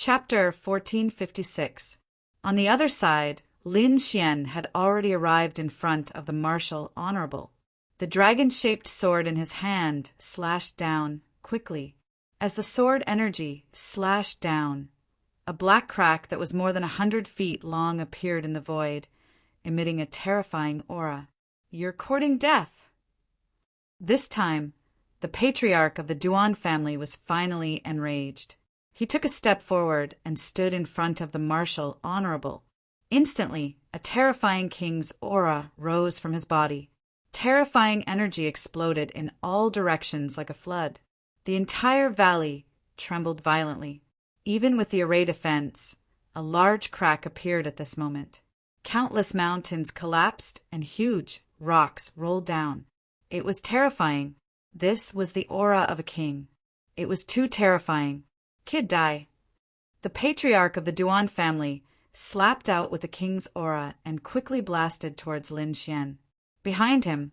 Chapter 1456. On the other side, Lin Xian had already arrived in front of the Marshal Honorable. The dragon-shaped sword in his hand slashed down quickly. As the sword energy slashed down, a black crack that was more than 100 feet long appeared in the void, emitting a terrifying aura. "You're courting death!" This time, the patriarch of the Duan family was finally enraged. He took a step forward and stood in front of the Marshal Honorable. Instantly, a terrifying king's aura rose from his body. Terrifying energy exploded in all directions like a flood. The entire valley trembled violently. Even with the array defense, a large crack appeared at this moment. Countless mountains collapsed and huge rocks rolled down. It was terrifying. This was the aura of a king. It was too terrifying. "Kid, die." The patriarch of the Duan family slapped out with the king's aura and quickly blasted towards Lin Xian. Behind him,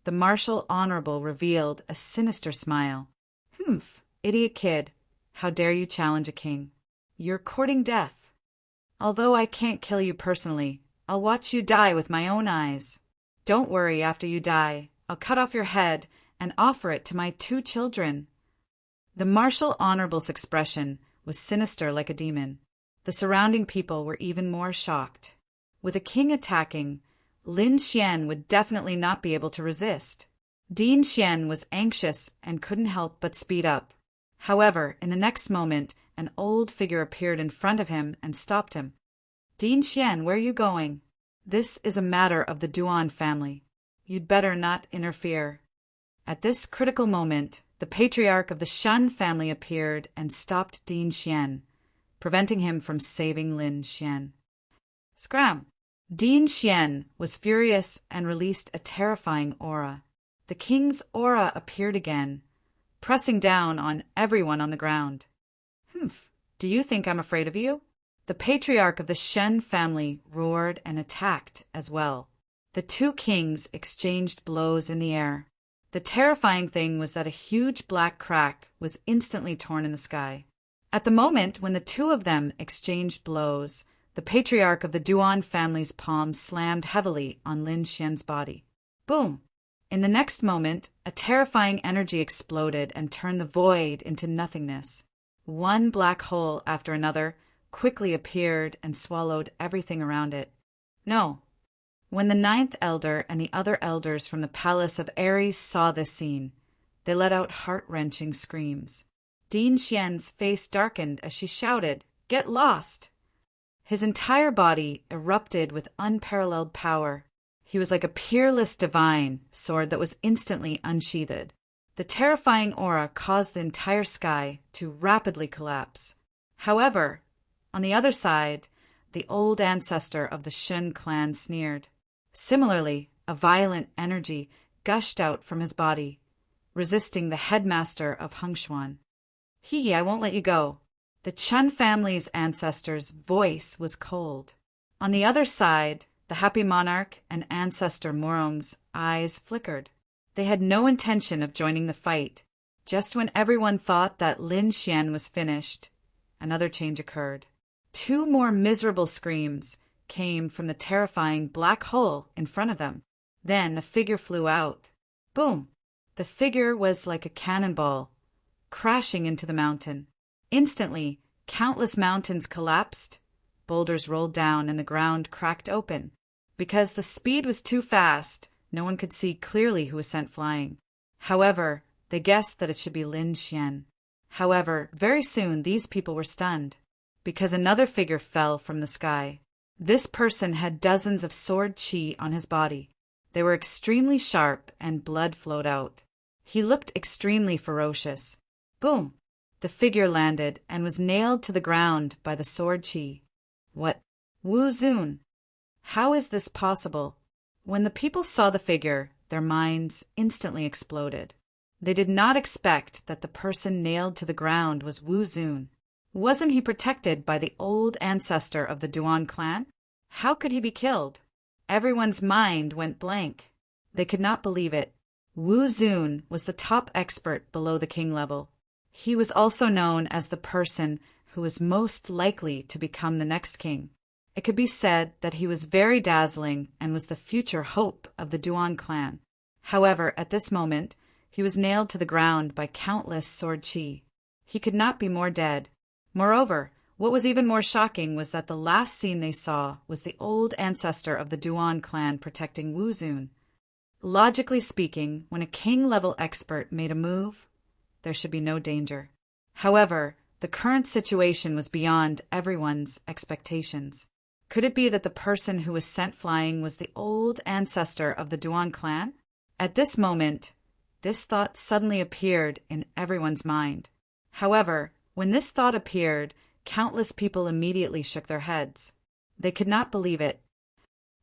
the Marshal Honorable revealed a sinister smile. "Humph, idiot kid. How dare you challenge a king? You're courting death. Although I can't kill you personally, I'll watch you die with my own eyes. Don't worry, after you die, I'll cut off your head and offer it to my 2 children. The Marshal Honorable's expression was sinister like a demon. The surrounding people were even more shocked. With a king attacking, Lin Xian would definitely not be able to resist. Din Xian was anxious and couldn't help but speed up. However, in the next moment, an old figure appeared in front of him and stopped him. "Din Xian, where are you going? This is a matter of the Duan family. You'd better not interfere." At this critical moment, the patriarch of the Shan family appeared and stopped Din Xian, preventing him from saving Lin Xian. Scram! Din Xian was furious and released a terrifying aura. The king's aura appeared again, pressing down on everyone on the ground. "Humph, do you think I'm afraid of you?" The patriarch of the Shen family roared and attacked as well. The 2 kings exchanged blows in the air. The terrifying thing was that a huge black crack was instantly torn in the sky. At the moment when the 2 of them exchanged blows, the patriarch of the Duan family's palm slammed heavily on Lin Xian's body. Boom! In the next moment, a terrifying energy exploded and turned the void into nothingness. One black hole after another quickly appeared and swallowed everything around it. No. When the 9th elder and the other elders from the palace of Ares saw this scene, they let out heart-wrenching screams. Din Xian's face darkened as she shouted, "Get lost!" His entire body erupted with unparalleled power. He was like a peerless divine sword that was instantly unsheathed. The terrifying aura caused the entire sky to rapidly collapse. However, on the other side, the old ancestor of the Shen clan sneered. Similarly, a violent energy gushed out from his body, resisting the headmaster of Hengshuan. "Hee, I won't let you go." The Chen family's ancestor's voice was cold. On the other side, the happy monarch and ancestor Morong's eyes flickered. They had no intention of joining the fight. Just when everyone thought that Lin Xian was finished, another change occurred. 2 more miserable screams came from the terrifying black hole in front of them. Then a figure flew out. Boom! The figure was like a cannonball, crashing into the mountain. Instantly, countless mountains collapsed, boulders rolled down, and the ground cracked open. Because the speed was too fast, no one could see clearly who was sent flying. However, they guessed that it should be Lin Xian. However, very soon these people were stunned, because another figure fell from the sky. This person had dozens of sword qi on his body. They were extremely sharp and blood flowed out. He looked extremely ferocious. Boom! The figure landed and was nailed to the ground by the sword qi. What? Wu Zun! How is this possible? When the people saw the figure, their minds instantly exploded. They did not expect that the person nailed to the ground was Wu Zun. Wasn't he protected by the old ancestor of the Duan clan? How could he be killed? Everyone's mind went blank. They could not believe it. Wu Zun was the top expert below the king level. He was also known as the person who was most likely to become the next king. It could be said that he was very dazzling and was the future hope of the Duan clan. However, at this moment, he was nailed to the ground by countless sword chi. He could not be more dead. Moreover, what was even more shocking was that the last scene they saw was the old ancestor of the Duan clan protecting Wu Zun. Logically speaking, when a king-level expert made a move, there should be no danger. However, the current situation was beyond everyone's expectations. Could it be that the person who was sent flying was the old ancestor of the Duan clan? At this moment, this thought suddenly appeared in everyone's mind. However, when this thought appeared, countless people immediately shook their heads. They could not believe it.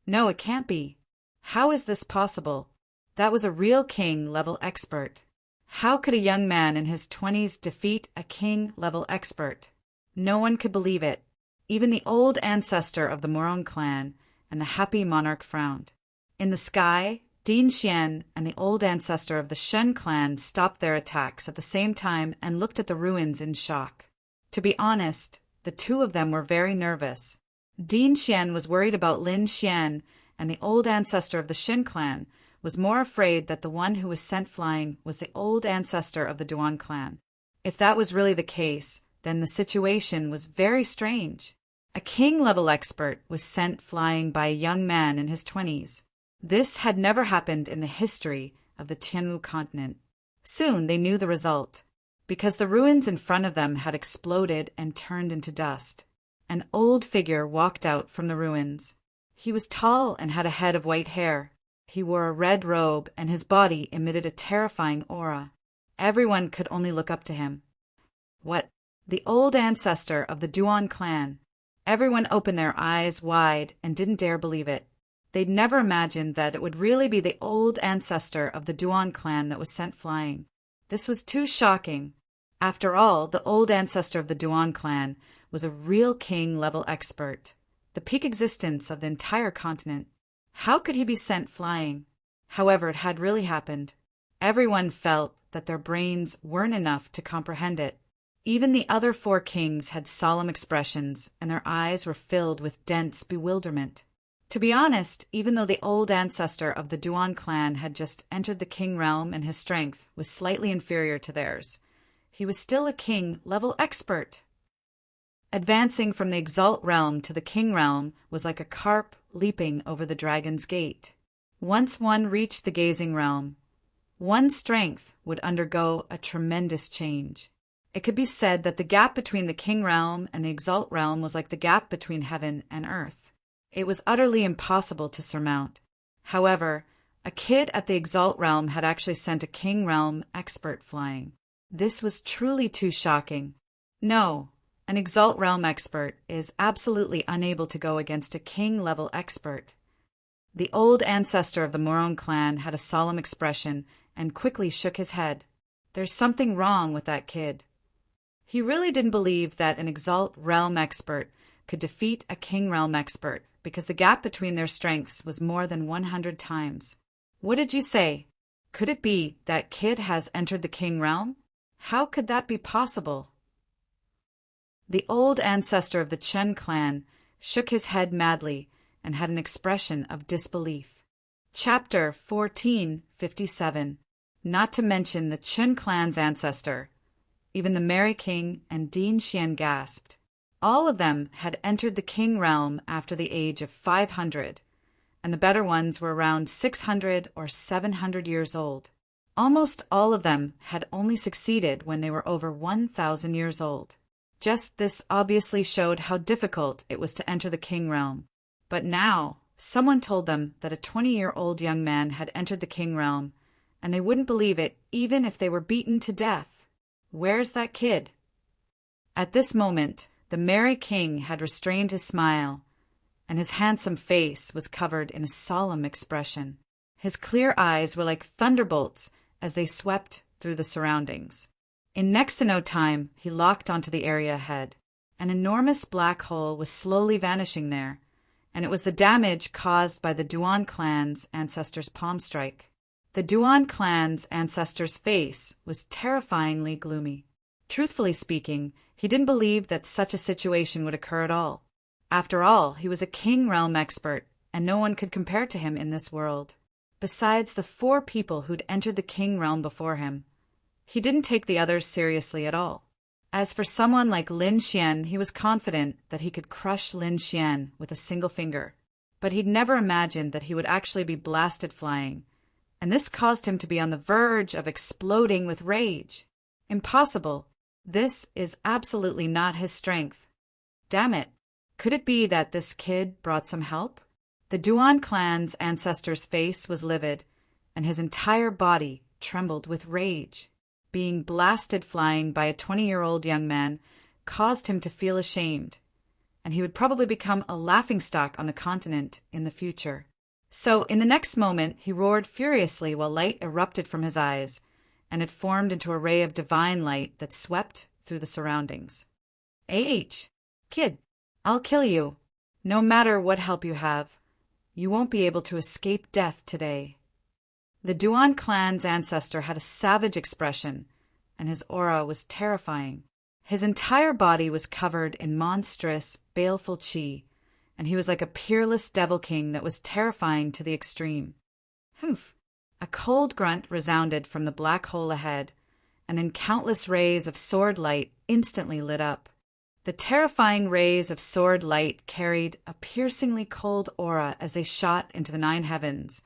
No, it can't be. How is this possible? That was a real king-level expert. How could a young man in his 20s defeat a king-level expert? No one could believe it. Even the old ancestor of the Morong clan and the happy monarch frowned. In the sky, Din Xian and the old ancestor of the Shen clan stopped their attacks at the same time and looked at the ruins in shock. To be honest, the two of them were very nervous. Din Xian was worried about Lin Xian, and the old ancestor of the Shen clan was more afraid that the one who was sent flying was the old ancestor of the Duan clan. If that was really the case, then the situation was very strange. A king-level expert was sent flying by a young man in his 20s. This had never happened in the history of the Tianwu continent. Soon they knew the result. Because the ruins in front of them had exploded and turned into dust. An old figure walked out from the ruins. He was tall and had a head of white hair. He wore a red robe, and his body emitted a terrifying aura. Everyone could only look up to him. What? The old ancestor of the Duan clan. Everyone opened their eyes wide and didn't dare believe it. They'd never imagined that it would really be the old ancestor of the Duan clan that was sent flying. This was too shocking. After all, the old ancestor of the Duan clan was a real king-level expert, the peak existence of the entire continent. How could he be sent flying? However, it had really happened. Everyone felt that their brains weren't enough to comprehend it. Even the other four kings had solemn expressions, and their eyes were filled with dense bewilderment. To be honest, even though the old ancestor of the Duan clan had just entered the king realm and his strength was slightly inferior to theirs, he was still a king-level expert. Advancing from the Exalt realm to the king realm was like a carp leaping over the dragon's gate. Once one reached the gazing realm, one's strength would undergo a tremendous change. It could be said that the gap between the king realm and the Exalt realm was like the gap between heaven and earth. It was utterly impossible to surmount. However, a kid at the Exalt realm had actually sent a king realm expert flying. This was truly too shocking. No, an Exalt realm expert is absolutely unable to go against a king-level expert. The old ancestor of the Morong clan had a solemn expression and quickly shook his head. There's something wrong with that kid. He really didn't believe that an Exalt realm expert could defeat a king realm expert because the gap between their strengths was more than 100 times. What did you say? Could it be that kid has entered the king realm? How could that be possible? The old ancestor of the Chen clan shook his head madly and had an expression of disbelief. Chapter 1457. Not to mention the Chen clan's ancestor. Even the Merry King and Din Xian gasped. All of them had entered the king realm after the age of 500, and the better ones were around 600 or 700 years old. Almost all of them had only succeeded when they were over 1,000 years old. Just this obviously showed how difficult it was to enter the king realm. But now, someone told them that a 20-year-old young man had entered the king realm, and they wouldn't believe it even if they were beaten to death. Where's that kid? At this moment, the Merry King had restrained his smile, and his handsome face was covered in a solemn expression. His clear eyes were like thunderbolts as they swept through the surroundings. In next to no time, he locked onto the area ahead. An enormous black hole was slowly vanishing there, and it was the damage caused by the Duan clan's ancestor's palm strike. The Duan clan's ancestor's face was terrifyingly gloomy. Truthfully speaking, he didn't believe that such a situation would occur at all. After all, he was a king realm expert, and no one could compare to him in this world. Besides the 4 people who'd entered the king realm before him, he didn't take the others seriously at all. As for someone like Lin Xian, he was confident that he could crush Lin Xian with a single finger. But he'd never imagined that he would actually be blasted flying, and this caused him to be on the verge of exploding with rage. Impossible. This is absolutely not his strength. Damn it. Could it be that this kid brought some help? The Duan clan's ancestor's face was livid, and his entire body trembled with rage. Being blasted flying by a 20-year-old young man caused him to feel ashamed, and he would probably become a laughingstock on the continent in the future. So, in the next moment, he roared furiously while light erupted from his eyes, and it formed into a ray of divine light that swept through the surroundings. Kid, I'll kill you. No matter what help you have, you won't be able to escape death today. The Duan clan's ancestor had a savage expression, and his aura was terrifying. His entire body was covered in monstrous, baleful qi, and he was like a peerless devil king that was terrifying to the extreme. Humph! A cold grunt resounded from the black hole ahead, and then countless rays of sword light instantly lit up. The terrifying rays of sword light carried a piercingly cold aura as they shot into the 9 heavens,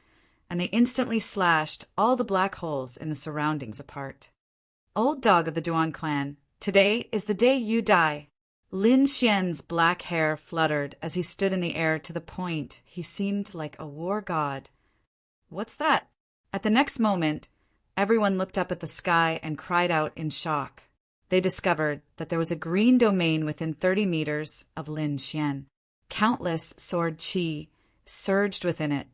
and they instantly slashed all the black holes in the surroundings apart. Old dog of the Duan clan, today is the day you die. Lin Xian's black hair fluttered as he stood in the air to the point he seemed like a war god. What's that? At the next moment, everyone looked up at the sky and cried out in shock. They discovered that there was a green domain within 30 meters of Lin Xian. Countless sword qi surged within it,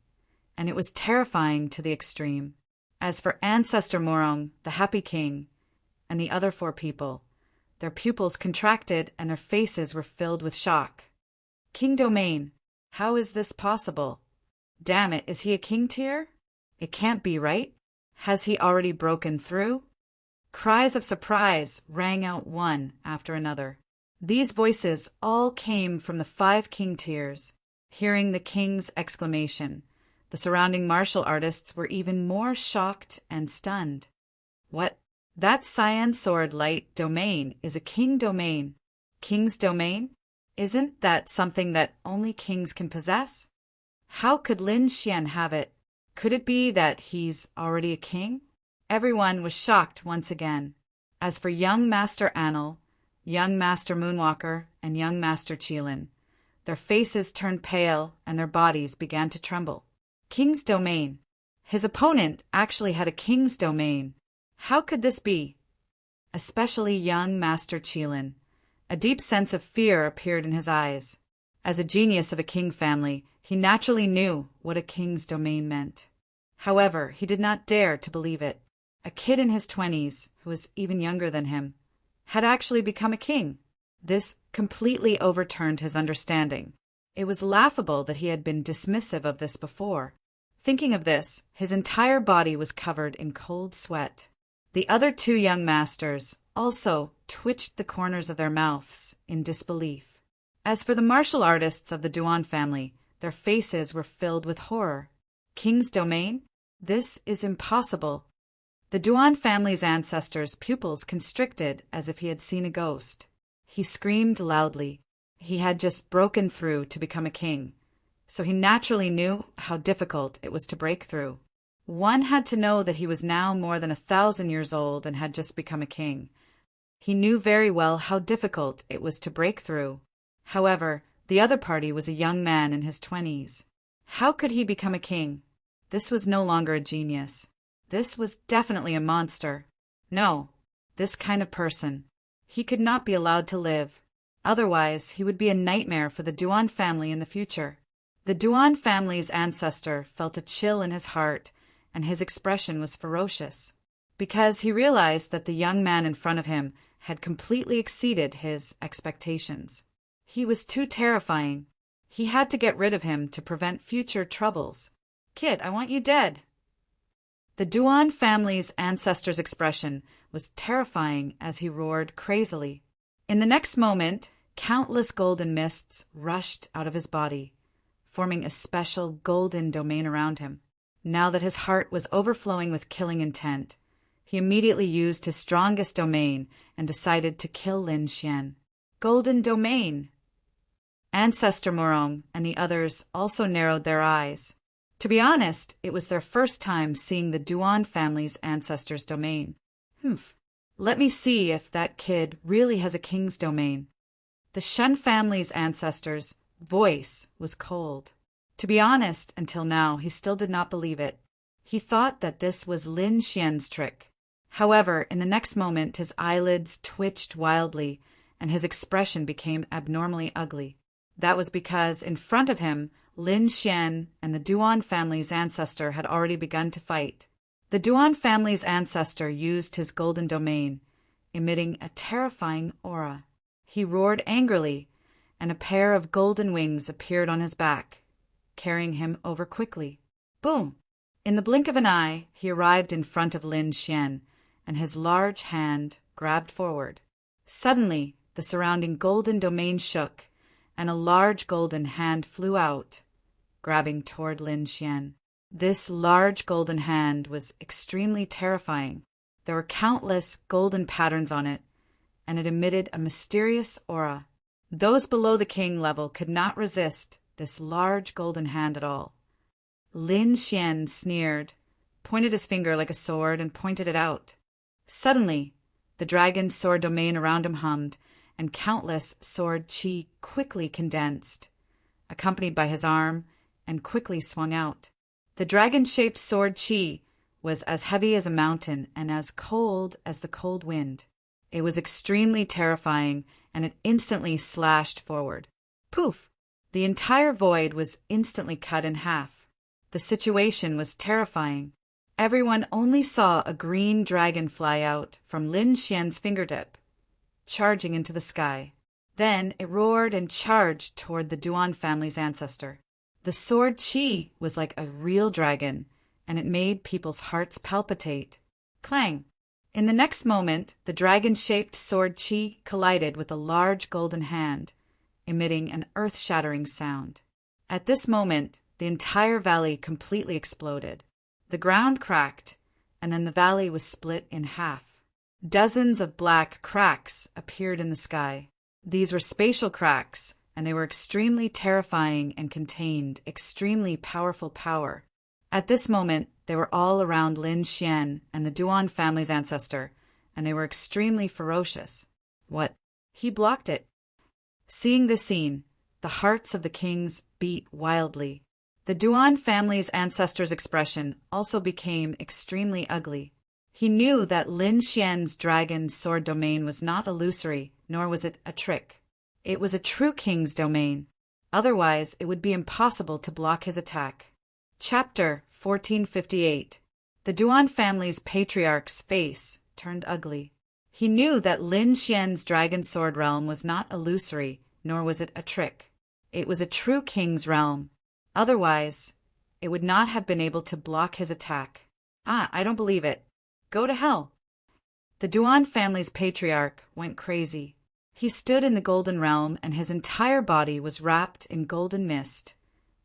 and it was terrifying to the extreme. As for Ancestor Morong, the Happy King, and the other 4 people, their pupils contracted and their faces were filled with shock. King Domain, how is this possible? Damn it, is he a king tier? It can't be, right? Has he already broken through? Cries of surprise rang out one after another. These voices all came from the 5 king tiers. Hearing the king's exclamation, the surrounding martial artists were even more shocked and stunned. What? That cyan sword light domain is a king domain. King's domain? Isn't that something that only kings can possess? How could Lin Xian have it? Could it be that he's already a king? Everyone was shocked once again. As for young Master Anil, young Master Moonwalker, and young Master Qilin, their faces turned pale and their bodies began to tremble. King's domain. His opponent actually had a king's domain. How could this be? Especially young Master Qilin. A deep sense of fear appeared in his eyes. As a genius of a king family, he naturally knew what a king's domain meant. However, he did not dare to believe it. A kid in his 20s, who was even younger than him, had actually become a king. This completely overturned his understanding. It was laughable that he had been dismissive of this before. Thinking of this, his entire body was covered in cold sweat. The other 2 young masters also twitched the corners of their mouths in disbelief. As for the martial artists of the Duan family, their faces were filled with horror. King's domain? This is impossible. The Duan family's ancestors' pupils constricted as if he had seen a ghost. He screamed loudly. He had just broken through to become a king, so he naturally knew how difficult it was to break through. One had to know that he was now more than 1,000 years old and had just become a king. He knew very well how difficult it was to break through. However, the other party was a young man in his 20s. How could he become a king? This was no longer a genius. This was definitely a monster. No, this kind of person. He could not be allowed to live. Otherwise, he would be a nightmare for the Duan family in the future. The Duan family's ancestor felt a chill in his heart, and his expression was ferocious, because he realized that the young man in front of him had completely exceeded his expectations. He was too terrifying. He had to get rid of him to prevent future troubles. Kid, I want you dead. The Duan family's ancestor's expression was terrifying as he roared crazily. In the next moment, countless golden mists rushed out of his body, forming a special golden domain around him. Now that his heart was overflowing with killing intent, he immediately used his strongest domain and decided to kill Lin Xian. Golden domain! Ancestor Morong and the others also narrowed their eyes. To be honest, it was their first time seeing the Duan family's ancestor's domain. Let me see if that kid really has a king's domain. The Shen family's ancestor's voice was cold. To be honest, until now, he still did not believe it. He thought that this was Lin Xian's trick. However, in the next moment, his eyelids twitched wildly, and his expression became abnormally ugly. That was because, in front of him, Lin Xian and the Duan family's ancestor had already begun to fight. The Duan family's ancestor used his golden domain, emitting a terrifying aura. He roared angrily, and a pair of golden wings appeared on his back, carrying him over quickly. Boom! In the blink of an eye, he arrived in front of Lin Xian, and his large hand grabbed forward. Suddenly, the surrounding golden domain shook, and a large golden hand flew out, grabbing toward Lin Xian. This large golden hand was extremely terrifying. There were countless golden patterns on it, and it emitted a mysterious aura. Those below the king level could not resist this large golden hand at all. Lin Xian sneered, pointed his finger like a sword, and pointed it out. Suddenly, the dragon's sword domain around him hummed, and countless sword chi quickly condensed, accompanied by his arm, and quickly swung out. The dragon-shaped sword chi was as heavy as a mountain and as cold as the cold wind. It was extremely terrifying, and it instantly slashed forward. Poof! The entire void was instantly cut in half. The situation was terrifying. Everyone only saw a green dragon fly out from Lin Xian's fingertip, charging into the sky. Then it roared and charged toward the Duan family's ancestor. The sword chi was like a real dragon, and it made people's hearts palpitate. Clang! In the next moment, the dragon-shaped sword chi collided with a large golden hand, emitting an earth-shattering sound. At this moment, the entire valley completely exploded. The ground cracked, and then the valley was split in half. Dozens of black cracks appeared in the sky. These were spatial cracks, and they were extremely terrifying and contained extremely powerful power. At this moment, they were all around Lin Xian and the Duan family's ancestor, and they were extremely ferocious. What? He blocked it. Seeing this scene, the hearts of the kings beat wildly. The Duan family's ancestor's expression also became extremely ugly. He knew that Lin Xian's dragon sword domain was not illusory, nor was it a trick. It was a true king's domain. Otherwise, it would be impossible to block his attack. Chapter 1458. The Duan family's patriarch's face turned ugly. He knew that Lin Xian's dragon sword realm was not illusory, nor was it a trick. It was a true king's realm. Otherwise, it would not have been able to block his attack. I don't believe it. Go to hell. The Duan family's patriarch went crazy. He stood in the golden realm, and his entire body was wrapped in golden mist,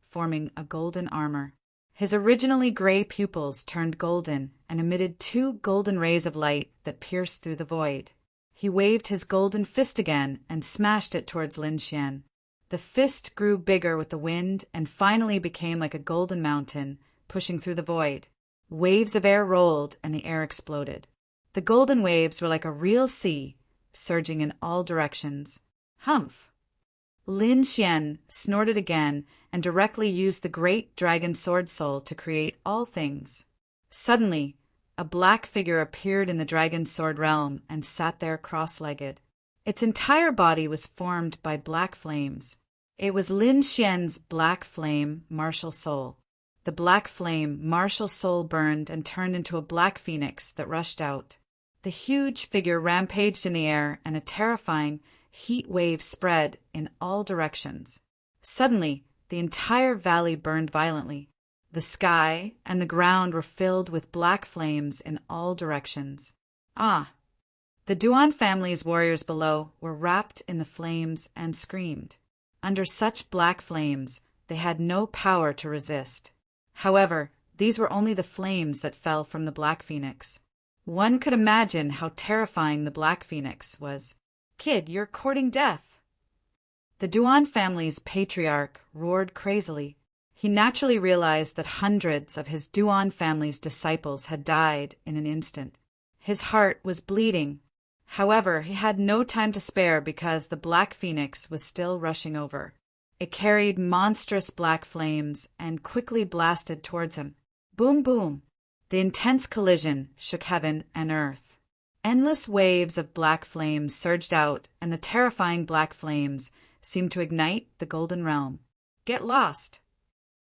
forming a golden armor. His originally gray pupils turned golden and emitted 2 golden rays of light that pierced through the void. He waved his golden fist again and smashed it towards Lin Xian. The fist grew bigger with the wind and finally became like a golden mountain, pushing through the void. Waves of air rolled and the air exploded. The golden waves were like a real sea, surging in all directions. Humph! Lin Xian snorted again and directly used the great dragon sword soul to create all things. Suddenly, a black figure appeared in the dragon sword realm and sat there cross-legged. Its entire body was formed by black flames. It was Lin Xian's black flame martial soul. The black flame martial soul burned and turned into a black phoenix that rushed out. The huge figure rampaged in the air, and a terrifying heat wave spread in all directions. Suddenly, the entire valley burned violently. The sky and the ground were filled with black flames in all directions. Ah! The Duan family's warriors below were wrapped in the flames and screamed. Under such black flames, they had no power to resist. However, these were only the flames that fell from the Black Phoenix. One could imagine how terrifying the Black Phoenix was. "Kid, you're courting death!" The Duan family's patriarch roared crazily. He naturally realized that hundreds of his Duan family's disciples had died in an instant. His heart was bleeding. However, he had no time to spare because the Black Phoenix was still rushing over. It carried monstrous black flames and quickly blasted towards him. Boom, boom! The intense collision shook heaven and earth. Endless waves of black flames surged out, and the terrifying black flames seemed to ignite the Golden Realm. "Get lost!"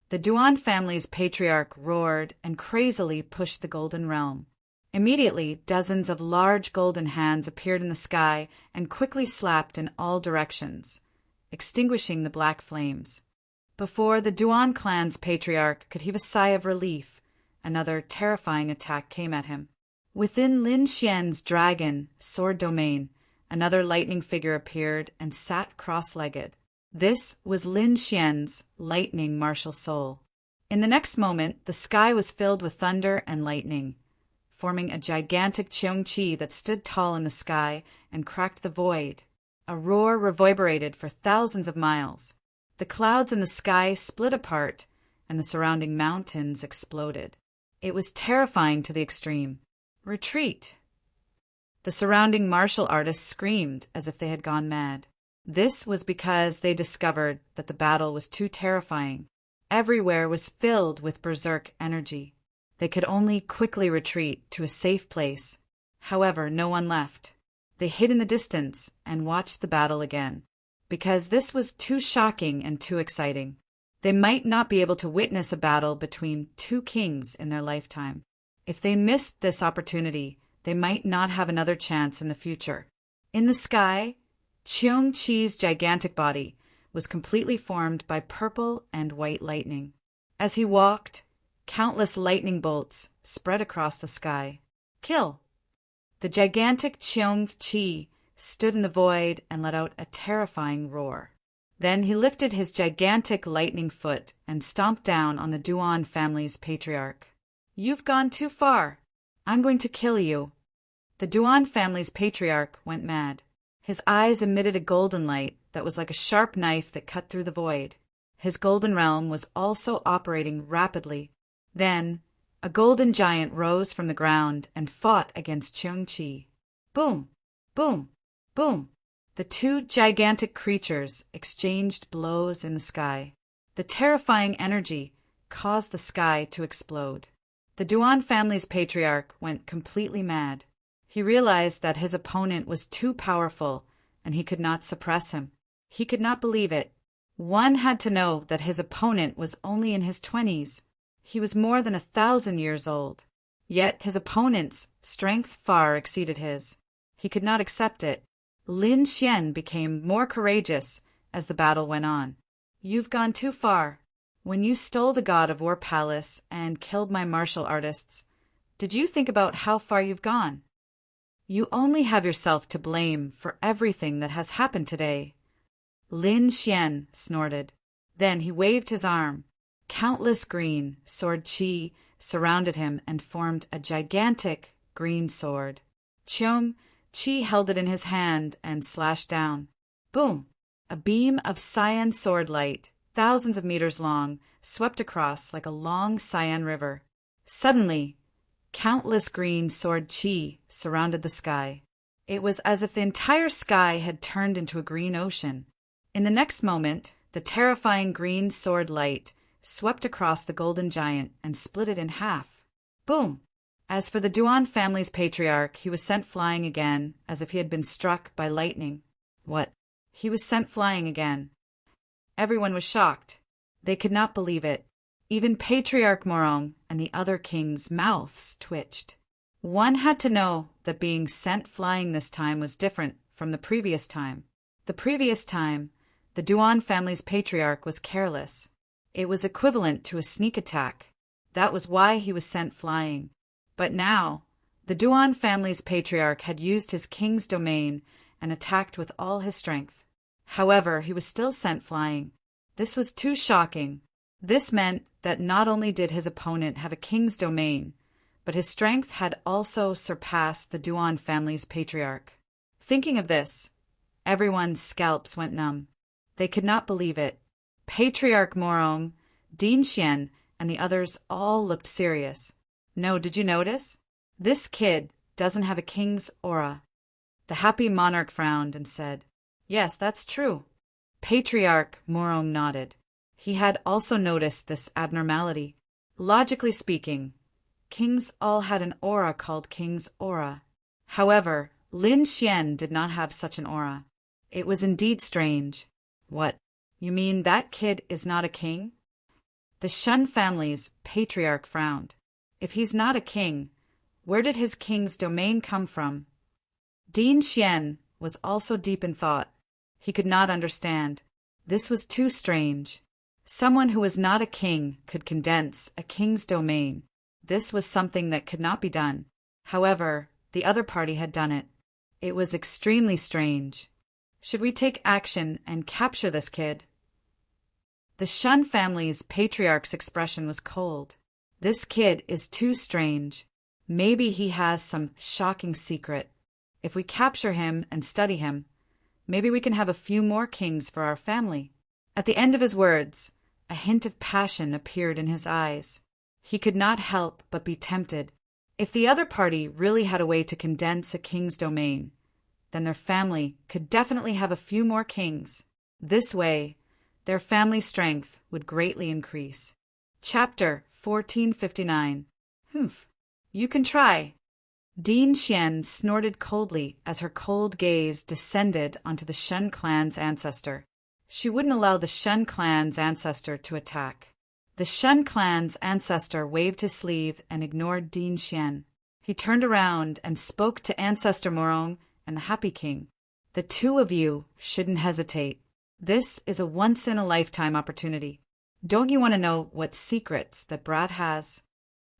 The Duan family's patriarch roared and crazily pushed the Golden Realm. Immediately, dozens of large golden hands appeared in the sky and quickly slapped in all directions, extinguishing the black flames. Before the Duan clan's patriarch could heave a sigh of relief, another terrifying attack came at him. Within Lin Xian's dragon sword domain, another lightning figure appeared and sat cross-legged. This was Lin Xian's lightning martial soul. In the next moment, the sky was filled with thunder and lightning, forming a gigantic Cheongqi that stood tall in the sky and cracked the void. A roar reverberated for thousands of miles. The clouds in the sky split apart, and the surrounding mountains exploded. It was terrifying to the extreme. "Retreat!" The surrounding martial artists screamed as if they had gone mad. This was because they discovered that the battle was too terrifying. Everywhere was filled with berserk energy. They could only quickly retreat to a safe place. However, no one left. They hid in the distance and watched the battle again, because this was too shocking and too exciting. They might not be able to witness a battle between two kings in their lifetime. If they missed this opportunity, they might not have another chance in the future. In the sky, Cheongqi's gigantic body was completely formed by purple and white lightning. As he walked, countless lightning bolts spread across the sky. "Kill!" The gigantic Cheongqi stood in the void and let out a terrifying roar. Then he lifted his gigantic lightning foot and stomped down on the Duan family's patriarch. "You've gone too far. I'm going to kill you." The Duan family's patriarch went mad. His eyes emitted a golden light that was like a sharp knife that cut through the void. His golden realm was also operating rapidly. Then, a golden giant rose from the ground and fought against Cheongqi. Boom! Boom! Boom! The two gigantic creatures exchanged blows in the sky. The terrifying energy caused the sky to explode. The Duan family's patriarch went completely mad. He realized that his opponent was too powerful, and he could not suppress him. He could not believe it. One had to know that his opponent was only in his 20s. He was more than 1,000 years old. Yet his opponent's strength far exceeded his. He could not accept it. Lin Xian became more courageous as the battle went on. "You've gone too far. When you stole the God of War Palace and killed my martial artists, did you think about how far you've gone? You only have yourself to blame for everything that has happened today." Lin Xian snorted. Then he waved his arm. Countless green sword qi surrounded him and formed a gigantic green sword. Cheongqi held it in his hand and slashed down. Boom! A beam of cyan sword light, thousands of meters long, swept across like a long cyan river. Suddenly, countless green sword qi surrounded the sky. It was as if the entire sky had turned into a green ocean. In the next moment, the terrifying green sword light swept across the golden giant and split it in half. Boom! As for the Duan family's patriarch, he was sent flying again, as if he had been struck by lightning. What? He was sent flying again. Everyone was shocked. They could not believe it. Even Patriarch Morong and the other kings' mouths twitched. One had to know that being sent flying this time was different from the previous time. The previous time, the Duan family's patriarch was careless. It was equivalent to a sneak attack. That was why he was sent flying. But now, the Duan family's patriarch had used his king's domain and attacked with all his strength. However, he was still sent flying. This was too shocking. This meant that not only did his opponent have a king's domain, but his strength had also surpassed the Duan family's patriarch. Thinking of this, everyone's scalps went numb. They could not believe it. Patriarch Morong, Din Xian, and the others all looked serious. No, did you notice? This kid doesn't have a king's aura. The happy monarch frowned and said, "Yes, that's true." Patriarch Morong nodded. He had also noticed this abnormality. Logically speaking, kings all had an aura called king's aura. However, Lin Xian did not have such an aura. It was indeed strange. What? You mean that kid is not a king? The Shen family's patriarch frowned. If he's not a king, where did his king's domain come from? Din Xian was also deep in thought. He could not understand. This was too strange. Someone who was not a king could condense a king's domain. This was something that could not be done. However, the other party had done it. It was extremely strange. Should we take action and capture this kid? The Shun family's patriarch's expression was cold. This kid is too strange. Maybe he has some shocking secret. If we capture him and study him, maybe we can have a few more kings for our family. At the end of his words, a hint of passion appeared in his eyes. He could not help but be tempted. If the other party really had a way to condense a king's domain, then their family could definitely have a few more kings. This way, their family strength would greatly increase. Chapter 1459. Humph. You can try. Din Xian snorted coldly as her cold gaze descended onto the Shen clan's ancestor. She wouldn't allow the Shen clan's ancestor to attack. The Shen clan's ancestor waved his sleeve and ignored Din Xian. He turned around and spoke to Ancestor Morong and the Happy King. The two of you shouldn't hesitate. This is a once-in-a-lifetime opportunity. Don't you want to know what secrets that Brat has?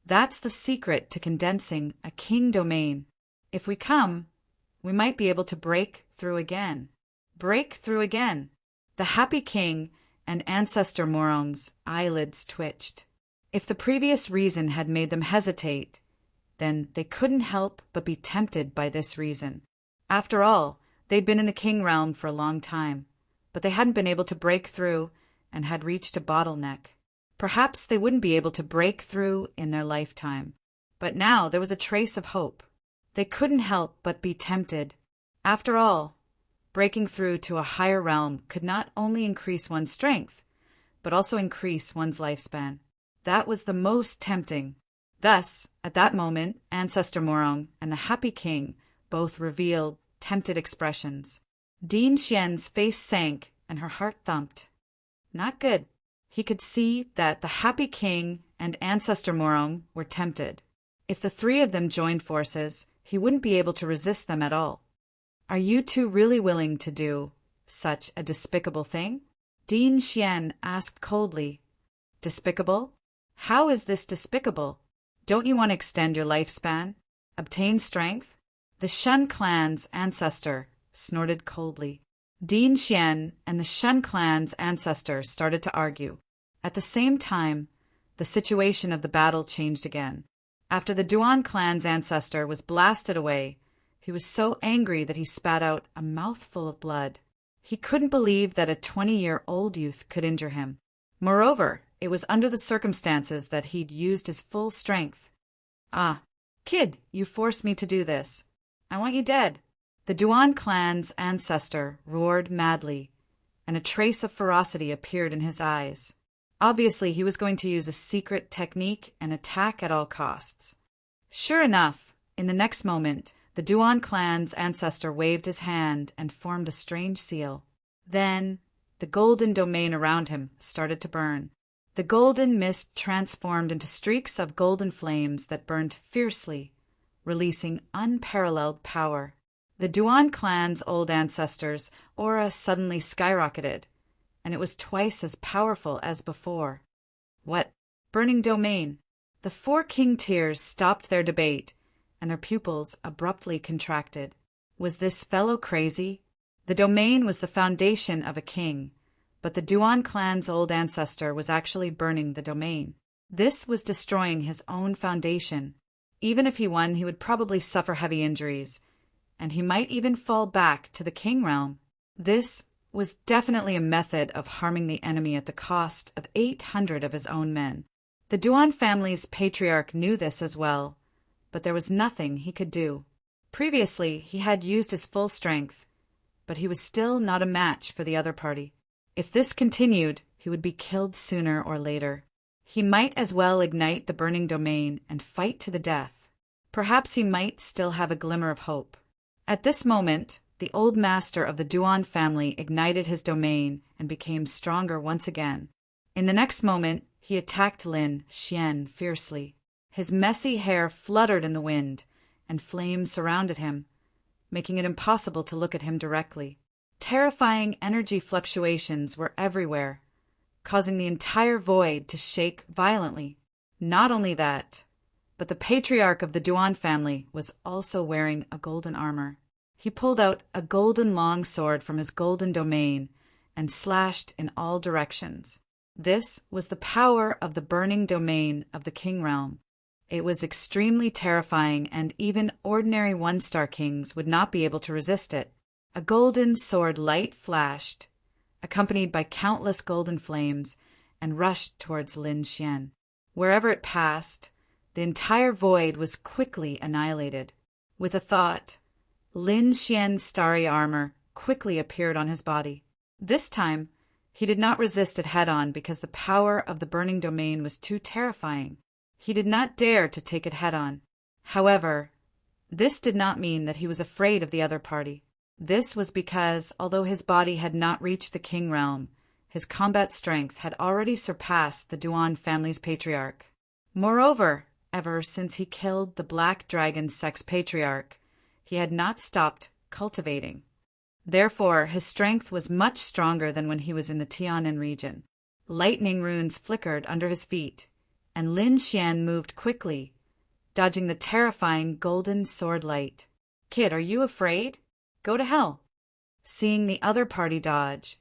That's the secret to condensing a king domain. If we come, we might be able to break through again. Break through again. The Happy King and Ancestor Morong's eyelids twitched. If the previous reason had made them hesitate, then they couldn't help but be tempted by this reason. After all, they'd been in the king realm for a long time, but they hadn't been able to break through and had reached a bottleneck. Perhaps they wouldn't be able to break through in their lifetime. But now there was a trace of hope. They couldn't help but be tempted. After all, breaking through to a higher realm could not only increase one's strength, but also increase one's lifespan. That was the most tempting. Thus, at that moment, Ancestor Morong and the Happy King both revealed tempted expressions. Din Xian's face sank and her heart thumped. Not good. He could see that the Happy King and Ancestor Morong were tempted. If the three of them joined forces, he wouldn't be able to resist them at all. Are you two really willing to do such a despicable thing? Din Xian asked coldly. Despicable? How is this despicable? Don't you want to extend your lifespan? Obtain strength? The Shen clan's ancestor snorted coldly. Din Xian and the Shen clan's ancestor started to argue. At the same time, the situation of the battle changed again. After the Duan clan's ancestor was blasted away, he was so angry that he spat out a mouthful of blood. He couldn't believe that a 20-year-old youth could injure him. Moreover, it was under the circumstances that he'd used his full strength. Ah, kid, you forced me to do this. I want you dead. The Duan clan's ancestor roared madly, and a trace of ferocity appeared in his eyes. Obviously, he was going to use a secret technique and attack at all costs. Sure enough, in the next moment, the Duan clan's ancestor waved his hand and formed a strange seal. Then, the golden domain around him started to burn. The golden mist transformed into streaks of golden flames that burned fiercely, releasing unparalleled power. The Duan clan's old ancestor's aura suddenly skyrocketed, and it was twice as powerful as before. What? Burning domain. The four king-tiers stopped their debate, and their pupils abruptly contracted. Was this fellow crazy? The domain was the foundation of a king, but the Duan clan's old ancestor was actually burning the domain. This was destroying his own foundation. Even if he won, he would probably suffer heavy injuries, and he might even fall back to the king realm. This was definitely a method of harming the enemy at the cost of 800 of his own men. The Duan family's patriarch knew this as well, but there was nothing he could do. Previously, he had used his full strength, but he was still not a match for the other party. If this continued, he would be killed sooner or later. He might as well ignite the burning domain and fight to the death. Perhaps he might still have a glimmer of hope. At this moment, the old master of the Duan family ignited his domain and became stronger once again. In the next moment, he attacked Lin Xian fiercely. His messy hair fluttered in the wind, and flames surrounded him, making it impossible to look at him directly. Terrifying energy fluctuations were everywhere, causing the entire void to shake violently. Not only that, but the patriarch of the Duan family was also wearing a golden armor. He pulled out a golden longsword from his golden domain and slashed in all directions. This was the power of the burning domain of the king realm. It was extremely terrifying, and even ordinary one-star kings would not be able to resist it. A golden sword light flashed, accompanied by countless golden flames, and rushed towards Lin Xian. Wherever it passed, the entire void was quickly annihilated. With a thought, Lin Xian's starry armor quickly appeared on his body. This time, he did not resist it head-on because the power of the burning domain was too terrifying. He did not dare to take it head-on. However, this did not mean that he was afraid of the other party. This was because, although his body had not reached the king realm, his combat strength had already surpassed the Duan family's patriarch. Moreover, ever since he killed the Black Dragon sex patriarch, he had not stopped cultivating. Therefore, his strength was much stronger than when he was in the Tianan region. Lightning runes flickered under his feet, and Lin Xian moved quickly, dodging the terrifying golden sword light. "Kid, are you afraid? Go to hell." Seeing the other party dodge,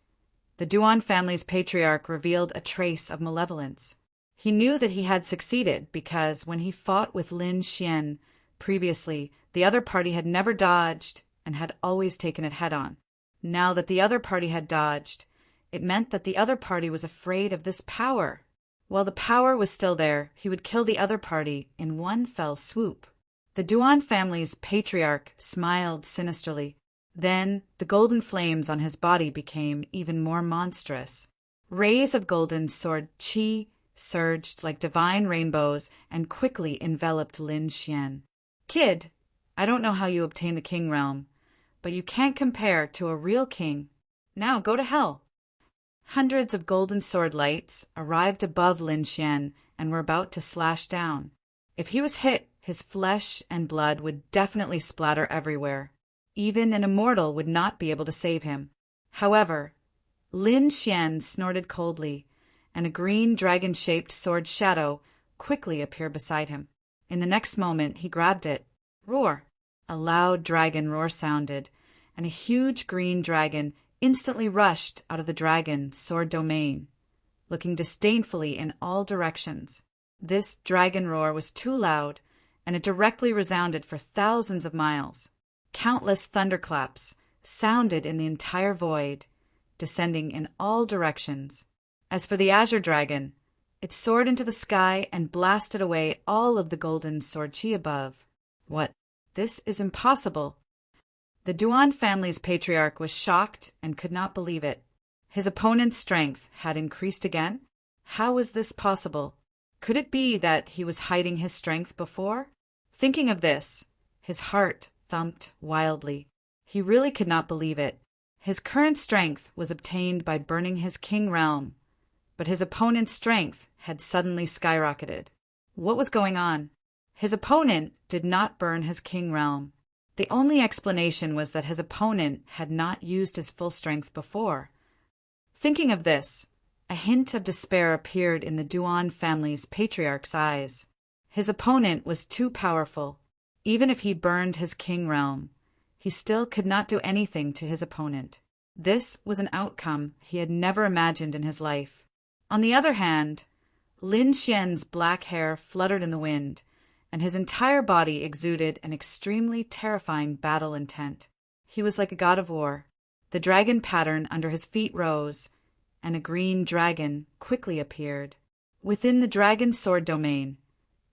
the Duan family's patriarch revealed a trace of malevolence. He knew that he had succeeded because when he fought with Lin Xian previously, the other party had never dodged and had always taken it head-on. Now that the other party had dodged, it meant that the other party was afraid of this power. While the power was still there, he would kill the other party in one fell swoop. The Duan family's patriarch smiled sinisterly. Then the golden flames on his body became even more monstrous. Rays of golden sword qi surged like divine rainbows and quickly enveloped Lin Xian. "Kid, I don't know how you obtained the king realm, but you can't compare to a real king. Now go to hell." Hundreds of golden sword lights arrived above Lin Xian and were about to slash down. If he was hit, his flesh and blood would definitely splatter everywhere. Even an immortal would not be able to save him. However, Lin Xian snorted coldly, and a green dragon-shaped sword shadow quickly appeared beside him. In the next moment, he grabbed it. Roar! A loud dragon roar sounded, and a huge green dragon instantly rushed out of the dragon's sword domain, looking disdainfully in all directions. This dragon roar was too loud, and it directly resounded for thousands of miles. Countless thunderclaps sounded in the entire void, descending in all directions. As for the azure dragon, it soared into the sky and blasted away all of the golden sword qi above. What? This is impossible. The Duan family's patriarch was shocked and could not believe it. His opponent's strength had increased again? How was this possible? Could it be that he was hiding his strength before? Thinking of this, his heart thumped wildly. He really could not believe it. His current strength was obtained by burning his king realm, but his opponent's strength had suddenly skyrocketed. What was going on? His opponent did not burn his king realm. The only explanation was that his opponent had not used his full strength before. Thinking of this, a hint of despair appeared in the Duan family's patriarch's eyes. His opponent was too powerful. Even if he burned his king realm, he still could not do anything to his opponent. This was an outcome he had never imagined in his life. On the other hand, Lin Xian's black hair fluttered in the wind, and his entire body exuded an extremely terrifying battle intent. He was like a god of war. The dragon pattern under his feet rose, and a green dragon quickly appeared. Within the dragon sword domain,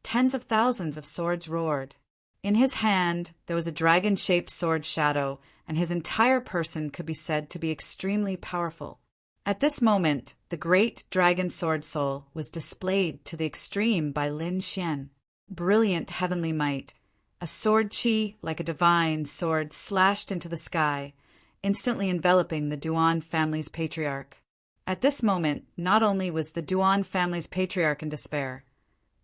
tens of thousands of swords roared. In his hand there was a dragon-shaped sword shadow, and his entire person could be said to be extremely powerful. At this moment, the great dragon sword soul was displayed to the extreme by Lin Xian. Brilliant heavenly might, a sword chi like a divine sword slashed into the sky, instantly enveloping the Duan family's patriarch. At this moment, not only was the Duan family's patriarch in despair,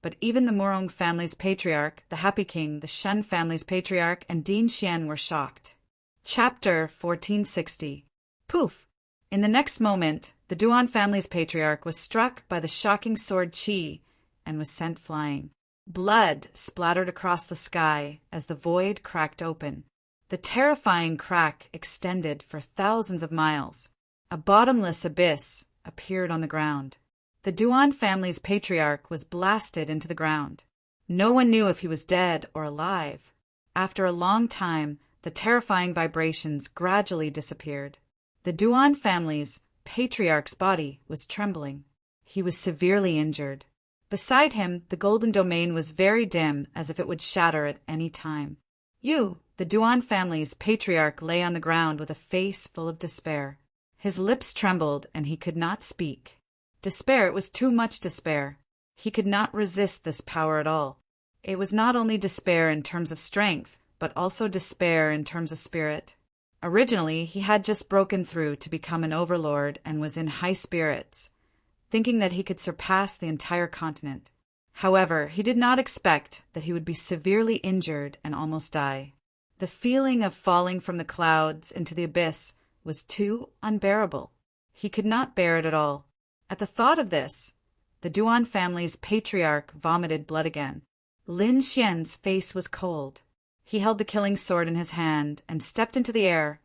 but even the Murong family's patriarch, the Happy King, the Shen family's patriarch, and Din Xian were shocked. Chapter 1460. Poof! In the next moment, the Duan family's patriarch was struck by the shocking sword chi and was sent flying. Blood splattered across the sky as the void cracked open. The terrifying crack extended for thousands of miles. A bottomless abyss appeared on the ground. The Duan family's patriarch was blasted into the ground. No one knew if he was dead or alive. After a long time, the terrifying vibrations gradually disappeared. The Duan family's patriarch's body was trembling. He was severely injured. Beside him, the golden domain was very dim, as if it would shatter at any time. The Duan family's patriarch lay on the ground with a face full of despair. His lips trembled, and he could not speak. Despair, it was too much despair. He could not resist this power at all. It was not only despair in terms of strength, but also despair in terms of spirit. Originally, he had just broken through to become an overlord and was in high spirits, thinking that he could surpass the entire continent. However, he did not expect that he would be severely injured and almost die. The feeling of falling from the clouds into the abyss was too unbearable. He could not bear it at all. At the thought of this, the Duan family's patriarch vomited blood again. Lin Xian's face was cold. He held the killing sword in his hand and stepped into the air,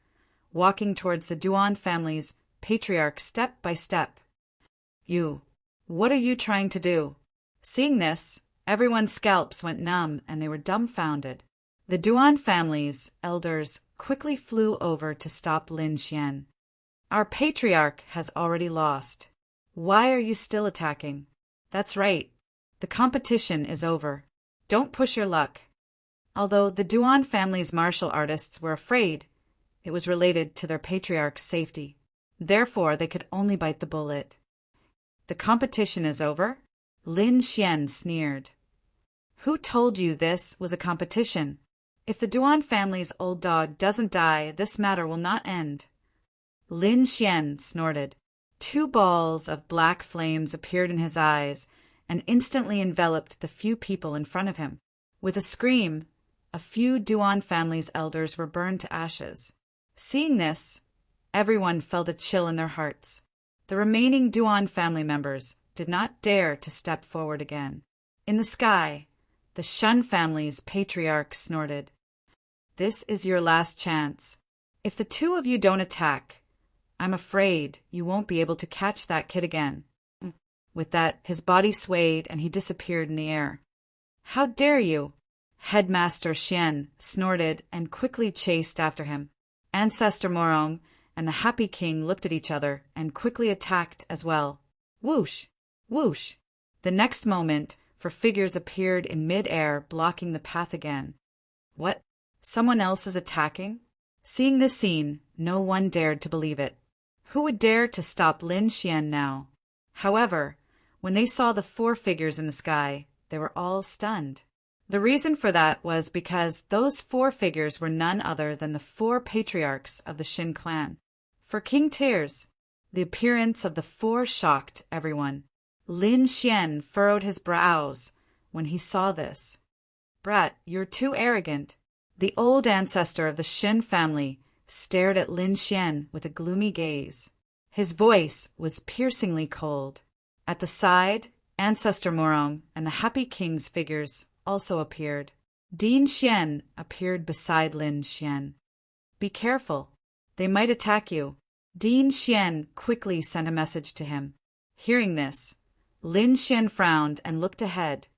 walking towards the Duan family's patriarch step by step. What are you trying to do? Seeing this, everyone's scalps went numb and they were dumbfounded. The Duan family's elders quickly flew over to stop Lin Xian. Our patriarch has already lost. Why are you still attacking? That's right. The competition is over. Don't push your luck. Although the Duan family's martial artists were afraid, it was related to their patriarch's safety. Therefore, they could only bite the bullet. The competition is over? Lin Xian sneered. Who told you this was a competition? If the Duan family's old dog doesn't die, this matter will not end. Lin Xian snorted. 2 balls of black flames appeared in his eyes and instantly enveloped the few people in front of him. With a scream, a few Duan family's elders were burned to ashes. Seeing this, everyone felt a chill in their hearts. The remaining Duan family members did not dare to step forward again. In the sky, the Shen family's patriarch snorted. This is your last chance. If the 2 of you don't attack, I'm afraid you won't be able to catch that kid again. With that, his body swayed and he disappeared in the air. How dare you? Headmaster Xian snorted and quickly chased after him. Ancestor Morong and the Happy King looked at each other and quickly attacked as well. Whoosh! Whoosh! The next moment, 4 figures appeared in mid-air, blocking the path again. What? Someone else is attacking? Seeing this scene, no one dared to believe it. Who would dare to stop Lin Xian now? However, when they saw the 4 figures in the sky, they were all stunned. The reason for that was because those 4 figures were none other than the 4 patriarchs of the Shin clan. For King Tears, the appearance of the 4 shocked everyone. Lin Xian furrowed his brows when he saw this. Brat, you're too arrogant. The old ancestor of the Shin family stared at Lin Xian with a gloomy gaze. His voice was piercingly cold. At the side, Ancestor Morong and the Happy King's figures also appeared. Din Xian appeared beside Lin Xian. Be careful. They might attack you. Din Xian quickly sent a message to him. Hearing this, Lin Xian frowned and looked ahead.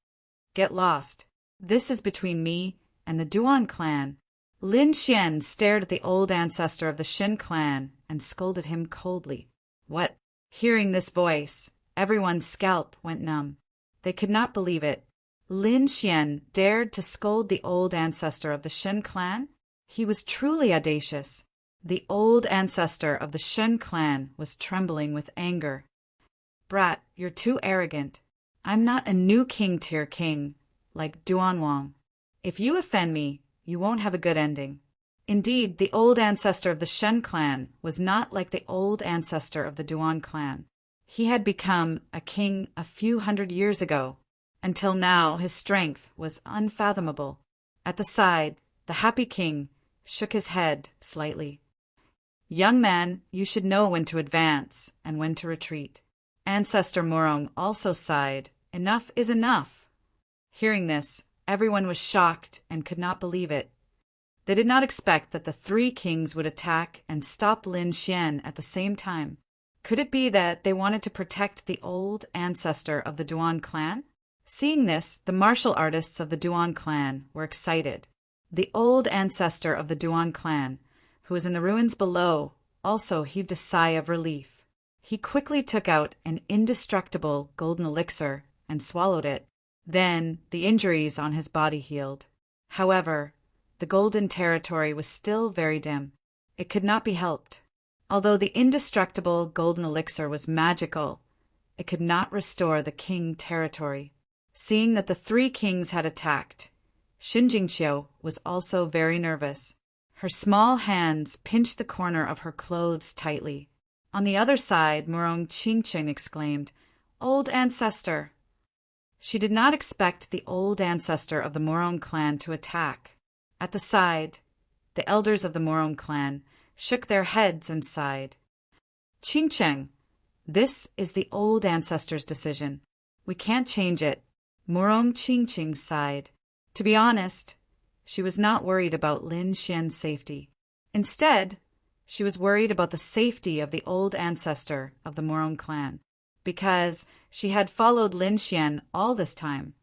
Get lost. This is between me and the Duan clan. Lin Xian stared at the old ancestor of the Shin clan and scolded him coldly. What? Hearing this voice, everyone's scalp went numb. They could not believe it. Lin Xian dared to scold the old ancestor of the Shin clan? He was truly audacious. The old ancestor of the Shin clan was trembling with anger. Brat, you're too arrogant. I'm not a new king-tier king, like Duan Wang. If you offend me, you won't have a good ending. Indeed, the old ancestor of the Shen clan was not like the old ancestor of the Duan clan. He had become a king a few hundred years ago. Until now, his strength was unfathomable. At the side, the Happy King shook his head slightly. Young man, you should know when to advance and when to retreat. Ancestor Morong also sighed. Enough is enough. Hearing this, everyone was shocked and could not believe it. They did not expect that the three kings would attack and stop Lin Xian at the same time. Could it be that they wanted to protect the old ancestor of the Duan clan? Seeing this, the martial artists of the Duan clan were excited. The old ancestor of the Duan clan, who was in the ruins below, also heaved a sigh of relief. He quickly took out an indestructible golden elixir and swallowed it. Then the injuries on his body healed. However, the golden territory was still very dim. It could not be helped. Although the indestructible golden elixir was magical, it could not restore the king territory. Seeing that the three kings had attacked, Xin Jingqiu was also very nervous. Her small hands pinched the corner of her clothes tightly. On the other side, Murong Qingqing exclaimed, "Old ancestor!" She did not expect the old ancestor of the Morong clan to attack. At the side, the elders of the Morong clan shook their heads and sighed. Qingqing, this is the old ancestor's decision. We can't change it. Morong Qingqing sighed. To be honest, she was not worried about Lin Xian's safety. Instead, she was worried about the safety of the old ancestor of the Morong clan. Because she had followed Lin Xian all this time,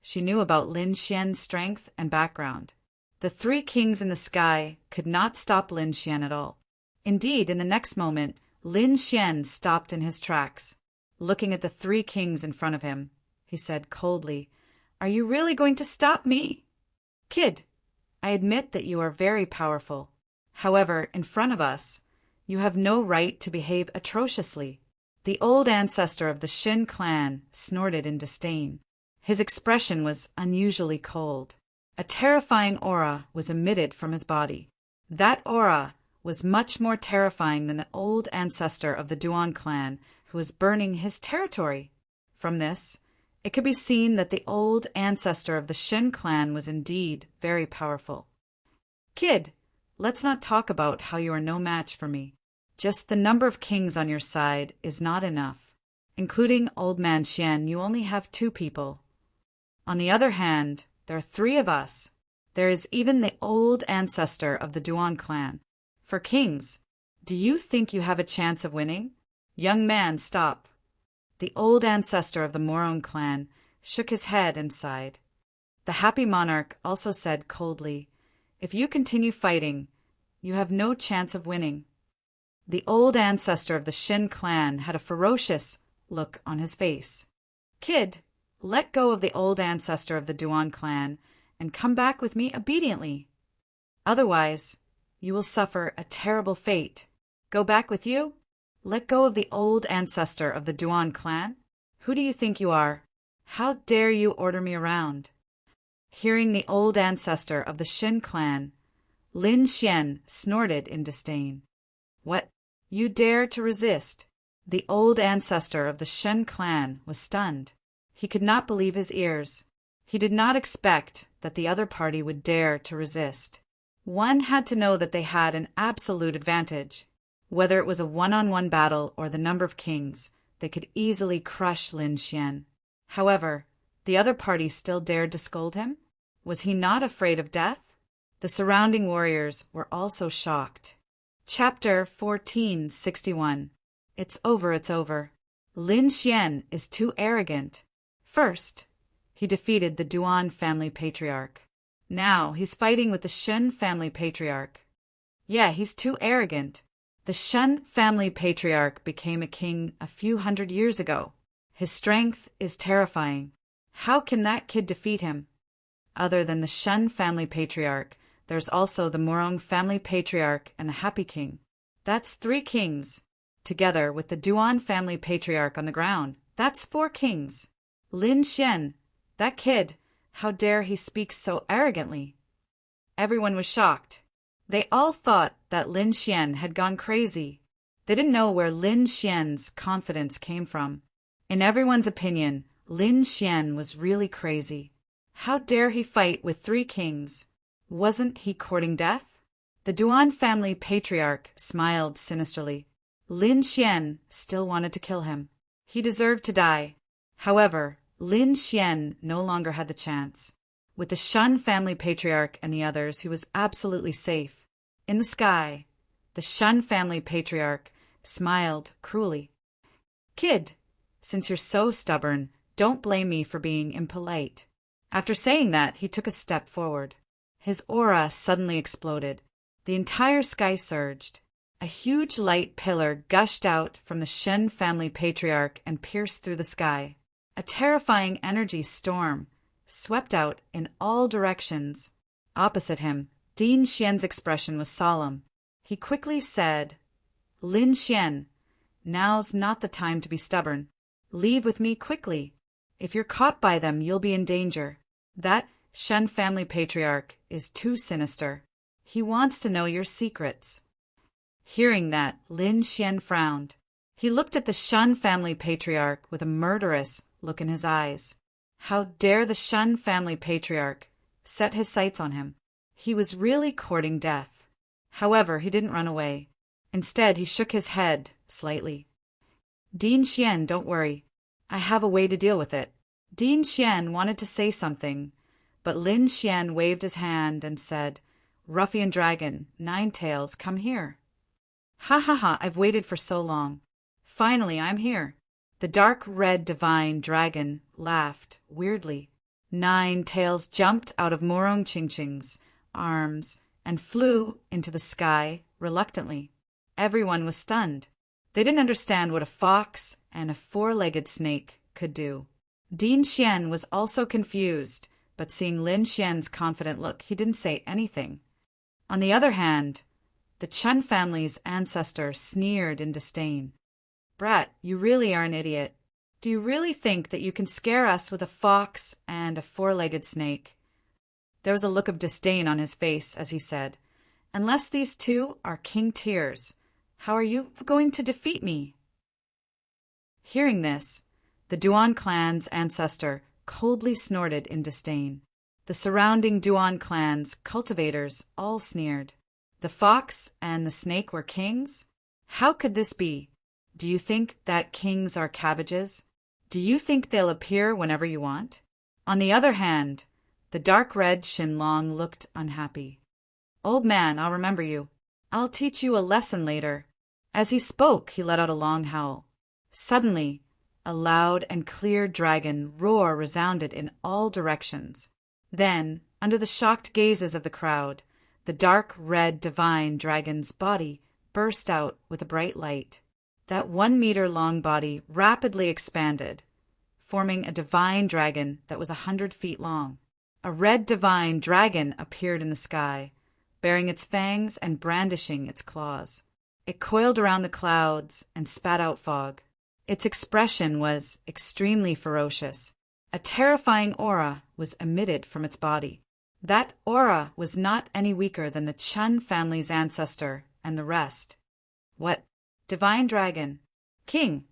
she knew about Lin Xian's strength and background. The three kings in the sky could not stop Lin Xian at all. Indeed, in the next moment, Lin Xian stopped in his tracks. Looking at the three kings in front of him, he said coldly, "Are you really going to stop me? Kid, I admit that you are very powerful. However, in front of us, you have no right to behave atrociously." The old ancestor of the Shin clan snorted in disdain. His expression was unusually cold. A terrifying aura was emitted from his body. That aura was much more terrifying than the old ancestor of the Duan clan who was burning his territory. From this, it could be seen that the old ancestor of the Shin clan was indeed very powerful. Kid, let's not talk about how you are no match for me. Just the number of kings on your side is not enough. Including Old Man Xian, you only have 2 people. On the other hand, there are 3 of us. There is even the old ancestor of the Duan clan. For kings, do you think you have a chance of winning? Young man, stop. The old ancestor of the Morong clan shook his head and sighed. The happy monarch also said coldly, "If you continue fighting, you have no chance of winning." The old ancestor of the Shin clan had a ferocious look on his face. Kid, let go of the old ancestor of the Duan clan and come back with me obediently. Otherwise, you will suffer a terrible fate. Go back with you? Let go of the old ancestor of the Duan clan? Who do you think you are? How dare you order me around? Hearing the old ancestor of the Shin clan, Lin Xian snorted in disdain. What? You dare to resist? The old ancestor of the Shen clan was stunned. He could not believe his ears. He did not expect that the other party would dare to resist. One had to know that they had an absolute advantage. Whether it was a one-on-one battle or the number of kings, they could easily crush Lin Xian. However, the other party still dared to scold him? Was he not afraid of death? The surrounding warriors were also shocked. Chapter 1461. It's over, it's over. Lin Xian is too arrogant. First, he defeated the Duan family patriarch. Now he's fighting with the Shen family patriarch. Yeah, he's too arrogant. The Shen family patriarch became a king a few hundred years ago. His strength is terrifying. How can that kid defeat him? Other than the Shen family patriarch, there's also the Morong family patriarch and the Happy King. That's 3 kings. Together with the Duan family patriarch on the ground, that's 4 kings. Lin Xian, that kid, how dare he speak so arrogantly? Everyone was shocked. They all thought that Lin Xian had gone crazy. They didn't know where Lin Xian's confidence came from. In everyone's opinion, Lin Xian was really crazy. How dare he fight with 3 kings? Wasn't he courting death? The Duan family patriarch smiled sinisterly. Lin Xian still wanted to kill him. He deserved to die. However, Lin Xian no longer had the chance. With the Shen family patriarch and the others, he was absolutely safe. In the sky, the Shen family patriarch smiled cruelly. Kid, since you're so stubborn, don't blame me for being impolite. After saying that, he took a step forward. His aura suddenly exploded. The entire sky surged. A huge light pillar gushed out from the Shen family patriarch and pierced through the sky. A terrifying energy storm swept out in all directions. Opposite him, Lin Xian's expression was solemn. He quickly said, Lin Xian, now's not the time to be stubborn. Leave with me quickly. If you're caught by them, you'll be in danger. That Shen family patriarch is too sinister. He wants to know your secrets. Hearing that, Lin Xian frowned. He looked at the Shen family patriarch with a murderous look in his eyes. How dare the Shen family patriarch set his sights on him? He was really courting death. However, he didn't run away. Instead, he shook his head slightly. Lin Xian, don't worry. I have a way to deal with it. Lin Xian wanted to say something, but Lin Xian waved his hand and said, Ruffian dragon, 9 tails, come here. Ha ha ha, I've waited for so long. Finally, I'm here. The dark red divine dragon laughed weirdly. 9 tails jumped out of Morong Chingching's arms and flew into the sky reluctantly. Everyone was stunned. They didn't understand what a fox and a 4-legged snake could do. Lin Xian was also confused, but seeing Lin Xian's confident look, he didn't say anything. On the other hand, the Chen family's ancestor sneered in disdain. Brat, you really are an idiot. Do you really think that you can scare us with a fox and a 4-legged snake? There was a look of disdain on his face as he said, Unless these 2 are king tiers, how are you going to defeat me? Hearing this, the Duan clan's ancestor coldly snorted in disdain. The surrounding Duan clan's cultivators all sneered. The fox and the snake were kings? How could this be? Do you think that kings are cabbages? Do you think they'll appear whenever you want? On the other hand, the dark red Shinlong looked unhappy. Old man, I'll remember you. I'll teach you a lesson later. As he spoke, he let out a long howl. Suddenly, a loud and clear dragon roar resounded in all directions. Then, under the shocked gazes of the crowd, the dark red divine dragon's body burst out with a bright light. That 1-meter-long body rapidly expanded, forming a divine dragon that was 100 feet long. A red divine dragon appeared in the sky, baring its fangs and brandishing its claws. It coiled around the clouds and spat out fog. Its expression was extremely ferocious. A terrifying aura was emitted from its body. That aura was not any weaker than the Chen family's ancestor and the rest. What? Divine dragon. King.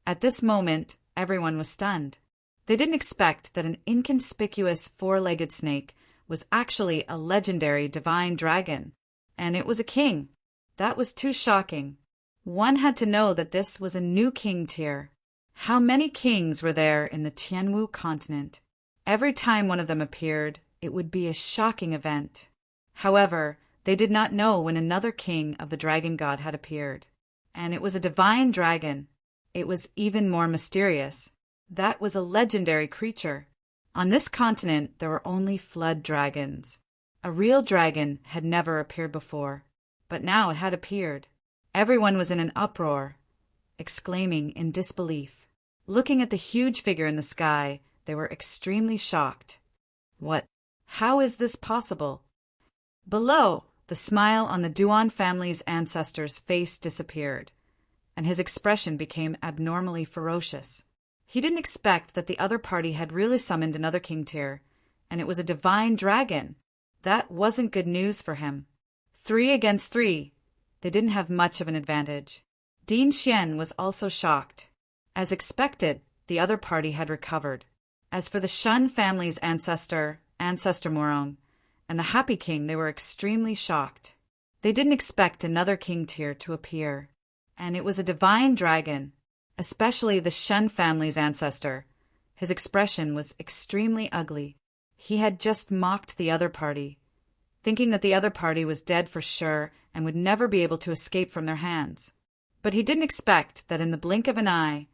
At this moment, everyone was stunned. They didn't expect that an inconspicuous 4-legged snake was actually a legendary divine dragon, and it was a king. That was too shocking. One had to know that this was a new king tier. How many kings were there in the Tianwu continent? Every time one of them appeared, it would be a shocking event. However, they did not know when another king of the dragon god had appeared. And it was a divine dragon. It was even more mysterious. That was a legendary creature. On this continent, there were only flood dragons. A real dragon had never appeared before, but now it had appeared. Everyone was in an uproar, exclaiming in disbelief. Looking at the huge figure in the sky, they were extremely shocked. What? How is this possible? Below, the smile on the Duan family's ancestor's face disappeared, and his expression became abnormally ferocious. He didn't expect that the other party had really summoned another king tier, and it was a divine dragon. That wasn't good news for him. 3 against 3. They didn't have much of an advantage. Din Xian was also shocked. As expected, the other party had recovered. As for the Shun family's ancestor Morong, and the Happy King, they were extremely shocked. They didn't expect another king tier to appear, and it was a divine dragon, especially the Shun family's ancestor. His expression was extremely ugly. He had just mocked the other party, thinking that the other party was dead for sure and would never be able to escape from their hands. But he didn't expect that in the blink of an eye,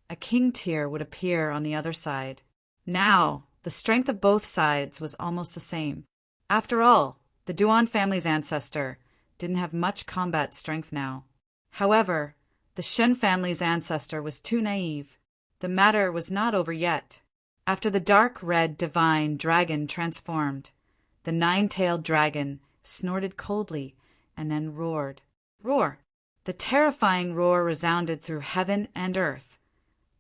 a king tier would appear on the other side. Now, the strength of both sides was almost the same. After all, the Duan family's ancestor didn't have much combat strength now. However, the Shen family's ancestor was too naive. The matter was not over yet. After the dark red divine dragon transformed, the 9-tailed dragon snorted coldly and then roared. Roar! The terrifying roar resounded through heaven and earth,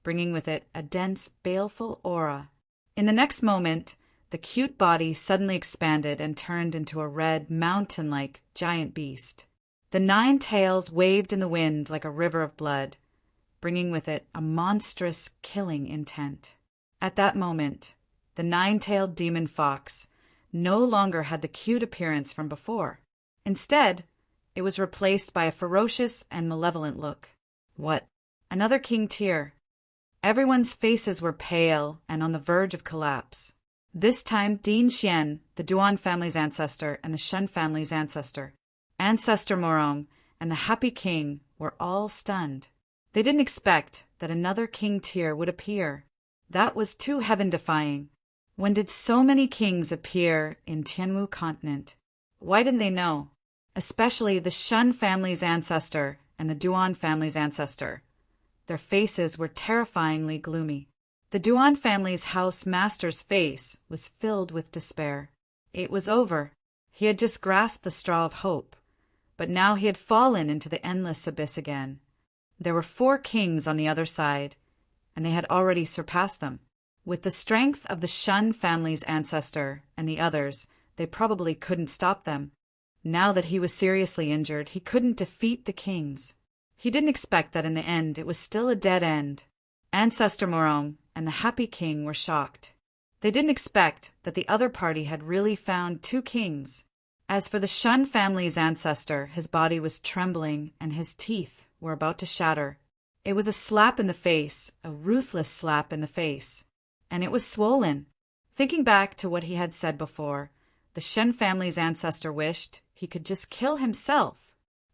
bringing with it a dense, baleful aura. In the next moment, the cute body suddenly expanded and turned into a red, mountain-like giant beast. The 9 tails waved in the wind like a river of blood, bringing with it a monstrous, killing intent. At that moment, the 9-tailed demon fox no longer had the cute appearance from before. Instead, it was replaced by a ferocious and malevolent look. What? Another king tier. Everyone's faces were pale and on the verge of collapse. This time, Din Xian, the Duan family's ancestor, and the Shun family's ancestor, Ancestor Morong, and the Happy King were all stunned. They didn't expect that another king tier would appear. That was too heaven-defying. When did so many kings appear in Tianwu continent? Why didn't they know? Especially the Shun family's ancestor and the Duan family's ancestor. Their faces were terrifyingly gloomy. The Duan family's house master's face was filled with despair. It was over. He had just grasped the straw of hope, but now he had fallen into the endless abyss again. There were 4 kings on the other side, and they had already surpassed them. With the strength of the Shun family's ancestor and the others, they probably couldn't stop them. Now that he was seriously injured, he couldn't defeat the kings. He didn't expect that in the end it was still a dead end. Ancestor Morong and the Happy King were shocked. They didn't expect that the other party had really found 2 kings. As for the Shun family's ancestor, his body was trembling and his teeth were about to shatter. It was a slap in the face, a ruthless slap in the face. And it was swollen. Thinking back to what he had said before, the Shen family's ancestor wished he could just kill himself.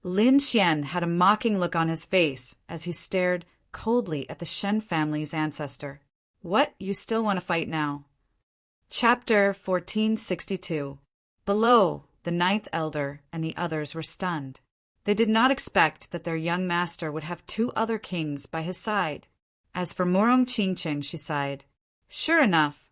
Lin Xian had a mocking look on his face as he stared coldly at the Shen family's ancestor. What, you still want to fight now? Chapter 1462. Below, the 9th elder and the others were stunned. They did not expect that their young master would have 2 other kings by his side. As for Morong Qingcheng, she sighed. Sure enough,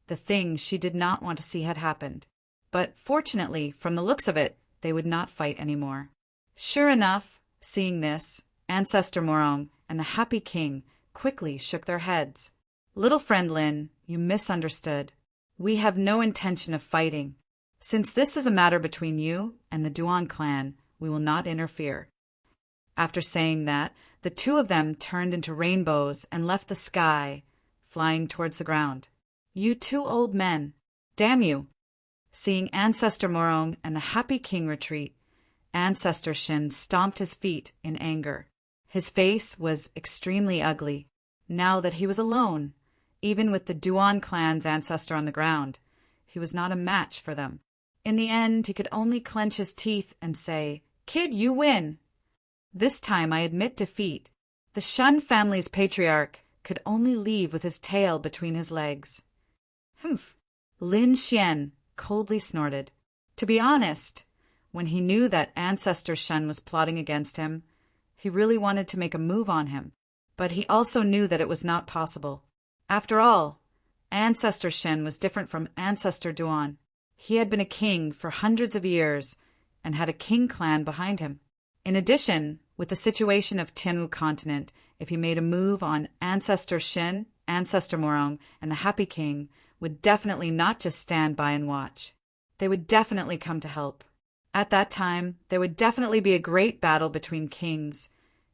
the thing she did not want to see had happened. But fortunately, from the looks of it, they would not fight anymore. Sure enough, seeing this, Ancestor Morong and the Happy King quickly shook their heads. Little friend Lin, you misunderstood. We have no intention of fighting. Since this is a matter between you and the Duan clan, we will not interfere. After saying that, the 2 of them turned into rainbows and left the sky, flying towards the ground. You 2 old men! Damn you! Seeing Ancestor Morong and the Happy King retreat, Ancestor Shin stomped his feet in anger. His face was extremely ugly. now that he was alone. Even with the Duan clan's ancestor on the ground, he was not a match for them. In the end, he could only clench his teeth and say, "Kid, you win." This time I admit defeat. The Shun family's patriarch could only leave with his tail between his legs. Humph! Lin Xian coldly snorted. To be honest, when he knew that Ancestor Shun was plotting against him, he really wanted to make a move on him. But he also knew that it was not possible. After all, Ancestor Shen was different from Ancestor Duan. He had been a king for hundreds of years and had a king clan behind him. In addition, with the situation of Tianwu continent, if he made a move on Ancestor Shen, Ancestor Morong, and the Happy King would definitely not just stand by and watch. They would definitely come to help. At that time, there would definitely be a great battle between kings,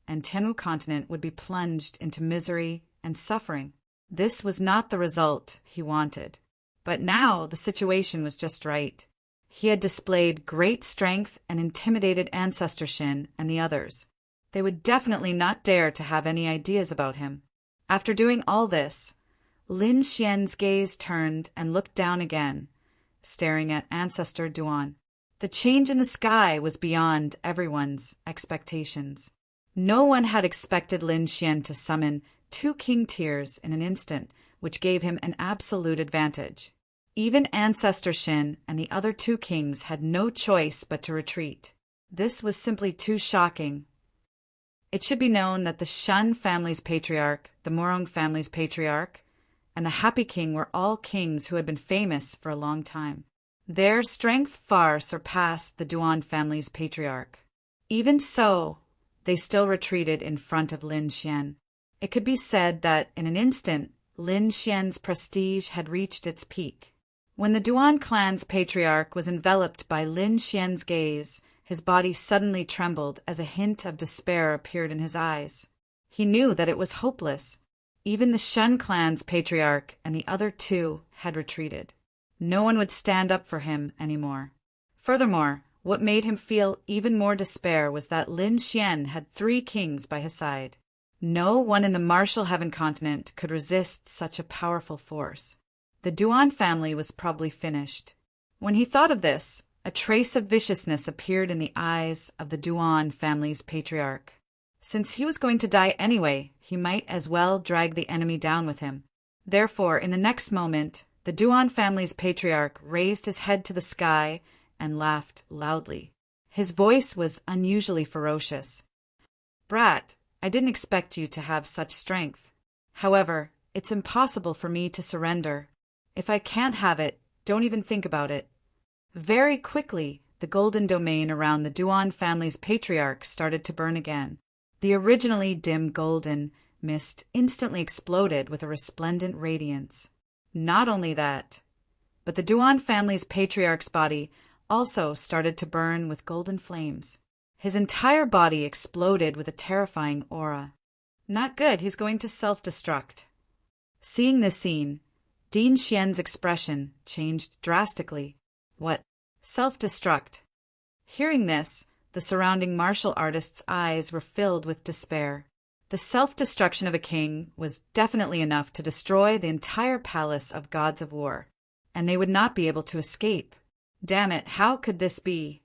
and Tianwu continent would be plunged into misery and suffering. This was not the result he wanted. But now the situation was just right. He had displayed great strength and intimidated Ancestor Shin and the others. They would definitely not dare to have any ideas about him. After doing all this, Lin Xian's gaze turned and looked down again, staring at Ancestor Duan. The change in the sky was beyond everyone's expectations. No one had expected Lin Xian to summon 2 king tiers in an instant, which gave him an absolute advantage. Even Ancestor Shin and the other 2 kings had no choice but to retreat. This was simply too shocking. It should be known that the Shun family's patriarch, the Morong family's patriarch, and the Happy King were all kings who had been famous for a long time. Their strength far surpassed the Duan family's patriarch. Even so, they still retreated in front of Lin Xian. It could be said that, in an instant, Lin Xian's prestige had reached its peak. When the Duan clan's patriarch was enveloped by Lin Xian's gaze, his body suddenly trembled as a hint of despair appeared in his eyes. He knew that it was hopeless. Even the Shun clan's patriarch and the other 2 had retreated. No one would stand up for him anymore. Furthermore, what made him feel even more despair was that Lin Xian had 3 kings by his side. No one in the Martial Heaven continent could resist such a powerful force. The Duan family was probably finished. When he thought of this, a trace of viciousness appeared in the eyes of the Duan family's patriarch. Since he was going to die anyway, he might as well drag the enemy down with him. Therefore, in the next moment, the Duan family's patriarch raised his head to the sky and laughed loudly. His voice was unusually ferocious. "Brat, I didn't expect you to have such strength. However, it's impossible for me to surrender. If I can't have it, don't even think about it." Very quickly, the golden domain around the Duan family's patriarch started to burn again. The originally dim golden mist instantly exploded with a resplendent radiance. Not only that, but the Duan family's patriarch's body also started to burn with golden flames. His entire body exploded with a terrifying aura. Not good, he's going to self-destruct. Seeing this scene, Din Xian's expression changed drastically. What? Self-destruct? Hearing this, the surrounding martial artists' eyes were filled with despair. The self-destruction of a king was definitely enough to destroy the entire palace of gods of war, and they would not be able to escape. Damn it, how could this be?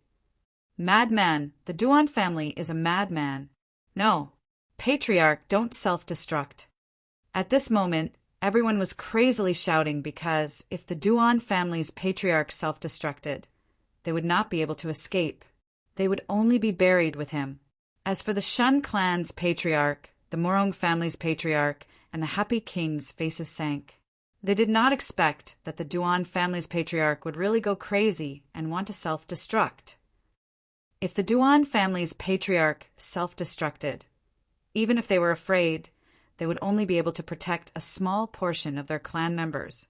Madman, the Duan family is a madman. No, patriarch, don't self-destruct. At this moment, everyone was crazily shouting because if the Duan family's patriarch self-destructed, they would not be able to escape. They would only be buried with him. As for the Shun clan's patriarch, the Morong family's patriarch, and the Happy King's faces sank. They did not expect that the Duan family's patriarch would really go crazy and want to self-destruct. If the Duan family's patriarch self-destructed, even if they were afraid, they would only be able to protect a small portion of their clan members.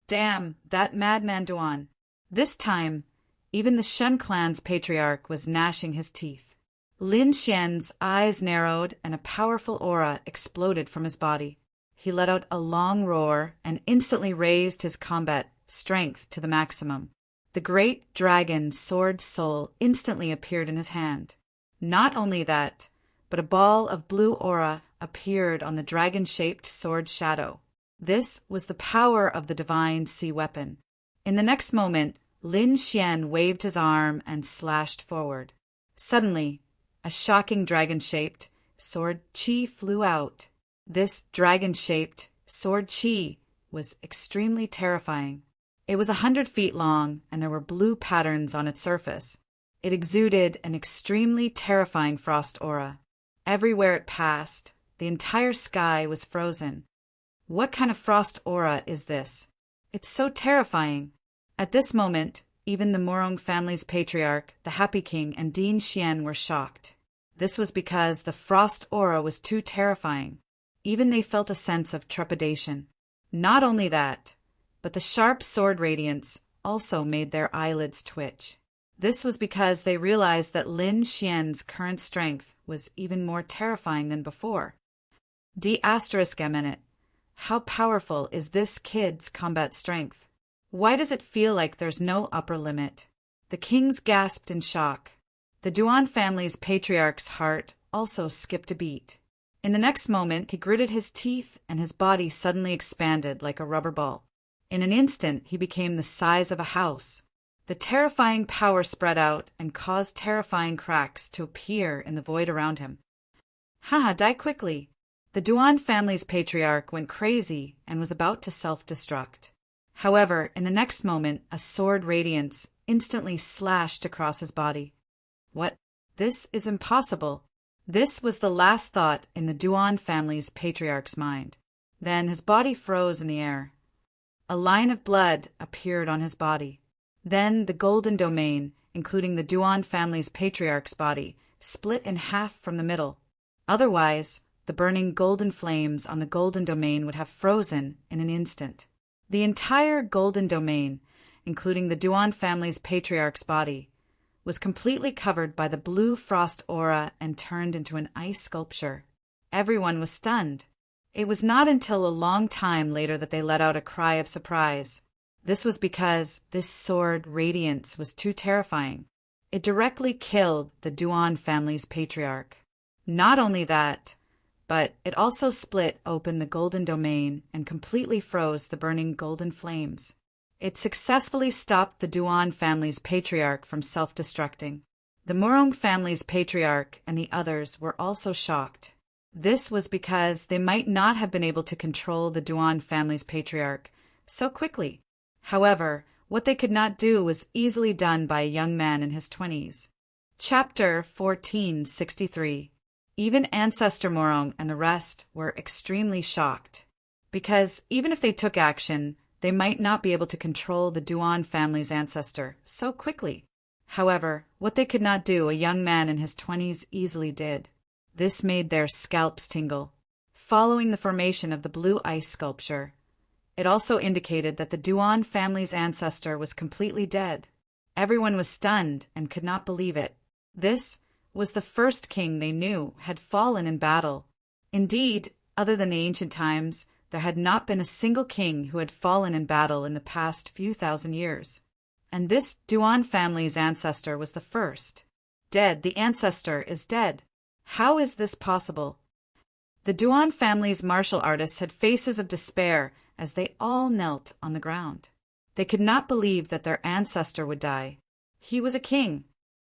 Damn, that madman Duan. This time, even the Shun clan's patriarch was gnashing his teeth. Lin Xian's eyes narrowed and a powerful aura exploded from his body. He let out a long roar and instantly raised his combat strength to the maximum. The great dragon sword soul instantly appeared in his hand. Not only that, but a ball of blue aura appeared on the dragon-shaped sword shadow. This was the power of the divine sea weapon. In the next moment, Lin Xian waved his arm and slashed forward. Suddenly, a shocking dragon-shaped sword qi flew out. This dragon-shaped sword qi was extremely terrifying. It was 100 feet long, and there were blue patterns on its surface. It exuded an extremely terrifying frost aura. Everywhere it passed, the entire sky was frozen. What kind of frost aura is this? It's so terrifying. At this moment, even the Morong family's patriarch, the Happy King, and Dean Xian were shocked. This was because the frost aura was too terrifying. Even they felt a sense of trepidation. Not only that, but the sharp sword radiance also made their eyelids twitch. This was because they realized that Lin Xian's current strength was even more terrifying than before. D***, how powerful is this kid's combat strength? Why does it feel like there's no upper limit? The kings gasped in shock. The Duan family's patriarch's heart also skipped a beat. In the next moment, he gritted his teeth and his body suddenly expanded like a rubber ball. In an instant, he became the size of a house. The terrifying power spread out and caused terrifying cracks to appear in the void around him. Haha, die quickly! The Duan family's patriarch went crazy and was about to self-destruct. However, in the next moment, a sword radiance instantly slashed across his body. What? This is impossible. This was the last thought in the Duan family's patriarch's mind. Then his body froze in the air. A line of blood appeared on his body. Then the golden domain, including the Duan family's patriarch's body, split in half from the middle. Otherwise, the burning golden flames on the golden domain would have frozen in an instant. The entire golden domain, including the Duan family's patriarch's body, was completely covered by the blue frost aura and turned into an ice sculpture. Everyone was stunned. It was not until a long time later that they let out a cry of surprise. This was because this sword radiance was too terrifying. It directly killed the Duan family's patriarch. Not only that, but it also split open the golden domain and completely froze the burning golden flames. It successfully stopped the Duan family's patriarch from self-destructing. The Morong family's patriarch and the others were also shocked. This was because they might not have been able to control the Duan family's patriarch so quickly. However, what they could not do was easily done by a young man in his 20s. Chapter 1463. Even Ancestor Morong and the rest were extremely shocked, because even if they took action, they might not be able to control the Duan family's ancestor so quickly. However, what they could not do, a young man in his 20s easily did. This made their scalps tingle. Following the formation of the blue ice sculpture, it also indicated that the Duan family's ancestor was completely dead. Everyone was stunned and could not believe it. This was the first king they knew had fallen in battle. Indeed, other than the ancient times, there had not been a single king who had fallen in battle in the past few thousand years. And this Duan family's ancestor was the first. Dead, the ancestor is dead. How is this possible? The Duan family's martial artists had faces of despair as they all knelt on the ground. They could not believe that their ancestor would die. He was a king.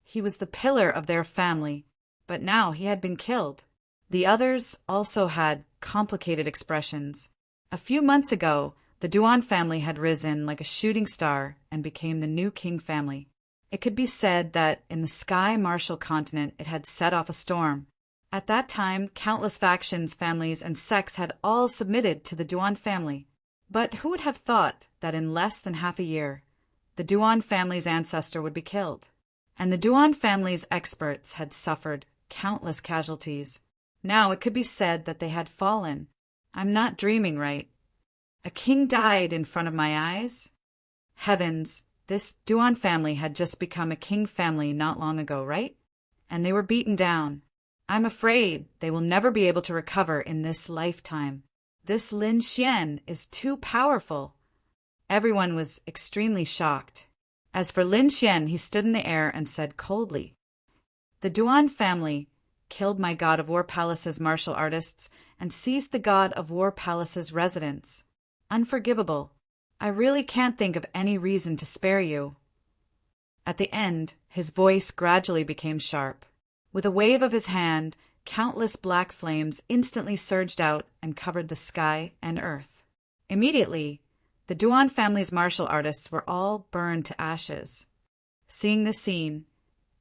He was the pillar of their family, but now he had been killed. The others also had complicated expressions. A few months ago, the Duan family had risen like a shooting star and became the new king family. It could be said that in the Sky Martial continent it had set off a storm. At that time, countless factions, families, and sects had all submitted to the Duan family. But who would have thought that in less than half a year, the Duan family's ancestor would be killed? And the Duan family's experts had suffered countless casualties. Now it could be said that they had fallen. I'm not dreaming, right? A king died in front of my eyes? Heavens, this Duan family had just become a king family not long ago, right? And they were beaten down. I'm afraid they will never be able to recover in this lifetime. This Lin Xian is too powerful. Everyone was extremely shocked. As for Lin Xian, he stood in the air and said coldly, "The Duan family, killed my God of War Palace's martial artists, and seized the God of War Palace's residence. Unforgivable. I really can't think of any reason to spare you." At the end, his voice gradually became sharp. With a wave of his hand, countless black flames instantly surged out and covered the sky and earth. Immediately, the Duan family's martial artists were all burned to ashes. Seeing this scene,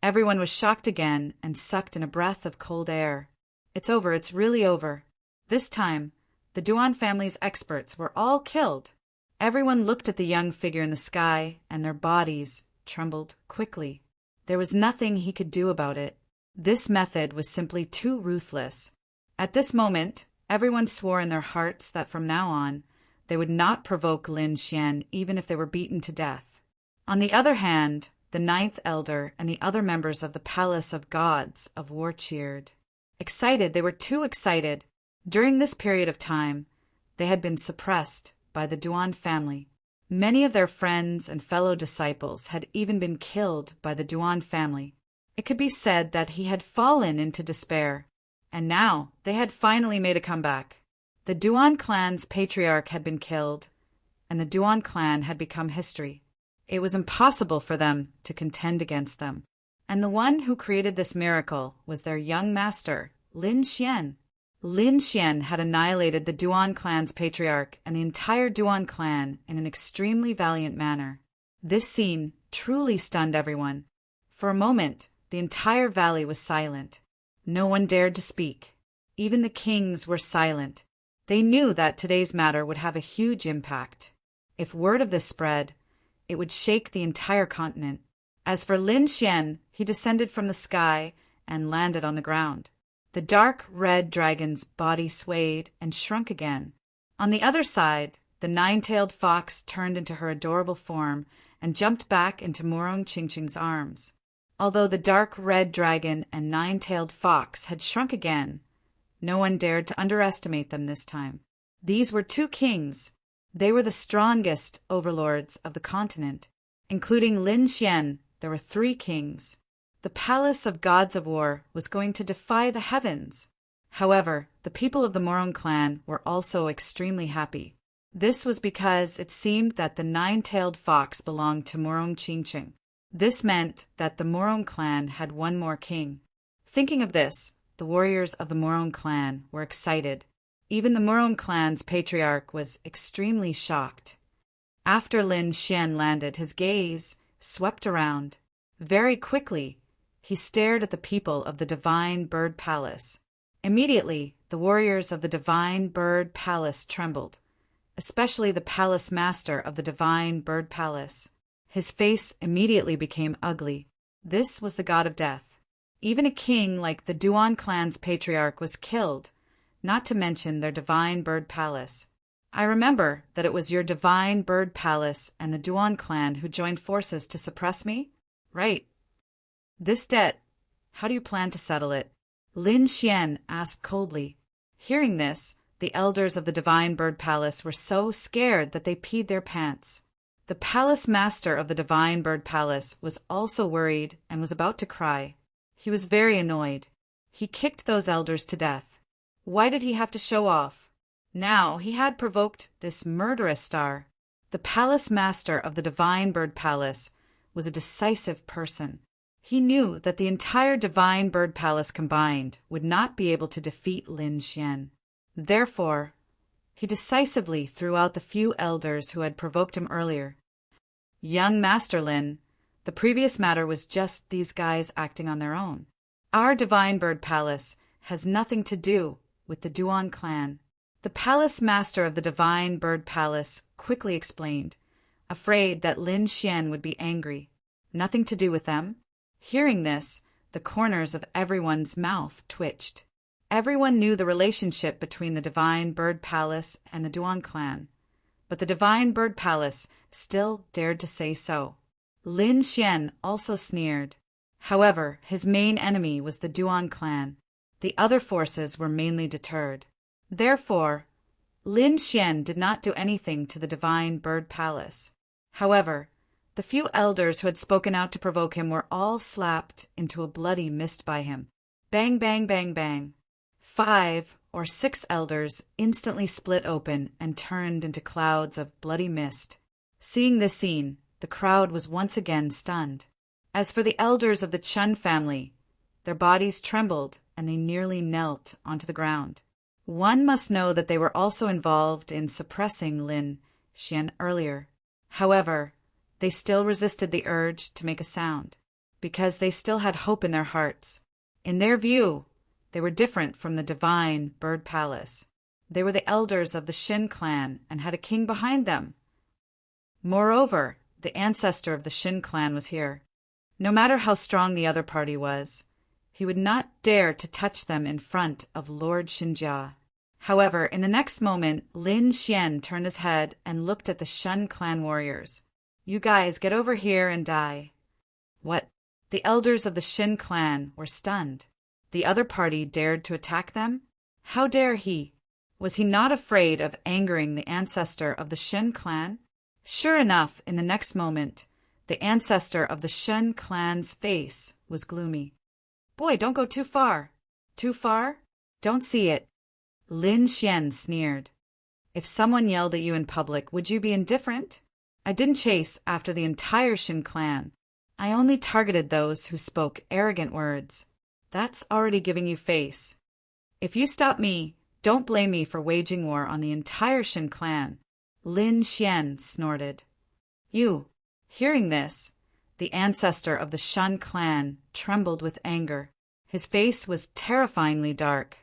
everyone was shocked again and sucked in a breath of cold air. It's over, it's really over. This time, the Duan family's experts were all killed. Everyone looked at the young figure in the sky, and their bodies trembled quickly. There was nothing he could do about it. This method was simply too ruthless. At this moment, everyone swore in their hearts that from now on, they would not provoke Lin Xian even if they were beaten to death. On the other hand, the ninth elder and the other members of the Palace of Gods of War cheered. Excited, they were too excited. During this period of time, they had been suppressed by the Duan family. Many of their friends and fellow disciples had even been killed by the Duan family. It could be said that he had fallen into despair, and now they had finally made a comeback. The Duan clan's patriarch had been killed, and the Duan clan had become history. It was impossible for them to contend against them. And the one who created this miracle was their young master, Lin Xian. Lin Xian had annihilated the Duan clan's patriarch and the entire Duan clan in an extremely valiant manner. This scene truly stunned everyone. For a moment, the entire valley was silent. No one dared to speak. Even the kings were silent. They knew that today's matter would have a huge impact. If word of this spread, it would shake the entire continent. As for Lin Xian, he descended from the sky and landed on the ground. The dark red dragon's body swayed and shrunk again. On the other side, the nine-tailed fox turned into her adorable form and jumped back into Murong Qingqing's arms. Although the dark red dragon and nine-tailed fox had shrunk again, no one dared to underestimate them this time. These were two kings. They were the strongest overlords of the continent. Including Lin Xian, there were 3 kings. The Palace of Gods of War was going to defy the heavens. However, the people of the Murong clan were also extremely happy. This was because it seemed that the nine-tailed fox belonged to Murong Qingqing. This meant that the Murong clan had one more king. Thinking of this, the warriors of the Murong clan were excited. Even the Murong clan's patriarch was extremely shocked. After Lin Xian landed, his gaze swept around. Very quickly, he stared at the people of the Divine Bird Palace. Immediately, the warriors of the Divine Bird Palace trembled, especially the palace master of the Divine Bird Palace. His face immediately became ugly. This was the god of death. Even a king like the Duan clan's patriarch was killed, not to mention their Divine Bird Palace. I remember that it was your Divine Bird Palace and the Duan clan who joined forces to suppress me? Right. This debt, how do you plan to settle it? Lin Xian asked coldly. Hearing this, the elders of the Divine Bird Palace were so scared that they peed their pants. The palace master of the Divine Bird Palace was also worried and was about to cry. He was very annoyed. He kicked those elders to death. Why did he have to show off? Now he had provoked this murderous star. The palace master of the Divine Bird Palace was a decisive person. He knew that the entire Divine Bird Palace combined would not be able to defeat Lin Xian. Therefore, he decisively threw out the few elders who had provoked him earlier. Young Master Lin, the previous matter was just these guys acting on their own. Our Divine Bird Palace has nothing to do with the Duan clan. The palace master of the Divine Bird Palace quickly explained, afraid that Lin Xian would be angry. Nothing to do with them. Hearing this, the corners of everyone's mouth twitched. Everyone knew the relationship between the Divine Bird Palace and the Duan clan, but the Divine Bird Palace still dared to say so. Lin Xian also sneered. However, his main enemy was the Duan clan. The other forces were mainly deterred. Therefore, Lin Xian did not do anything to the Divine Bird Palace. However, the few elders who had spoken out to provoke him were all slapped into a bloody mist by him. Bang, bang, bang, bang. 5 or 6 elders instantly split open and turned into clouds of bloody mist. Seeing this scene, the crowd was once again stunned. As for the elders of the Chun family, their bodies trembled and they nearly knelt onto the ground. One must know that they were also involved in suppressing Lin Xian earlier. However, they still resisted the urge to make a sound, because they still had hope in their hearts. In their view, they were different from the divine bird palace. They were the elders of the Shin clan and had a king behind them. Moreover, the ancestor of the Shin clan was here. No matter how strong the other party was, he would not dare to touch them in front of Lord Xinjia. However, in the next moment, Lin Xian turned his head and looked at the Shin clan warriors. "You guys, get over here and die." What? The elders of the Shin clan were stunned. The other party dared to attack them? How dare he? Was he not afraid of angering the ancestor of the Shin clan? Sure enough, in the next moment, the ancestor of the Shin clan's face was gloomy. "Boy, don't go too far." "Too far? Don't see it." Lin Xian sneered. "If someone yelled at you in public, would you be indifferent? I didn't chase after the entire Shin clan. I only targeted those who spoke arrogant words. That's already giving you face. If you stop me, don't blame me for waging war on the entire Shin clan." Lin Xian snorted. "You." Hearing this, the ancestor of the Shin clan trembled with anger. His face was terrifyingly dark.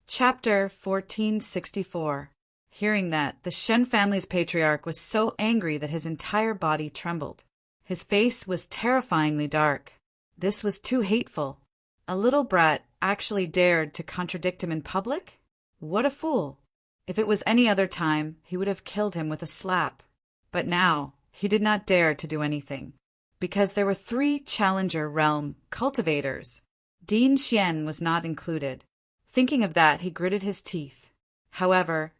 Chapter 1464. Hearing that, the Shen family's patriarch was so angry that his entire body trembled. His face was terrifyingly dark. This was too hateful. A little brat actually dared to contradict him in public? What a fool! If it was any other time, he would have killed him with a slap. But now, he did not dare to do anything, because there were 3 Challenger Realm cultivators. Din Xian was not included. Thinking of that, he gritted his teeth. However,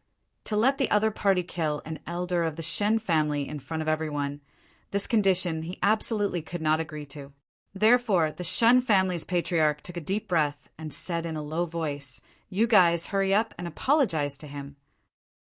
to let the other party kill an elder of the Shen family in front of everyone, this condition he absolutely could not agree to. Therefore, the Shen family's patriarch took a deep breath and said in a low voice, "You guys hurry up and apologize to him."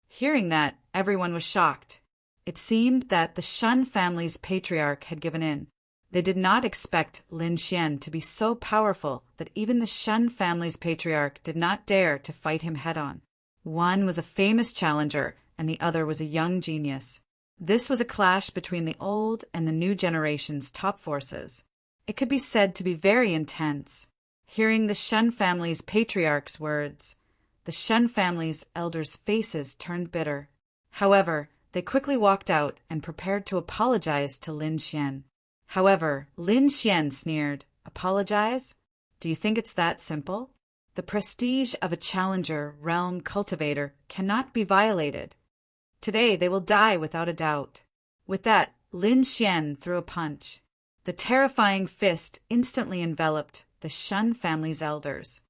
Hearing that, everyone was shocked. It seemed that the Shen family's patriarch had given in. They did not expect Lin Xian to be so powerful that even the Shen family's patriarch did not dare to fight him head-on. One was a famous challenger, and the other was a young genius. This was a clash between the old and the new generation's top forces. It could be said to be very intense. Hearing the Shen family's patriarch's words, the Shen family's elders' faces turned bitter. However, they quickly walked out and prepared to apologize to Lin Xian. However, Lin Xian sneered, "Apologize? Do you think it's that simple? The prestige of a Challenger Realm cultivator cannot be violated. Today they will die without a doubt." With that, Lin Xian threw a punch. The terrifying fist instantly enveloped the Shen family's elders.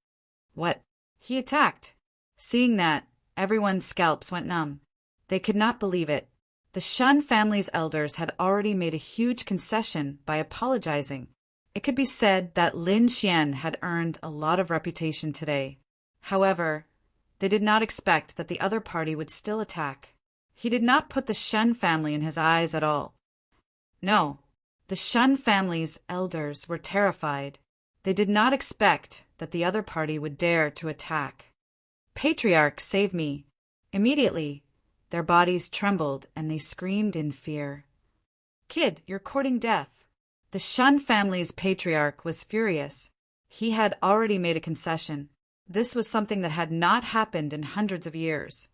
What? He attacked. Seeing that, everyone's scalps went numb. They could not believe it. The Shen family's elders had already made a huge concession by apologizing. It could be said that Lin Xian had earned a lot of reputation today. However, they did not expect that the other party would still attack. He did not put the Shen family in his eyes at all. No, the Shen family's elders were terrified. They did not expect that the other party would dare to attack. "Patriarch, save me!" Immediately, their bodies trembled and they screamed in fear. "Kid, you're courting death." The Shen family's patriarch was furious. He had already made a concession. This was something that had not happened in hundreds of years.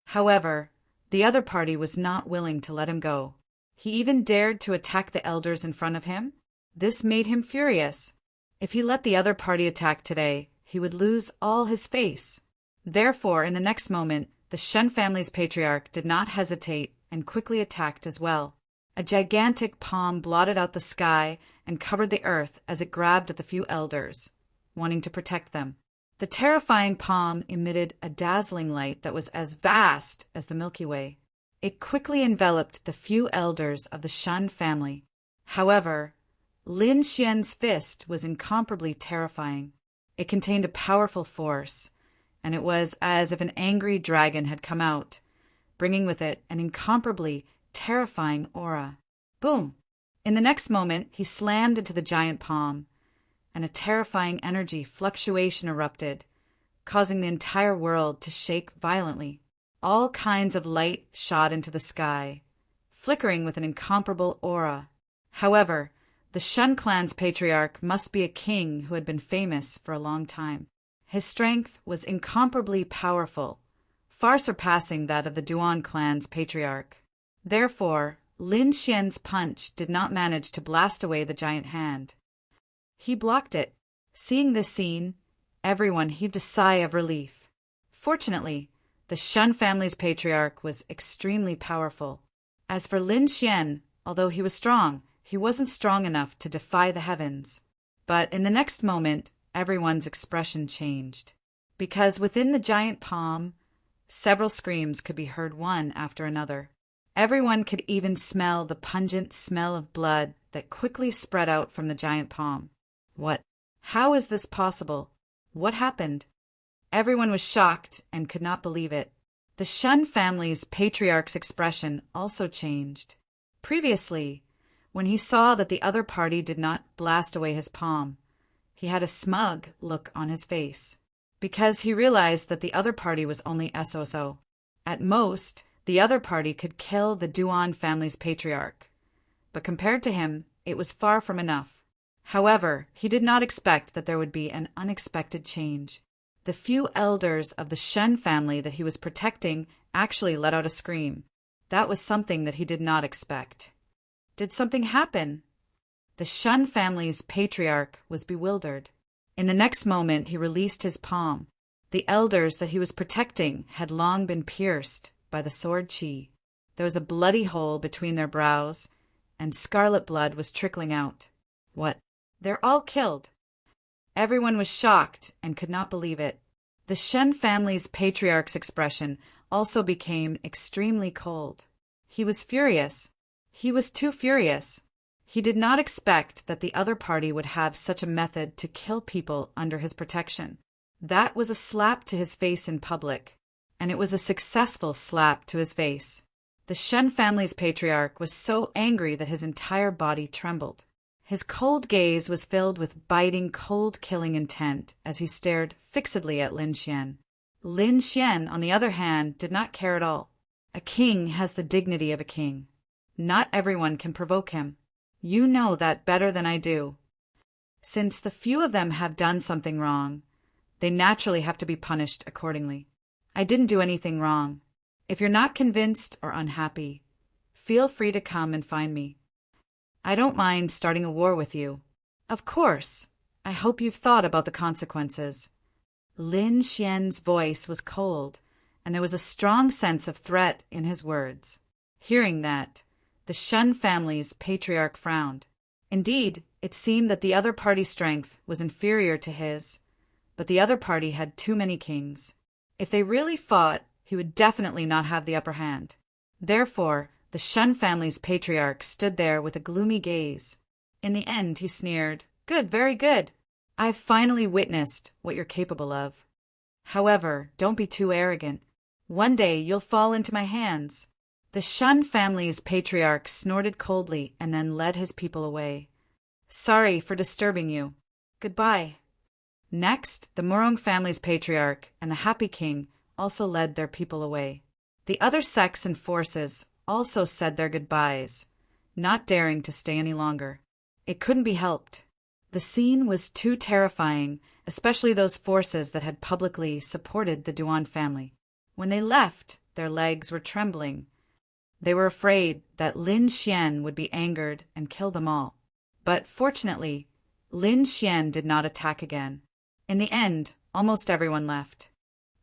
However, the other party was not willing to let him go. He even dared to attack the elders in front of him. This made him furious. If he let the other party attack today, he would lose all his face. Therefore, in the next moment, the Shen family's patriarch did not hesitate and quickly attacked as well. A gigantic palm blotted out the sky and covered the earth as it grabbed at the few elders, wanting to protect them. The terrifying palm emitted a dazzling light that was as vast as the Milky Way. It quickly enveloped the few elders of the Shen family. However, Lin Xian's fist was incomparably terrifying. It contained a powerful force, and it was as if an angry dragon had come out, bringing with it an incomparably terrifying aura. Boom! In the next moment, he slammed into the giant palm, and a terrifying energy fluctuation erupted, causing the entire world to shake violently. All kinds of light shot into the sky, flickering with an incomparable aura. However, the Shun clan's patriarch must be a king who had been famous for a long time. His strength was incomparably powerful, far surpassing that of the Duan clan's patriarch. Therefore, Lin Xian's punch did not manage to blast away the giant hand. He blocked it. Seeing this scene, everyone heaved a sigh of relief. Fortunately, the Shun family's patriarch was extremely powerful. As for Lin Xian, although he was strong, he wasn't strong enough to defy the heavens. But in the next moment, everyone's expression changed. Because within the giant palm, several screams could be heard one after another. Everyone could even smell the pungent smell of blood that quickly spread out from the giant palm. What? How is this possible? What happened? Everyone was shocked and could not believe it. The Shun family's patriarch's expression also changed. Previously, when he saw that the other party did not blast away his palm, he had a smug look on his face, because he realized that the other party was only SOSO. At most, the other party could kill the Duan family's patriarch, but compared to him, it was far from enough. However, he did not expect that there would be an unexpected change. The few elders of the Shun family that he was protecting actually let out a scream. That was something that he did not expect. Did something happen? The Shun family's patriarch was bewildered. In the next moment, he released his palm. The elders that he was protecting had long been pierced by the sword qi. There was a bloody hole between their brows, and scarlet blood was trickling out. What? They're all killed. Everyone was shocked and could not believe it. The Shun family's patriarch's expression also became extremely cold. He was furious. He was too furious. He did not expect that the other party would have such a method to kill people under his protection. That was a slap to his face in public, and it was a successful slap to his face. The Shun family's patriarch was so angry that his entire body trembled. His cold gaze was filled with biting, cold-killing intent as he stared fixedly at Lin Xian. Lin Xian, on the other hand, did not care at all. A king has the dignity of a king. Not everyone can provoke him. You know that better than I do. Since the few of them have done something wrong, they naturally have to be punished accordingly. I didn't do anything wrong. If you're not convinced or unhappy, feel free to come and find me. I don't mind starting a war with you. Of course. I hope you've thought about the consequences. Lin Xian's voice was cold, and there was a strong sense of threat in his words. Hearing that, the Shun family's patriarch frowned. Indeed, it seemed that the other party's strength was inferior to his, but the other party had too many kings. If they really fought, he would definitely not have the upper hand. Therefore, the Shun family's patriarch stood there with a gloomy gaze. In the end, he sneered, "Good, very good. I've finally witnessed what you're capable of. However, don't be too arrogant. One day you'll fall into my hands." The Shun family's patriarch snorted coldly and then led his people away. "Sorry for disturbing you. Goodbye." Next, the Murong family's patriarch and the Happy King also led their people away. The other sects and forces also said their goodbyes, not daring to stay any longer. It couldn't be helped. The scene was too terrifying, especially those forces that had publicly supported the Duan family. When they left, their legs were trembling. They were afraid that Lin Xian would be angered and kill them all. But fortunately, Lin Xian did not attack again. In the end, almost everyone left.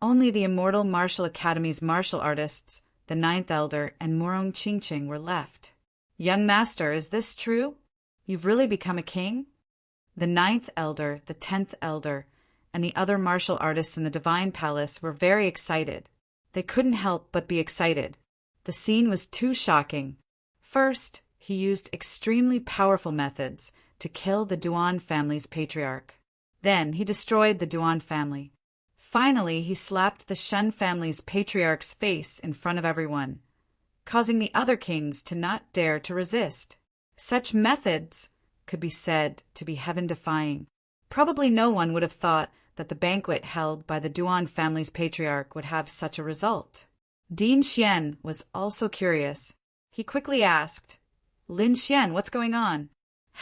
Only the Immortal Martial Academy's martial artists, the Ninth Elder, and Murong Qingqing were left. "Young master, is this true? You've really become a king?" The Ninth Elder, the 10th Elder, and the other martial artists in the Divine Palace were very excited. They couldn't help but be excited. The scene was too shocking. First, he used extremely powerful methods to kill the Duan family's patriarch. Then he destroyed the Duan family. Finally, he slapped the Shen family's patriarch's face in front of everyone, causing the other kings to not dare to resist. Such methods could be said to be heaven-defying. Probably no one would have thought that the banquet held by the Duan family's patriarch would have such a result. Din Xian was also curious. He quickly asked, "Lin Xian, what's going on?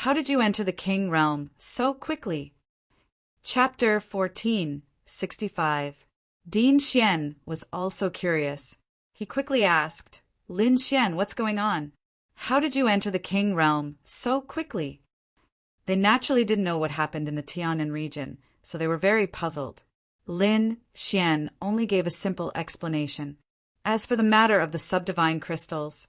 How did you enter the king realm so quickly?" Chapter 14, 65. Din Xian was also curious. He quickly asked, "Lin Xian, what's going on? How did you enter the king realm so quickly?" They naturally didn't know what happened in the Tianan region, so they were very puzzled. Lin Xian only gave a simple explanation. As for the matter of the subdivine crystals,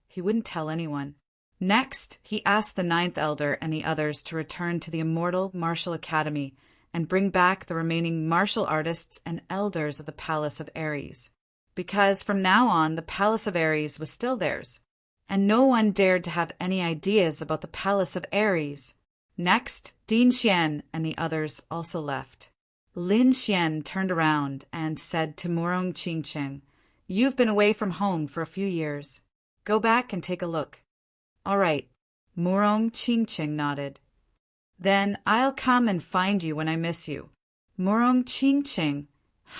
he wouldn't tell anyone. Next, he asked the ninth elder and the others to return to the immortal martial academy and bring back the remaining martial artists and elders of the Palace of Ares, because from now on the Palace of Ares was still theirs, and no one dared to have any ideas about the Palace of Ares. Next, Din Xian and the others also left. Lin Xian turned around and said to Murong Qingqing, "You've been away from home for a few years. Go back and take a look." "All right." Murong Qingqing nodded. "Then I'll come and find you when I miss you." Murong Qingqing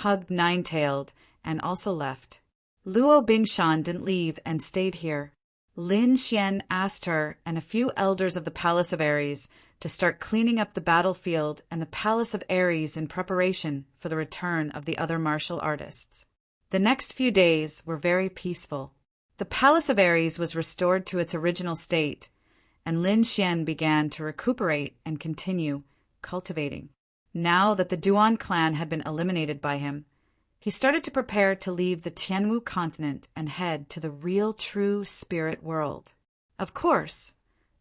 hugged Nine-Tailed and also left. Luo Bingshan didn't leave and stayed here. Lin Xian asked her and a few elders of the Palace of Ares to start cleaning up the battlefield and the Palace of Ares in preparation for the return of the other martial artists. The next few days were very peaceful. The Palace of Ares was restored to its original state, and Lin Xian began to recuperate and continue cultivating. Now that the Duan clan had been eliminated by him, he started to prepare to leave the Tianwu continent and head to the real true spirit world. Of course,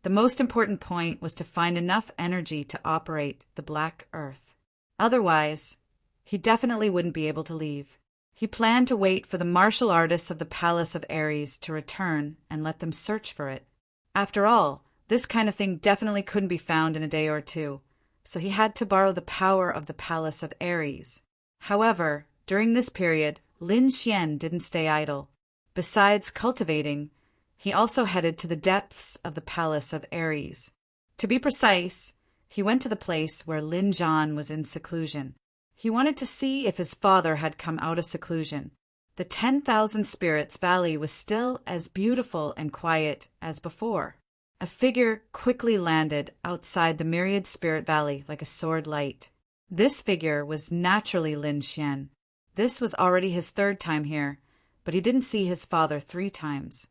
the most important point was to find enough energy to operate the Black Earth. Otherwise, he definitely wouldn't be able to leave. He planned to wait for the martial artists of the Palace of Ares to return and let them search for it. After all, this kind of thing definitely couldn't be found in a day or two, so he had to borrow the power of the Palace of Ares. However, during this period, Lin Xian didn't stay idle. Besides cultivating, he also headed to the depths of the Palace of Ares. To be precise, he went to the place where Lin Zhan was in seclusion. He wanted to see if his father had come out of seclusion. The 10,000 Spirits Valley was still as beautiful and quiet as before. A figure quickly landed outside the Myriad Spirit Valley like a sword light. This figure was naturally Lin Xian. This was already his third time here, but he didn't see his father 3 times.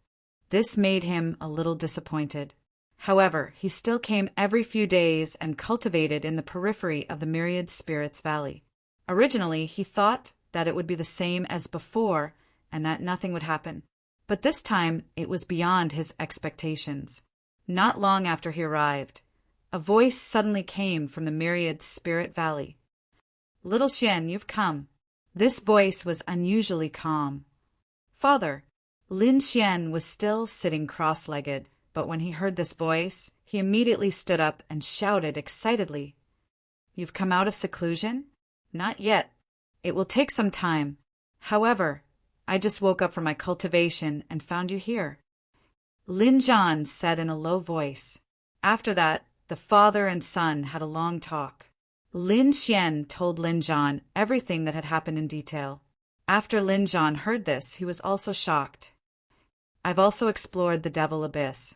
This made him a little disappointed. However, he still came every few days and cultivated in the periphery of the Myriad Spirits Valley. Originally, he thought that it would be the same as before and that nothing would happen. But this time, it was beyond his expectations. Not long after he arrived, a voice suddenly came from the Myriad Spirit Valley. "Little Xian, you've come." This voice was unusually calm. "Father." Lin Xian was still sitting cross-legged, but when he heard this voice, he immediately stood up and shouted excitedly, "You've come out of seclusion?" "Not yet. It will take some time. However, I just woke up from my cultivation and found you here." Lin Zhan said in a low voice. After that, the father and son had a long talk. Lin Xian told Lin Zhan everything that had happened in detail. After Lin Zhan heard this, he was also shocked. "I've also explored the Devil Abyss.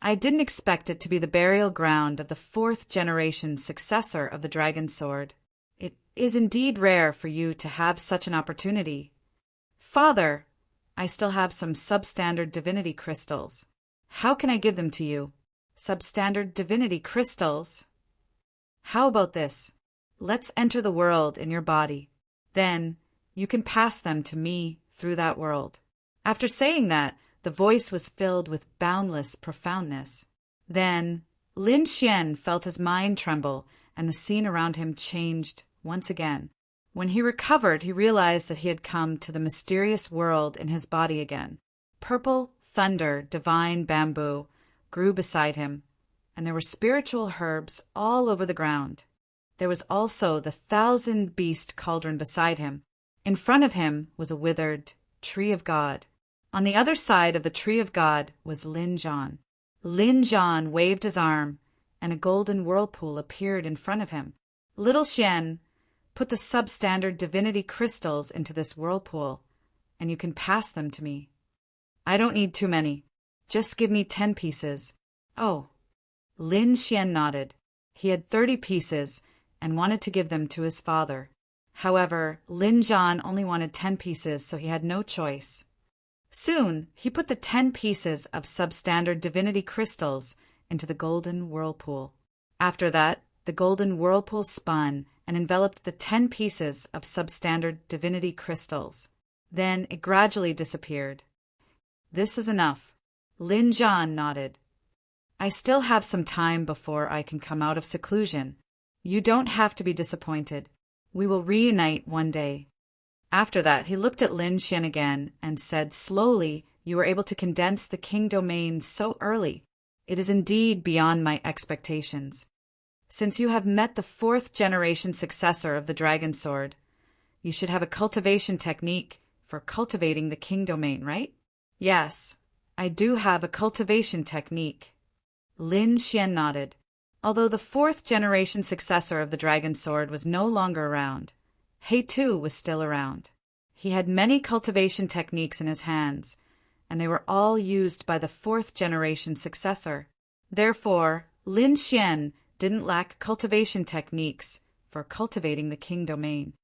I didn't expect it to be the burial ground of the 4th-generation successor of the Dragon Sword. It is indeed rare for you to have such an opportunity. Father, I still have some substandard divinity crystals. How can I give them to you?" "Substandard divinity crystals? How about this? Let's enter the world in your body. Then you can pass them to me through that world." After saying that, the voice was filled with boundless profoundness. Then Lin Xian felt his mind tremble, and the scene around him changed once again. When he recovered, he realized that he had come to the mysterious world in his body again. Purple thunder, divine bamboo, grew beside him, and there were spiritual herbs all over the ground. There was also the 1,000-beast cauldron beside him. In front of him was a withered tree of God. On the other side of the tree of God was Lin Jon. Lin Jon waved his arm, and a golden whirlpool appeared in front of him. Little Xian, put the substandard divinity crystals into this whirlpool, and you can pass them to me. I don't need too many. Just give me 10 pieces. Oh. Lin Xian nodded. He had 30 pieces and wanted to give them to his father. However, Lin Jon only wanted 10 pieces, so he had no choice. Soon, he put the 10 pieces of substandard divinity crystals into the golden whirlpool. After that, the golden whirlpool spun and enveloped the 10 pieces of substandard divinity crystals. Then it gradually disappeared. This is enough. Lin Jon nodded. I still have some time before I can come out of seclusion. You don't have to be disappointed. We will reunite one day. After that, he looked at Lin Xian again and said slowly, you were able to condense the king domain so early. It is indeed beyond my expectations. Since you have met the 4th-generation successor of the dragon sword, you should have a cultivation technique for cultivating the king domain, right? Yes, I do have a cultivation technique. Lin Xian nodded. Although the 4th-generation successor of the dragon sword was no longer around, He too was still around. He had many cultivation techniques in his hands, and they were all used by the 4th-generation successor. Therefore, Lin Xian didn't lack cultivation techniques for cultivating the king domain.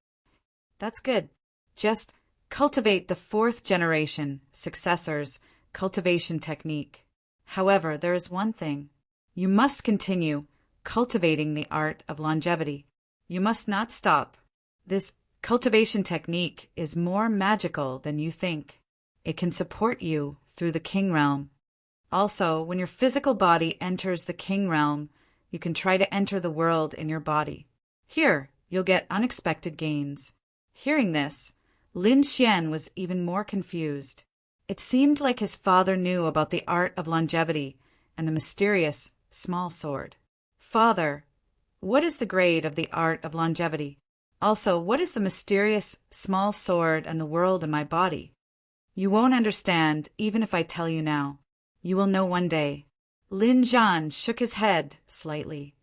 That's good. Just cultivate the 4th-generation successor's cultivation technique. However, there is one thing. You must continue cultivating the art of longevity. You must not stop. This cultivation technique is more magical than you think. It can support you through the king realm. Also, when your physical body enters the king realm, you can try to enter the world in your body. Here, you'll get unexpected gains. Hearing this, Lin Xian was even more confused. It seemed like his father knew about the art of longevity and the mysterious small sword. Father, what is the grade of the art of longevity? Also, what is the mysterious small sword and the world in my body? You won't understand even if I tell you now. You will know one day. Lin Jon shook his head slightly.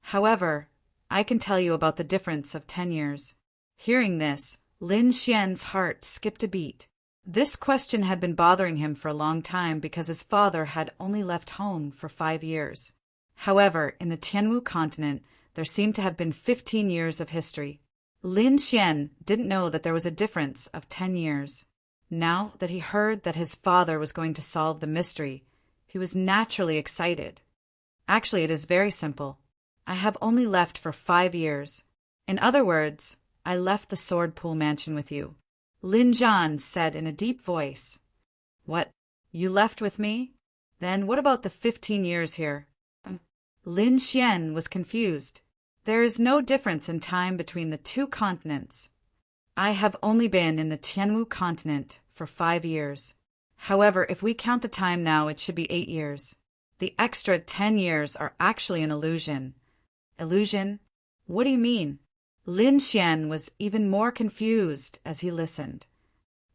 However, I can tell you about the difference of 10 years. Hearing this, Lin Xian's heart skipped a beat. This question had been bothering him for a long time because his father had only left home for 5 years. However, in the Tianwu continent, there seemed to have been 15 years of history. Lin Xian didn't know that there was a difference of 10 years. Now that he heard that his father was going to solve the mystery, he was naturally excited. Actually, it is very simple. I have only left for 5 years. In other words, I left the Sword Pool Mansion with you. Lin Jon said in a deep voice. What? You left with me? Then what about the 15 years here? Lin Xian was confused. There is no difference in time between the 2 continents. I have only been in the Tianwu continent for 5 years. However, if we count the time now, it should be 8 years. The extra 10 years are actually an illusion. Illusion? What do you mean? Lin Xian was even more confused as he listened.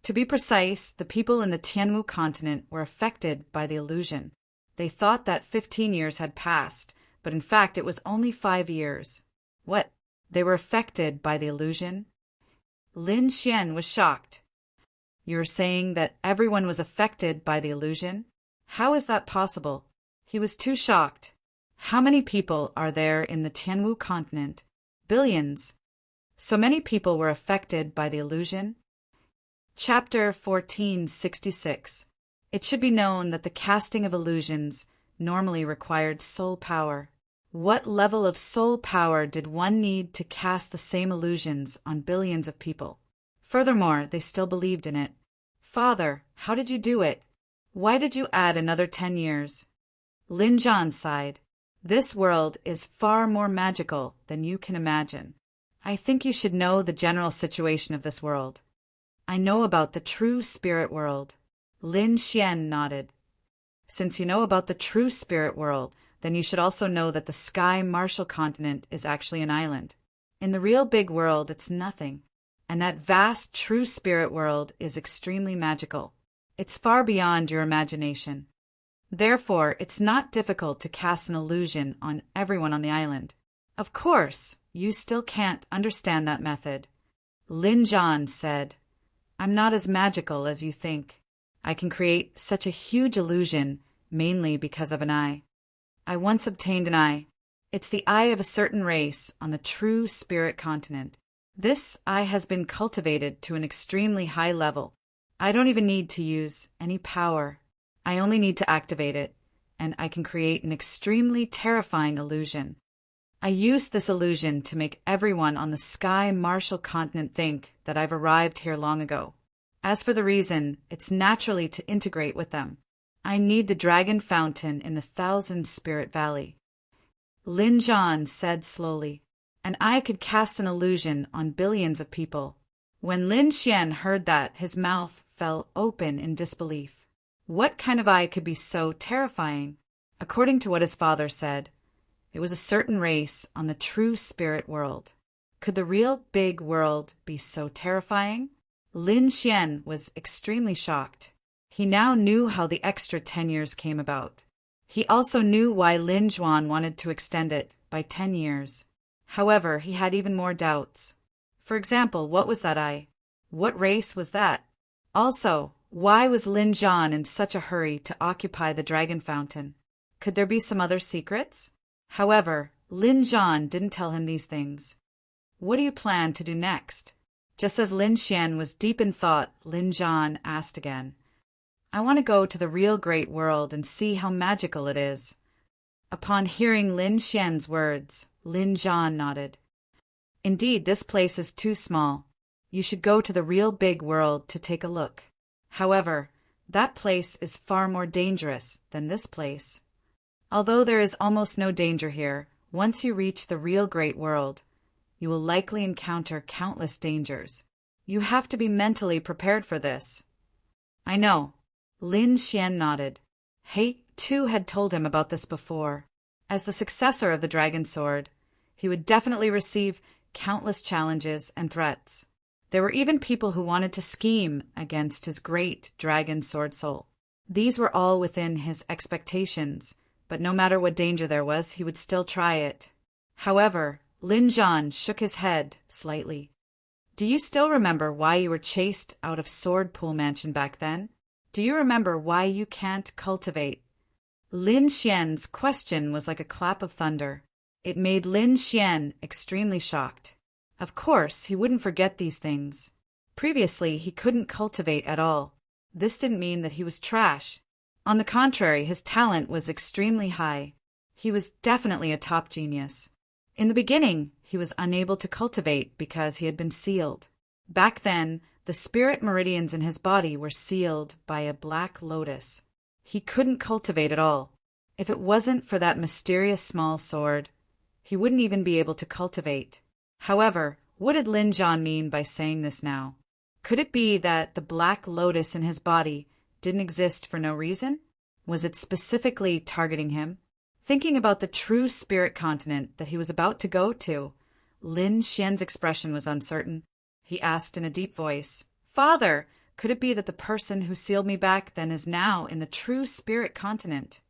To be precise, the people in the Tianwu continent were affected by the illusion. They thought that 15 years had passed, but in fact it was only 5 years. What? They were affected by the illusion? Lin Xian was shocked. You are saying that everyone was affected by the illusion? How is that possible? He was too shocked. How many people are there in the Tianwu continent? Billions. So many people were affected by the illusion? Chapter 1466. It should be known that the casting of illusions normally required soul power. What level of soul power did one need to cast the same illusions on billions of people? Furthermore, they still believed in it. Father, how did you do it? Why did you add another 10 years? Lin Jon sighed. This world is far more magical than you can imagine. I think you should know the general situation of this world. I know about the true spirit world. Lin Xian nodded. Since you know about the true spirit world, then you should also know that the Sky Martial continent is actually an island. In the real big world, it's nothing. And that vast, true spirit world is extremely magical. It's far beyond your imagination. Therefore, it's not difficult to cast an illusion on everyone on the island. Of course, you still can't understand that method. Lin Jan said, I'm not as magical as you think. I can create such a huge illusion mainly because of an eye. I once obtained an eye. It's the eye of a certain race on the true spirit continent. This eye has been cultivated to an extremely high level. I don't even need to use any power. I only need to activate it, and I can create an extremely terrifying illusion. I use this illusion to make everyone on the Sky Martial continent think that I've arrived here long ago. As for the reason, it's naturally to integrate with them. I need the dragon fountain in the Thousand Spirit Valley. Lin Jan said slowly, and I could cast an illusion on billions of people. When Lin Xian heard that, his mouth fell open in disbelief. What kind of eye could be so terrifying? According to what his father said, it was a certain race on the true spirit world. Could the real big world be so terrifying? Lin Xian was extremely shocked. He now knew how the extra 10 years came about. He also knew why Lin Juan wanted to extend it by 10 years. However, he had even more doubts. For example, what was that eye? What race was that? Also, why was Lin Jan in such a hurry to occupy the dragon fountain? Could there be some other secrets? However, Lin Jan didn't tell him these things. What do you plan to do next? Just as Lin Xian was deep in thought, Lin Jan asked again. I want to go to the real great world and see how magical it is. Upon hearing Lin Xian's words, Lin Jan nodded. Indeed, this place is too small. You should go to the real big world to take a look. However, that place is far more dangerous than this place. Although there is almost no danger here, once you reach the real great world, you will likely encounter countless dangers. You have to be mentally prepared for this. I know. Lin Xian nodded. He, too, had told him about this before. As the successor of the Dragon Sword, he would definitely receive countless challenges and threats. There were even people who wanted to scheme against his great Dragon Sword soul. These were all within his expectations, but no matter what danger there was, he would still try it. However, Lin Jan shook his head slightly. Do you still remember why you were chased out of Sword Pool Mansion back then? Do you remember why you can't cultivate? Lin Xian's question was like a clap of thunder. It made Lin Xian extremely shocked. Of course, he wouldn't forget these things. Previously, he couldn't cultivate at all. This didn't mean that he was trash. On the contrary, his talent was extremely high. He was definitely a top genius. In the beginning, he was unable to cultivate because he had been sealed. Back then, the spirit meridians in his body were sealed by a black lotus. He couldn't cultivate at all. If it wasn't for that mysterious small sword, he wouldn't even be able to cultivate. However, what did Lin Jan mean by saying this now? Could it be that the black lotus in his body didn't exist for no reason? Was it specifically targeting him? Thinking about the true spirit continent that he was about to go to, Lin Xian's expression was uncertain. He asked in a deep voice, Father, could it be that the person who sealed me back then is now in the true spirit continent?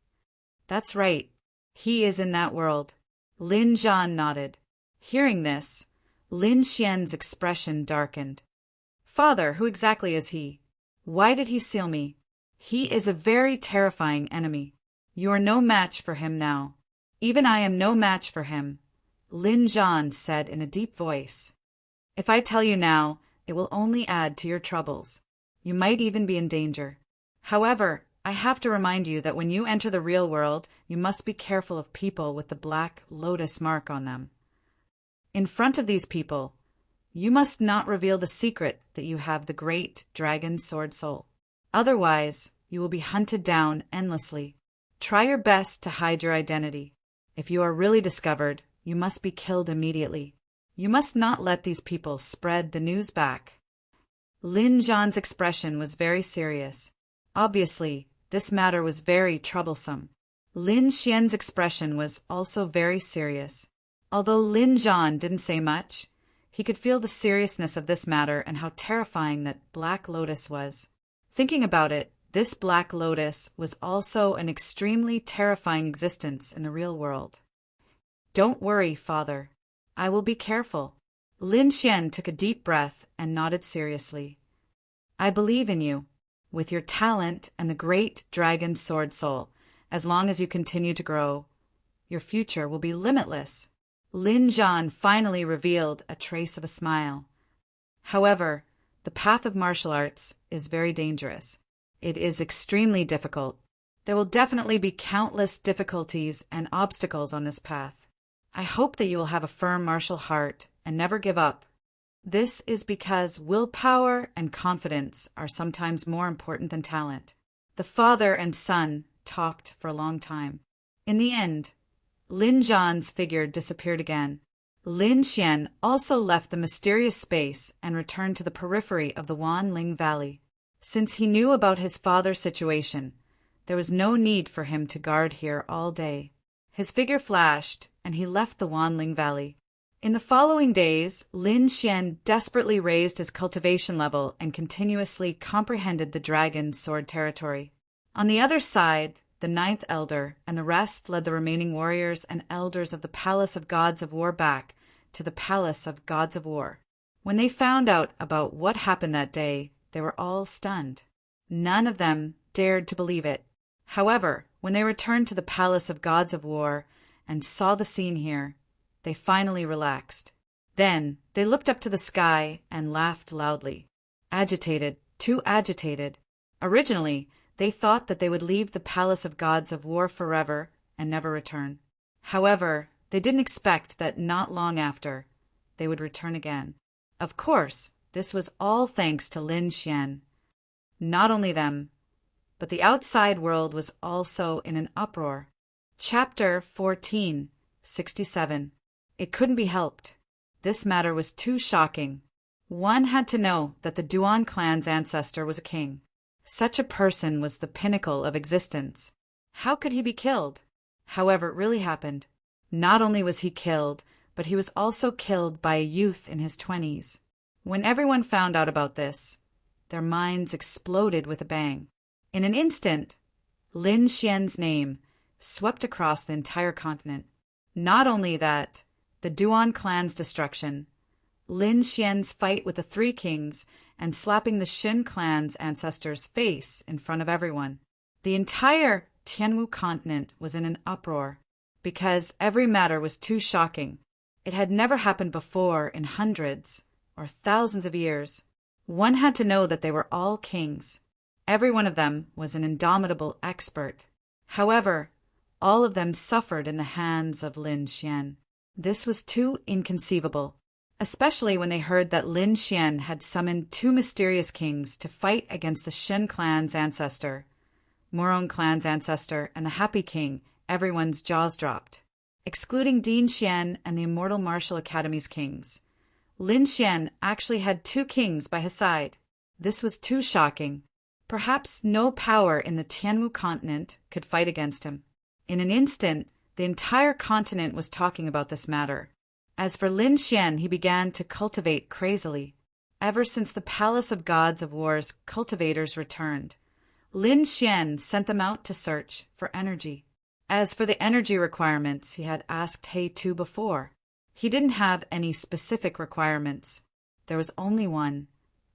That's right. He is in that world. Lin Jan nodded. Hearing this, Lin Xian's expression darkened. Father, who exactly is he? Why did he seal me? He is a very terrifying enemy. You are no match for him now. Even I am no match for him, Lin Jan said in a deep voice. If I tell you now, it will only add to your troubles. You might even be in danger. However, I have to remind you that when you enter the real world, you must be careful of people with the black lotus mark on them. In front of these people, you must not reveal the secret that you have the great dragon sword soul. Otherwise, you will be hunted down endlessly. Try your best to hide your identity. If you are really discovered, you must be killed immediately. You must not let these people spread the news back. Lin Jan's expression was very serious. Obviously, this matter was very troublesome. Lin Xian's expression was also very serious. Although Lin Zhan didn't say much, he could feel the seriousness of this matter and how terrifying that Black Lotus was. Thinking about it, this Black Lotus was also an extremely terrifying existence in the real world. "Don't worry, father. I will be careful." Lin Xian took a deep breath and nodded seriously. "I believe in you. With your talent and the great dragon sword soul, as long as you continue to grow, your future will be limitless." Lin Zhan finally revealed a trace of a smile. However, the path of martial arts is very dangerous. It is extremely difficult. There will definitely be countless difficulties and obstacles on this path. I hope that you will have a firm martial heart and never give up. This is because willpower and confidence are sometimes more important than talent. The father and son talked for a long time. In the end, Lin Zhan's figure disappeared again. Lin Xian also left the mysterious space and returned to the periphery of the Wanling Valley. Since he knew about his father's situation, there was no need for him to guard here all day. His figure flashed, and he left the Wanling Valley. In the following days, Lin Xian desperately raised his cultivation level and continuously comprehended the dragon sword territory. On the other side, the ninth elder and the rest led the remaining warriors and elders of the Palace of Gods of War back to the Palace of Gods of War. When they found out about what happened that day, they were all stunned. None of them dared to believe it. However, when they returned to the Palace of Gods of War and saw the scene here, they finally relaxed. Then they looked up to the sky and laughed loudly. Agitated, too agitated. Originally, they thought that they would leave the Palace of Gods of War forever and never return. However, they didn't expect that not long after, they would return again. Of course, this was all thanks to Lin Xian. Not only them, but the outside world was also in an uproar. Chapter 14:67. It couldn't be helped. This matter was too shocking. One had to know that the Duan clan's ancestor was a king. Such a person was the pinnacle of existence. How could he be killed? However, it really happened. Not only was he killed, but he was also killed by a youth in his 20s. When everyone found out about this, their minds exploded with a bang. In an instant, Lin Xian's name swept across the entire continent. Not only that, the Duan clan's destruction, Lin Xian's fight with the three kings, and slapping the Xin clan's ancestor's face in front of everyone. The entire Tianwu continent was in an uproar, because every matter was too shocking. It had never happened before in hundreds or thousands of years. One had to know that they were all kings. Every one of them was an indomitable expert. However, all of them suffered in the hands of Lin Xian. This was too inconceivable, especially when they heard that Lin Xian had summoned two mysterious kings to fight against the Shen clan's ancestor, Morong clan's ancestor, and the Happy King. Everyone's jaws dropped. Excluding Din Xian and the Immortal Martial Academy's kings, Lin Xian actually had two kings by his side. This was too shocking. Perhaps no power in the Tianwu continent could fight against him. In an instant, the entire continent was talking about this matter. As for Lin Xian, he began to cultivate crazily. Ever since the Palace of Gods of War's cultivators returned, Lin Xian sent them out to search for energy. As for the energy requirements, he had asked He Tu before. He didn't have any specific requirements. There was only one,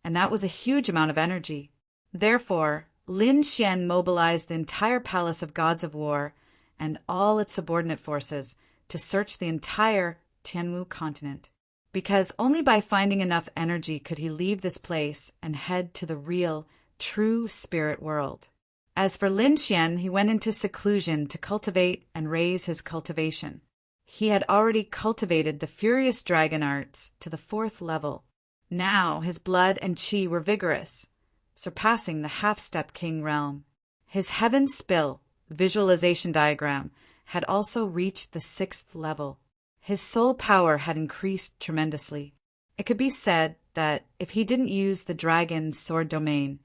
and that was a huge amount of energy. Therefore, Lin Xian mobilized the entire Palace of Gods of War and all its subordinate forces to search the entire Tianwu continent, because only by finding enough energy could he leave this place and head to the real, true spirit world. As for Lin Xian, he went into seclusion to cultivate and raise his cultivation. He had already cultivated the furious dragon arts to the 4th level. Now his blood and qi were vigorous, surpassing the half-step king realm. His heaven spill visualization diagram had also reached the 6th level. His soul power had increased tremendously. It could be said that if he didn't use the dragon sword domain,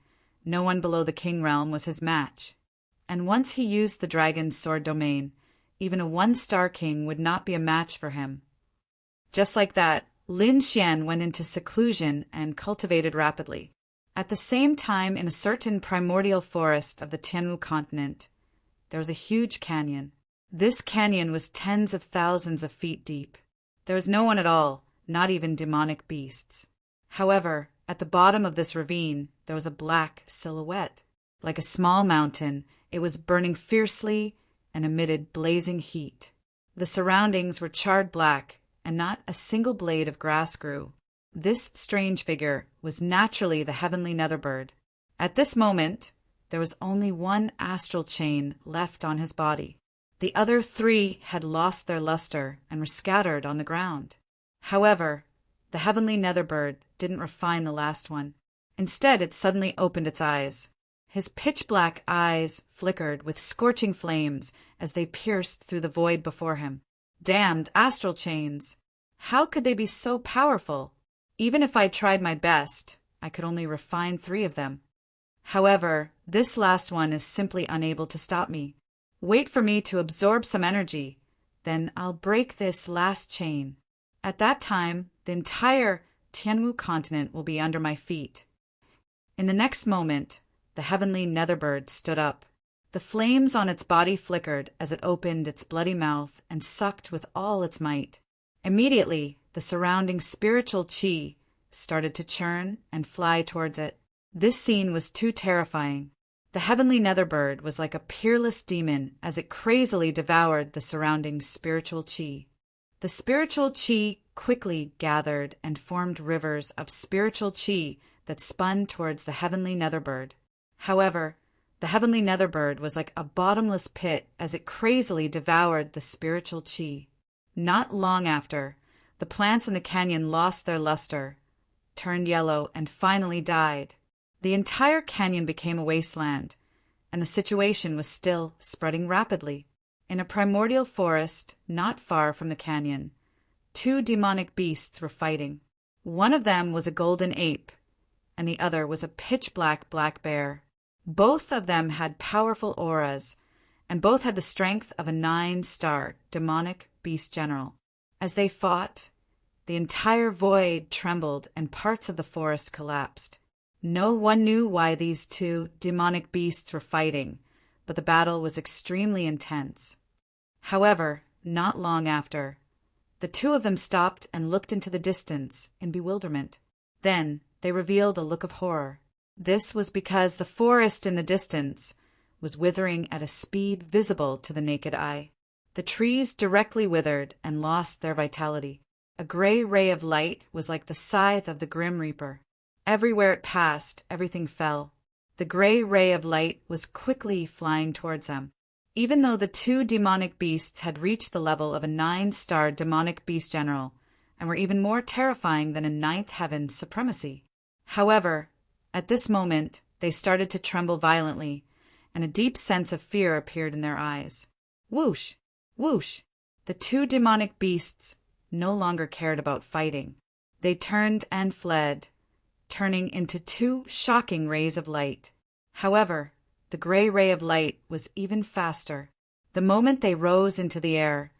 no one below the king realm was his match. And once he used the dragon sword domain, even a 1-star king would not be a match for him. Just like that, Lin Xian went into seclusion and cultivated rapidly. At the same time, in a certain primordial forest of the Tianwu continent, there was a huge canyon. This canyon was tens of thousands of feet deep. There was no one at all, not even demonic beasts. However, at the bottom of this ravine, there was a black silhouette. Like a small mountain, it was burning fiercely and emitted blazing heat. The surroundings were charred black, and not a single blade of grass grew. This strange figure was naturally the heavenly Netherbird. At this moment, there was only one astral chain left on his body. The other three had lost their luster and were scattered on the ground. However, the heavenly Netherbird didn't refine the last one. Instead, it suddenly opened its eyes. His pitch-black eyes flickered with scorching flames as they pierced through the void before him. Damned astral chains! How could they be so powerful? Even if I tried my best, I could only refine 3 of them. However, this last one is simply unable to stop me. Wait for me to absorb some energy, then I'll break this last chain. At that time, the entire Tianwu continent will be under my feet. In the next moment, the heavenly Netherbird stood up. The flames on its body flickered as it opened its bloody mouth and sucked with all its might. Immediately, the surrounding spiritual qi started to churn and fly towards it. This scene was too terrifying. The heavenly Netherbird was like a peerless demon as it crazily devoured the surrounding spiritual qi. The spiritual qi quickly gathered and formed rivers of spiritual qi that spun towards the heavenly Netherbird. However, the heavenly Netherbird was like a bottomless pit as it crazily devoured the spiritual qi. Not long after, the plants in the canyon lost their luster, turned yellow, and finally died. The entire canyon became a wasteland, and the situation was still spreading rapidly. In a primordial forest not far from the canyon, 2 demonic beasts were fighting. One of them was a golden ape, and the other was a pitch-black black bear. Both of them had powerful auras, and both had the strength of a 9-star demonic beast general. As they fought, the entire void trembled and parts of the forest collapsed. No one knew why these 2 demonic beasts were fighting, but the battle was extremely intense. However, not long after, the 2 of them stopped and looked into the distance in bewilderment. Then they revealed a look of horror. This was because the forest in the distance was withering at a speed visible to the naked eye. The trees directly withered and lost their vitality. A gray ray of light was like the scythe of the Grim Reaper. Everywhere it passed, everything fell. The gray ray of light was quickly flying towards them. Even though the 2 demonic beasts had reached the level of a 9-star demonic beast general and were even more terrifying than a 9th heaven supremacy. However, at this moment, they started to tremble violently, and a deep sense of fear appeared in their eyes. Whoosh! Whoosh! The 2 demonic beasts no longer cared about fighting. They turned and fled, turning into 2 shocking rays of light. However, the gray ray of light was even faster. The moment they rose into the air,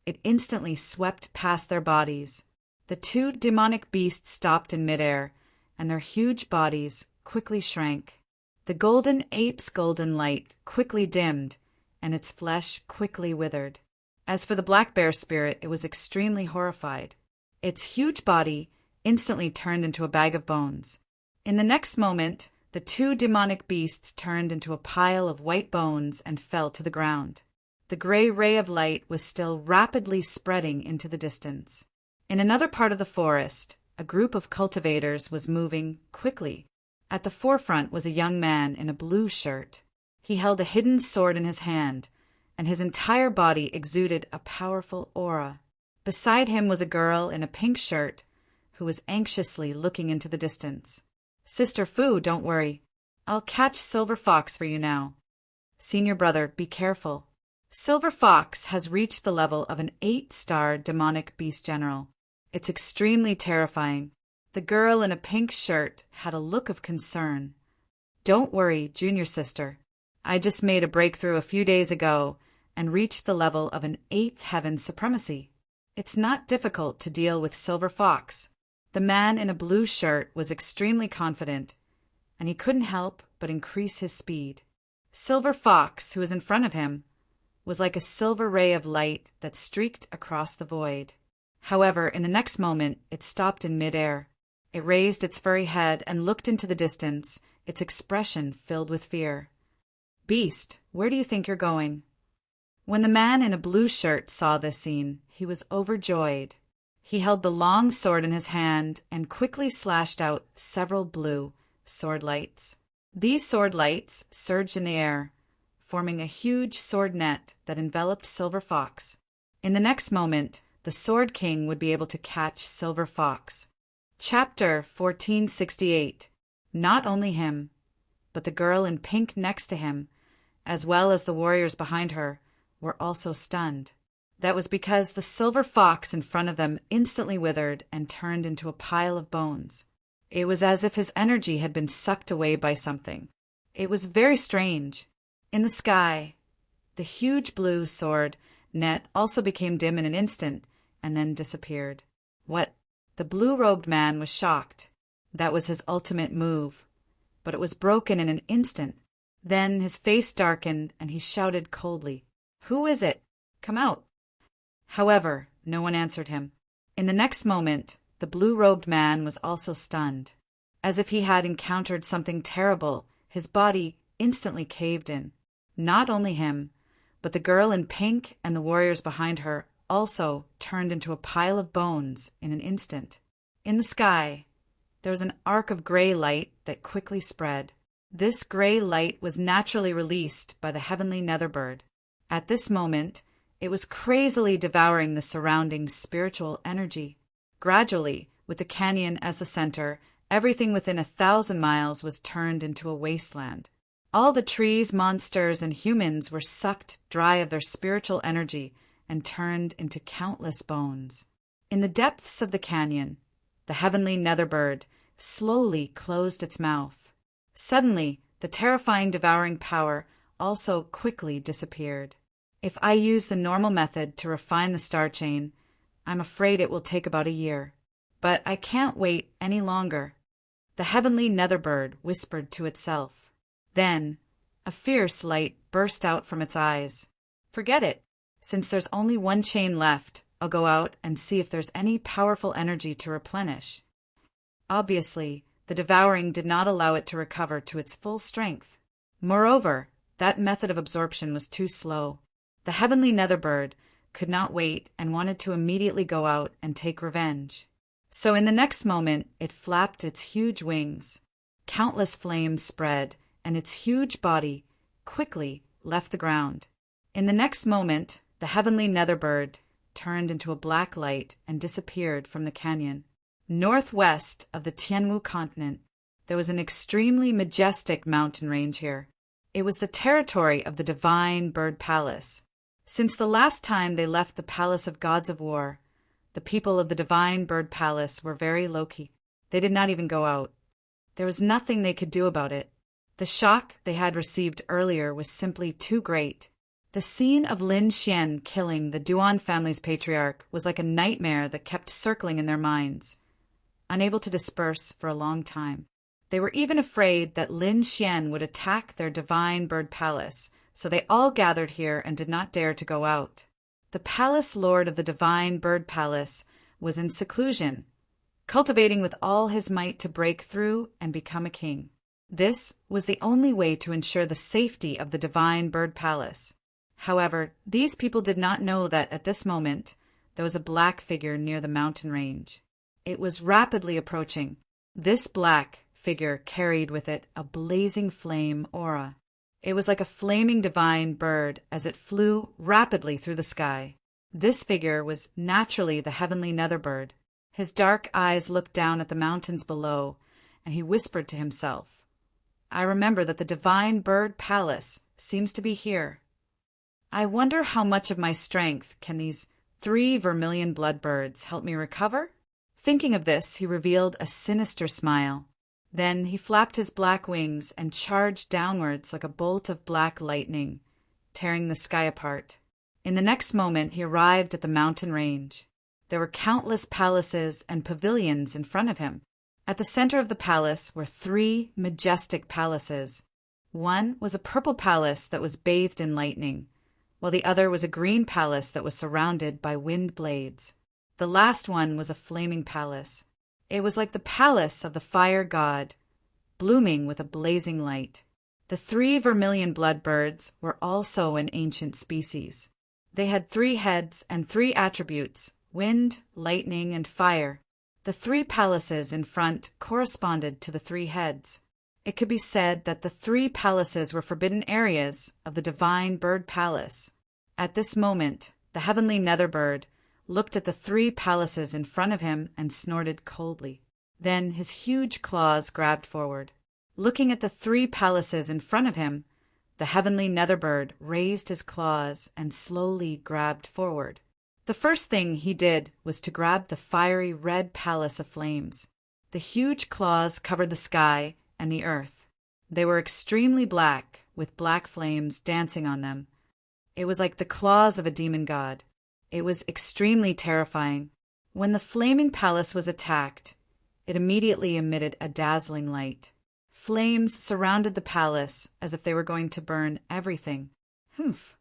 it instantly swept past their bodies. The 2 demonic beasts stopped in midair, and their huge bodies quickly shrank. The golden ape's golden light quickly dimmed, and its flesh quickly withered. As for the black bear spirit, it was extremely horrified. Its huge body instantly turned into a bag of bones. In the next moment, the 2 demonic beasts turned into a pile of white bones and fell to the ground. The gray ray of light was still rapidly spreading into the distance. In another part of the forest, a group of cultivators was moving quickly. At the forefront was a young man in a blue shirt. He held a hidden sword in his hand, and his entire body exuded a powerful aura. Beside him was a girl in a pink shirt who was anxiously looking into the distance. "Sister Fu, don't worry. I'll catch Silver Fox for you now. Senior brother, be careful. Silver Fox has reached the level of an 8-star demonic beast general. It's extremely terrifying." The girl in a pink shirt had a look of concern. "Don't worry, junior sister. I just made a breakthrough a few days ago and reached the level of an 8th heaven supremacy. It's not difficult to deal with Silver Fox. The man in a blue shirt was extremely confident, and he couldn't help but increase his speed. Silver Fox, who was in front of him, was like a silver ray of light that streaked across the void. However, in the next moment, it stopped in midair. It raised its furry head and looked into the distance, its expression filled with fear. "Beast, where do you think you're going?" When the man in a blue shirt saw this scene, he was overjoyed. He held the long sword in his hand and quickly slashed out several blue sword lights. These sword lights surged in the air, forming a huge sword net that enveloped Silver Fox. In the next moment, the Sword King would be able to catch Silver Fox. Chapter 1468. Not only him, but the girl in pink next to him, as well as the warriors behind her, were also stunned. That was because the Silver Fox in front of them instantly withered and turned into a pile of bones. It was as if his energy had been sucked away by something. It was very strange. In the sky, the huge blue sword net also became dim in an instant and then disappeared. What? The blue-robed man was shocked. That was his ultimate move, but it was broken in an instant. Then his face darkened and he shouted coldly, "Who is it? Come out." However, no one answered him. In the next moment, the blue-robed man was also stunned. As if he had encountered something terrible, his body instantly caved in. Not only him, but the girl in pink and the warriors behind her also turned into a pile of bones in an instant. In the sky, there was an arc of gray light that quickly spread. This gray light was naturally released by the heavenly netherbird. At this moment, it was crazily devouring the surrounding spiritual energy. Gradually, with the canyon as the center, everything within 1,000 miles was turned into a wasteland. All the trees, monsters, and humans were sucked dry of their spiritual energy and turned into countless bones. In the depths of the canyon, the heavenly netherbird slowly closed its mouth. Suddenly, the terrifying devouring power also quickly disappeared. If I use the normal method to refine the star chain, I'm afraid it will take about a year. But I can't wait any longer. The heavenly netherbird whispered to itself. Then, a fierce light burst out from its eyes. "Forget it. Since there's only one chain left, I'll go out and see if there's any powerful energy to replenish." Obviously, the devouring did not allow it to recover to its full strength. Moreover, that method of absorption was too slow. The heavenly netherbird could not wait and wanted to immediately go out and take revenge. So in the next moment, it flapped its huge wings. Countless flames spread, and its huge body quickly left the ground. In the next moment, the heavenly netherbird turned into a black light and disappeared from the canyon. Northwest of the Tianmu continent, there was an extremely majestic mountain range here. It was the territory of the Divine Bird Palace. Since the last time they left the Palace of Gods of War, the people of the Divine Bird Palace were very low-key. They did not even go out. There was nothing they could do about it. The shock they had received earlier was simply too great. The scene of Lin Xian killing the Duan family's patriarch was like a nightmare that kept circling in their minds, unable to disperse for a long time. They were even afraid that Lin Xian would attack their Divine Bird Palace, so they all gathered here and did not dare to go out. The palace lord of the Divine Bird Palace was in seclusion, cultivating with all his might to break through and become a king. This was the only way to ensure the safety of the Divine Bird Palace. However, these people did not know that at this moment there was a black figure near the mountain range. It was rapidly approaching. This black figure carried with it a blazing flame aura. It was like a flaming divine bird as it flew rapidly through the sky. This figure was naturally the heavenly netherbird. His dark eyes looked down at the mountains below, and he whispered to himself, "I remember that the Divine Bird Palace seems to be here. I wonder how much of my strength can these 3 vermilion bloodbirds help me recover?" Thinking of this, he revealed a sinister smile. Then he flapped his black wings and charged downwards like a bolt of black lightning, tearing the sky apart. In the next moment he arrived at the mountain range. There were countless palaces and pavilions in front of him. At the center of the palace were 3 majestic palaces. One was a purple palace that was bathed in lightning, while the other was a green palace that was surrounded by wind blades. The last one was a flaming palace. It was like the palace of the fire god, blooming with a blazing light. The 3 vermilion bloodbirds were also an ancient species. They had 3 heads and 3 attributes: wind, lightning, and fire. The 3 palaces in front corresponded to the 3 heads. It could be said that the 3 palaces were forbidden areas of the divine bird palace. At this moment, the heavenly netherbird looked at the 3 palaces in front of him and snorted coldly. Then his huge claws grabbed forward. Looking at the 3 palaces in front of him, the heavenly netherbird raised his claws and slowly grabbed forward. The first thing he did was to grab the fiery red palace of flames. The huge claws covered the sky and the earth. They were extremely black, with black flames dancing on them. It was like the claws of a demon god. It was extremely terrifying. When the flaming palace was attacked, it immediately emitted a dazzling light. Flames surrounded the palace as if they were going to burn everything. Humph!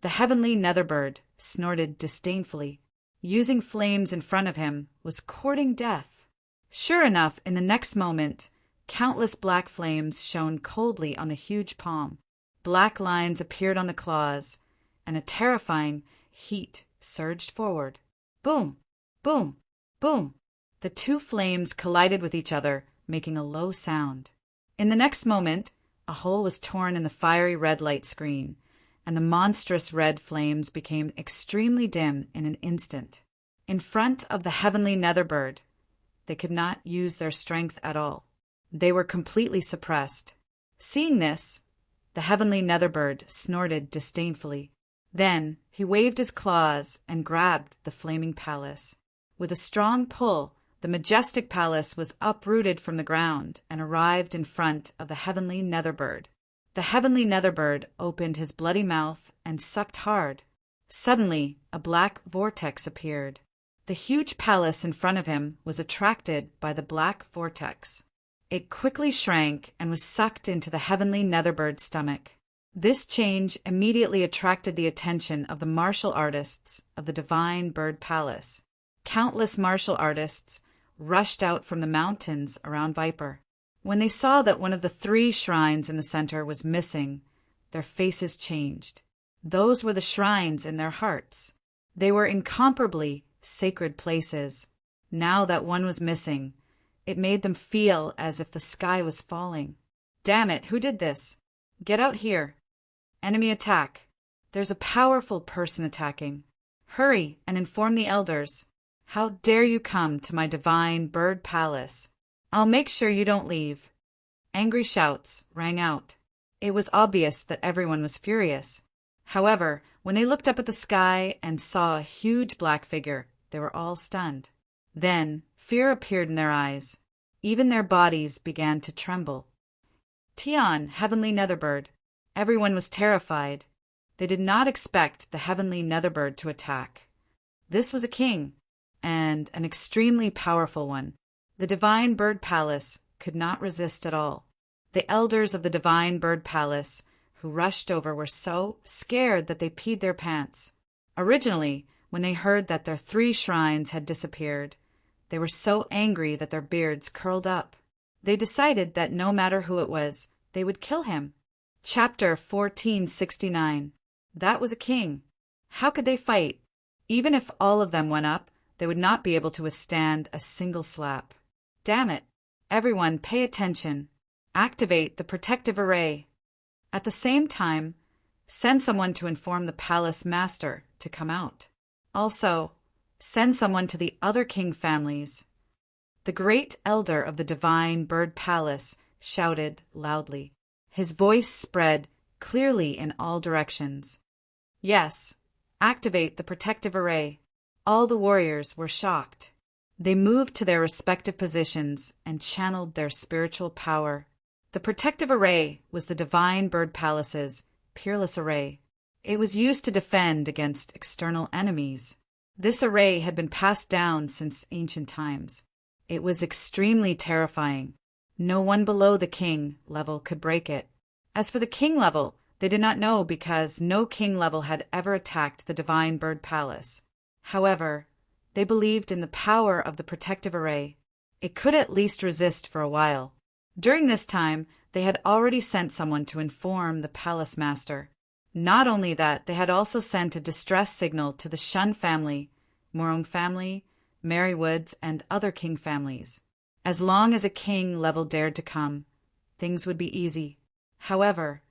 The heavenly netherbird snorted disdainfully. Using flames in front of him was courting death. Sure enough, in the next moment, countless black flames shone coldly on the huge palm. Black lines appeared on the claws, and a terrifying heat surged forward. Boom! Boom! Boom! The 2 flames collided with each other, making a low sound. In the next moment, a hole was torn in the fiery red light screen, and the monstrous red flames became extremely dim in an instant. In front of the heavenly netherbird, they could not use their strength at all. They were completely suppressed. Seeing this, the heavenly netherbird snorted disdainfully. Then he waved his claws and grabbed the flaming palace. With a strong pull, the majestic palace was uprooted from the ground and arrived in front of the heavenly netherbird. The heavenly netherbird opened his bloody mouth and sucked hard. Suddenly, a black vortex appeared. The huge palace in front of him was attracted by the black vortex. It quickly shrank and was sucked into the heavenly netherbird's stomach. This change immediately attracted the attention of the martial artists of the divine bird palace. Countless martial artists rushed out from the mountains around Viper. When they saw that one of the 3 shrines in the center was missing, their faces changed. Those were the shrines in their hearts. They were incomparably sacred places. Now that one was missing, it made them feel as if the sky was falling. Damn it, who did this? Get out here. Enemy attack. There's a powerful person attacking. Hurry and inform the elders. How dare you come to my divine bird palace? I'll make sure you don't leave. Angry shouts rang out. It was obvious that everyone was furious. However, when they looked up at the sky and saw a huge black figure, they were all stunned. Then fear appeared in their eyes. Even their bodies began to tremble. Tian, heavenly netherbird. Everyone was terrified. They did not expect the heavenly netherbird to attack. This was a king, and an extremely powerful one. The divine bird palace could not resist at all. The elders of the divine bird palace who rushed over were so scared that they peed their pants. Originally, when they heard that their 3 shrines had disappeared, they were so angry that their beards curled up. They decided that no matter who it was, they would kill him. Chapter 1469. That was a king. How could they fight? Even if all of them went up, they would not be able to withstand a single slap. Damn it! Everyone pay attention. Activate the protective array. At the same time, send someone to inform the palace master to come out. Also, send someone to the other king families. The great elder of the divine bird palace shouted loudly. His voice spread clearly in all directions. Yes, activate the protective array. All the warriors were shocked. They moved to their respective positions and channeled their spiritual power. The protective array was the divine bird palace's peerless array. It was used to defend against external enemies. This array had been passed down since ancient times. It was extremely terrifying. No one below the king level could break it. As for the king level, they did not know because no king level had ever attacked the divine bird palace. However, they believed in the power of the protective array. It could at least resist for a while. During this time, they had already sent someone to inform the palace master. Not only that, they had also sent a distress signal to the Shun family, Morong family, Merrywoods, and other king families. As long as a king level dared to come, things would be easy. However,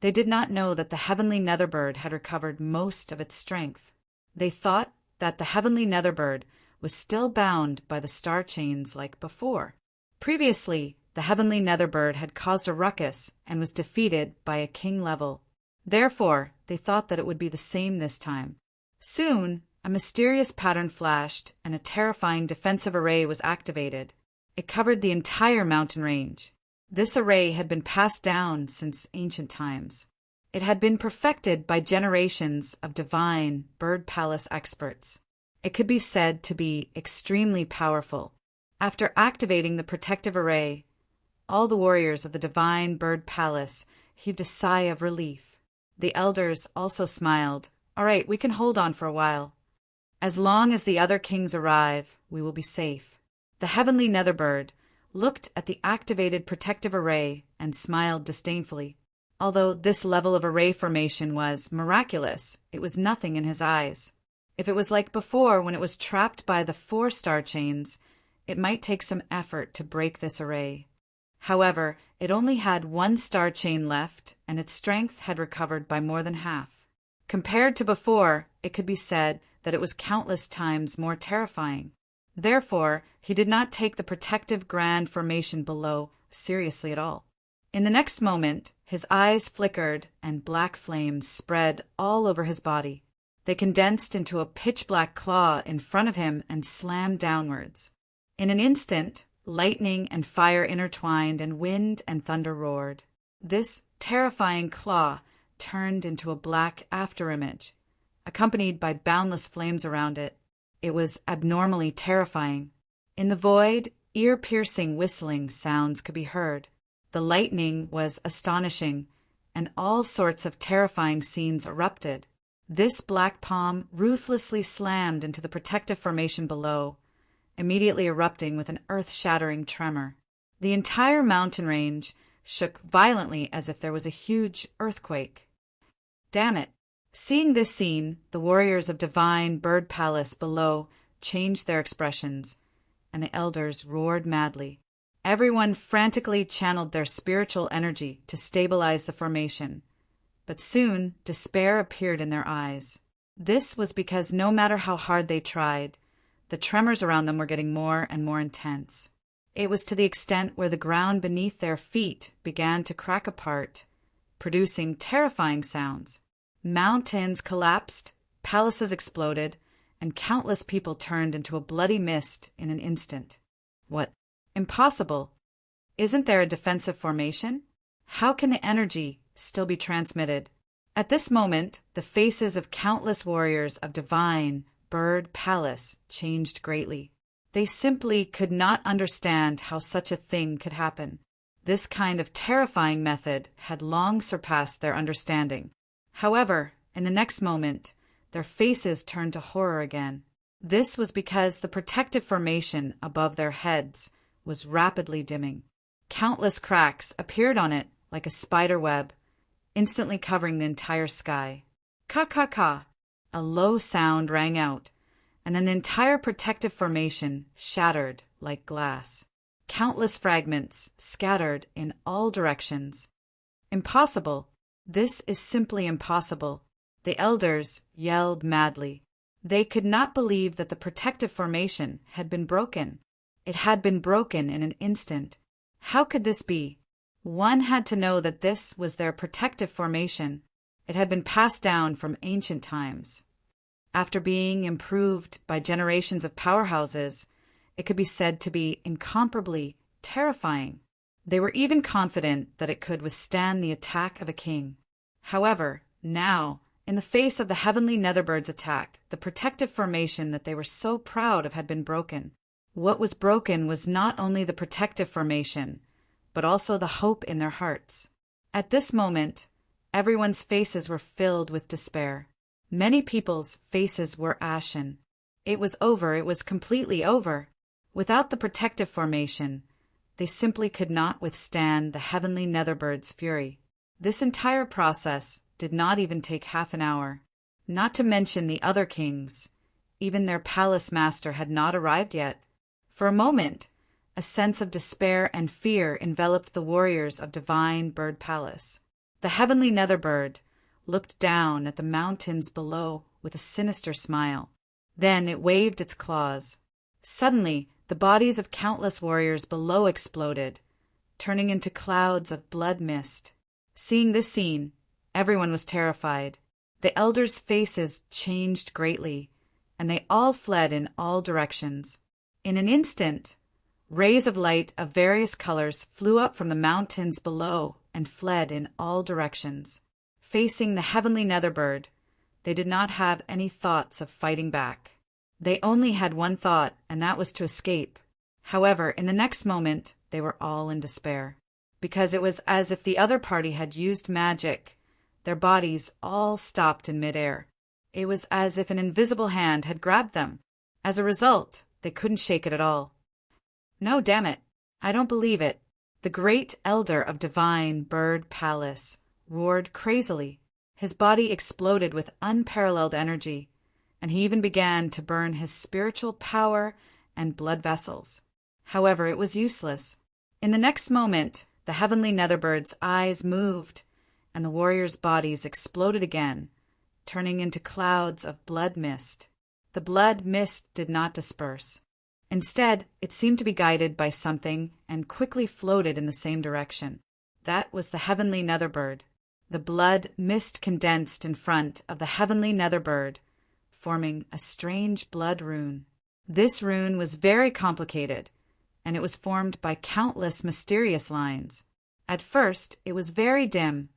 they did not know that the heavenly Netherbird had recovered most of its strength. They thought that the heavenly Netherbird was still bound by the star chains like before. Previously, the heavenly Netherbird had caused a ruckus and was defeated by a king level. Therefore, they thought that it would be the same this time. Soon, a mysterious pattern flashed and a terrifying defensive array was activated. It covered the entire mountain range. This array had been passed down since ancient times. It had been perfected by generations of divine bird palace experts. It could be said to be extremely powerful. After activating the protective array, all the warriors of the divine bird palace heaved a sigh of relief. The elders also smiled. All right, we can hold on for a while. As long as the other kings arrive, we will be safe. The heavenly Netherbird looked at the activated protective array and smiled disdainfully. Although this level of array formation was miraculous, it was nothing in his eyes. If it was like before when it was trapped by the 4 star chains, it might take some effort to break this array. However, it only had 1 star chain left, and its strength had recovered by more than half. Compared to before, it could be said that it was countless times more terrifying. Therefore, he did not take the protective grand formation below seriously at all. In the next moment, his eyes flickered and black flames spread all over his body. They condensed into a pitch-black claw in front of him and slammed downwards. In an instant, lightning and fire intertwined and wind and thunder roared. This terrifying claw turned into a black afterimage, accompanied by boundless flames around it. It was abnormally terrifying. In the void, ear-piercing whistling sounds could be heard. The lightning was astonishing, and all sorts of terrifying scenes erupted. This black palm ruthlessly slammed into the protective formation below, immediately erupting with an earth-shattering tremor. The entire mountain range shook violently as if there was a huge earthquake. Damn it! Seeing this scene, the warriors of divine bird palace below changed their expressions, and the elders roared madly. Everyone frantically channeled their spiritual energy to stabilize the formation, but soon despair appeared in their eyes. This was because no matter how hard they tried, the tremors around them were getting more and more intense. It was to the extent where the ground beneath their feet began to crack apart, producing terrifying sounds. Mountains collapsed, palaces exploded, and countless people turned into a bloody mist in an instant. What? Impossible. Isn't there a defensive formation? How can the energy still be transmitted? At this moment, the faces of countless warriors of divine bird palace changed greatly. They simply could not understand how such a thing could happen. This kind of terrifying method had long surpassed their understanding. However, in the next moment, their faces turned to horror again. This was because the protective formation above their heads was rapidly dimming. Countless cracks appeared on it like a spider web, instantly covering the entire sky. Ka-ka-ka! A low sound rang out, and then the entire protective formation shattered like glass. Countless fragments scattered in all directions. Impossible! This is simply impossible. The elders yelled madly. They could not believe that the protective formation had been broken. It had been broken in an instant. How could this be? One had to know that this was their protective formation. It had been passed down from ancient times. After being improved by generations of powerhouses, it could be said to be incomparably terrifying. They were even confident that it could withstand the attack of a king. However, now, In the face of the heavenly Netherbird's attack, the protective formation that they were so proud of had been broken. What was broken was not only the protective formation, but also the hope in their hearts. At this moment, everyone's faces were filled with despair. Many people's faces were ashen. It was over, it was completely over. Without the protective formation, they simply could not withstand the heavenly Netherbird's fury. This entire process did not even take half an hour. Not to mention the other kings. Even their palace master had not arrived yet. For a moment, a sense of despair and fear enveloped the warriors of Divine Bird Palace. The heavenly Netherbird looked down at the mountains below with a sinister smile. Then it waved its claws. Suddenly, the bodies of countless warriors below exploded, turning into clouds of blood mist. Seeing this scene, everyone was terrified. The elders' faces changed greatly, and they all fled in all directions. In an instant, rays of light of various colors flew up from the mountains below and fled in all directions. Facing the heavenly Netherbird, they did not have any thoughts of fighting back. They only had one thought, and that was to escape. However, in the next moment, they were all in despair, because it was as if the other party had used magic. Their bodies all stopped in midair. It was as if an invisible hand had grabbed them. As a result, they couldn't shake it at all. No, damn it. I don't believe it. The great elder of Divine Bird Palace roared crazily. His body exploded with unparalleled energy, and he even began to burn his spiritual power and blood vessels. However, it was useless. In the next moment, the heavenly Netherbird's eyes moved, and the warriors' bodies exploded again, turning into clouds of blood mist. The blood mist did not disperse. Instead, it seemed to be guided by something and quickly floated in the same direction. That was the heavenly Netherbird. The blood mist condensed in front of the heavenly Netherbird, forming a strange blood rune. This rune was very complicated, and it was formed by countless mysterious lines. At first, it was very dim,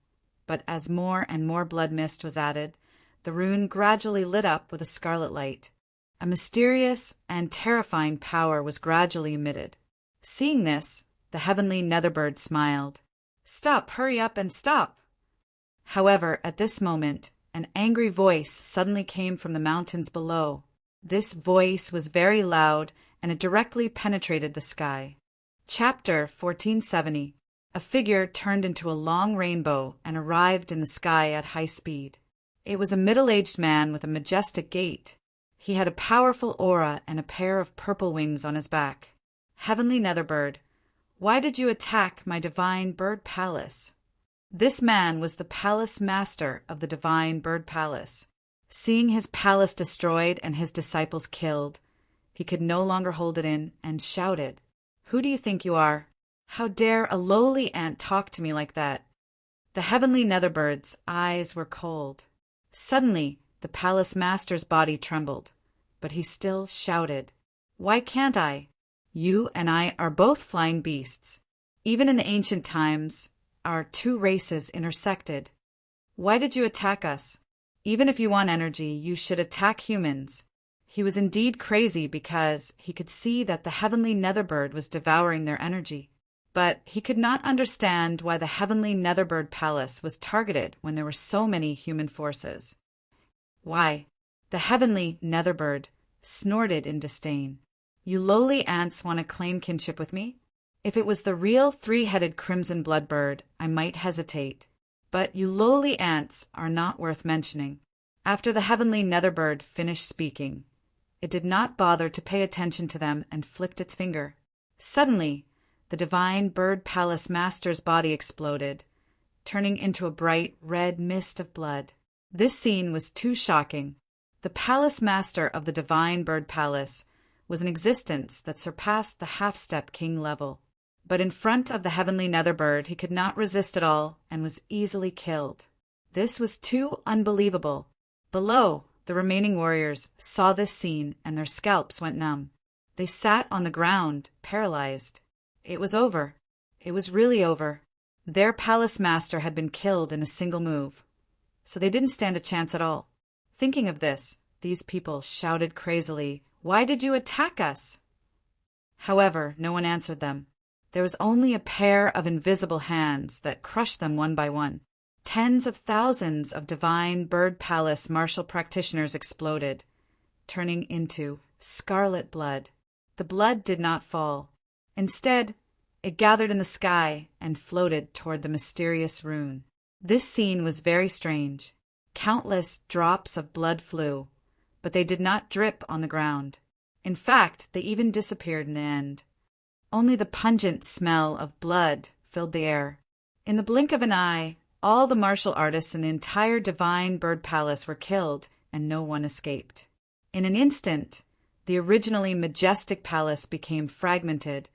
but as more and more blood mist was added, the rune gradually lit up with a scarlet light. A mysterious and terrifying power was gradually emitted. Seeing this, the heavenly Netherbird smiled. "Stop, hurry up and stop!" However, at this moment, an angry voice suddenly came from the mountains below. This voice was very loud, and it directly penetrated the sky. Chapter 1470. A figure turned into a long rainbow and arrived in the sky at high speed. It was a middle-aged man with a majestic gait. He had a powerful aura and a pair of purple wings on his back. Heavenly Netherbird, why did you attack my Divine Bird Palace? This man was the palace master of the Divine Bird Palace. Seeing his palace destroyed and his disciples killed, he could no longer hold it in and shouted, "Who do you think you are? How dare a lowly ant talk to me like that?" The heavenly Netherbird's eyes were cold. Suddenly, the palace master's body trembled, but he still shouted, "Why can't I? You and I are both flying beasts. Even in the ancient times, our two races intersected. Why did you attack us? Even if you want energy, you should attack humans." He was indeed crazy because he could see that the heavenly Netherbird was devouring their energy. But he could not understand why the heavenly Netherbird Palace was targeted when there were so many human forces. Why? The heavenly Netherbird snorted in disdain. "You lowly ants want to claim kinship with me? If it was the real three-headed crimson bloodbird, I might hesitate. But you lowly ants are not worth mentioning." After the heavenly Netherbird finished speaking, it did not bother to pay attention to them and flicked its finger. Suddenly, the Divine Bird Palace master's body exploded, turning into a bright red mist of blood. This scene was too shocking. The palace master of the Divine Bird Palace was an existence that surpassed the half-step king level. But in front of the heavenly Netherbird, he could not resist at all and was easily killed. This was too unbelievable. Below, the remaining warriors saw this scene and their scalps went numb. They sat on the ground, paralyzed. It was over. It was really over. Their palace master had been killed in a single move. so they didn't stand a chance at all. Thinking of this, these people shouted crazily, "Why did you attack us?" However, no one answered them. There was only a pair of invisible hands that crushed them one by one. Tens of thousands of divine bird palace martial practitioners exploded, turning into scarlet blood. The blood did not fall. Instead, it gathered in the sky and floated toward the mysterious rune. This scene was very strange. Countless drops of blood flew, but they did not drip on the ground. In fact, they even disappeared in the end. Only the pungent smell of blood filled the air. In the blink of an eye, all the martial artists in the entire divine bird palace were killed, and no one escaped. In an instant, the originally majestic palace became fragmented,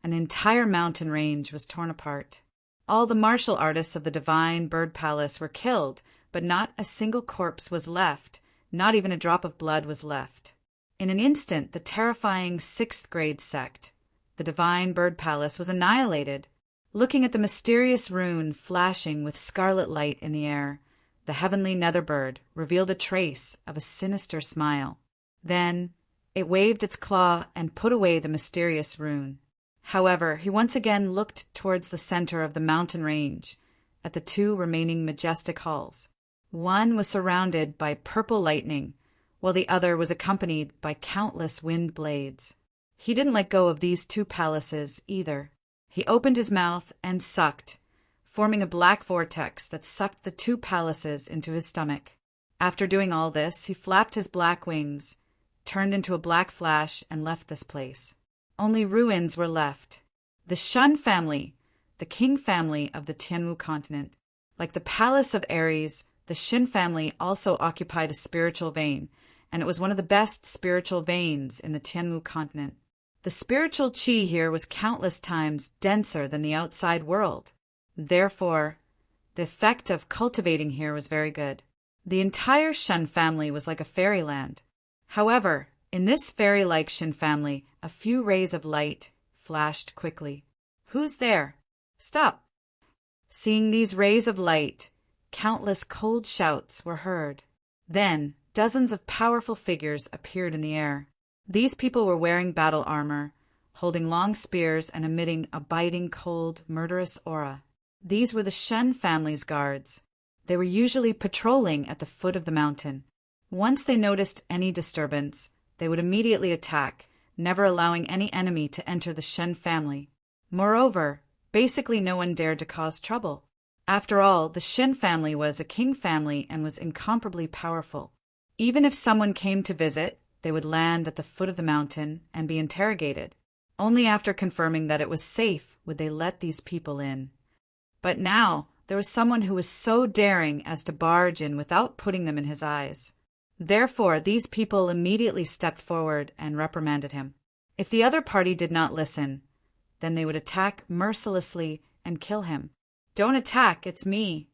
and the entire mountain range was torn apart. All the martial artists of the divine bird palace were killed, but not a single corpse was left, not even a drop of blood was left. In an instant, the terrifying 6th grade sect, the divine bird palace, was annihilated. Looking at the mysterious rune flashing with scarlet light in the air, the heavenly nether bird revealed a trace of a sinister smile. Then it waved its claw and put away the mysterious rune. However, he once again looked towards the center of the mountain range, at the 2 remaining majestic halls. One was surrounded by purple lightning, while the other was accompanied by countless wind blades. He didn't let go of these 2 palaces either. He opened his mouth and sucked, forming a black vortex that sucked the 2 palaces into his stomach. After doing all this, he flapped his black wings, turned into a black flash, and left this place. Only ruins were left. The Shun family, the king family of the Tianwu continent. Like the palace of Ares, the Shin family also occupied a spiritual vein, and it was one of the best spiritual veins in the Tianwu continent. The spiritual qi here was countless times denser than the outside world. Therefore, the effect of cultivating here was very good. The entire Shun family was like a fairyland. However, in this fairy-like Shin family, a few rays of light flashed quickly. "Who's there? Stop!" Seeing these rays of light, countless cold shouts were heard. Then, dozens of powerful figures appeared in the air. These people were wearing battle armor, holding long spears and emitting a biting, cold, murderous aura. These were the Shun family's guards. They were usually patrolling at the foot of the mountain. Once they noticed any disturbance, they would immediately attack, never allowing any enemy to enter the Shun family. Moreover, basically no one dared to cause trouble. After all, the Shin family was a king family and was incomparably powerful. Even if someone came to visit, they would land at the foot of the mountain and be interrogated. Only after confirming that it was safe would they let these people in. But now, there was someone who was so daring as to barge in without putting them in his eyes. Therefore, these people immediately stepped forward and reprimanded him. If the other party did not listen, then they would attack mercilessly and kill him. "Don't attack, it's me.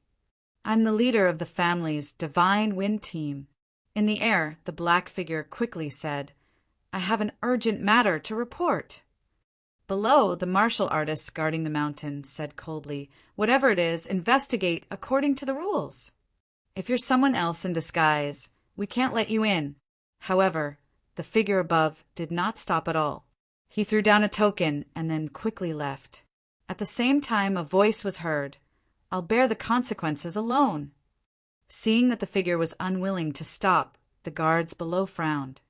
I'm the leader of the family's Divine Wind Team." In the air, the black figure quickly said, "I have an urgent matter to report." Below, the martial artists guarding the mountain said coldly, "Whatever it is, investigate according to the rules. If you're someone else in disguise, we can't let you in." However, the figure above did not stop at all. He threw down a token and then quickly left. At the same time, a voice was heard, "I'll bear the consequences alone." Seeing that the figure was unwilling to stop, the guards below frowned.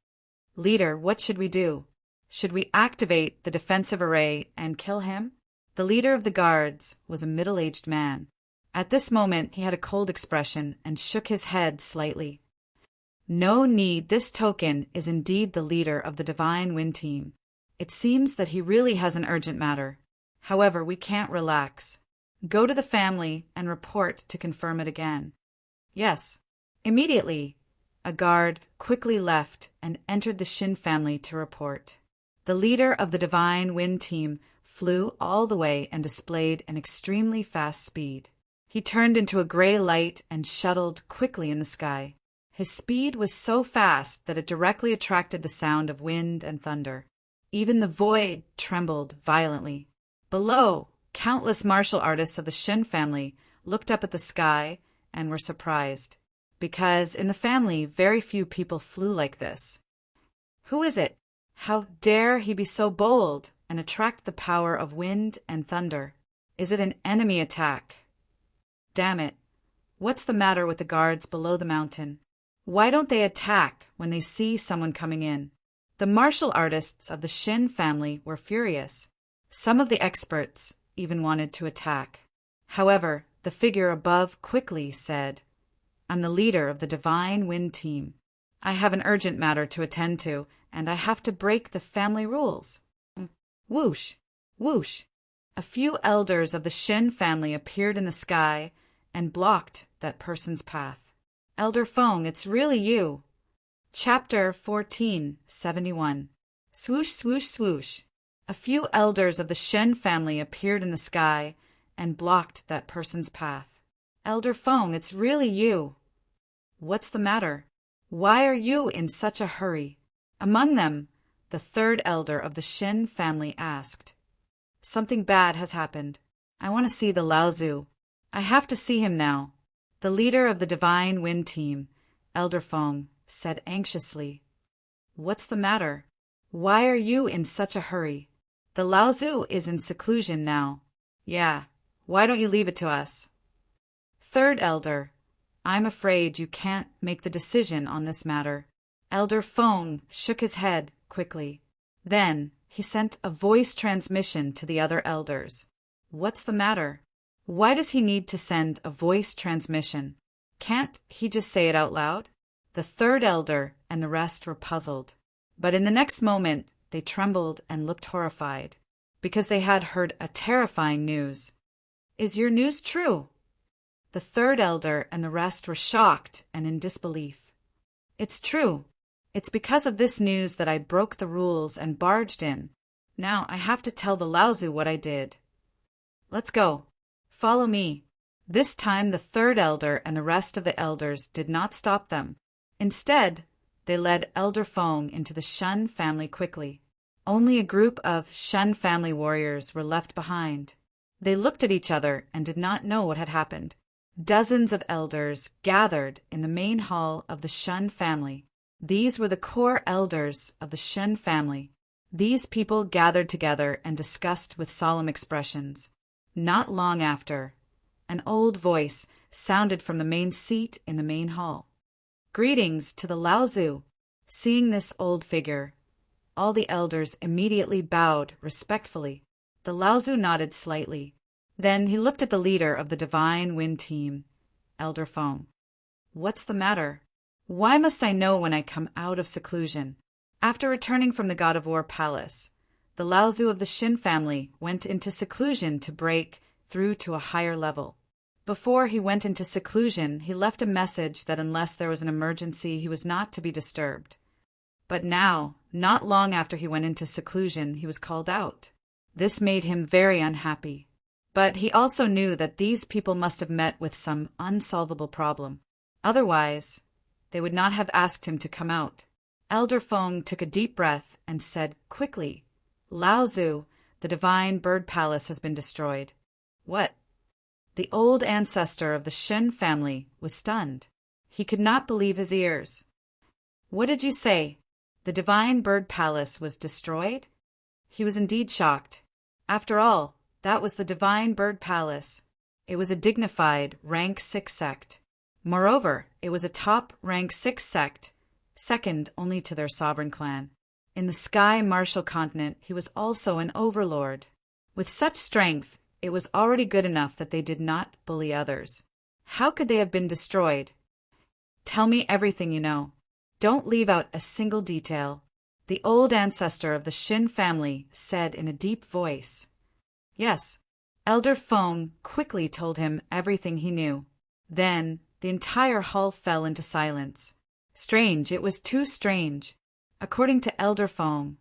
"Leader, what should we do? Should we activate the defensive array and kill him?" The leader of the guards was a middle-aged man. At this moment, he had a cold expression and shook his head slightly. "No need, this token is indeed the leader of the Divine Wind Team. It seems that he really has an urgent matter. However, we can't relax. Go to the family and report to confirm it again." "Yes." Immediately, a guard quickly left and entered the Shin family to report. The leader of the Divine Wind Team flew all the way and displayed an extremely fast speed. He turned into a gray light and shuttled quickly in the sky. His speed was so fast that it directly attracted the sound of wind and thunder. Even the void trembled violently. Below, countless martial artists of the Shin family looked up at the sky and were surprised, because in the family very few people flew like this. Who is it? How dare he be so bold and attract the power of wind and thunder? Is it an enemy attack? Damn it! What's the matter with the guards below the mountain? Why don't they attack when they see someone coming in? The martial artists of the Shin family were furious. Some of the experts even wanted to attack. However, the figure above quickly said, "I'm the leader of the Divine Wind Team. I have an urgent matter to attend to, and I have to break the family rules." Whoosh! Whoosh! A few elders of the Shin family appeared in the sky and blocked that person's path. Elder Feng, it's really you. Chapter 1471. Swoosh, swoosh, swoosh. A few elders of the Shen family appeared in the sky and blocked that person's path. Elder Feng, it's really you. What's the matter? Why are you in such a hurry? Among them, the third elder of the Shen family asked. Something bad has happened. I want to see the Laozu. I have to see him now. The leader of the Divine Wind Team, Elder Feng, said anxiously. What's the matter? Why are you in such a hurry? The Laozu is in seclusion now. Yeah, why don't you leave it to us? Third elder, I'm afraid you can't make the decision on this matter. Elder Feng shook his head quickly. Then he sent a voice transmission to the other elders. What's the matter? Why does he need to send a voice transmission? Can't he just say it out loud? The third elder and the rest were puzzled. But in the next moment, they trembled and looked horrified, because they had heard a terrifying news. Is your news true? The third elder and the rest were shocked and in disbelief. It's true. It's because of this news that I broke the rules and barged in. Now I have to tell the Laozu what I did. Let's go. Follow me. This time the third elder and the rest of the elders did not stop them. Instead, they led Elder Feng into the Shun family quickly. Only a group of Shun family warriors were left behind. They looked at each other and did not know what had happened. Dozens of elders gathered in the main hall of the Shun family. These were the core elders of the Shun family. These people gathered together and discussed with solemn expressions. Not long after, an old voice sounded from the main seat in the main hall. Greetings to the Laozu. Seeing this old figure, all the elders immediately bowed respectfully. The Laozu nodded slightly. Then he looked at the leader of the Divine Wind Team, Elder Feng. What's the matter? Why must I know when I come out of seclusion? After returning from the God of War palace, the Laozu of the Shin family went into seclusion to break through to a higher level. Before he went into seclusion, he left a message that unless there was an emergency, he was not to be disturbed. But now, not long after he went into seclusion, he was called out. This made him very unhappy. But he also knew that these people must have met with some unsolvable problem. Otherwise, they would not have asked him to come out. Elder Feng took a deep breath and said quickly, Laozu, the Divine Bird Palace has been destroyed. What? The old ancestor of the Shen family was stunned. He could not believe his ears. What did you say? The Divine Bird Palace was destroyed? He was indeed shocked. After all, that was the Divine Bird Palace. It was a dignified rank 6 sect. Moreover, it was a top rank 6 sect, second only to their sovereign clan. In the Sky Martial Continent, he was also an overlord. With such strength, it was already good enough that they did not bully others. How could they have been destroyed? Tell me everything you know. Don't leave out a single detail. The old ancestor of the Shin family said in a deep voice. Yes. Elder Feng quickly told him everything he knew. Then the entire hall fell into silence. Strange, it was too strange. According to Elder Feng,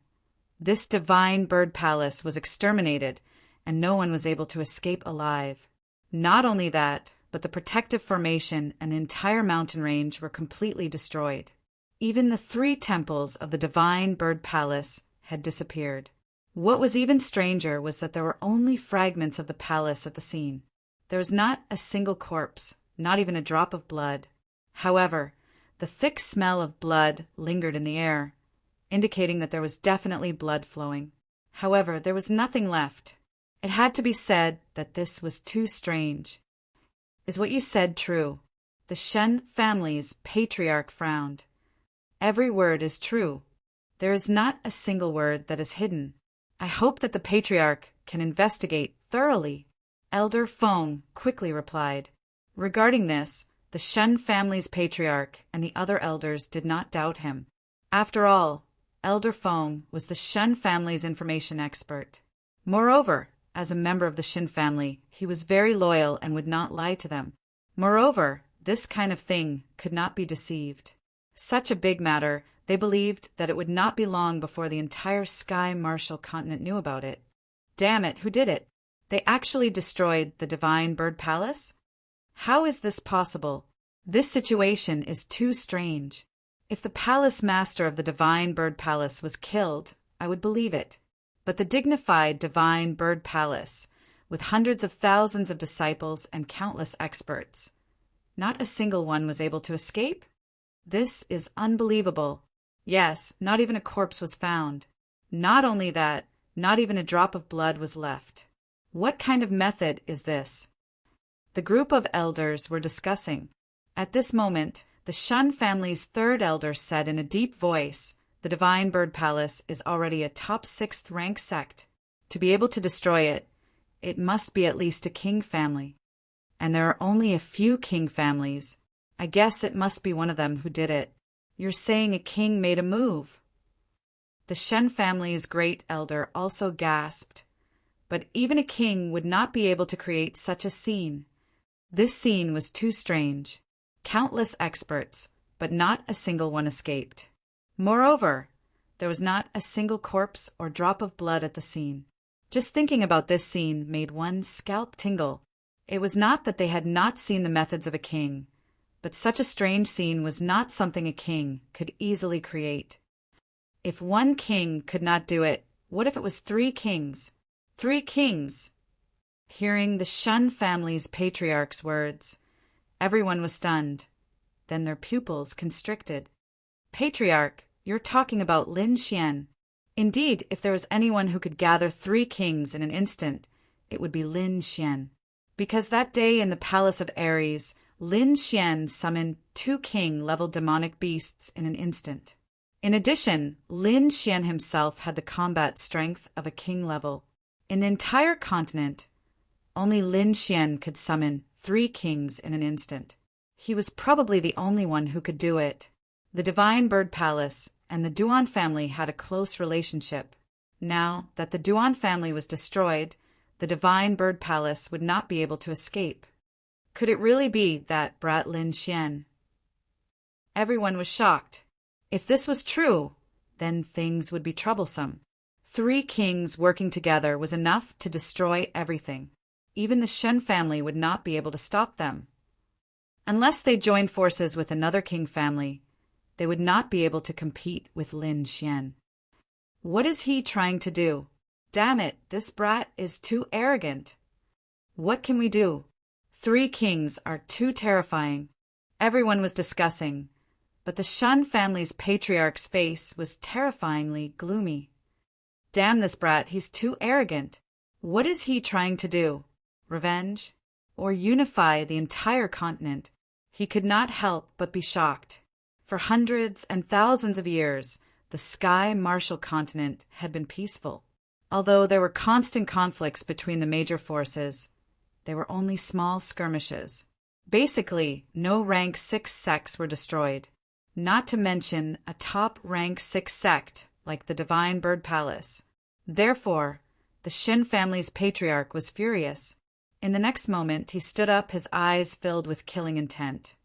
this Divine Bird Palace was exterminated, and no one was able to escape alive. Not only that, but the protective formation and the entire mountain range were completely destroyed. Even the 3 temples of the Divine Bird Palace had disappeared. What was even stranger was that there were only fragments of the palace at the scene. There was not a single corpse, not even a drop of blood. However, the thick smell of blood lingered in the air, indicating that there was definitely blood flowing. However, there was nothing left. It had to be said that this was too strange. Is what you said true? The Shen family's patriarch frowned. Every word is true. There is not a single word that is hidden. I hope that the patriarch can investigate thoroughly. Elder Feng quickly replied. Regarding this, the Shen family's patriarch and the other elders did not doubt him. After all, Elder Feng was the Shen family's information expert. Moreover, as a member of the Shen family, he was very loyal and would not lie to them. Moreover, this kind of thing could not be deceived. Such a big matter, they believed that it would not be long before the entire Sky Martial continent knew about it. Damn it, who did it? They actually destroyed the Divine Bird Palace? How is this possible? This situation is too strange. If the palace master of the Divine Bird Palace was killed, I would believe it. But the dignified Divine Bird Palace, with hundreds of thousands of disciples and countless experts, not a single one was able to escape? This is unbelievable. Yes, not even a corpse was found. Not only that, not even a drop of blood was left. What kind of method is this? The group of elders were discussing. At this moment, the Shen family's third elder said in a deep voice, the Divine Bird Palace is already a top 6th rank sect. To be able to destroy it, it must be at least a king family. And there are only a few king families. I guess it must be one of them who did it. You're saying a king made a move? The Shen family's great elder also gasped. But even a king would not be able to create such a scene. This scene was too strange. Countless experts, but not a single one escaped. Moreover, there was not a single corpse or drop of blood at the scene. Just thinking about this scene made one's scalp tingle. It was not that they had not seen the methods of a king, but such a strange scene was not something a king could easily create. If one king could not do it, what if it was 3 kings? 3 kings! Hearing the Shen family's patriarch's words, everyone was stunned. Then their pupils constricted. Patriarch, you're talking about Lin Xian. Indeed, if there was anyone who could gather 3 kings in an instant, it would be Lin Xian. Because that day in the Palace of Ares, Lin Xian summoned 2 king-level demonic beasts in an instant. In addition, Lin Xian himself had the combat strength of a king level. In the entire continent, only Lin Xian could summon 3 kings in an instant. He was probably the only one who could do it. The Divine Bird Palace and the Duan family had a close relationship. Now that the Duan family was destroyed, the Divine Bird Palace would not be able to escape. Could it really be that brat Lin Xian? Everyone was shocked. If this was true, then things would be troublesome. 3 kings working together was enough to destroy everything. Even the Shen family would not be able to stop them. Unless they joined forces with another king family, they would not be able to compete with Lin Xian. What is he trying to do? Damn it, this brat is too arrogant. What can we do? 3 kings are too terrifying. Everyone was discussing, but the Shen family's patriarch's face was terrifyingly gloomy. Damn this brat, he's too arrogant. What is he trying to do? Revenge? Or unify the entire continent? He could not help but be shocked. For hundreds and thousands of years, the Sky Martial continent had been peaceful. Although there were constant conflicts between the major forces, they were only small skirmishes. Basically, no rank 6 sects were destroyed. Not to mention a top rank 6 sect like the Divine Bird Palace. Therefore, the Shen family's patriarch was furious. In the next moment, he stood up, his eyes filled with killing intent.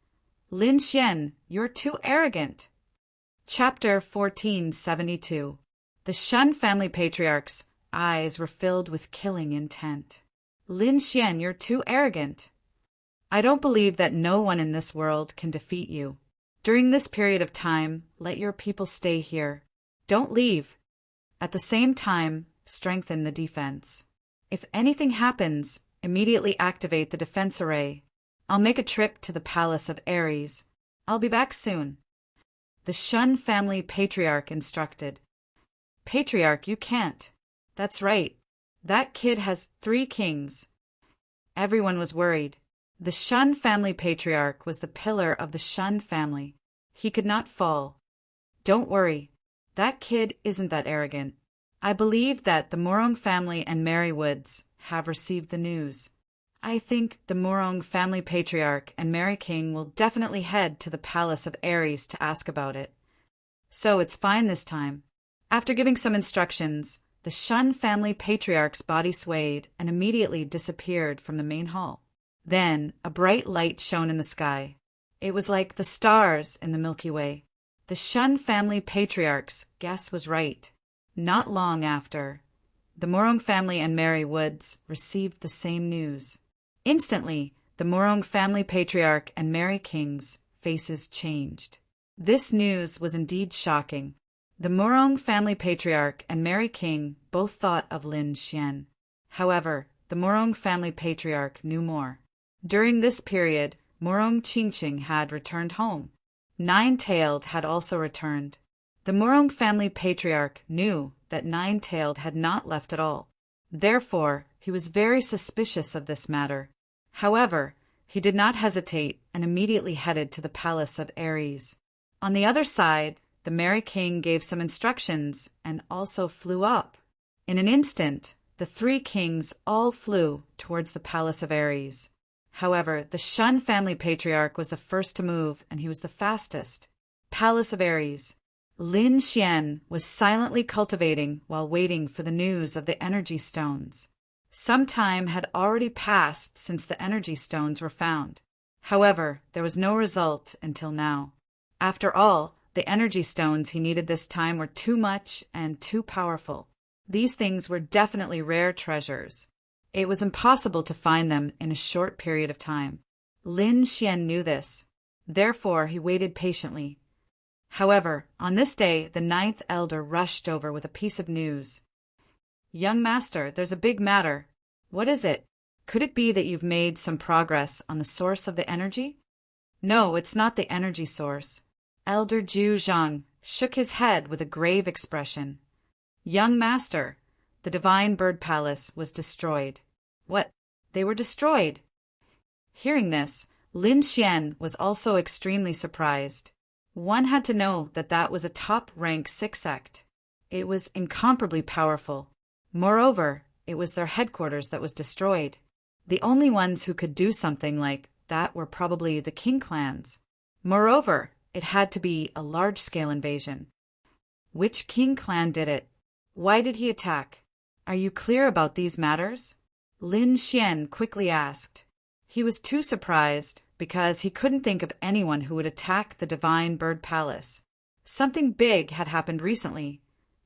Lin Xian, you're too arrogant. Chapter 1472. The Shen family patriarch's eyes were filled with killing intent. Lin Xian, you're too arrogant. I don't believe that no one in this world can defeat you. During this period of time, let your people stay here. Don't leave. At the same time, strengthen the defense. If anything happens, immediately activate the defense array. I'll make a trip to the palace of Ares. I'll be back soon. The Shun family patriarch instructed. Patriarch, you can't. That's right. That kid has 3 kings. Everyone was worried. The Shun family patriarch was the pillar of the Shun family. He could not fall. Don't worry. That kid isn't that arrogant. I believe that the Morong family and Mary Woods have received the news. I think the Morong family patriarch and Mary King will definitely head to the palace of Ares to ask about it. So it's fine this time. After giving some instructions, the Shun family patriarch's body swayed and immediately disappeared from the main hall. Then a bright light shone in the sky. It was like the stars in the Milky Way. The Shun family patriarch's guess was right. Not long after, the Morong family and Mary Woods received the same news. Instantly, the Morong family patriarch and Mary King's faces changed. This news was indeed shocking. The Morong family patriarch and Mary King both thought of Lin Xian. However, the Morong family patriarch knew more. During this period, Morong Qingqing had returned home. Nine-Tailed had also returned. The Morong family patriarch knew that Nine-Tailed had not left at all. Therefore, he was very suspicious of this matter. However, he did not hesitate and immediately headed to the palace of Ares. On the other side, the Mary King gave some instructions and also flew up. In an instant, the 3 kings all flew towards the palace of Ares. However, the Shun family patriarch was the first to move, and he was the fastest. Palace of Ares. Lin Xian was silently cultivating while waiting for the news of the energy stones. Some time had already passed since the energy stones were found. However, there was no result until now. After all, the energy stones he needed this time were too much and too powerful. These things were definitely rare treasures. It was impossible to find them in a short period of time. Lin Xian knew this. Therefore, he waited patiently. However, on this day, the 9th elder rushed over with a piece of news. Young master, there's a big matter. What is it? Could it be that you've made some progress on the source of the energy? No, it's not the energy source. Elder Zhu Zhang shook his head with a grave expression. Young master, the Divine Bird Palace was destroyed. What? They were destroyed? Hearing this, Lin Xian was also extremely surprised. One had to know that that was a top-rank Six sect. It was incomparably powerful. Moreover, it was their headquarters that was destroyed. The only ones who could do something like that were probably the king clans. Moreover, it had to be a large-scale invasion. Which king clan did it? Why did he attack? Are you clear about these matters? Lin Xian quickly asked. He was too surprised because he couldn't think of anyone who would attack the Divine Bird Palace. Something big had happened recently,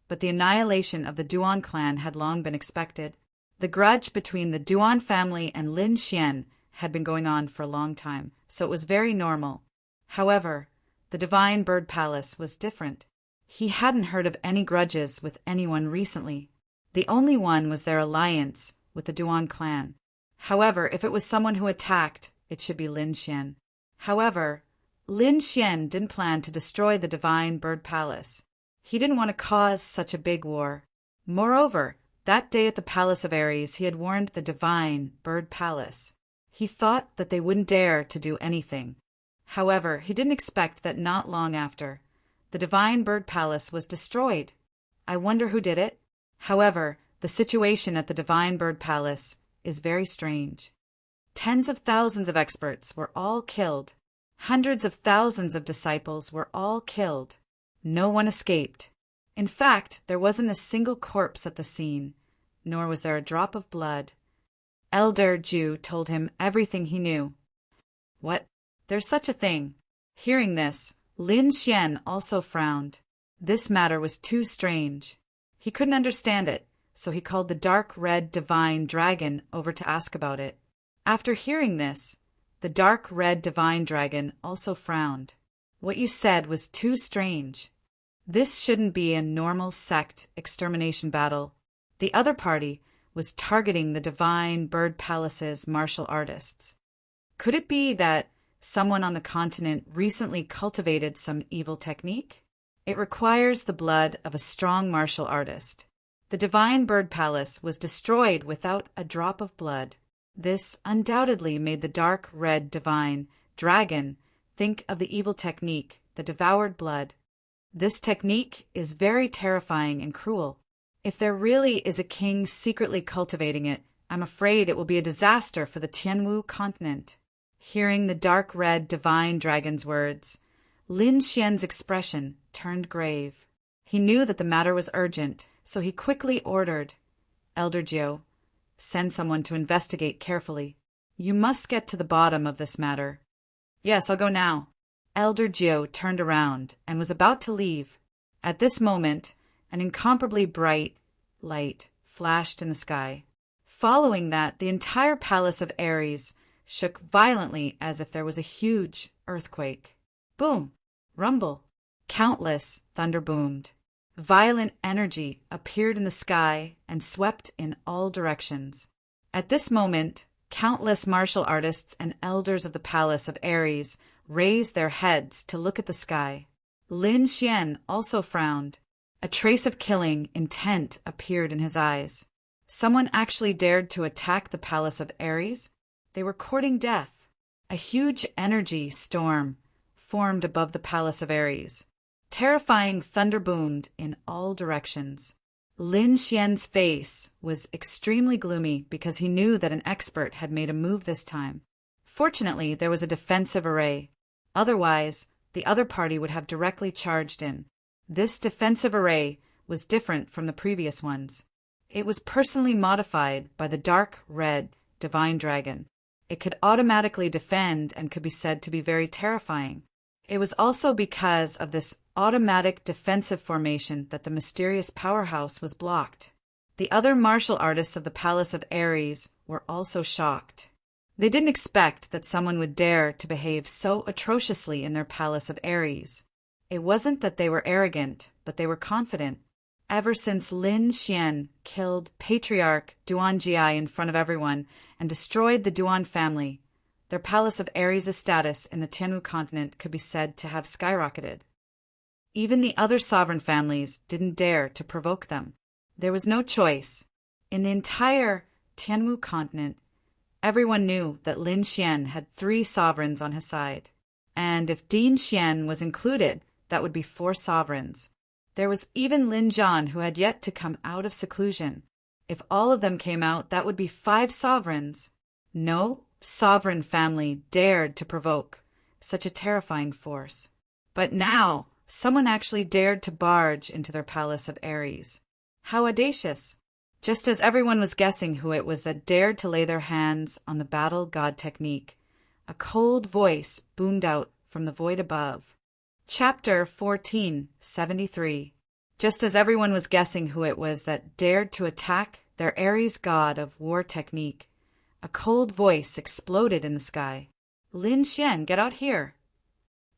but the annihilation of the Duan clan had long been expected. The grudge between the Duan family and Lin Xian had been going on for a long time, so it was very normal. However, the Divine Bird Palace was different. He hadn't heard of any grudges with anyone recently. The only one was their alliance with the Duan clan. However, if it was someone who attacked, it should be Lin Xian. However, Lin Xian didn't plan to destroy the Divine Bird Palace. He didn't want to cause such a big war. Moreover, that day at the Palace of Ares, he had warned the Divine Bird Palace. He thought that they wouldn't dare to do anything. However, he didn't expect that not long after, the Divine Bird Palace was destroyed. I wonder who did it? However, the situation at the Divine Bird Palace is very strange. Tens of thousands of experts were all killed. Hundreds of thousands of disciples were all killed. No one escaped. In fact, there wasn't a single corpse at the scene, nor was there a drop of blood. Elder Zhu told him everything he knew. What? There's such a thing. Hearing this, Lin Xian also frowned. This matter was too strange. He couldn't understand it, so he called the dark red divine dragon over to ask about it. After hearing this, the dark red divine dragon also frowned. What you said was too strange. This shouldn't be a normal sect extermination battle. The other party was targeting the Divine Bird Palace's martial artists. Could it be that someone on the continent recently cultivated some evil technique? It requires the blood of a strong martial artist. The Divine Bird Palace was destroyed without a drop of blood. This undoubtedly made the dark red divine dragon think of the evil technique that devoured blood. This technique is very terrifying and cruel. If there really is a king secretly cultivating it, I'm afraid it will be a disaster for the Tianwu continent. Hearing the dark red divine dragon's words, Lin Xian's expression turned grave. He knew that the matter was urgent, so he quickly ordered, "Elder Jiu, send someone to investigate carefully. You must get to the bottom of this matter." "Yes, I'll go now." Elder Jiu turned around and was about to leave. At this moment, an incomparably bright light flashed in the sky. Following that, the entire palace of Ares shook violently as if there was a huge earthquake. Boom! Rumble! Countless thunder boomed. Violent energy appeared in the sky and swept in all directions. At this moment, countless martial artists and elders of the palace of Ares raised their heads to look at the sky. Lin Xian also frowned. A trace of killing intent appeared in his eyes. Someone actually dared to attack the palace of Ares? They were courting death. A huge energy storm formed above the palace of Ares. Terrifying thunder boomed in all directions. Lin Xian's face was extremely gloomy because he knew that an expert had made a move this time. Fortunately, there was a defensive array. Otherwise, the other party would have directly charged in. This defensive array was different from the previous ones. It was personally modified by the dark red divine dragon. It could automatically defend and could be said to be very terrifying. It was also because of this automatic defensive formation that the mysterious powerhouse was blocked. The other martial artists of the Palace of Ares were also shocked. They didn't expect that someone would dare to behave so atrociously in their Palace of Ares. It wasn't that they were arrogant, but they were confident. Ever since Lin Xian killed Patriarch Duan Jia in front of everyone and destroyed the Duan family, their Palace of Ares' status in the Tianwu continent could be said to have skyrocketed. Even the other sovereign families didn't dare to provoke them. There was no choice. In the entire Tianwu continent, everyone knew that Lin Xian had 3 sovereigns on his side. And if Din Xian was included, that would be 4 sovereigns. There was even Lin Zhan, who had yet to come out of seclusion. If all of them came out, that would be 5 sovereigns. No sovereign family dared to provoke such a terrifying force. But now, someone actually dared to barge into their Palace of Ares. How audacious! Just as everyone was guessing who it was that dared to lay their hands on the battle god technique, a cold voice boomed out from the void above. Chapter 1473. Just as everyone was guessing who it was that dared to attack their Ares god of war technique, a cold voice exploded in the sky. "Lin Xian, get out here.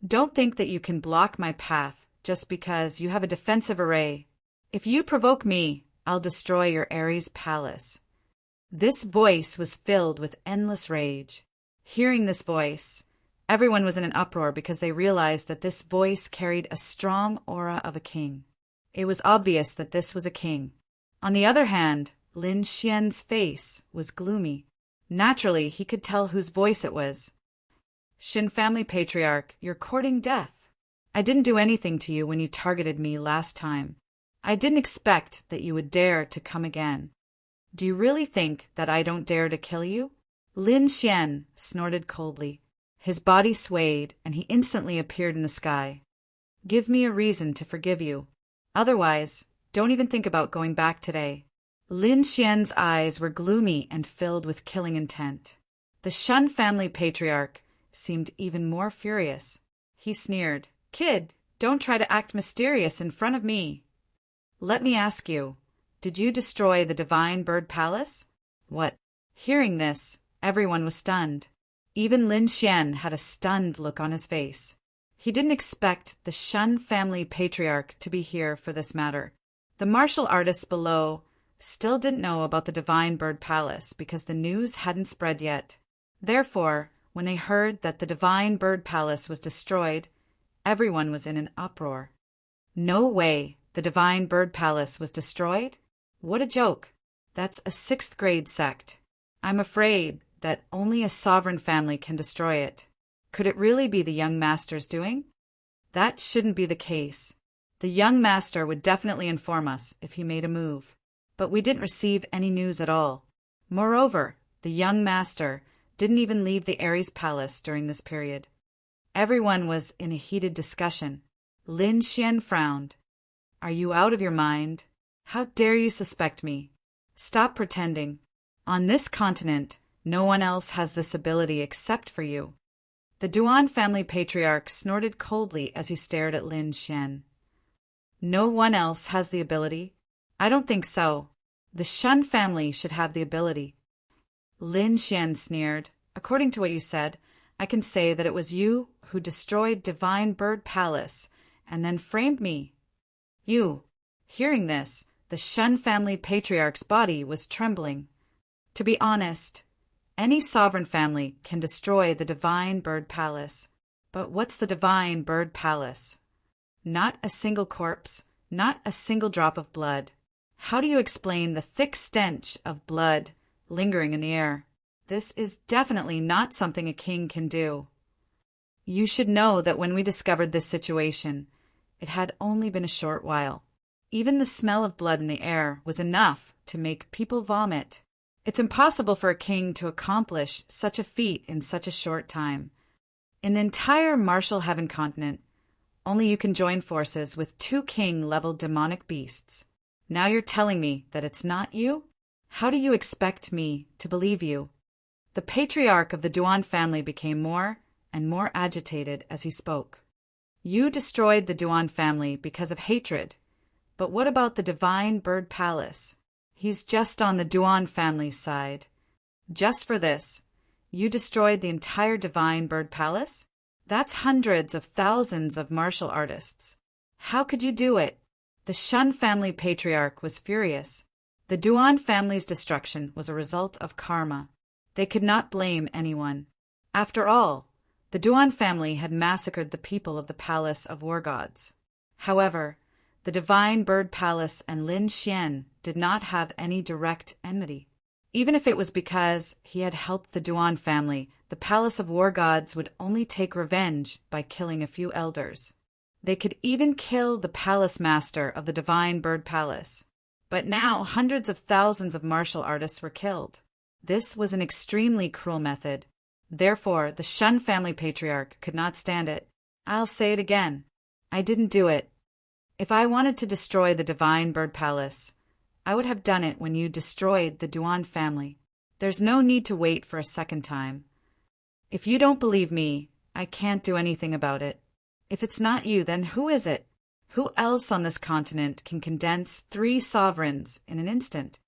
Don't think that you can block my path just because you have a defensive array. If you provoke me, I'll destroy your Ares palace." This voice was filled with endless rage. Hearing this voice, everyone was in an uproar because they realized that this voice carried a strong aura of a king. It was obvious that this was a king. On the other hand, Lin Xian's face was gloomy. Naturally, he could tell whose voice it was. "Xin family patriarch, you're courting death. I didn't do anything to you when you targeted me last time. I didn't expect that you would dare to come again. Do you really think that I don't dare to kill you?" Lin Xian snorted coldly. His body swayed, and he instantly appeared in the sky. "Give me a reason to forgive you. Otherwise, don't even think about going back today." Lin Xian's eyes were gloomy and filled with killing intent. The Shun family patriarch seemed even more furious. He sneered, "Kid, don't try to act mysterious in front of me. Let me ask you, did you destroy the Divine Bird Palace?" "What?" Hearing this, everyone was stunned. Even Lin Xian had a stunned look on his face. He didn't expect the Shun family patriarch to be here for this matter. The martial artists below still didn't know about the Divine Bird Palace because the news hadn't spread yet. Therefore, When they heard that the divine bird palace was destroyed, everyone was in an uproar. No way, the divine bird palace was destroyed? What a joke! That's a 6th grade sect. I'm afraid that only a sovereign family can destroy it. Could it really be the young master's doing? That shouldn't be the case. The young master would definitely inform us if he made a move, but we didn't receive any news at all. Moreover, the young master didn't even leave the Ares palace during this period. Everyone was in a heated discussion. Lin Xian frowned. Are you out of your mind? How dare you suspect me? Stop pretending. On this continent, no one else has this ability except for you. The Duan family patriarch snorted coldly as he stared at Lin Xian. No one else has the ability? I don't think so. The Shun family should have the ability. Lin Xian sneered. According to what you said, I can say that it was you who destroyed Divine Bird Palace and then framed me. You. Hearing this, the Shun family patriarch's body was trembling. To be honest, any sovereign family can destroy the Divine Bird Palace. But what's the Divine Bird Palace? Not a single corpse, not a single drop of blood. How do you explain the thick stench of blood lingering in the air? This is definitely not something a king can do. You should know that when we discovered this situation, it had only been a short while. Even the smell of blood in the air was enough to make people vomit. It's impossible for a king to accomplish such a feat in such a short time. In the entire Martial Heaven continent, only you can join forces with 2 king-level demonic beasts. Now you're telling me that it's not you? How do you expect me to believe you? The patriarch of the Duan family became more and more agitated as he spoke. You destroyed the Duan family because of hatred. But what about the Divine Bird Palace? He's just on the Duan family's side. Just for this, you destroyed the entire Divine Bird Palace? That's hundreds of thousands of martial artists. How could you do it? The Shun family patriarch was furious. The Duan family's destruction was a result of karma. They could not blame anyone. After all, the Duan family had massacred the people of the Palace of War Gods. However, the Divine Bird Palace and Lin Xian did not have any direct enmity. Even if it was because he had helped the Duan family, the Palace of War Gods would only take revenge by killing a few elders. They could even kill the palace master of the Divine Bird Palace. But now hundreds of thousands of martial artists were killed. This was an extremely cruel method. Therefore, the Shun family patriarch could not stand it. I'll say it again. I didn't do it. If I wanted to destroy the Divine Bird Palace, I would have done it when you destroyed the Duan family. There's no need to wait for a second time. If you don't believe me, I can't do anything about it. If it's not you, then who is it? Who else on this continent can condense 3 sovereigns in an instant?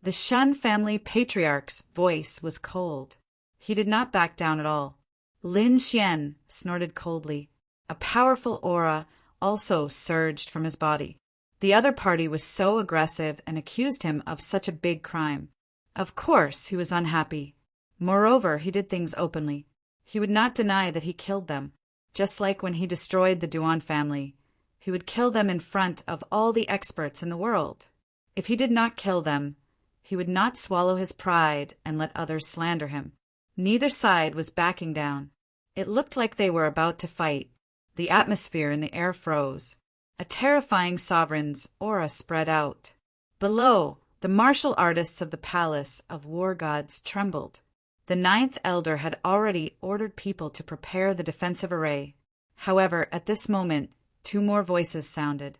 The Shun family patriarch's voice was cold. He did not back down at all. Lin Xian snorted coldly. A powerful aura also surged from his body. The other party was so aggressive and accused him of such a big crime. Of course, he was unhappy. Moreover, he did things openly. He would not deny that he killed them. Just like when he destroyed the Duan family, he would kill them in front of all the experts in the world. If he did not kill them, he would not swallow his pride and let others slander him. Neither side was backing down. It looked like they were about to fight. The atmosphere in the air froze. A terrifying sovereign's aura spread out. Below, the martial artists of the Palace of War Gods trembled. The 9th elder had already ordered people to prepare the defensive array. However, at this moment, 2 more voices sounded.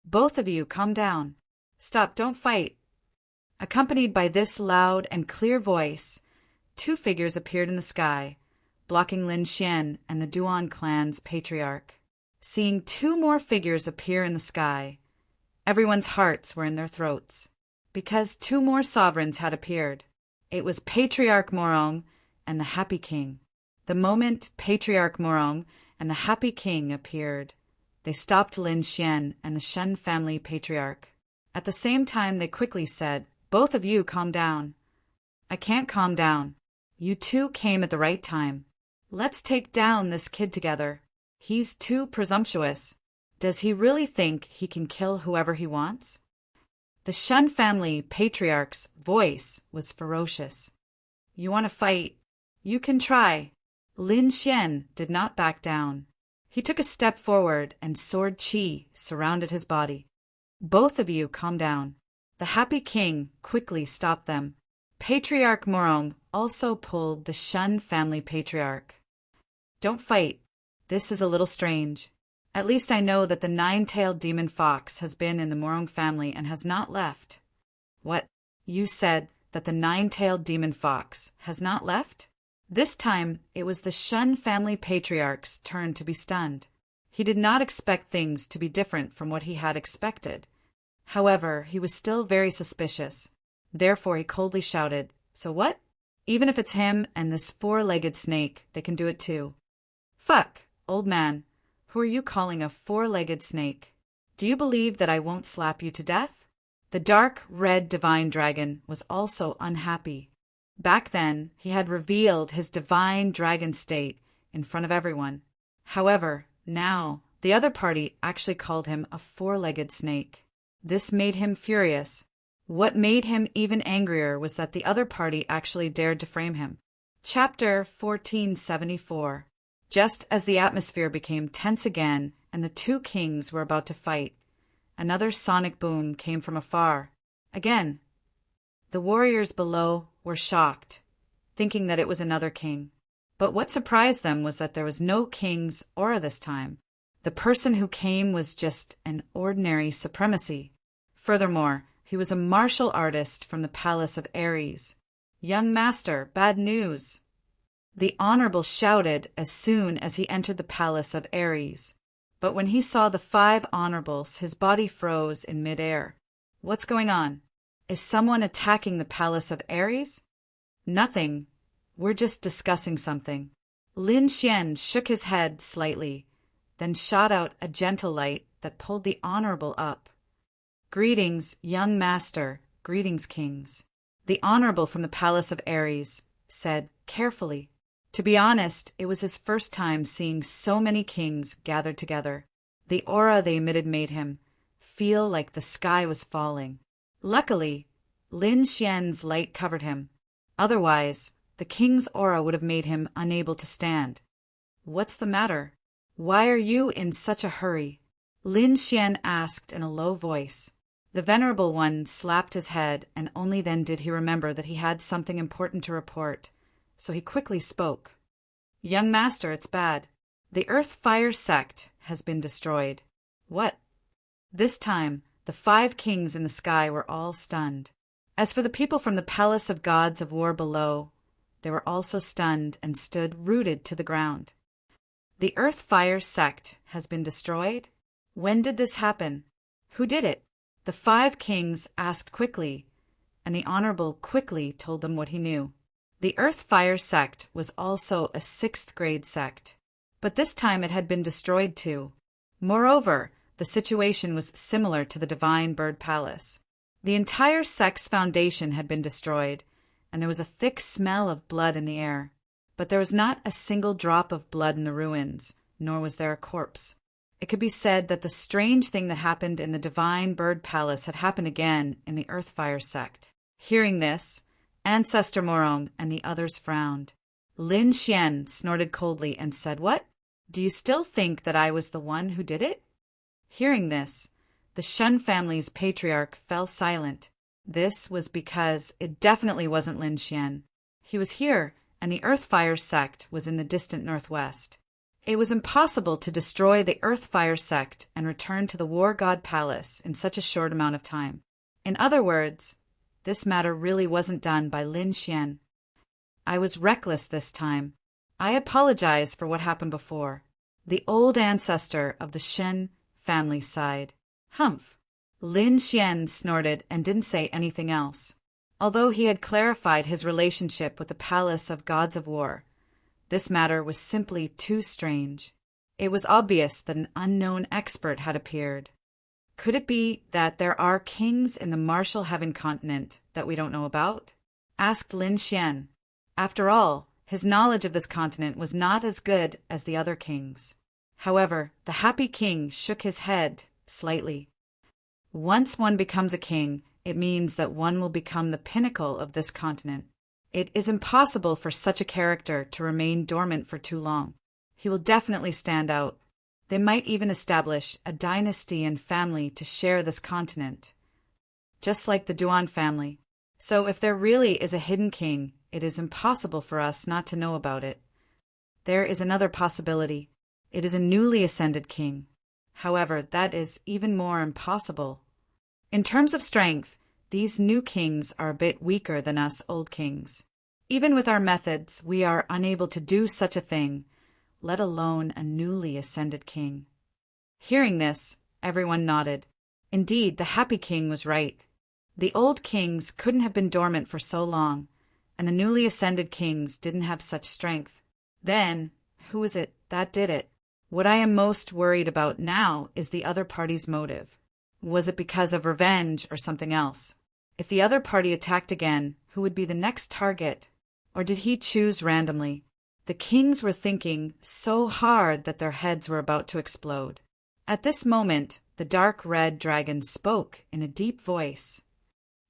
Both of you, calm down. Stop, don't fight. Accompanied by this loud and clear voice, 2 figures appeared in the sky, blocking Lin Xian and the Duan clan's patriarch. Seeing 2 more figures appear in the sky, everyone's hearts were in their throats, because 2 more sovereigns had appeared. It was Patriarch Morong and the Happy King. The moment Patriarch Morong and the Happy King appeared, they stopped Lin Xian and the Shun family patriarch. At the same time, they quickly said, "Both of you calm down." "I can't calm down. You two came at the right time. Let's take down this kid together. He's too presumptuous. Does he really think he can kill whoever he wants? The Shun family patriarch's voice was ferocious. You want to fight? You can try. Lin Xian did not back down. He took a step forward and sword qi surrounded his body. Both of you calm down. The happy king quickly stopped them. Patriarch Morong also pulled the Shun family patriarch. Don't fight. This is a little strange. At least I know that the nine-tailed demon fox has been in the Morong family and has not left. What? You said that the nine-tailed demon fox has not left? This time, it was the Shun family patriarch's turn to be stunned. He did not expect things to be different from what he had expected. However, he was still very suspicious. Therefore, he coldly shouted, So what? Even if it's him and this four-legged snake, they can do it too. Fuck, old man. Who are you calling a four-legged snake? Do you believe that I won't slap you to death? The dark red divine dragon was also unhappy. Back then, he had revealed his divine dragon state in front of everyone. However, now, the other party actually called him a four-legged snake. This made him furious. What made him even angrier was that the other party actually dared to frame him. Chapter 1474. Just as the atmosphere became tense again and the two kings were about to fight, another sonic boom came from afar. Again, the warriors below were shocked, thinking that it was another king. But what surprised them was that there was no king's aura this time. The person who came was just an ordinary supremacy. Furthermore, he was a martial artist from the palace of Ares. Young master, bad news! The Honorable shouted as soon as he entered the palace of Ares. But when he saw the 5 honorables, his body froze in midair. What's going on? Is someone attacking the palace of Ares? Nothing. We're just discussing something. Lin Xian shook his head slightly, then shot out a gentle light that pulled the Honorable up. Greetings, young master. Greetings, kings. The Honorable from the palace of Ares said carefully. To be honest, it was his first time seeing so many kings gathered together. The aura they emitted made him feel like the sky was falling. Luckily, Lin Xian's light covered him. Otherwise, the king's aura would have made him unable to stand. What's the matter? Why are you in such a hurry? Lin Xian asked in a low voice. The Venerable One slapped his head, and only then did he remember that he had something important to report. So he quickly spoke. Young master, it's bad. The Earth Fire sect has been destroyed. What? This time, the 5 kings in the sky were all stunned. As for the people from the palace of gods of war below, they were also stunned and stood rooted to the ground. The Earth Fire sect has been destroyed? When did this happen? Who did it? The 5 kings asked quickly, and the Honorable quickly told them what he knew. The Earth Fire sect was also a 6th grade sect, but this time it had been destroyed too. Moreover, the situation was similar to the Divine Bird Palace. The entire sect's foundation had been destroyed, and there was a thick smell of blood in the air. But there was not a single drop of blood in the ruins, nor was there a corpse. It could be said that the strange thing that happened in the Divine Bird Palace had happened again in the Earth Fire sect. Hearing this, Ancestor Morong and the others frowned. Lin Xian snorted coldly and said, What? Do you still think that I was the one who did it? Hearing this, the Shun family's patriarch fell silent. This was because it definitely wasn't Lin Xian. He was here, and the Earth Fire sect was in the distant northwest. It was impossible to destroy the Earth Fire sect and return to the War God Palace in such a short amount of time. In other words, this matter really wasn't done by Lin Xian. I was reckless this time. I apologize for what happened before. The old ancestor of the Shen family sighed. Humph. Lin Xian snorted and didn't say anything else. Although he had clarified his relationship with the Palace of Gods of War, this matter was simply too strange. It was obvious that an unknown expert had appeared. Could it be that there are kings in the martial heaven continent that we don't know about? Asked Lin Xian. After all, his knowledge of this continent was not as good as the other kings. However, the happy king shook his head slightly. Once one becomes a king, it means that one will become the pinnacle of this continent. It is impossible for such a character to remain dormant for too long. He will definitely stand out. They might even establish a dynasty and family to share this continent, just like the Duan family. So if there really is a hidden king, it is impossible for us not to know about it. There is another possibility. It is a newly ascended king. However, that is even more impossible. In terms of strength, these new kings are a bit weaker than us old kings. Even with our methods, we are unable to do such a thing, let alone a newly ascended king. Hearing this, everyone nodded. Indeed, the happy king was right. The old kings couldn't have been dormant for so long, and the newly ascended kings didn't have such strength. Then, who is it that did it? What I am most worried about now is the other party's motive. Was it because of revenge or something else? If the other party attacked again, who would be the next target? Or did he choose randomly? The kings were thinking so hard that their heads were about to explode. At this moment, the dark red dragon spoke in a deep voice.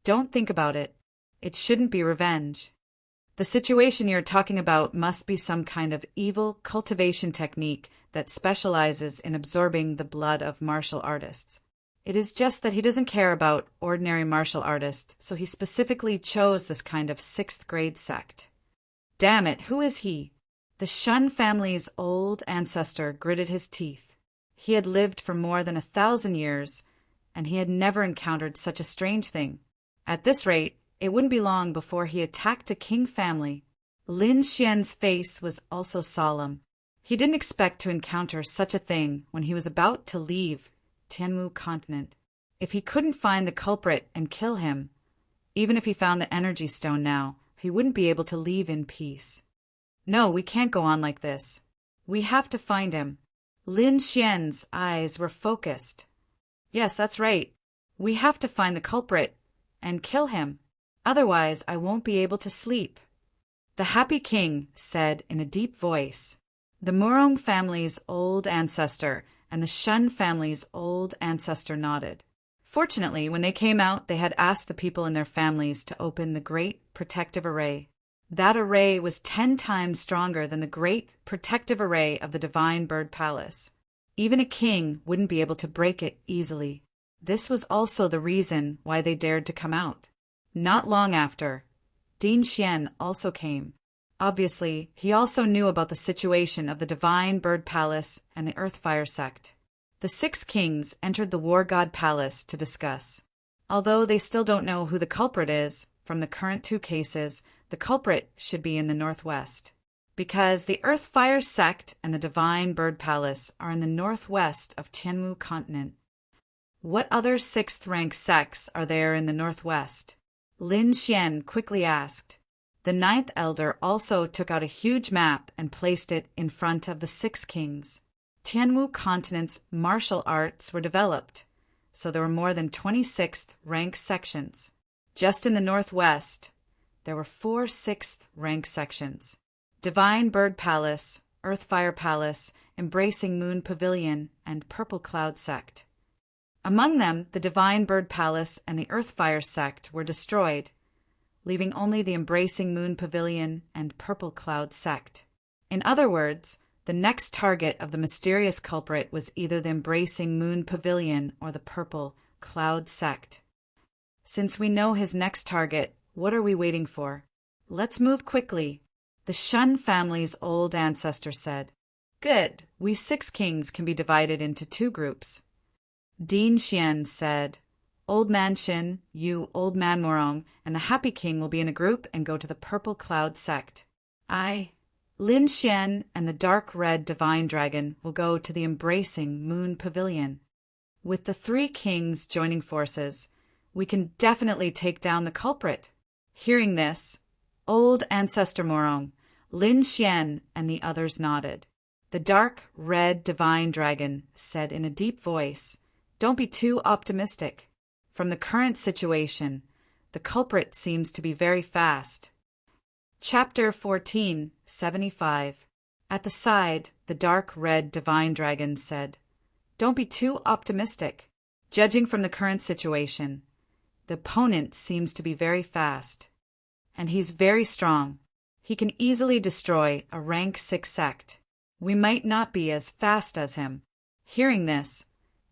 Don't think about it. It shouldn't be revenge. The situation you're talking about must be some kind of evil cultivation technique that specializes in absorbing the blood of martial artists. It is just that he doesn't care about ordinary martial artists, so he specifically chose this kind of 6th grade sect. Damn it, who is he? The Shun family's old ancestor gritted his teeth. He had lived for more than 1,000 years, and he had never encountered such a strange thing. At this rate, it wouldn't be long before he attacked a king family. Lin Xian's face was also solemn. He didn't expect to encounter such a thing when he was about to leave Tianwu continent. If he couldn't find the culprit and kill him, even if he found the energy stone now, he wouldn't be able to leave in peace. No, we can't go on like this. We have to find him. Lin Xian's eyes were focused. Yes, that's right. We have to find the culprit and kill him. Otherwise, I won't be able to sleep. The happy king said in a deep voice. The Murong family's old ancestor and the Shun family's old ancestor nodded. Fortunately, when they came out, they had asked the people in their families to open the Great Protective Array. That array was 10 times stronger than the Great Protective Array of the Divine Bird Palace. Even a king wouldn't be able to break it easily. This was also the reason why they dared to come out. Not long after, Din Xian also came. Obviously, he also knew about the situation of the Divine Bird Palace and the Earthfire sect. The 6 kings entered the War God Palace to discuss. Although they still don't know who the culprit is, from the current 2 cases, the culprit should be in the northwest. Because the Earthfire sect and the Divine Bird Palace are in the northwest of Tianwu continent. What other 6th rank sects are there in the northwest? Lin Xian quickly asked. The 9th elder also took out a huge map and placed it in front of the 6 kings. Tianwu continent's martial arts were developed, so there were more than 26th rank sections. Just in the northwest, there were 4 6th rank sections. Divine Bird Palace, Earthfire Palace, Embracing Moon Pavilion, and Purple Cloud sect. Among them, the Divine Bird Palace and the Earthfire sect were destroyed, leaving only the Embracing Moon Pavilion and Purple Cloud sect. In other words, the next target of the mysterious culprit was either the Embracing Moon Pavilion or the Purple Cloud sect. Since we know his next target, what are we waiting for? Let's move quickly. The Shun family's old ancestor said. Good, we 6 kings can be divided into 2 groups. Din Xian said, Old Man Shin, you, Old Man Morong, and the Happy King will be in a group and go to the Purple Cloud sect. Lin Xian and the Dark Red Divine Dragon will go to the Embracing Moon Pavilion. With the 3 kings joining forces, we can definitely take down the culprit. Hearing this, Old Ancestor Morong, Lin Xian, and the others nodded. The Dark Red Divine Dragon said in a deep voice, Don't be too optimistic. From the current situation, the culprit seems to be very fast. Chapter 14, 75. At the side, the dark red divine dragon said, "Don't be too optimistic. Judging from the current situation, the opponent seems to be very fast. And he's very strong. He can easily destroy a rank 6 sect. We might not be as fast as him." Hearing this,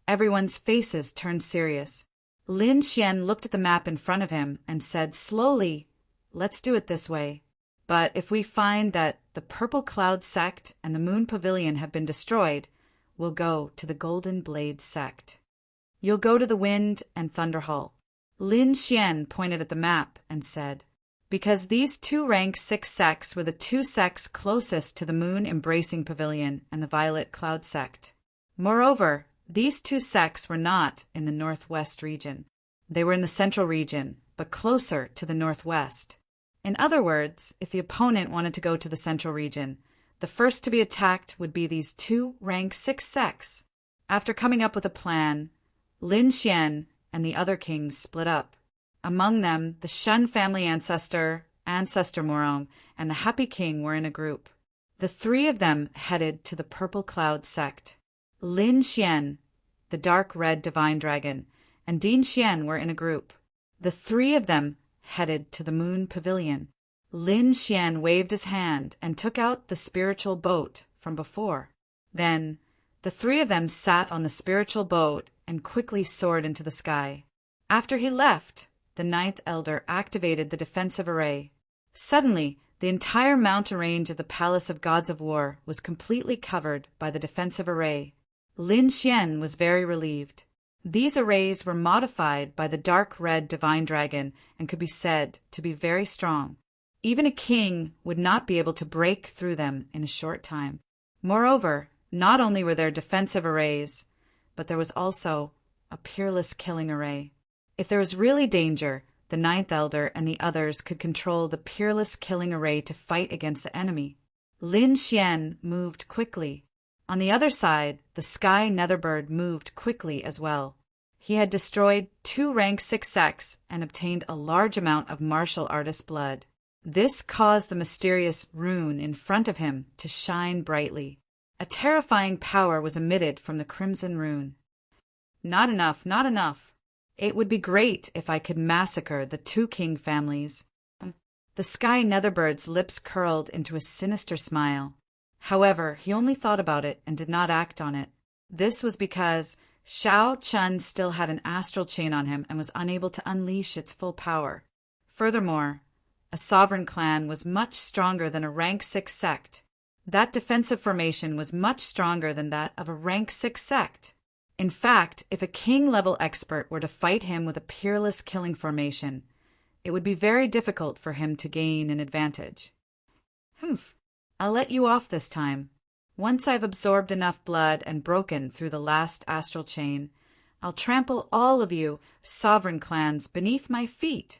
everyone's faces turned serious. Lin Xian looked at the map in front of him and said slowly, "Let's do it this way. But if we find that the Purple Cloud sect and the Moon Pavilion have been destroyed, we'll go to the Golden Blade sect. You'll go to the Wind and Thunder Hall." Lin Xian pointed at the map and said, "Because these 2 rank 6 sects were the 2 sects closest to the Moon Embracing Pavilion and the Violet Cloud sect. Moreover, these 2 sects were not in the northwest region. They were in the central region, but closer to the northwest. In other words, if the opponent wanted to go to the central region, the first to be attacked would be these 2 rank 6 sects." After coming up with a plan, Lin Xian and the other kings split up. Among them, the Shun family ancestor Morong, and the Happy King were in a group. The 3 of them headed to the Purple Cloud sect. Lin Xian, the dark red divine dragon, and Din Xian were in a group. The 3 of them headed to the Moon Pavilion. Lin Xian waved his hand and took out the spiritual boat from before. Then the 3 of them sat on the spiritual boat and quickly soared into the sky. After he left, the 9th Elder activated the defensive array. Suddenly, the entire mountain range of the Palace of Gods of War was completely covered by the defensive array. Lin Xian was very relieved. These arrays were modified by the dark red divine dragon and could be said to be very strong. Even a king would not be able to break through them in a short time. Moreover, not only were there defensive arrays, but there was also a peerless killing array. If there was really danger, the 9th Elder and the others could control the peerless killing array to fight against the enemy. Lin Xian moved quickly. On the other side, the Sky Netherbird moved quickly as well. He had destroyed 2 rank 6 sects and obtained a large amount of martial artist blood. This caused the mysterious rune in front of him to shine brightly. A terrifying power was emitted from the crimson rune. "Not enough, not enough. It would be great if I could massacre the 2 king families." The Sky Netherbird's lips curled into a sinister smile. However, he only thought about it and did not act on it. This was because Shao Chun still had an astral chain on him and was unable to unleash its full power. Furthermore, a sovereign clan was much stronger than a rank 6 sect. That defensive formation was much stronger than that of a rank 6 sect. In fact, if a king-level expert were to fight him with a peerless killing formation, it would be very difficult for him to gain an advantage. "Humph. I'll let you off this time. Once I've absorbed enough blood and broken through the last astral chain, I'll trample all of you sovereign clans beneath my feet."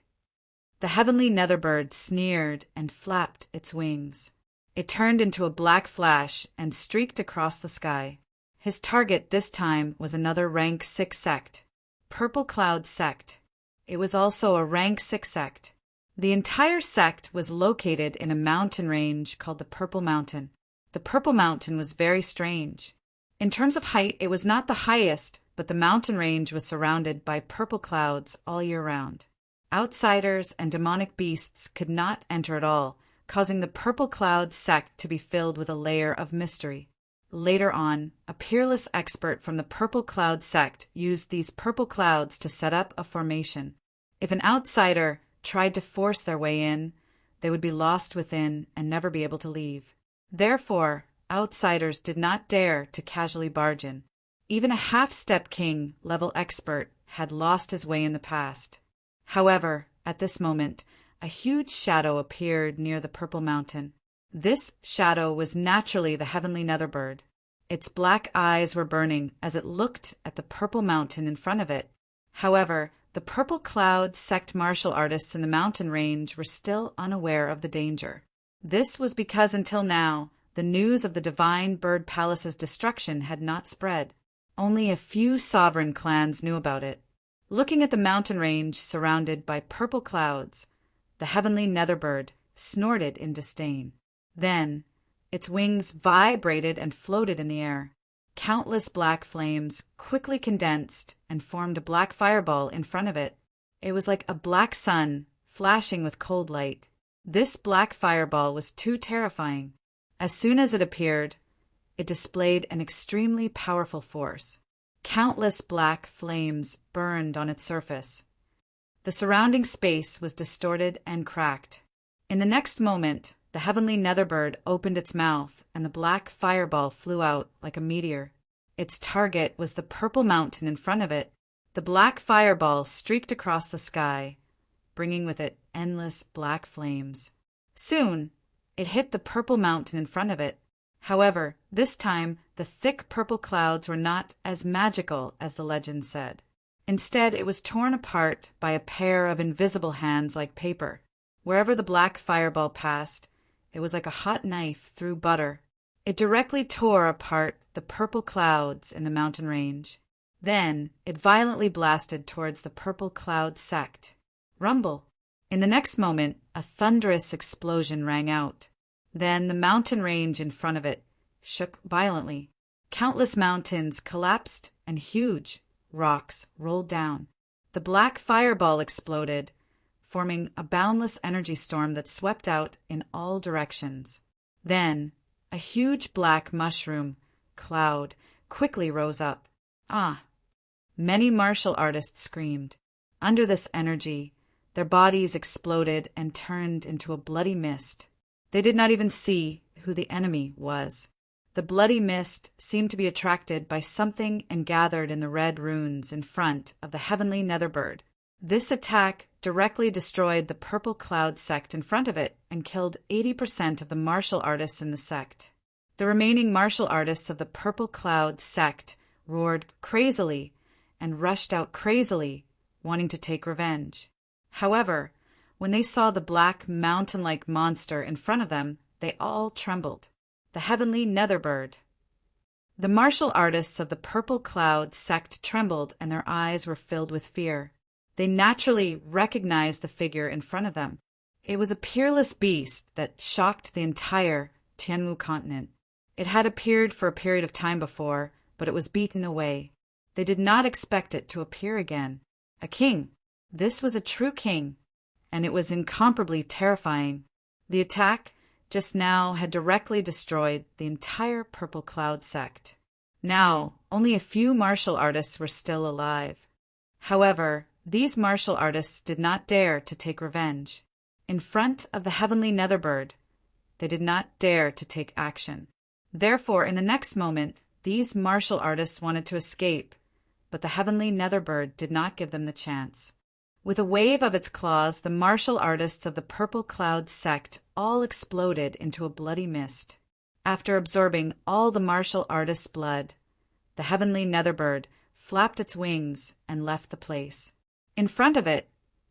The heavenly Netherbird sneered and flapped its wings. It turned into a black flash and streaked across the sky. His target this time was another rank 6 sect, Purple Cloud sect. It was also a rank 6 sect. The entire sect was located in a mountain range called the Purple Mountain. The Purple Mountain was very strange. In terms of height, it was not the highest, but the mountain range was surrounded by purple clouds all year round. Outsiders and demonic beasts could not enter at all, causing the Purple Cloud sect to be filled with a layer of mystery. Later on, a peerless expert from the Purple Cloud sect used these purple clouds to set up a formation. If an outsider tried to force their way in, they would be lost within and never be able to leave. Therefore, outsiders did not dare to casually barge in. Even a half-step king level expert had lost his way in the past. However, at this moment, a huge shadow appeared near the Purple Mountain. This shadow was naturally the heavenly Netherbird. Its black eyes were burning as it looked at the Purple Mountain in front of it. However, the Purple Cloud sect martial artists in the mountain range were still unaware of the danger. This was because until now, the news of the Divine Bird Palace's destruction had not spread. Only a few sovereign clans knew about it. Looking at the mountain range surrounded by purple clouds, the heavenly Netherbird snorted in disdain. Then, its wings vibrated and floated in the air. Countless black flames quickly condensed and formed a black fireball in front of it. It was like a black sun flashing with cold light. This black fireball was too terrifying. As soon as it appeared, it displayed an extremely powerful force. Countless black flames burned on its surface. The surrounding space was distorted and cracked. In the next moment, the heavenly netherbird opened its mouth, and the black fireball flew out like a meteor. Its target was the purple mountain in front of it. The black fireball streaked across the sky, bringing with it endless black flames. Soon, it hit the purple mountain in front of it. However, this time, the thick purple clouds were not as magical as the legend said. Instead, it was torn apart by a pair of invisible hands like paper. Wherever the black fireball passed, it was like a hot knife through butter. It directly tore apart the purple clouds in the mountain range. Then, it violently blasted towards the purple cloud sect. Rumble! In the next moment, a thunderous explosion rang out. Then the mountain range in front of it shook violently. Countless mountains collapsed and huge rocks rolled down. The black fireball exploded, forming a boundless energy storm that swept out in all directions. Then, a huge black mushroom cloud quickly rose up. Ah! Many martial artists screamed. Under this energy, their bodies exploded and turned into a bloody mist. They did not even see who the enemy was. The bloody mist seemed to be attracted by something and gathered in the red runes in front of the heavenly netherbird. This attack directly destroyed the purple cloud sect in front of it and killed 80% of the martial artists in the sect. The remaining martial artists of the purple cloud sect roared crazily and rushed out crazily, wanting to take revenge. However, when they saw the black mountain-like monster in front of them, they all trembled. The heavenly netherbird. The martial artists of the purple cloud sect trembled and their eyes were filled with fear. They naturally recognized the figure in front of them. It was a peerless beast that shocked the entire Tianwu continent. It had appeared for a period of time before, but it was beaten away. They did not expect it to appear again. A king. This was a true king, and it was incomparably terrifying. The attack just now had directly destroyed the entire purple cloud sect. Now, only a few martial artists were still alive. However, these martial artists did not dare to take revenge. In front of the heavenly netherbird, they did not dare to take action. Therefore, in the next moment, these martial artists wanted to escape, but the heavenly netherbird did not give them the chance. With a wave of its claws, the martial artists of the purple cloud sect all exploded into a bloody mist. After absorbing all the martial artists' blood, the heavenly netherbird flapped its wings and left the place. In front of it,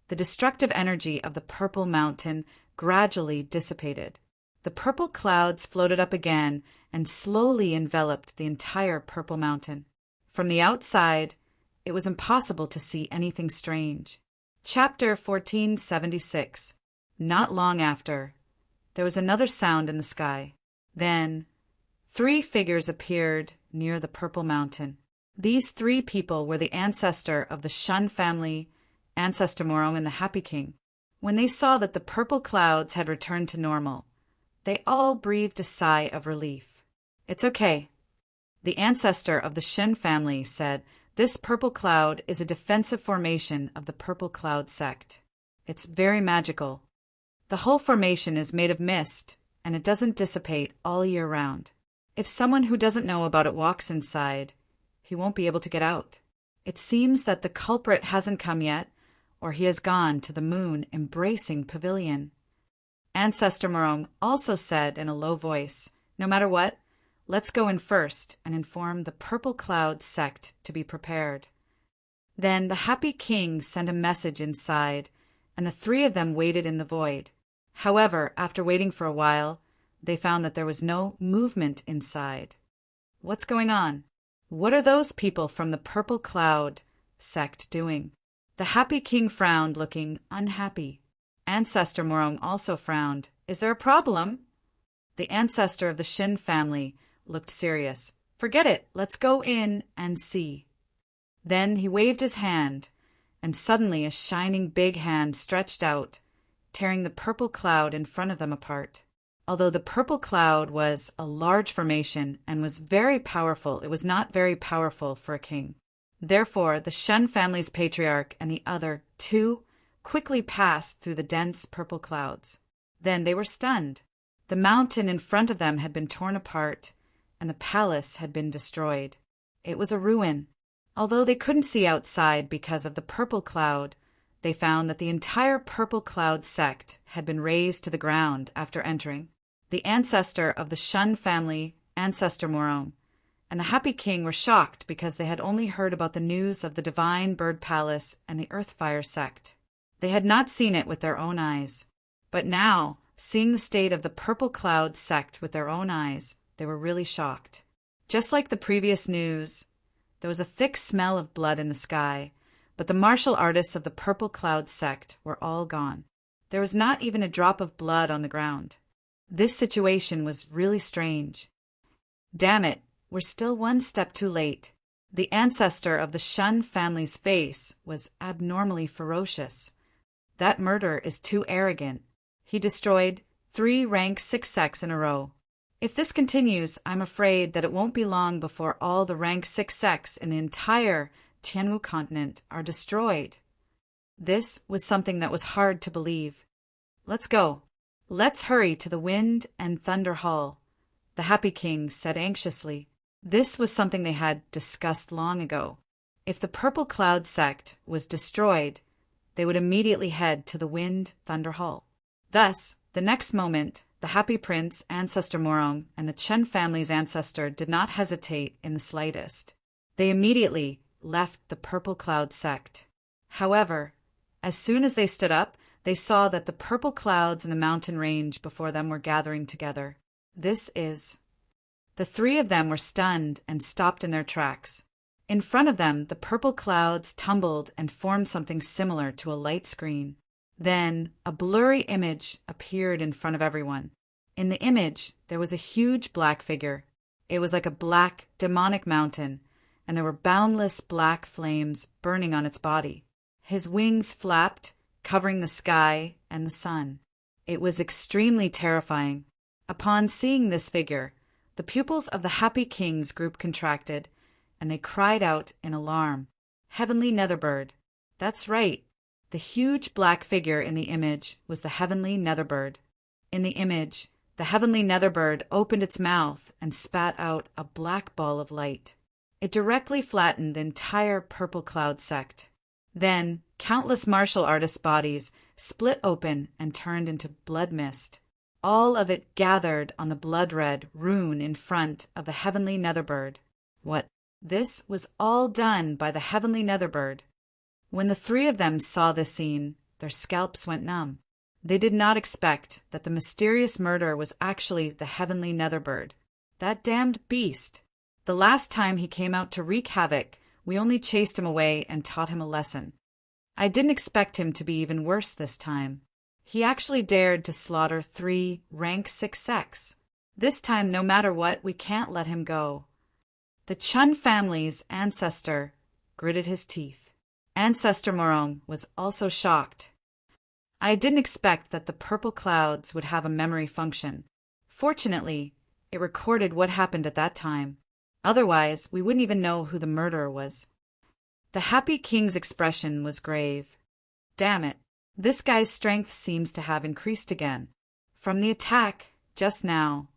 the destructive energy of the purple mountain gradually dissipated. The purple clouds floated up again and slowly enveloped the entire purple mountain. From the outside, it was impossible to see anything strange. Chapter 1476. Not long after, there was another sound in the sky. Then, 3 figures appeared near the purple mountain. These 3 people were the ancestor of the Shun family, Ancestor Morong, and the Happy King. When they saw that the purple clouds had returned to normal, they all breathed a sigh of relief. It's okay. The ancestor of the Shen family said, "This purple cloud is a defensive formation of the purple cloud sect. It's very magical. The whole formation is made of mist, and it doesn't dissipate all year round. If someone who doesn't know about it walks inside, he won't be able to get out. It seems that the culprit hasn't come yet, or he has gone to the moon embracing pavilion." Ancestor Morong also said in a low voice, "No matter what, let's go in first and inform the purple cloud sect to be prepared." Then the Happy King sent a message inside, and the 3 of them waited in the void. However, after waiting for a while, they found that there was no movement inside. What's going on? What are those people from the purple cloud sect doing? The Happy King frowned, looking unhappy. Ancestor Morong also frowned. Is there a problem? The ancestor of the Shin family looked serious. Forget it. Let's go in and see. Then he waved his hand, and suddenly a shining big hand stretched out, tearing the purple cloud in front of them apart. Although the purple cloud was a large formation and was very powerful, it was not very powerful for a king. Therefore, the Shen family's patriarch and the other two quickly passed through the dense purple clouds. Then they were stunned. The mountain in front of them had been torn apart, and the palace had been destroyed. It was a ruin. Although they couldn't see outside because of the purple cloud, they found that the entire purple cloud sect had been razed to the ground after entering. The ancestor of the Shun family, Ancestor Morong, and the Happy King were shocked because they had only heard about the news of the Divine Bird Palace and the Earthfire sect. They had not seen it with their own eyes. But now, seeing the state of the Purple Cloud sect with their own eyes, they were really shocked. Just like the previous news, there was a thick smell of blood in the sky, but the martial artists of the Purple Cloud sect were all gone. There was not even a drop of blood on the ground. This situation was really strange. Damn it, we're still one step too late. The ancestor of the Shun family's face was abnormally ferocious. That murder is too arrogant. He destroyed 3 rank 6 sects in a row. If this continues, I'm afraid that it won't be long before all the rank 6 sects in the entire Tianwu continent are destroyed. This was something that was hard to believe. Let's go. Let's hurry to the Wind and Thunder Hall, the Happy King said anxiously. This was something they had discussed long ago. If the Purple Cloud sect was destroyed, they would immediately head to the Wind Thunder Hall. Thus, the next moment, the Happy Prince, Ancestor Morong, and the Chen family's ancestor did not hesitate in the slightest. They immediately left the Purple Cloud sect. However, as soon as they stood up, they saw that the purple clouds in the mountain range before them were gathering together. The 3 of them were stunned and stopped in their tracks. In front of them, the purple clouds tumbled and formed something similar to a light screen. Then, a blurry image appeared in front of everyone. In the image, there was a huge black figure. It was like a black, demonic mountain, and there were boundless black flames burning on its body. His wings flapped, covering the sky and the sun. It was extremely terrifying. Upon seeing this figure, the pupils of the Happy King's group contracted, and they cried out in alarm. Heavenly Netherbird. That's right. The huge black figure in the image was the Heavenly Netherbird. In the image, the Heavenly Netherbird opened its mouth and spat out a black ball of light. It directly flattened the entire Purple Cloud sect. Then, countless martial artists' bodies split open and turned into blood mist. All of it gathered on the blood-red rune in front of the Heavenly Netherbird. What? This was all done by the Heavenly Netherbird. When the 3 of them saw this scene, their scalps went numb. They did not expect that the mysterious murderer was actually the Heavenly Netherbird. That damned beast! The last time he came out to wreak havoc, we only chased him away and taught him a lesson. I didn't expect him to be even worse this time. He actually dared to slaughter 3 rank 6 sects. This time, no matter what, we can't let him go. The Chun family's ancestor gritted his teeth. Ancestor Morong was also shocked. I didn't expect that the purple clouds would have a memory function. Fortunately, it recorded what happened at that time. Otherwise, we wouldn't even know who the murderer was. The Happy King's expression was grave. Damn it, this guy's strength seems to have increased again. From the attack, just now,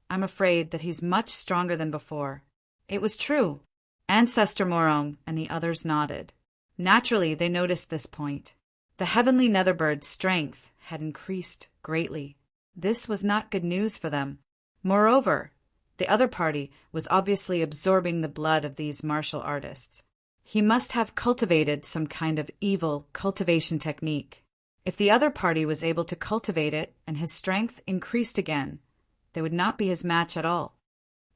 I'm afraid that he's much stronger than before. It was true. Ancestor Morong and the others nodded. Naturally, they noticed this point. The Heavenly Netherbird's strength had increased greatly. This was not good news for them. Moreover, the other party was obviously absorbing the blood of these martial artists. He must have cultivated some kind of evil cultivation technique. If the other party was able to cultivate it and his strength increased again, they would not be his match at all.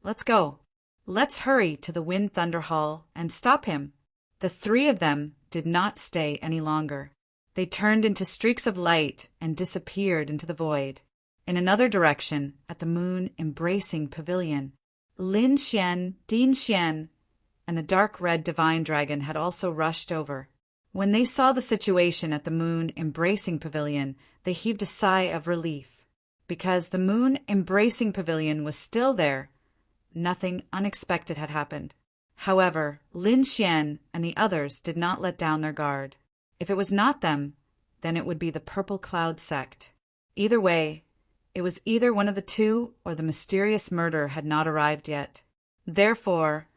Let's go. Let's hurry to the Wind Thunder Hall and stop him. The 3 of them did not stay any longer. They turned into streaks of light and disappeared into the void. In another direction, at the moon-embracing pavilion, Lin Xian, Din Xian, and the dark red divine dragon had also rushed over. When they saw the situation at the moon-embracing pavilion, they heaved a sigh of relief. Because the moon-embracing pavilion was still there, nothing unexpected had happened. However, Lin Xian and the others did not let down their guard. If it was not them, then it would be the Purple Cloud sect. Either way, it was either one of the two or the mysterious murder had not arrived yet. Therefore,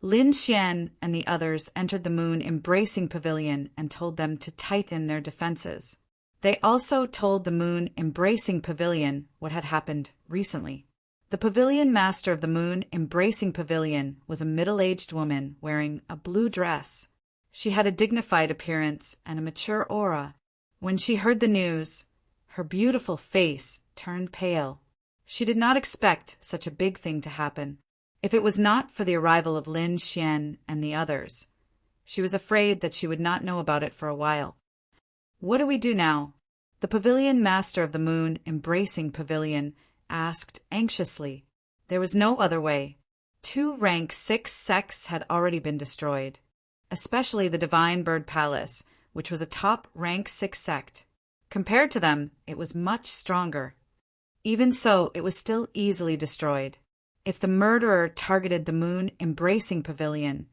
Lin Xian and the others entered the moon-embracing pavilion and told them to tighten their defenses. They also told the moon-embracing pavilion what had happened recently. The pavilion master of the moon-embracing pavilion was a middle-aged woman wearing a blue dress. She had a dignified appearance and a mature aura. When she heard the news, her beautiful face turned pale. She did not expect such a big thing to happen. If it was not for the arrival of Lin Xian and the others, she was afraid that she would not know about it for a while. What do we do now? The pavilion master of the moon-embracing pavilion asked anxiously. There was no other way. 2 rank 6 sects had already been destroyed, especially the Divine Bird Palace, which was a top rank 6 sect. Compared to them, it was much stronger. Even so, it was still easily destroyed. If the murderer targeted the moon-embracing pavilion,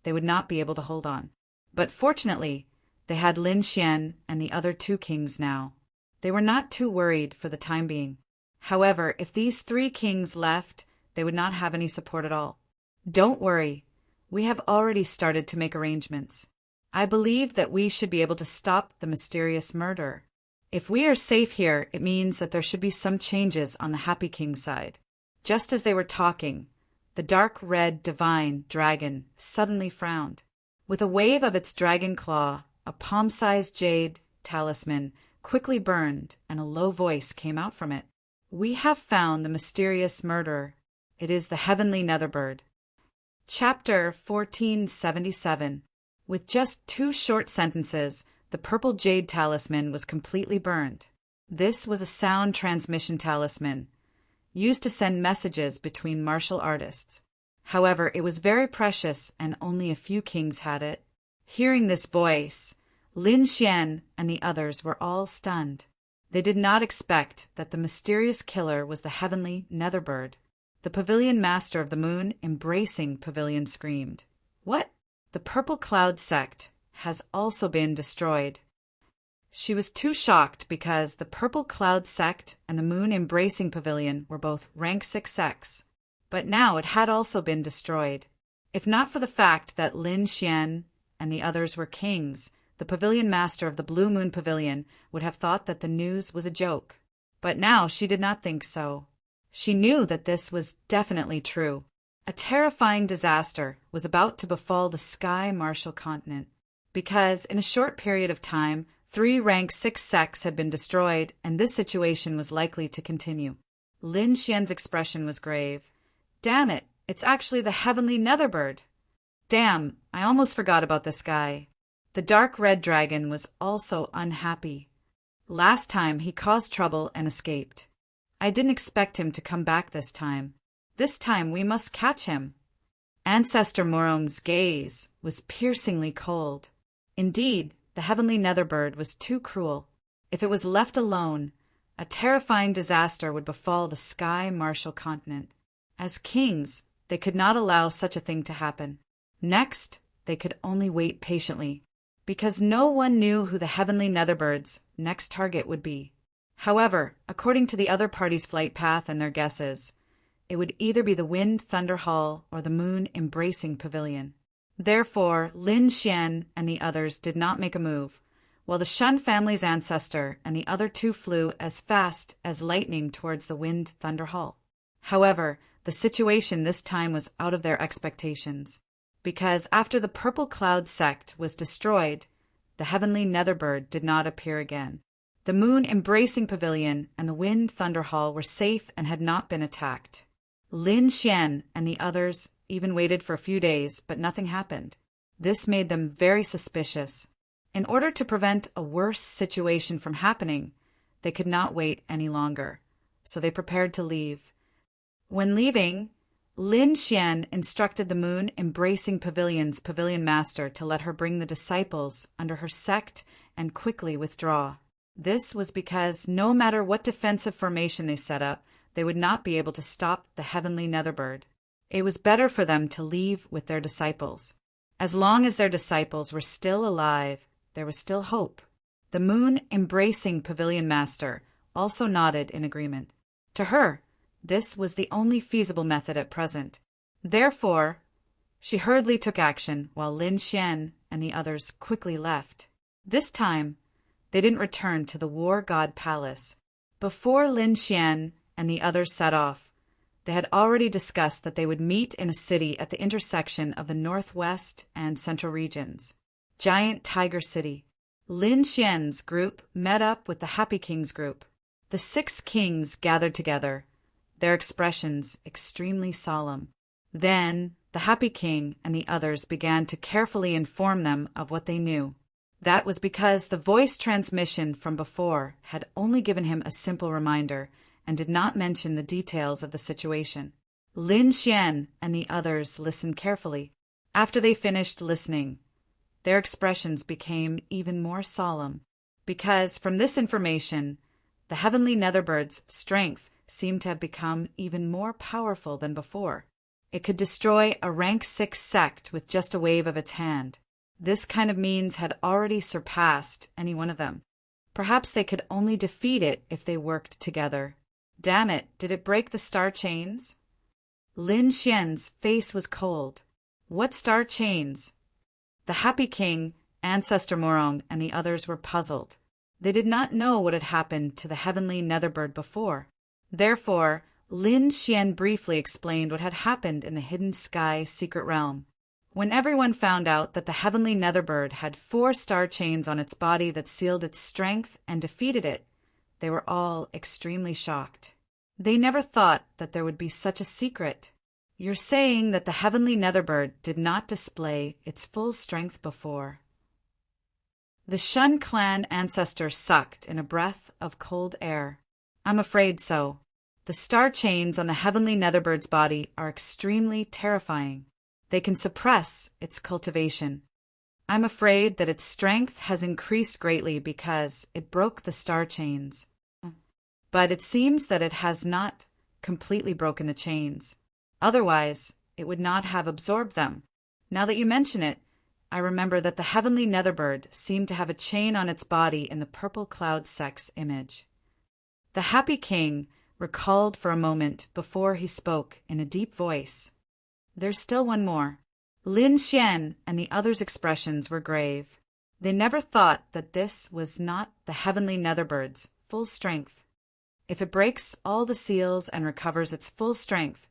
they would not be able to hold on. But fortunately, they had Lin Xian and the other 2 kings now. They were not too worried for the time being. However, if these 3 kings left, they would not have any support at all. Don't worry. We have already started to make arrangements. I believe that we should be able to stop the mysterious murder. If we are safe here, it means that there should be some changes on the Happy King side. Just as they were talking, the dark red divine dragon suddenly frowned. With a wave of its dragon claw, a palm-sized jade talisman quickly burned, and a low voice came out from it. We have found the mysterious murderer. It is the heavenly Netherbird. Chapter 1477. With just 2 short sentences, the purple jade talisman was completely burned. This was a sound transmission talisman, used to send messages between martial artists. However, it was very precious and only a few kings had it. Hearing this voice, Lin Xian and the others were all stunned. They did not expect that the mysterious killer was the heavenly Netherbird. The pavilion master of the moon-embracing pavilion screamed, "What? The Purple Cloud sect has also been destroyed." She was too shocked because the Purple Cloud sect and the moon-embracing pavilion were both rank 6 sects. But now it had also been destroyed. If not for the fact that Lin Xian and the others were kings, the pavilion master of the Blue Moon Pavilion would have thought that the news was a joke. But now she did not think so. She knew that this was definitely true. A terrifying disaster was about to befall the Sky Martial Continent, because in a short period of time, 3 rank 6 sects had been destroyed, and this situation was likely to continue. Lin Xian's expression was grave. "Damn it, it's actually the heavenly Netherbird. Damn, I almost forgot about this guy." The dark red dragon was also unhappy. Last time he caused trouble and escaped. I didn't expect him to come back this time. This time we must catch him. Ancestor Morong's gaze was piercingly cold. Indeed, the heavenly Netherbird was too cruel. If it was left alone, a terrifying disaster would befall the Sky Martial Continent. As kings, they could not allow such a thing to happen. Next, they could only wait patiently, because no one knew who the heavenly Netherbird's next target would be. However, according to the other party's flight path and their guesses, it would either be the Wind Thunder Hall or the Moon-embracing Pavilion. Therefore, Lin Xian and the others did not make a move, while the Shun family's ancestor and the other 2 flew as fast as lightning towards the Wind Thunder Hall. However, the situation this time was out of their expectations, because after the Purple Cloud sect was destroyed, the heavenly Netherbird did not appear again. The Moon-embracing Pavilion and the Wind Thunder Hall were safe and had not been attacked. Lin Xian and the others even waited for a few days, but nothing happened. This made them very suspicious. In order to prevent a worse situation from happening, they could not wait any longer, so they prepared to leave. When leaving, Lin Xian instructed the Moon Embracing Pavilion's pavilion master to let her bring the disciples under her sect and quickly withdraw. This was because no matter what defensive formation they set up, they would not be able to stop the heavenly Netherbird. It was better for them to leave with their disciples. As long as their disciples were still alive, there was still hope. The Moon Embracing Pavilion master also nodded in agreement. To her, this was the only feasible method at present. Therefore, she hurriedly took action while Lin Xian and the others quickly left. This time, they didn't return to the War God Palace. Before Lin Xian and the others set off, they had already discussed that they would meet in a city at the intersection of the northwest and central regions. Giant Tiger City. Lin Xian's group met up with the Happy King's group. The 6 kings gathered together, their expressions extremely solemn. Then the Happy King and the others began to carefully inform them of what they knew. That was because the voice transmission from before had only given him a simple reminder and did not mention the details of the situation. Lin Xian and the others listened carefully. After they finished listening, their expressions became even more solemn, because from this information, the heavenly Netherbird's strength seemed to have become even more powerful than before. It could destroy a rank 6 sect with just a wave of its hand. This kind of means had already surpassed any one of them. Perhaps they could only defeat it if they worked together. Damn it, did it break the star chains? Lin Xian's face was cold. What star chains? The Happy King, Ancestor Morong, and the others were puzzled. They did not know what had happened to the heavenly Netherbird before. Therefore, Lin Xian briefly explained what had happened in the Hidden Sky secret realm. When everyone found out that the heavenly Netherbird had 4 star chains on its body that sealed its strength and defeated it, they were all extremely shocked. They never thought that there would be such a secret. You're saying that the heavenly Netherbird did not display its full strength before. The Shun clan ancestor sucked in a breath of cold air. I'm afraid so. The star chains on the heavenly Netherbird's body are extremely terrifying. They can suppress its cultivation. I'm afraid that its strength has increased greatly because it broke the star chains. But it seems that it has not completely broken the chains. Otherwise, it would not have absorbed them. Now that you mention it, I remember that the heavenly Netherbird seemed to have a chain on its body in the purple cloud sex image. The Happy King recalled for a moment before he spoke in a deep voice. There's still one more. Lin Xian and the others' expressions were grave. They never thought that this was not the heavenly Netherbird's full strength. If it breaks all the seals and recovers its full strength,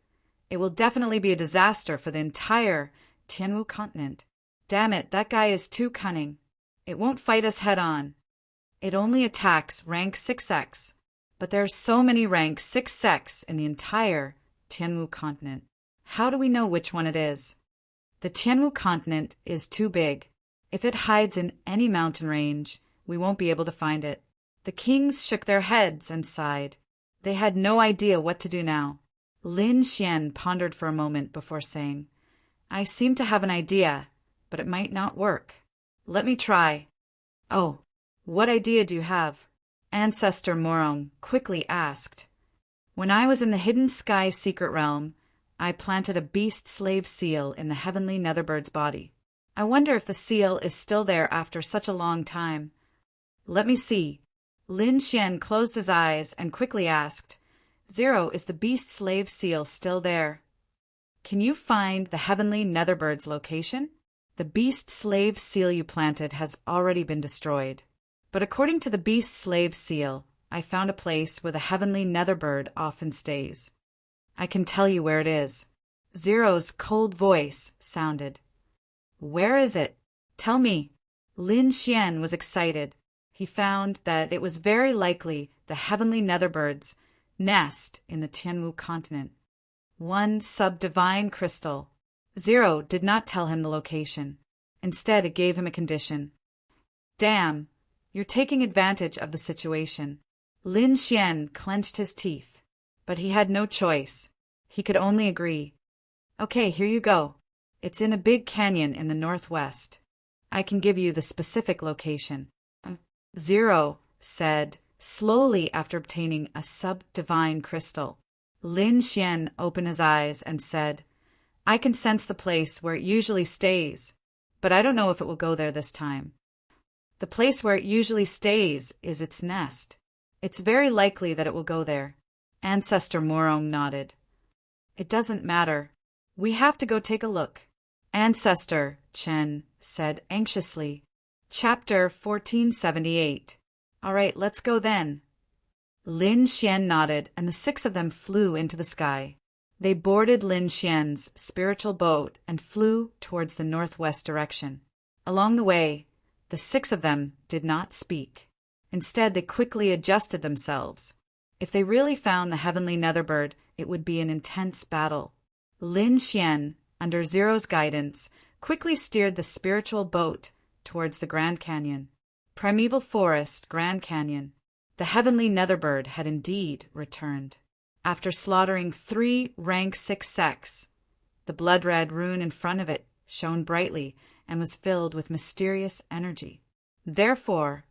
it will definitely be a disaster for the entire Tianwu continent. Damn it, that guy is too cunning. It won't fight us head-on. It only attacks rank 6X, but there are so many rank 6X in the entire Tianwu continent. How do we know which one it is? The Tianwu continent is too big. If it hides in any mountain range, we won't be able to find it. The kings shook their heads and sighed. They had no idea what to do now. Lin Xian pondered for a moment before saying, I seem to have an idea, but it might not work. Let me try. Oh, what idea do you have? Ancestor Morong quickly asked. When I was in the Hidden Sky secret realm, I planted a beast slave seal in the heavenly Netherbird's body. I wonder if the seal is still there after such a long time. Let me see. Lin Xian closed his eyes and quickly asked, 0, is the beast slave seal still there? Can you find the heavenly Netherbird's location? The beast slave seal you planted has already been destroyed. But according to the beast slave seal, I found a place where the heavenly Netherbird often stays. I can tell you where it is. 0's cold voice sounded. Where is it? Tell me. Lin Xian was excited. He found that it was very likely the heavenly Netherbird's nest in the Tianwu continent. 1 sub-divine crystal. 0 did not tell him the location. Instead, it gave him a condition. Damn, you're taking advantage of the situation. Lin Xian clenched his teeth, but he had no choice. He could only agree. Okay, here you go. It's in a big canyon in the northwest. I can give you the specific location. Zero said, slowly after obtaining a sub-divine crystal. Lin Xian opened his eyes and said, I can sense the place where it usually stays, but I don't know if it will go there this time. The place where it usually stays is its nest. It's very likely that it will go there. Ancestor Morong nodded. It doesn't matter. We have to go take a look. Ancestor Chen said anxiously. Chapter 1478. All right, let's go then. Lin Xian nodded, and the 6 of them flew into the sky. They boarded Lin Xian's spiritual boat and flew towards the northwest direction. Along the way, the 6 of them did not speak. Instead, they quickly adjusted themselves. If they really found the heavenly Netherbird, it would be an intense battle. Lin Xian, under Zero's guidance, quickly steered the spiritual boat towards the Grand Canyon. Primeval Forest, Grand Canyon. The heavenly Netherbird had indeed returned. After slaughtering 3 rank 6 sects, the blood-red rune in front of it shone brightly and was filled with mysterious energy. Therefore,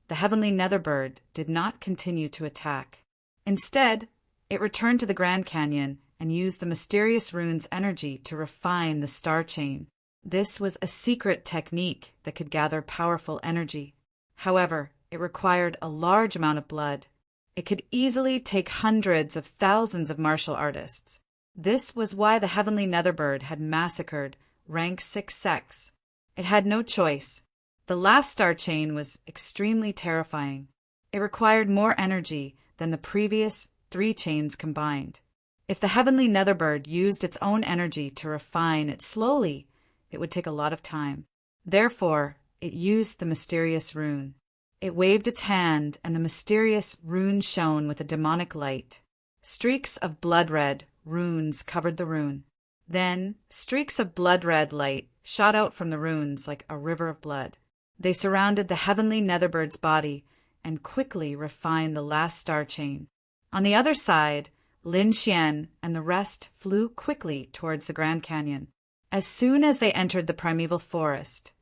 the heavenly Netherbird did not continue to attack. Instead, it returned to the Grand Canyon and used the mysterious rune's energy to refine the star chain. This was a secret technique that could gather powerful energy. However, it required a large amount of blood. It could easily take hundreds of thousands of martial artists. This was why the heavenly Netherbird had massacred rank 6 sects. It had no choice. The last star chain was extremely terrifying. It required more energy than the previous 3 chains combined. If the heavenly Netherbird used its own energy to refine it slowly, it would take a lot of time. Therefore, it used the mysterious rune. It waved its hand, and the mysterious rune shone with a demonic light. Streaks of blood-red runes covered the rune. Then, streaks of blood-red light shot out from the runes like a river of blood. They surrounded the heavenly Netherbird's body and quickly refined the last star chain. On the other side, Lin Xian and the rest flew quickly towards the Grand Canyon. As soon as they entered the primeval forest,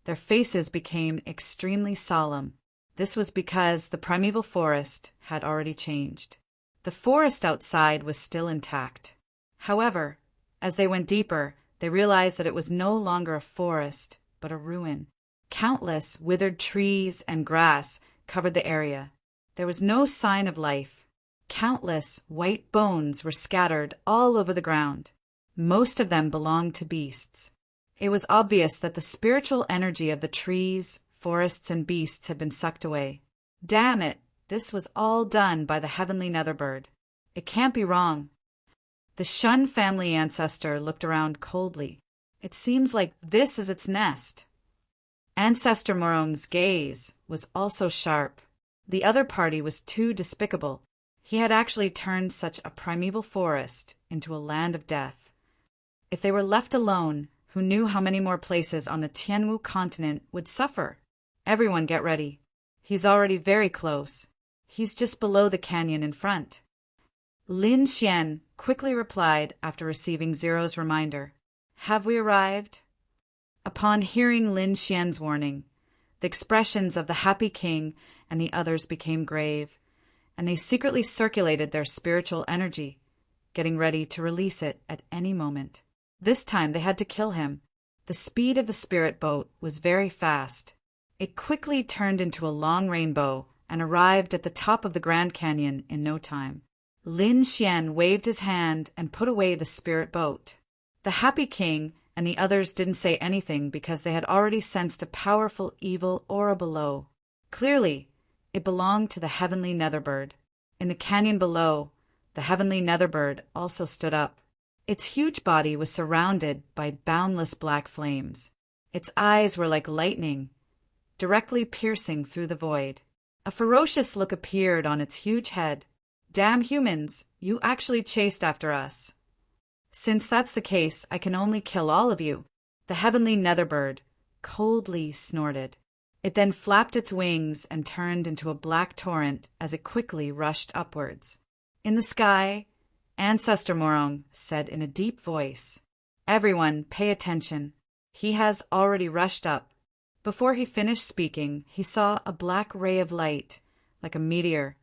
their faces became extremely solemn. This was because the primeval forest had already changed. The forest outside was still intact. However, as they went deeper, they realized that it was no longer a forest, but a ruin. Countless withered trees and grass covered the area. There was no sign of life. Countless white bones were scattered all over the ground. Most of them belonged to beasts. It was obvious that the spiritual energy of the trees, forests, and beasts had been sucked away. Damn it, this was all done by the heavenly Netherbird. It can't be wrong. The Shun family ancestor looked around coldly. It seems like this is its nest. Ancestor Morong's gaze was also sharp. The other party was too despicable. He had actually turned such a primeval forest into a land of death. If they were left alone, who knew how many more places on the Tianwu continent would suffer? Everyone get ready. He's already very close. He's just below the canyon in front. Lin Xian quickly replied after receiving Zero's reminder. Have we arrived? Upon hearing Lin Xian's warning, the expressions of the happy king and the others became grave, and they secretly circulated their spiritual energy, getting ready to release it at any moment. This time they had to kill him. The speed of the spirit boat was very fast. It quickly turned into a long rainbow and arrived at the top of the Grand Canyon in no time. Lin Xian waved his hand and put away the spirit boat. The happy king and the others didn't say anything because they had already sensed a powerful evil aura below. Clearly, it belonged to the heavenly Netherbird. In the canyon below, the heavenly Netherbird also stood up. Its huge body was surrounded by boundless black flames. Its eyes were like lightning, directly piercing through the void. A ferocious look appeared on its huge head. Damn humans, you actually chased after us. Since that's the case, I can only kill all of you. The heavenly Netherbird coldly snorted. It then flapped its wings and turned into a black torrent as it quickly rushed upwards. In the sky, Ancestor Morong said in a deep voice, "Everyone, pay attention. He has already rushed up." Before he finished speaking, he saw a black ray of light, like a meteor,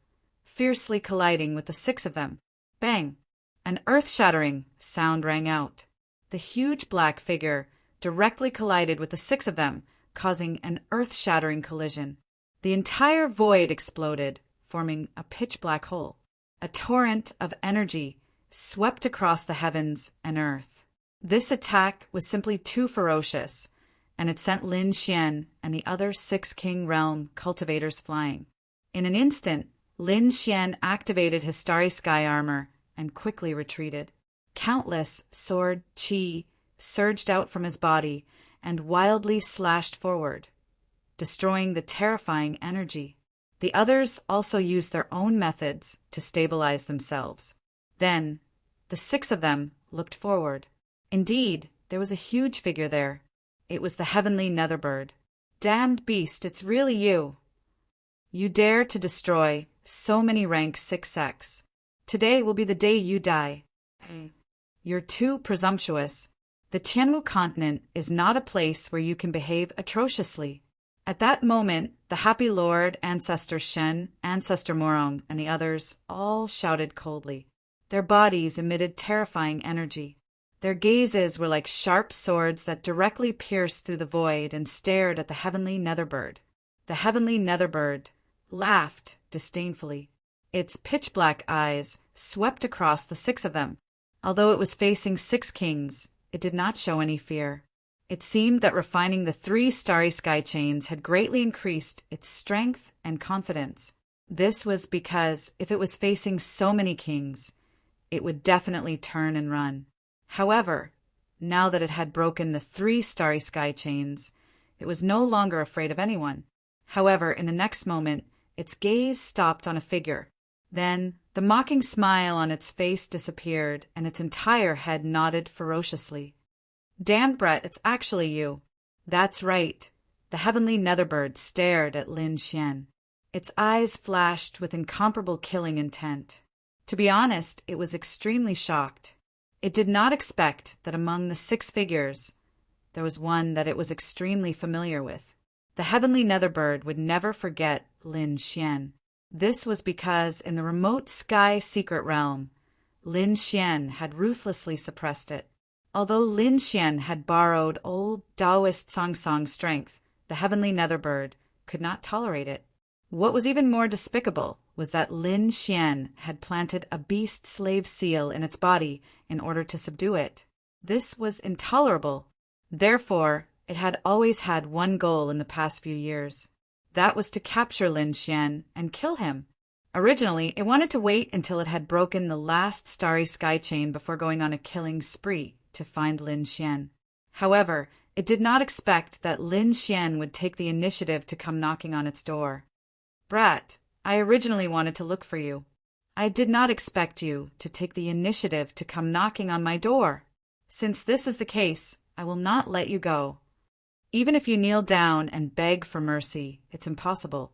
fiercely colliding with the 6 of them. Bang! An earth-shattering sound rang out. The huge black figure directly collided with the 6 of them, causing an earth-shattering collision. The entire void exploded, forming a pitch-black hole. A torrent of energy swept across the heavens and earth. This attack was simply too ferocious, and it sent Lin Xian and the other 6 King Realm cultivators flying. In an instant, Lin Xian activated his starry sky armor and quickly retreated. Countless sword qi surged out from his body and wildly slashed forward, destroying the terrifying energy. The others also used their own methods to stabilize themselves. Then, the 6 of them looked forward. Indeed, there was a huge figure there. It was the heavenly Netherbird. "Damned beast, it's really you. You dare to destroy so many rank 6X. Today will be the day you die. You're too presumptuous. The Qianwu continent is not a place where you can behave atrociously." At that moment, the Happy Lord, Ancestor Shen, Ancestor Morong, and the others all shouted coldly. Their bodies emitted terrifying energy. Their gazes were like sharp swords that directly pierced through the void and stared at the heavenly Netherbird. The heavenly Netherbird laughed disdainfully. Its pitch-black eyes swept across the 6 of them. Although it was facing 6 kings, it did not show any fear. It seemed that refining the 3 starry sky chains had greatly increased its strength and confidence. This was because if it was facing so many kings, it would definitely turn and run. However, now that it had broken the 3 starry sky chains, it was no longer afraid of anyone. However, in the next moment, its gaze stopped on a figure. Then, the mocking smile on its face disappeared, and its entire head nodded ferociously. "Damned Brett, it's actually you." That's right. The heavenly Netherbird stared at Lin Xian. Its eyes flashed with incomparable killing intent. To be honest, it was extremely shocked. It did not expect that among the 6 figures, there was one that it was extremely familiar with. The heavenly Netherbird would never forget Lin Xian. This was because in the remote sky secret realm, Lin Xian had ruthlessly suppressed it. Although Lin Xian had borrowed old Taoist Song strength, the heavenly Netherbird could not tolerate it. What was even more despicable was that Lin Xian had planted a beast slave seal in its body in order to subdue it. This was intolerable. Therefore, it had always had one goal in the past few years. That was to capture Lin Xian and kill him. Originally, it wanted to wait until it had broken the last starry sky chain before going on a killing spree to find Lin Xian. However, it did not expect that Lin Xian would take the initiative to come knocking on its door. "Brat, I originally wanted to look for you. I did not expect you to take the initiative to come knocking on my door. Since this is the case, I will not let you go. Even if you kneel down and beg for mercy, it's impossible.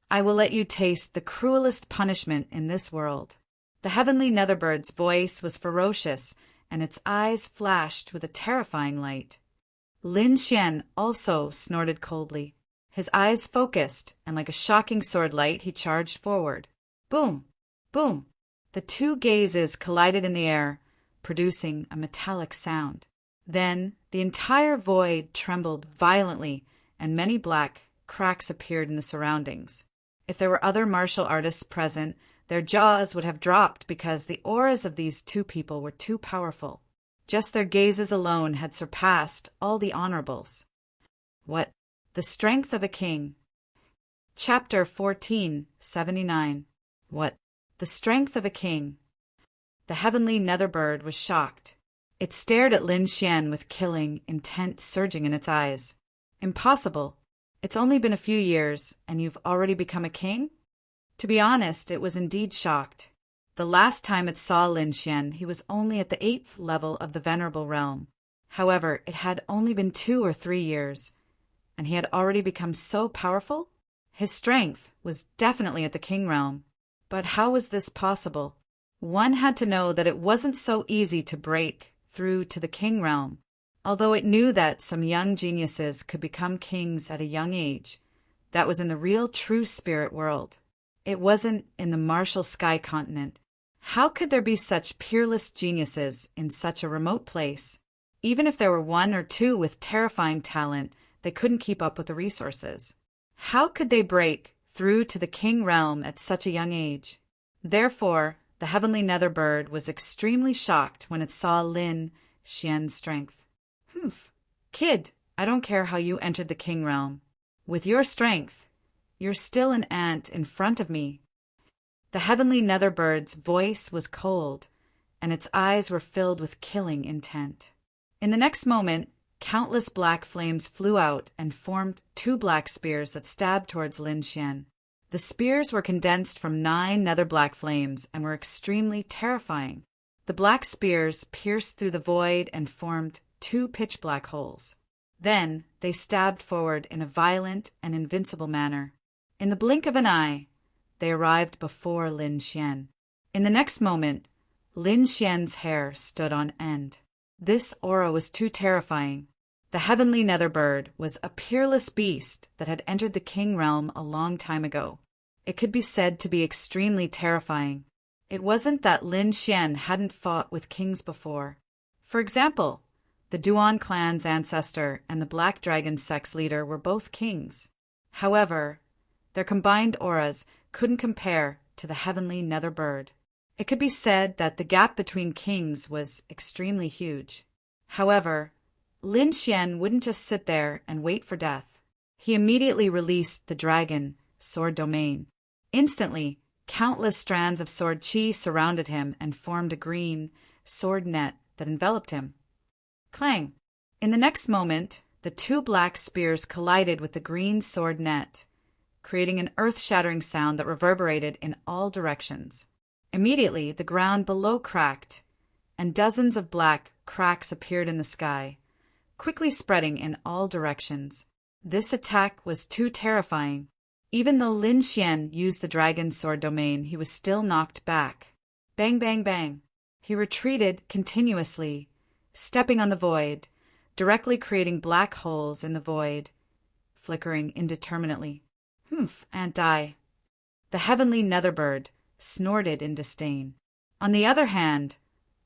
I will let you taste the cruelest punishment in this world." The heavenly Netherbird's voice was ferocious, and its eyes flashed with a terrifying light. Lin Xian also snorted coldly. His eyes focused, and like a shocking sword light, he charged forward. Boom! Boom! The 2 gazes collided in the air, producing a metallic sound. Then the entire void trembled violently, and many black cracks appeared in the surroundings. If there were other martial artists present, their jaws would have dropped because the auras of these 2 people were too powerful. Just their gazes alone had surpassed all the honorables. What? The strength of a king. Chapter 1479. What? The strength of a king. The heavenly Netherbird was shocked. It stared at Lin Xian with killing intent surging in its eyes. Impossible. It's only been a few years, and you've already become a king? To be honest, it was indeed shocked. The last time it saw Lin Xian, he was only at the 8th level of the Venerable Realm. However, it had only been 2 or 3 years, and he had already become so powerful? His strength was definitely at the king realm. But how was this possible? One had to know that it wasn't so easy to break through to the king realm. Although it knew that some young geniuses could become kings at a young age, that was in the real true spirit world. It wasn't in the martial sky continent. How could there be such peerless geniuses in such a remote place? Even if there were one or two with terrifying talent, they couldn't keep up with the resources. How could they break through to the king realm at such a young age? Therefore, the heavenly nether bird was extremely shocked when it saw Lin Xian's strength. Humph. Kid, I don't care how you entered the king realm. With your strength, you're still an ant in front of me. The heavenly nether bird's voice was cold, and its eyes were filled with killing intent. In the next moment, countless black flames flew out and formed 2 black spears that stabbed towards Lin Xian. The spears were condensed from 9 nether black flames and were extremely terrifying. The black spears pierced through the void and formed 2 pitch black holes. Then they stabbed forward in a violent and invincible manner. In the blink of an eye, they arrived before Lin Xian. In the next moment, Lin Xian's hair stood on end. This aura was too terrifying. The heavenly nether bird was a peerless beast that had entered the king realm a long time ago. It could be said to be extremely terrifying. It wasn't that Lin Xian hadn't fought with kings before. For example, the Duan clan's ancestor and the Black Dragon sect's leader were both kings. However, their combined auras couldn't compare to the heavenly nether bird. It could be said that the gap between kings was extremely huge. However, Lin Xian wouldn't just sit there and wait for death. He immediately released the dragon sword domain. Instantly, countless strands of sword chi surrounded him and formed a green sword net that enveloped him. Clang! In the next moment, the 2 black spears collided with the green sword net, creating an earth-shattering sound that reverberated in all directions. Immediately, the ground below cracked, and dozens of black cracks appeared in the sky, quickly spreading in all directions. This attack was too terrifying. Even though Lin Xian used the dragon sword domain, he was still knocked back. Bang, bang, bang. He retreated continuously, stepping on the void, directly creating black holes in the void, flickering indeterminately. Humph, and die. The heavenly nether bird snorted in disdain. On the other hand,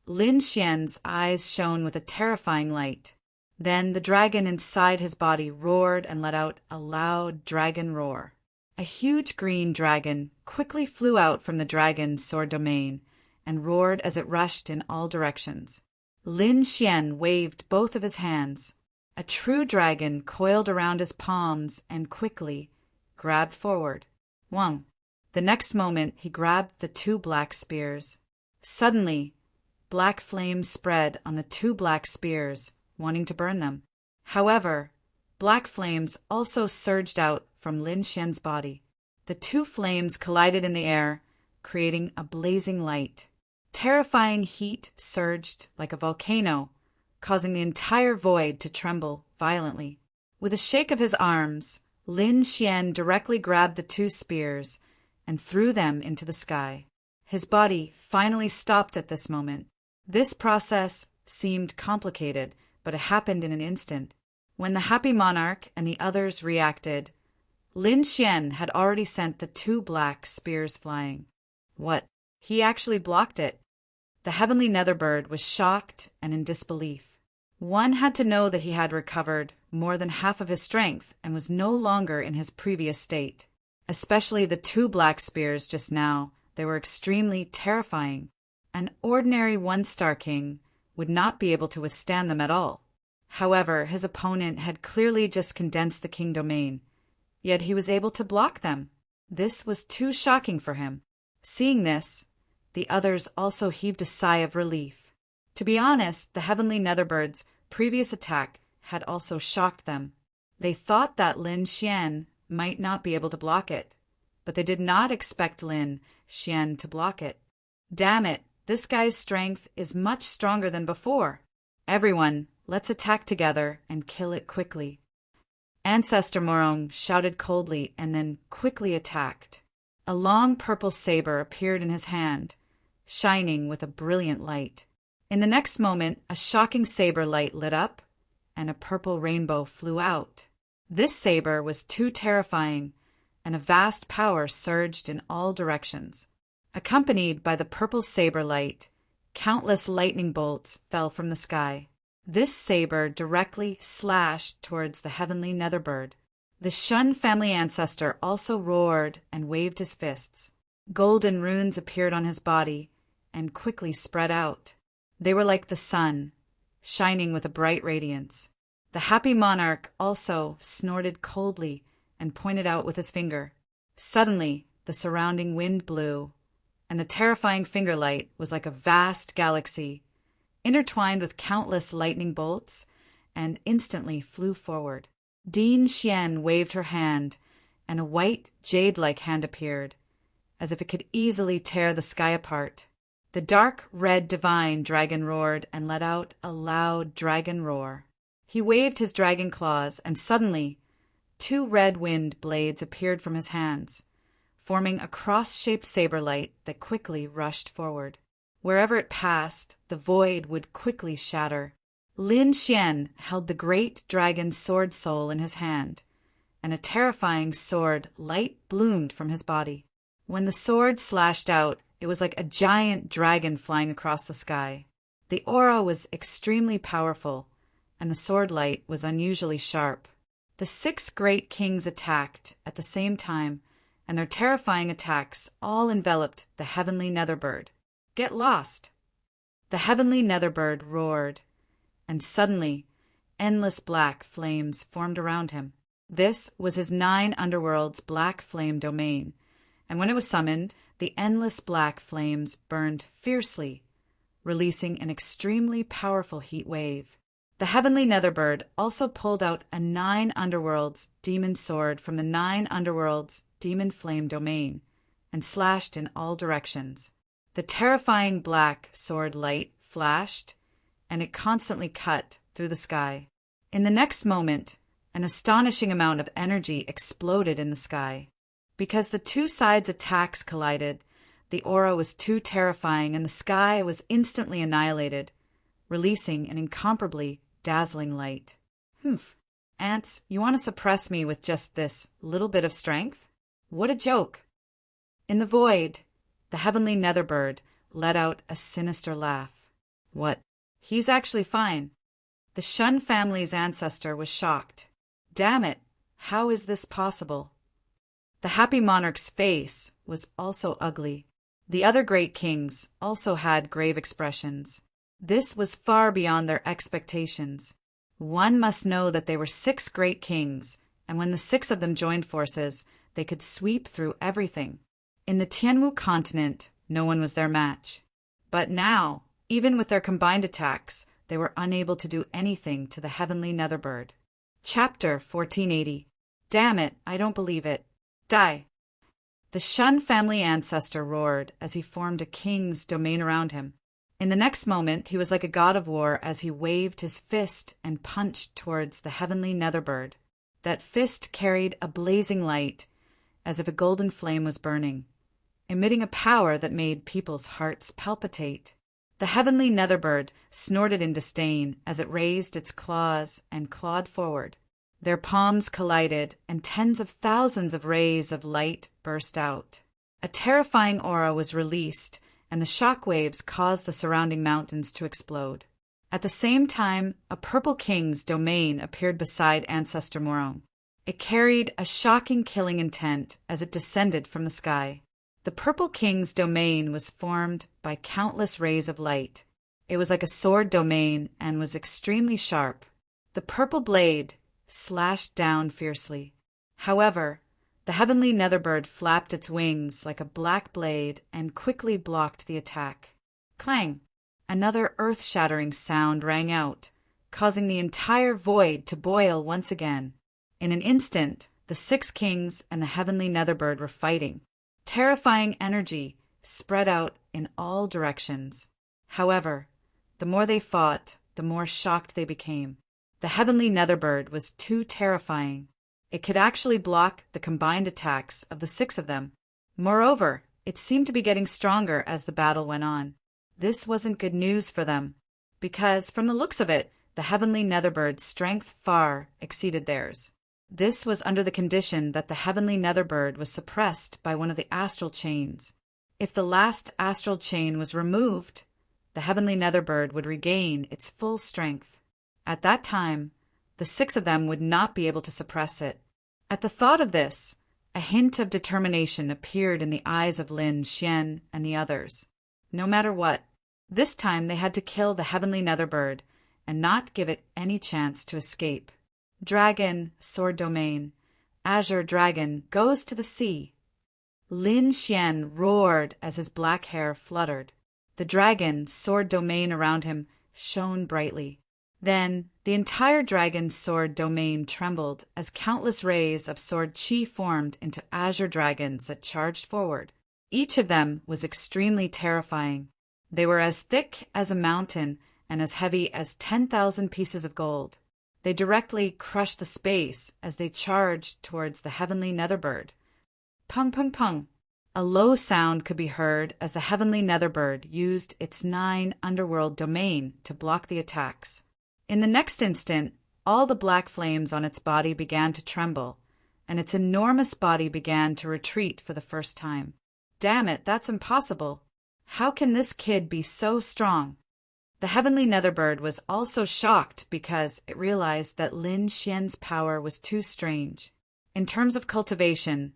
Lin Xian's eyes shone with a terrifying light. Then the dragon inside his body roared and let out a loud dragon roar. A huge green dragon quickly flew out from the dragon sword domain and roared as it rushed in all directions. Lin Xian waved both of his hands. A true dragon coiled around his palms and quickly grabbed forward. Wang. The next moment, he grabbed the 2 black spears. Suddenly, black flames spread on the 2 black spears, wanting to burn them. However, black flames also surged out from Lin Xian's body. The 2 flames collided in the air, creating a blazing light. Terrifying heat surged like a volcano, causing the entire void to tremble violently. With a shake of his arms, Lin Xian directly grabbed the 2 spears and threw them into the sky. His body finally stopped at this moment. This process seemed complicated, but it happened in an instant. When the happy monarch and the others reacted, Lin Xian had already sent the 2 black spears flying. What? He actually blocked it. The heavenly nether bird was shocked and in disbelief. One had to know that he had recovered more than half of his strength and was no longer in his previous state. Especially the 2 black spears just now, they were extremely terrifying. An ordinary 1-star king would not be able to withstand them at all. However, his opponent had clearly just condensed the king domain, yet he was able to block them. This was too shocking for him. Seeing this, the others also heaved a sigh of relief. To be honest, the heavenly netherbird's previous attack had also shocked them. They thought that Lin Xian might not be able to block it, but they did not expect Lin Xian to block it. Damn it, this guy's strength is much stronger than before. Everyone, let's attack together and kill it quickly. Ancestor Morong shouted coldly and then quickly attacked. A long purple saber appeared in his hand, shining with a brilliant light. In the next moment, a shocking saber light lit up, and a purple rainbow flew out. This saber was too terrifying, and a vast power surged in all directions. Accompanied by the purple saber light, countless lightning bolts fell from the sky. This saber directly slashed towards the heavenly Netherbird. The Shun family ancestor also roared and waved his fists. Golden runes appeared on his body and quickly spread out. They were like the sun, shining with a bright radiance. The happy monarch also snorted coldly and pointed out with his finger. Suddenly, the surrounding wind blew, and the terrifying finger light was like a vast galaxy, intertwined with countless lightning bolts, and instantly flew forward. Din Xian waved her hand, and a white, jade-like hand appeared, as if it could easily tear the sky apart. The dark red divine dragon roared and let out a loud dragon roar. He waved his dragon claws, and suddenly 2 red wind blades appeared from his hands, forming a cross-shaped saber light that quickly rushed forward. Wherever it passed, the void would quickly shatter. Lin Xian held the great dragon sword soul in his hand, and a terrifying sword light bloomed from his body. When the sword slashed out, it was like a giant dragon flying across the sky. The aura was extremely powerful, and the sword light was unusually sharp. The 6 great kings attacked at the same time, and their terrifying attacks all enveloped the heavenly Netherbird. "Get lost!" The heavenly Netherbird roared, and suddenly endless black flames formed around him. This was his 9 underworlds' black flame domain, and when it was summoned, the endless black flames burned fiercely, releasing an extremely powerful heat wave. The heavenly Netherbird also pulled out a 9 underworlds demon sword from the 9 underworlds demon flame domain and slashed in all directions. The terrifying black sword light flashed, and it constantly cut through the sky. In the next moment, an astonishing amount of energy exploded in the sky. Because the 2 sides' attacks collided, the aura was too terrifying and the sky was instantly annihilated, releasing an incomparably dazzling light. "Humph, ants, you want to suppress me with just this little bit of strength? What a joke!" In the void, the heavenly Netherbird let out a sinister laugh. "What? He's actually fine." The Shun family's ancestor was shocked. "Damn it, how is this possible?" The happy monarch's face was also ugly. The other great kings also had grave expressions. This was far beyond their expectations. One must know that they were 6 great kings, and when the 6 of them joined forces, they could sweep through everything. In the Tianwu continent, no one was their match. But now, even with their combined attacks, they were unable to do anything to the heavenly Netherbird. Chapter 1480. Damn it, I don't believe it. Die! The Shun family ancestor roared as he formed a king's domain around him. In the next moment, he was like a god of war as he waved his fist and punched towards the heavenly Netherbird. That fist carried a blazing light, as if a golden flame was burning, emitting a power that made people's hearts palpitate. The heavenly Netherbird snorted in disdain as it raised its claws and clawed forward. Their palms collided, and tens of thousands of rays of light burst out. A terrifying aura was released, and the shock waves caused the surrounding mountains to explode. At the same time, a purple king's domain appeared beside Ancestor Morong. It carried a shocking killing intent as it descended from the sky. The purple king's domain was formed by countless rays of light. It was like a sword domain and was extremely sharp. The purple blade slashed down fiercely. However, the heavenly Netherbird flapped its wings like a black blade and quickly blocked the attack. Clang! Another earth-shattering sound rang out, causing the entire void to boil once again. In an instant, the 6 kings and the heavenly Netherbird were fighting. Terrifying energy spread out in all directions. However, the more they fought, the more shocked they became. The heavenly Netherbird was too terrifying. It could actually block the combined attacks of the 6 of them. Moreover, it seemed to be getting stronger as the battle went on. This wasn't good news for them, because, from the looks of it, the heavenly Netherbird's strength far exceeded theirs. This was under the condition that the heavenly Netherbird was suppressed by one of the astral chains. If the last astral chain was removed, the heavenly Netherbird would regain its full strength. At that time, the 6 of them would not be able to suppress it. At the thought of this, a hint of determination appeared in the eyes of Lin, Xian, and the others. No matter what, this time they had to kill the heavenly Netherbird and not give it any chance to escape. Dragon, sword domain, azure dragon, goes to the sea. Lin Xian roared as his black hair fluttered. The dragon, sword domain around him shone brightly. Then the entire dragon's sword domain trembled as countless rays of sword chi formed into azure dragons that charged forward. Each of them was extremely terrifying. They were as thick as a mountain and as heavy as 10,000 pieces of gold. They directly crushed the space as they charged towards the heavenly Netherbird. Pung pung pung. A low sound could be heard as the heavenly Netherbird used its 9 underworld domain to block the attacks. In the next instant, all the black flames on its body began to tremble, and its enormous body began to retreat for the first time. Damn it, that's impossible. How can this kid be so strong? The heavenly Netherbird was also shocked because it realized that Lin Xian's power was too strange. In terms of cultivation,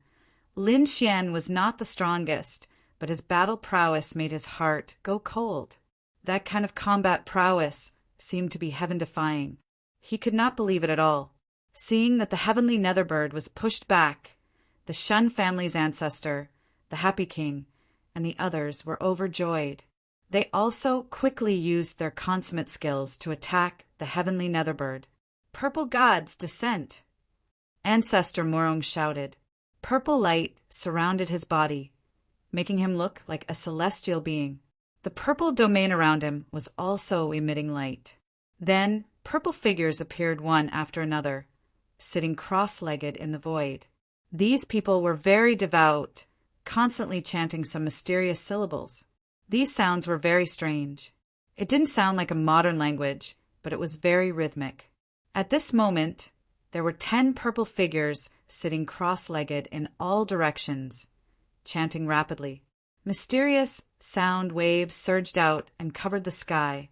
Lin Xian was not the strongest, but his battle prowess made his heart go cold. That kind of combat prowess seemed to be heaven-defying. He could not believe it at all. Seeing that the heavenly Netherbird was pushed back, the Shun family's ancestor, the Happy King, and the others were overjoyed. They also quickly used their consummate skills to attack the heavenly Netherbird. Purple God's descent! Ancestor Morong shouted. Purple light surrounded his body, making him look like a celestial being. The purple domain around him was also emitting light. Then purple figures appeared one after another, sitting cross-legged in the void. These people were very devout, constantly chanting some mysterious syllables. These sounds were very strange. It didn't sound like a modern language, but it was very rhythmic. At this moment, there were 10 purple figures sitting cross-legged in all directions, chanting rapidly. Mysterious sound waves surged out and covered the sky,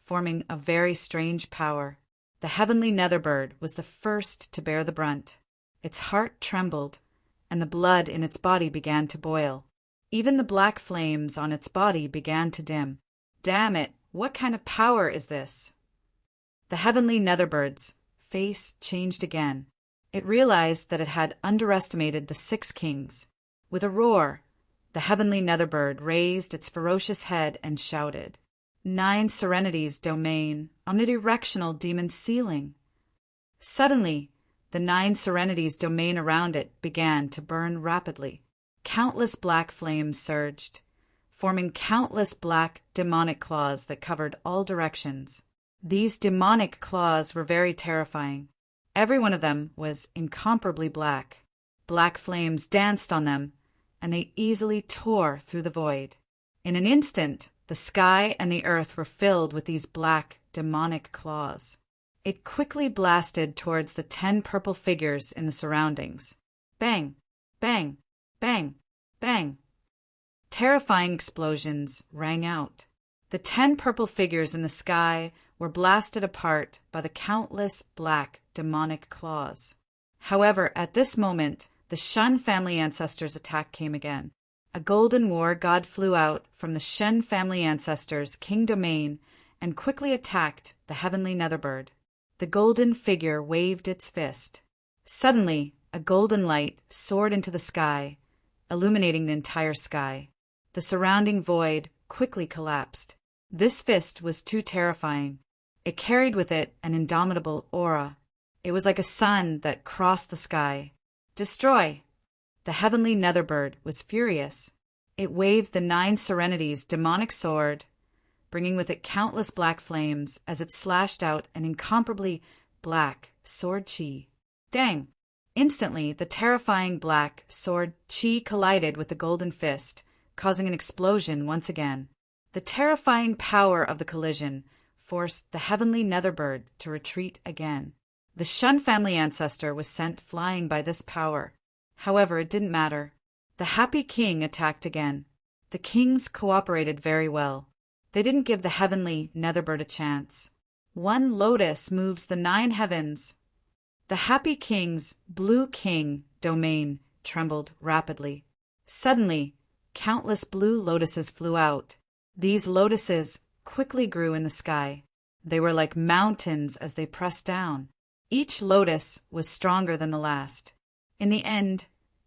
forming a very strange power. The heavenly Netherbird was the first to bear the brunt. Its heart trembled, and the blood in its body began to boil. Even the black flames on its body began to dim. Damn it, what kind of power is this? The heavenly Netherbirds face changed again. It realized that it had underestimated the 6 kings. With a roar, the heavenly Netherbird raised its ferocious head and shouted, 9 Serenity's domain, omnidirectional demon ceiling. Suddenly, the 9 Serenity's domain around it began to burn rapidly. Countless black flames surged, forming countless black demonic claws that covered all directions. These demonic claws were very terrifying. Every one of them was incomparably black. Black flames danced on them, and they easily tore through the void. In an instant, the sky and the earth were filled with these black, demonic claws. It quickly blasted towards the 10 purple figures in the surroundings. Bang! Bang! Bang! Bang! Terrifying explosions rang out. The 10 purple figures in the sky were blasted apart by the countless black demonic claws. However, at this moment, the Shun family ancestors' attack came again. A golden war god flew out from the Shun family ancestors' king domain and quickly attacked the heavenly Netherbird. The golden figure waved its fist. Suddenly, a golden light soared into the sky, illuminating the entire sky. The surrounding void quickly collapsed. This fist was too terrifying. It carried with it an indomitable aura. It was like a sun that crossed the sky. Destroy! The heavenly Netherbird was furious. It waved the 9 Serenity's demonic sword, bringing with it countless black flames as it slashed out an incomparably black sword chi. Dang! Instantly, the terrifying black sword Qi collided with the golden fist, causing an explosion once again. The terrifying power of the collision forced the heavenly Netherbird to retreat again. The Shun family ancestor was sent flying by this power. However, it didn't matter. The happy king attacked again. The kings cooperated very well. They didn't give the heavenly Netherbird a chance. One lotus moves the 9 heavens. The happy king's blue king domain trembled rapidly. Suddenly, countless blue lotuses flew out. These lotuses quickly grew in the sky. They were like mountains as they pressed down. Each lotus was stronger than the last. In the end,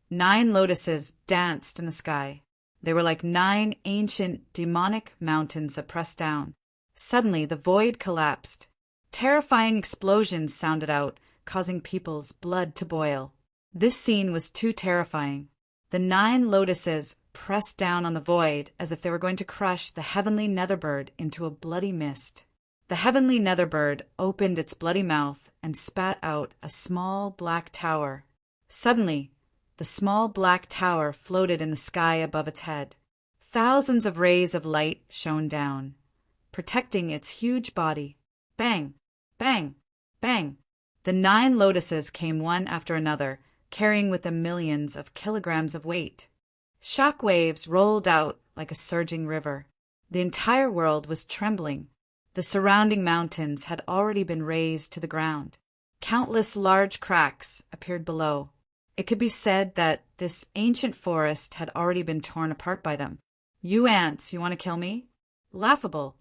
9 lotuses danced in the sky. They were like 9 ancient demonic mountains that pressed down. Suddenly, the void collapsed. Terrifying explosions sounded out, causing people's blood to boil. This scene was too terrifying. The 9 lotuses pressed down on the void as if they were going to crush the heavenly Netherbird into a bloody mist. The heavenly Netherbird opened its bloody mouth and spat out a small black tower. Suddenly, the small black tower floated in the sky above its head. Thousands of rays of light shone down, protecting its huge body. Bang! Bang! Bang! The 9 lotuses came one after another, carrying with them millions of kilograms of weight. Shock waves rolled out like a surging river. The entire world was trembling. The surrounding mountains had already been razed to the ground. Countless large cracks appeared below. It could be said that this ancient forest had already been torn apart by them. You ants, you want to kill me? Laughable.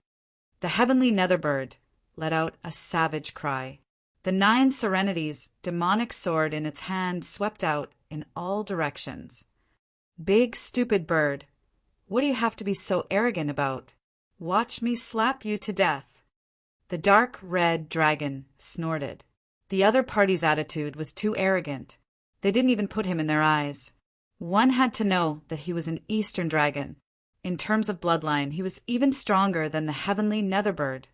The heavenly Netherbird let out a savage cry. The 9 Serenity's demonic sword in its hand swept out in all directions. Big, stupid bird, what do you have to be so arrogant about? Watch me slap you to death. The dark red dragon snorted. The other party's attitude was too arrogant. They didn't even put him in their eyes. One had to know that he was an Eastern dragon. In terms of bloodline, he was even stronger than the heavenly Netherbird.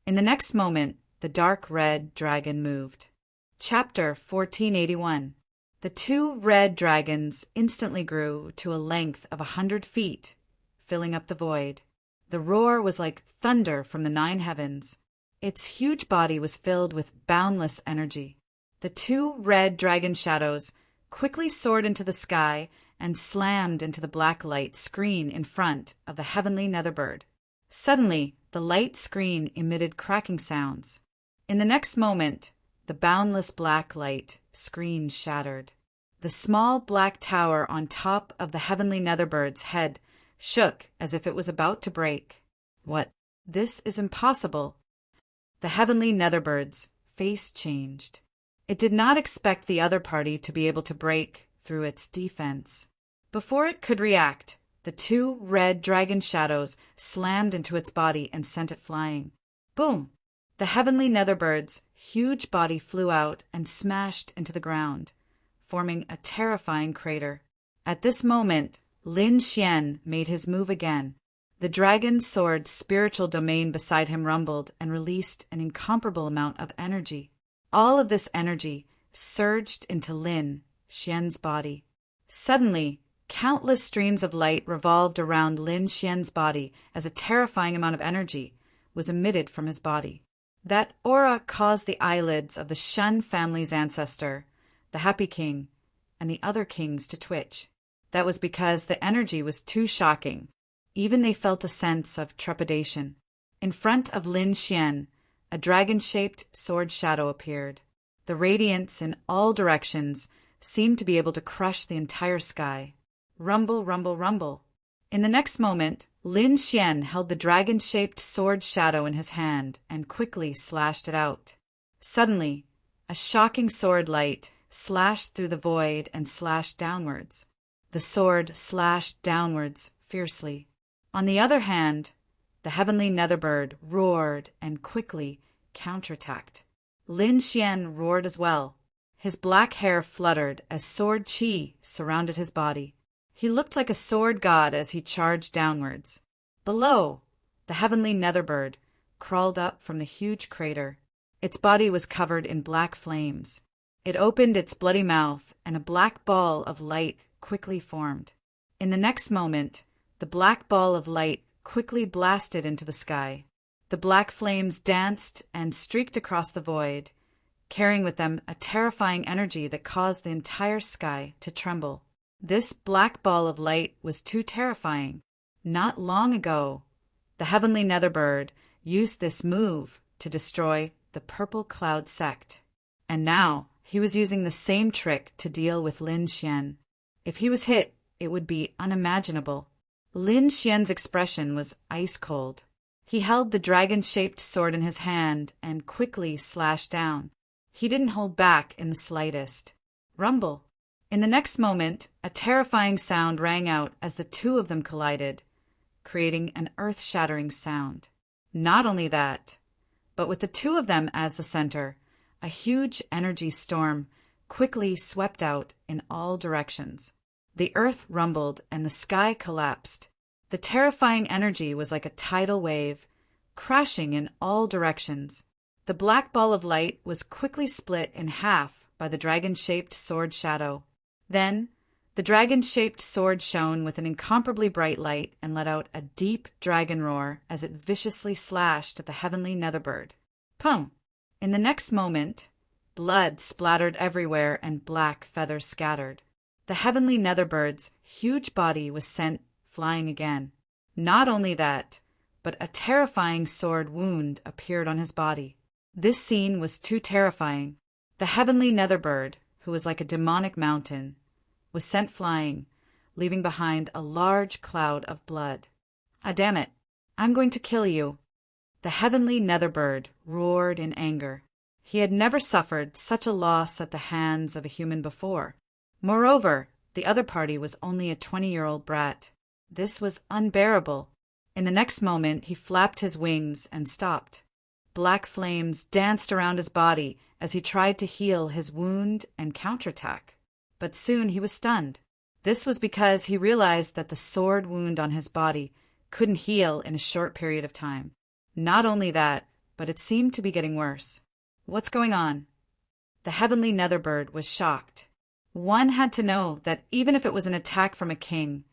In the next moment, the dark red dragon moved. Chapter 1481. The 2 red dragons instantly grew to a length of 100 feet, filling up the void. The roar was like thunder from the 9 heavens. Its huge body was filled with boundless energy. The 2 red dragon shadows quickly soared into the sky and slammed into the black light screen in front of the heavenly Netherbird. Suddenly, the light screen emitted cracking sounds. In the next moment, the boundless black light screen shattered. The small black tower on top of the heavenly Netherbirds' head shook as if it was about to break. What? This is impossible. The heavenly Netherbirds' face changed. It did not expect the other party to be able to break through its defense. Before it could react, the 2 red dragon shadows slammed into its body and sent it flying. Boom! The heavenly Netherbirds' huge body flew out and smashed into the ground, forming a terrifying crater. At this moment, Lin Xian made his move again. The dragon sword's spiritual domain beside him rumbled and released an incomparable amount of energy. All of this energy surged into Lin Xian's body. Suddenly, countless streams of light revolved around Lin Xian's body as a terrifying amount of energy was emitted from his body. That aura caused the eyelids of the Shun family's ancestor, the Happy King, and the other kings to twitch. That was because the energy was too shocking. Even they felt a sense of trepidation. In front of Lin Xian, a dragon-shaped sword shadow appeared. The radiance in all directions seemed to be able to crush the entire sky. Rumble, rumble, rumble. In the next moment, Lin Xian held the dragon-shaped sword shadow in his hand and quickly slashed it out. Suddenly, a shocking sword light slashed through the void and slashed downwards. The sword slashed downwards fiercely. On the other hand, the heavenly Netherbird roared and quickly counterattacked. Lin Xian roared as well. His black hair fluttered as sword qi surrounded his body. He looked like a sword god as he charged downwards. Below, the heavenly Netherbird crawled up from the huge crater. Its body was covered in black flames. It opened its bloody mouth, and a black ball of light quickly formed. In the next moment, the black ball of light quickly blasted into the sky. The black flames danced and streaked across the void, carrying with them a terrifying energy that caused the entire sky to tremble. This black ball of light was too terrifying. Not long ago, the heavenly Netherbird used this move to destroy the Purple Cloud sect. And now he was using the same trick to deal with Lin Xian. If he was hit, it would be unimaginable. Lin Xian's expression was ice cold. He held the dragon-shaped sword in his hand and quickly slashed down. He didn't hold back in the slightest. Rumble. In the next moment, a terrifying sound rang out as the two of them collided, creating an earth-shattering sound. Not only that, but with the two of them as the center, a huge energy storm quickly swept out in all directions. The earth rumbled and the sky collapsed. The terrifying energy was like a tidal wave, crashing in all directions. The black ball of light was quickly split in half by the dragon-shaped sword shadow. Then, the dragon-shaped sword shone with an incomparably bright light and let out a deep dragon roar as it viciously slashed at the heavenly Netherbird. Pum! In the next moment, blood splattered everywhere and black feathers scattered. The heavenly Netherbird's huge body was sent flying again. Not only that, but a terrifying sword wound appeared on his body. This scene was too terrifying. The heavenly Netherbird, who was like a demonic mountain, was sent flying, leaving behind a large cloud of blood. Ah, damn it! I'm going to kill you! The heavenly Netherbird roared in anger. He had never suffered such a loss at the hands of a human before. Moreover, the other party was only a 20-year-old brat. This was unbearable. In the next moment, he flapped his wings and stopped. Black flames danced around his body as he tried to heal his wound and counterattack. But soon he was stunned. This was because he realized that the sword wound on his body couldn't heal in a short period of time. Not only that, but it seemed to be getting worse. What's going on? The heavenly Netherbird was shocked. One had to know that even if it was an attack from a king,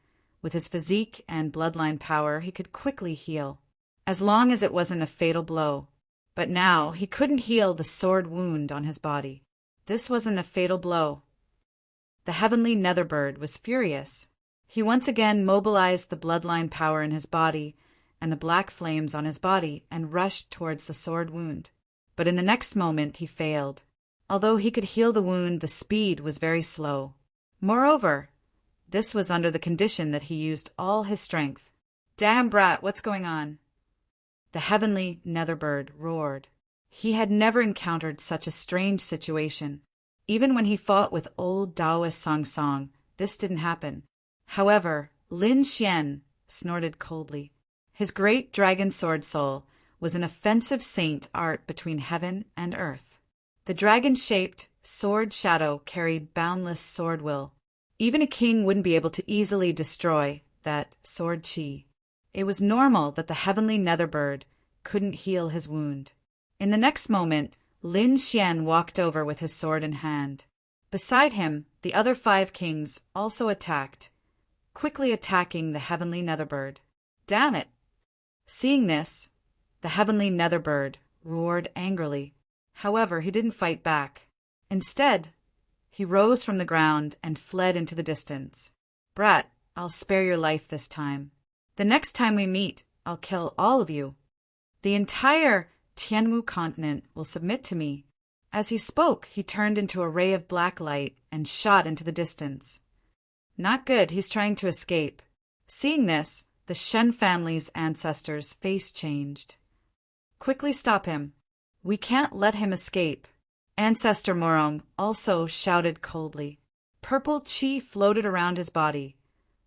with his physique and bloodline power, he could quickly heal, as long as it wasn't a fatal blow. But now he couldn't heal the sword wound on his body. This wasn't a fatal blow. The heavenly Netherbird was furious. He once again mobilized the bloodline power in his body and the black flames on his body and rushed towards the sword wound. But in the next moment he failed. Although he could heal the wound, the speed was very slow. Moreover, this was under the condition that he used all his strength. Damn brat, what's going on? The heavenly Netherbird roared. He had never encountered such a strange situation. Even when he fought with old Taoist Song Song, this didn't happen. However, Lin Xian snorted coldly. His great dragon sword soul was an offensive saint art between heaven and earth. The dragon-shaped sword shadow carried boundless sword will. Even a king wouldn't be able to easily destroy that sword chi. It was normal that the heavenly Netherbird couldn't heal his wound. In the next moment, Lin Xian walked over with his sword in hand. Beside him, the other 5 kings also attacked, quickly attacking the heavenly Netherbird. Damn it! Seeing this, the heavenly Netherbird roared angrily. However, he didn't fight back. Instead, he rose from the ground and fled into the distance. Brat, I'll spare your life this time. The next time we meet, I'll kill all of you. The entire Tianwu continent will submit to me. As he spoke, he turned into a ray of black light and shot into the distance. Not good, he's trying to escape. Seeing this, the Shen family's ancestors' face changed. Quickly stop him. We can't let him escape. Ancestor Morong also shouted coldly. Purple chi floated around his body,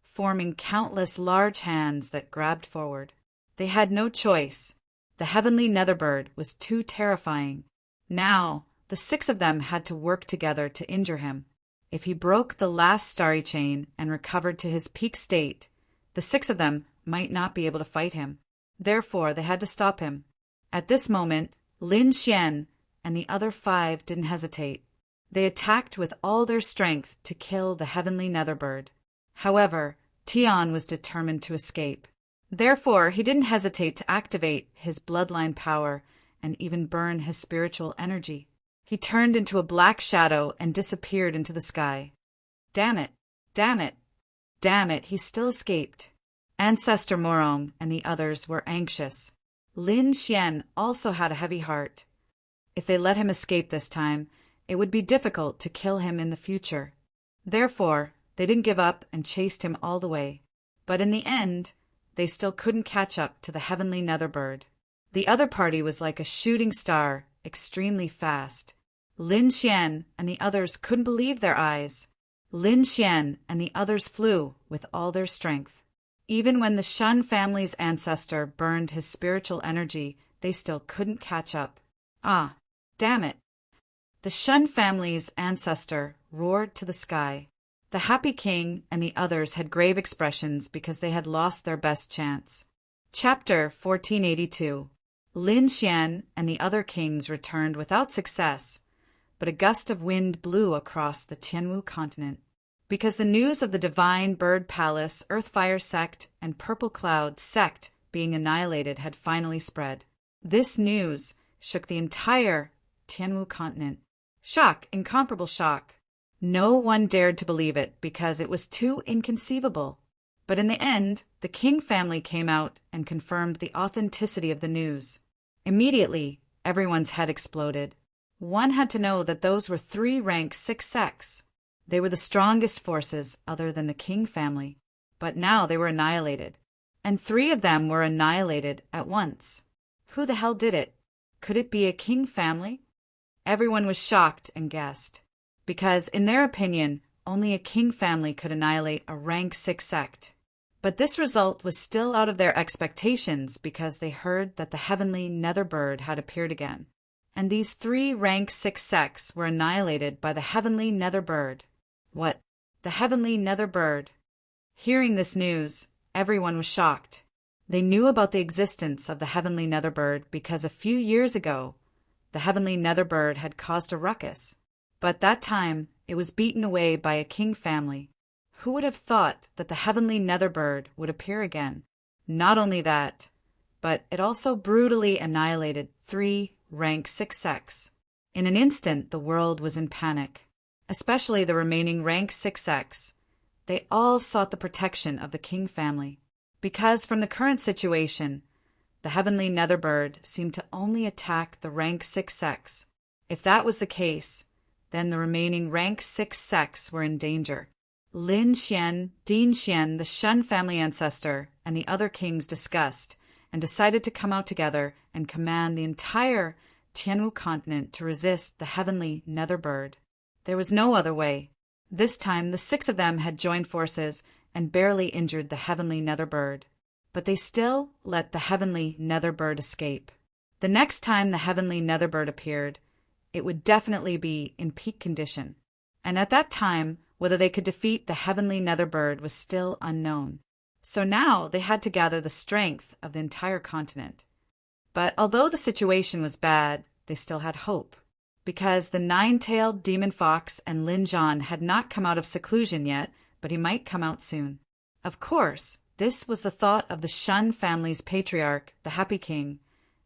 forming countless large hands that grabbed forward. They had no choice. The heavenly Netherbird was too terrifying. Now, the 6 of them had to work together to injure him. If he broke the last starry chain and recovered to his peak state, the 6 of them might not be able to fight him. Therefore, they had to stop him. At this moment, Lin Xian and the other 5 didn't hesitate. They attacked with all their strength to kill the heavenly Netherbird. However, Tian was determined to escape. Therefore, he didn't hesitate to activate his bloodline power and even burn his spiritual energy. He turned into a black shadow and disappeared into the sky. Damn it! Damn it! Damn it, he still escaped. Ancestor Morong and the others were anxious. Lin Xian also had a heavy heart. If they let him escape this time, it would be difficult to kill him in the future. Therefore, they didn't give up and chased him all the way. But in the end, they still couldn't catch up to the heavenly Netherbird. The other party was like a shooting star, extremely fast. Lin Xian and the others couldn't believe their eyes. Lin Xian and the others flew with all their strength. Even when the Shun family's ancestor burned his spiritual energy, they still couldn't catch up. Ah, damn it! The Shun family's ancestor roared to the sky. The Happy King and the others had grave expressions because they had lost their best chance. Chapter 1482. Lin Xian and the other kings returned without success, but a gust of wind blew across the Tianwu continent. Because the news of the Divine Bird Palace, Earthfire sect, and Purple Cloud sect being annihilated had finally spread. This news shook the entire Tianwu continent. Shock, incomparable shock. No one dared to believe it because it was too inconceivable. But in the end, the King family came out and confirmed the authenticity of the news. Immediately, everyone's head exploded. One had to know that those were 3 rank 6 sects. They were the strongest forces other than the King family. But now they were annihilated. And 3 of them were annihilated at once. Who the hell did it? Could it be a King family? Everyone was shocked and guessed. Because, in their opinion, only a King family could annihilate a rank 6 sect. But this result was still out of their expectations because they heard that the heavenly Netherbird had appeared again. And these 3 rank 6 sects were annihilated by the heavenly Netherbird. What? The heavenly Netherbird? Hearing this news, everyone was shocked. They knew about the existence of the heavenly Netherbird because a few years ago, the heavenly Netherbird had caused a ruckus. But that time, it was beaten away by a King family. Who would have thought that the heavenly Netherbird would appear again? Not only that, but it also brutally annihilated 3 rank 6 sects. In an instant, the world was in panic, especially the remaining rank 6 sects. They all sought the protection of the King family, because from the current situation, the heavenly Netherbird seemed to only attack the rank 6 sects. If that was the case, then the remaining rank 6 sects were in danger. Lin Xian, Din Xian, the Shun family ancestor, and the other kings discussed and decided to come out together and command the entire Tianwu continent to resist the heavenly Netherbird. There was no other way. This time, the 6 of them had joined forces and barely injured the heavenly Netherbird. But they still let the heavenly Netherbird escape. The next time the heavenly Netherbird appeared, it would definitely be in peak condition. And at that time, whether they could defeat the heavenly Netherbird was still unknown. So now they had to gather the strength of the entire continent. But although the situation was bad, they still had hope. Because the 9-tailed demon fox and Lin Zhan had not come out of seclusion yet, but he might come out soon. Of course, this was the thought of the Shun family's patriarch, the Happy King,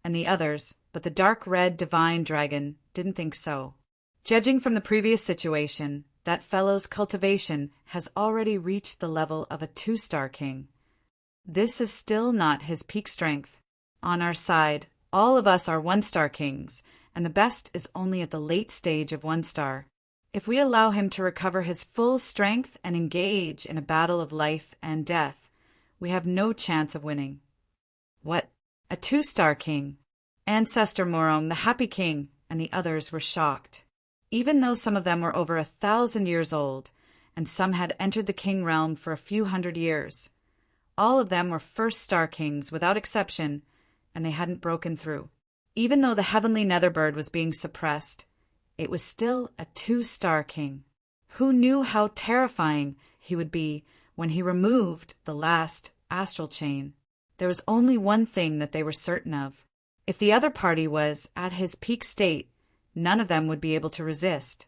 and the others, but the dark red divine dragon didn't think so. Judging from the previous situation, that fellow's cultivation has already reached the level of a 2-star king. This is still not his peak strength. On our side, all of us are 1-star kings, and the best is only at the late stage of 1 star. If we allow him to recover his full strength and engage in a battle of life and death, we have no chance of winning. What? A 2-star king? Ancestor Morong, the Happy King, and the others were shocked. Even though some of them were over 1,000 years old, and some had entered the king realm for a few hundred years, all of them were 1-star kings without exception, and they hadn't broken through. Even though the heavenly Netherbird was being suppressed, it was still a 2-star king. Who knew how terrifying he would be when he removed the last astral chain? There was only one thing that they were certain of. If the other party was at his peak state, none of them would be able to resist.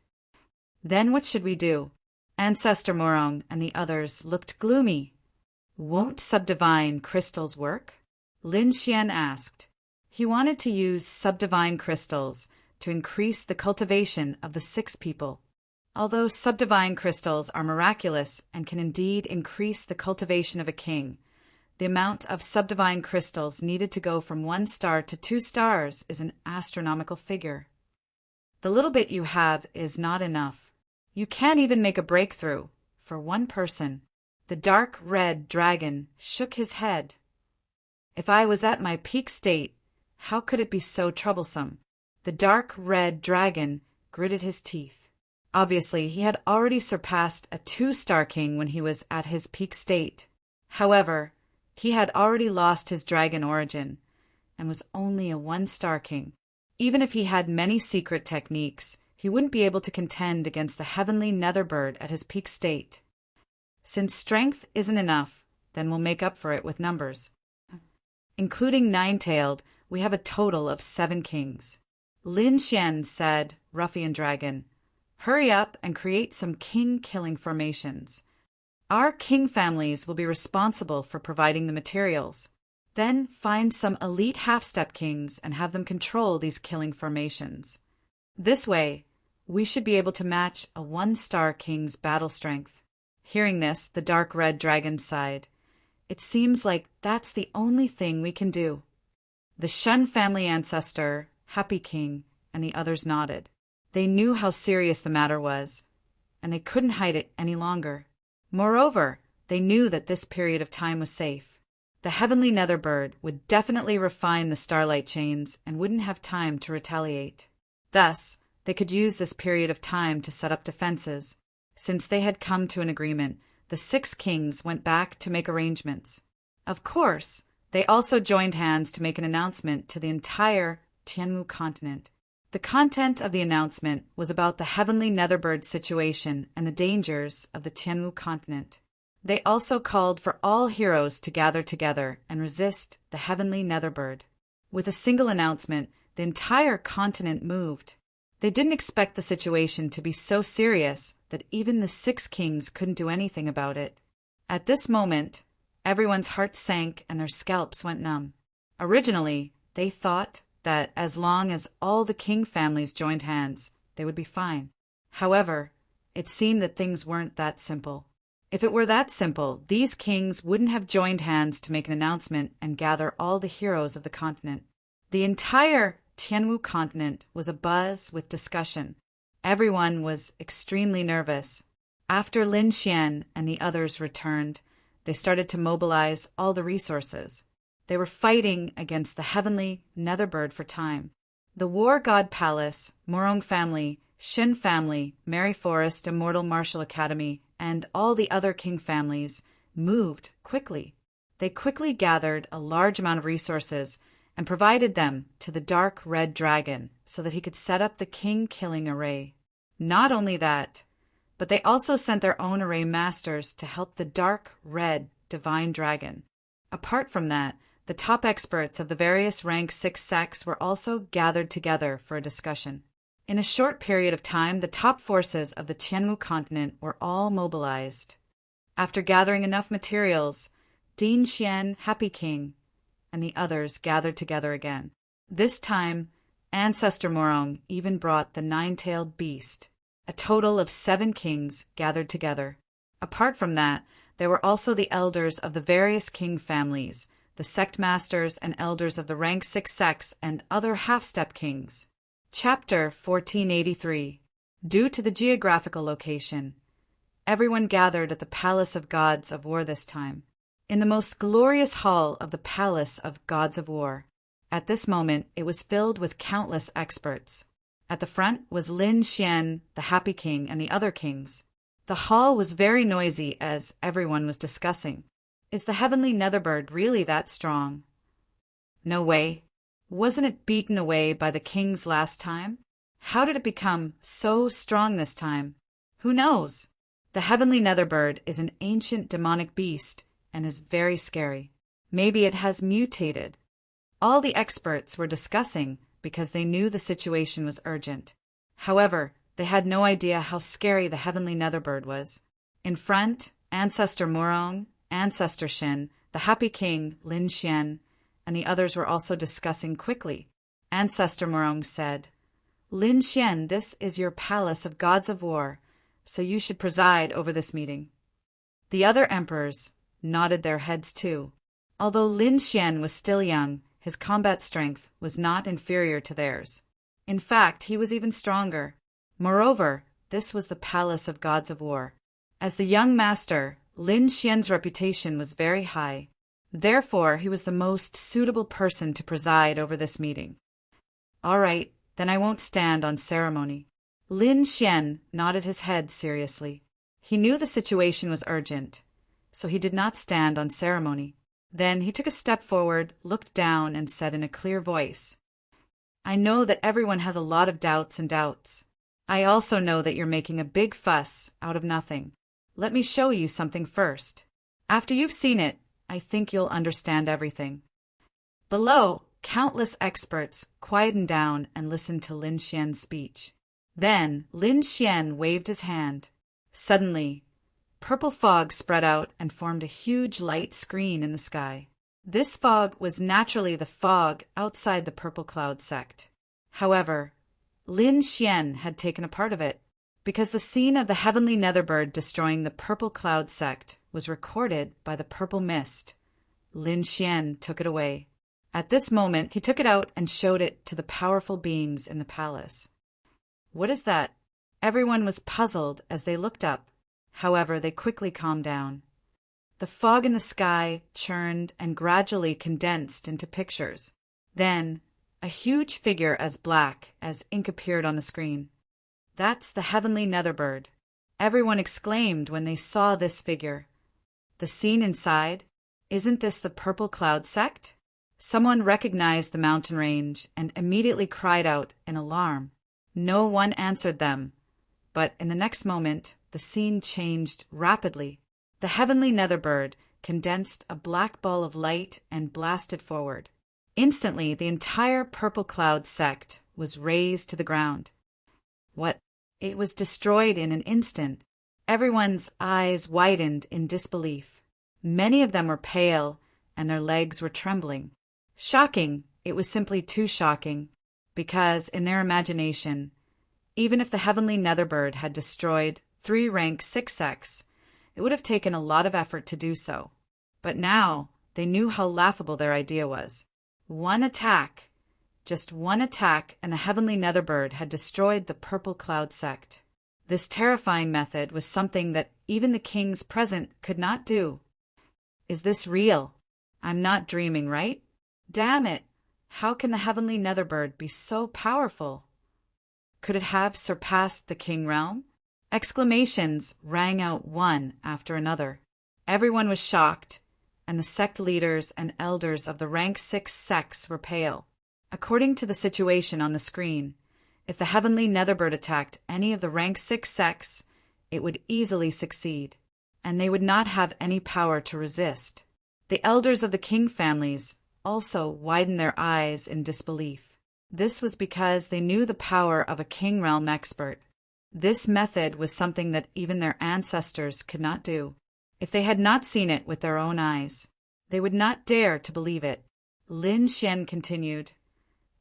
Then what should we do? Ancestor Morong and the others looked gloomy. Won't subdivine crystals work? Lin Xian asked. He wanted to use subdivine crystals to increase the cultivation of the 6 people. Although subdivine crystals are miraculous and can indeed increase the cultivation of a king, the amount of subdivine crystals needed to go from 1 star to 2 stars is an astronomical figure. The little bit you have is not enough. You can't even make a breakthrough for 1 person. The dark red dragon shook his head. If I was at my peak state, how could it be so troublesome? The dark red dragon gritted his teeth. Obviously, he had already surpassed a 2-star king when he was at his peak state. However, he had already lost his dragon origin and was only a 1-star king. Even if he had many secret techniques, he wouldn't be able to contend against the heavenly netherbird at his peak state. Since strength isn't enough, then we'll make up for it with numbers. Including Nine-tailed, we have a total of 7 kings. Lin Xian said, Ruffian Dragon, hurry up and create some king-killing formations. Our king families will be responsible for providing the materials. Then find some elite half-step kings and have them control these killing formations. This way, we should be able to match a 1-star king's battle strength. Hearing this, the dark red dragon sighed. It seems like that's the only thing we can do. The Shun family ancestor, Happy King, and the others nodded. They knew how serious the matter was, and they couldn't hide it any longer. Moreover, they knew that this period of time was safe. The heavenly netherbird would definitely refine the starlight chains and wouldn't have time to retaliate. Thus, they could use this period of time to set up defenses. Since they had come to an agreement, the 6 kings went back to make arrangements. Of course, they also joined hands to make an announcement to the entire Tianwu continent. The content of the announcement was about the heavenly netherbird situation and the dangers of the Tianwu continent. They also called for all heroes to gather together and resist the heavenly netherbird. With a single announcement, the entire continent moved. They didn't expect the situation to be so serious that even the 6 kings couldn't do anything about it. At this moment, everyone's heart sank and their scalps went numb. Originally, they thought that as long as all the king families joined hands, they would be fine. However, it seemed that things weren't that simple. If it were that simple, these kings wouldn't have joined hands to make an announcement and gather all the heroes of the continent. The entire Tianwu continent was abuzz with discussion. Everyone was extremely nervous. After Lin Xian and the others returned, they started to mobilize all the resources. They were fighting against the heavenly netherbird for time. The War God Palace, Morong family, Shin family, Merry Forest Immortal Martial Academy, and all the other king families moved quickly. They quickly gathered a large amount of resources and provided them to the dark red dragon so that he could set up the king-killing array. Not only that, but they also sent their own array masters to help the dark red divine dragon. Apart from that, the top experts of the various rank 6 sects were also gathered together for a discussion. In a short period of time, the top forces of the Tianwu continent were all mobilized. After gathering enough materials, Din Xian, Happy King, and the others gathered together again. This time, Ancestor Morong even brought the 9-tailed beast. A total of 7 kings gathered together. Apart from that, there were also the elders of the various king families, the sect masters and elders of the rank 6 sects and other half-step kings. Chapter 1483. Due to the geographical location, everyone gathered at the Palace of Gods of War this time, in the most glorious hall of the Palace of Gods of War. At this moment, it was filled with countless experts. At the front was Lin Xian, the Happy King, and the other kings. The hall was very noisy as everyone was discussing. Is the heavenly netherbird really that strong? No way. Wasn't it beaten away by the kings last time? How did it become so strong this time? Who knows? The heavenly netherbird is an ancient demonic beast and is very scary. Maybe it has mutated. All the experts were discussing because they knew the situation was urgent. However, They had no idea how scary the heavenly netherbird was. In front, Ancestor Murong, Ancestor Shin, the happy king, Lin Xian, and the others were also discussing quickly. Ancestor Murong said, "Lin Xian, this is your palace of gods of war, so you should preside over this meeting." The other emperors nodded their heads too. Although Lin Xian was still young, his combat strength was not inferior to theirs. In fact, he was even stronger. Moreover, this was the palace of gods of war. As the young master, Lin Xian's reputation was very high. Therefore, he was the most suitable person to preside over this meeting. "All right, then I won't stand on ceremony." Lin Xian nodded his head seriously. He knew the situation was urgent, so he did not stand on ceremony. Then he took a step forward, looked down, and said in a clear voice, "I know that everyone has a lot of doubts and doubts. I also know that you're making a big fuss out of nothing. Let me show you something first. After you've seen it, I think you'll understand everything." Below, countless experts quietened down and listened to Lin Xian's speech. Then Lin Xian waved his hand. Suddenly, purple fog spread out and formed a huge light screen in the sky. This fog was naturally the fog outside the purple cloud sect. However, Lin Xian had taken a part of it. Because the scene of the heavenly netherbird destroying the purple cloud sect was recorded by the purple mist, Lin Xian took it away. At this moment, he took it out and showed it to the powerful beings in the palace. "What is that?" Everyone was puzzled as they looked up. However, they quickly calmed down. The fog in the sky churned and gradually condensed into pictures. Then, a huge figure as black as ink appeared on the screen. "That's the heavenly netherbird." Everyone exclaimed when they saw this figure. The scene inside, isn't this the purple cloud sect? Someone recognized the mountain range and immediately cried out in alarm. No one answered them, but in the next moment, the scene changed rapidly. The heavenly netherbird condensed a black ball of light and blasted forward. Instantly, the entire purple cloud sect was razed to the ground. What? It was destroyed in an instant. Everyone's eyes widened in disbelief. Many of them were pale, and their legs were trembling. Shocking, it was simply too shocking, because, in their imagination, even if the heavenly netherbird had destroyed 3 rank 6 sects, it would have taken a lot of effort to do so. But now, they knew how laughable their idea was. One attack, just one attack, and the heavenly netherbird had destroyed the purple cloud sect. This terrifying method was something that even the kings present could not do. Is this real? I'm not dreaming, right? Damn it! How can the heavenly netherbird be so powerful? Could it have surpassed the king realm? Exclamations rang out one after another. Everyone was shocked, and the sect leaders and elders of the rank 6 sects were pale. According to the situation on the screen, if the heavenly netherbird attacked any of the rank 6 sects, it would easily succeed, and they would not have any power to resist. The elders of the king families also widened their eyes in disbelief. This was because they knew the power of a king realm expert. This method was something that even their ancestors could not do. If they had not seen it with their own eyes, they would not dare to believe it. Lin Xian continued,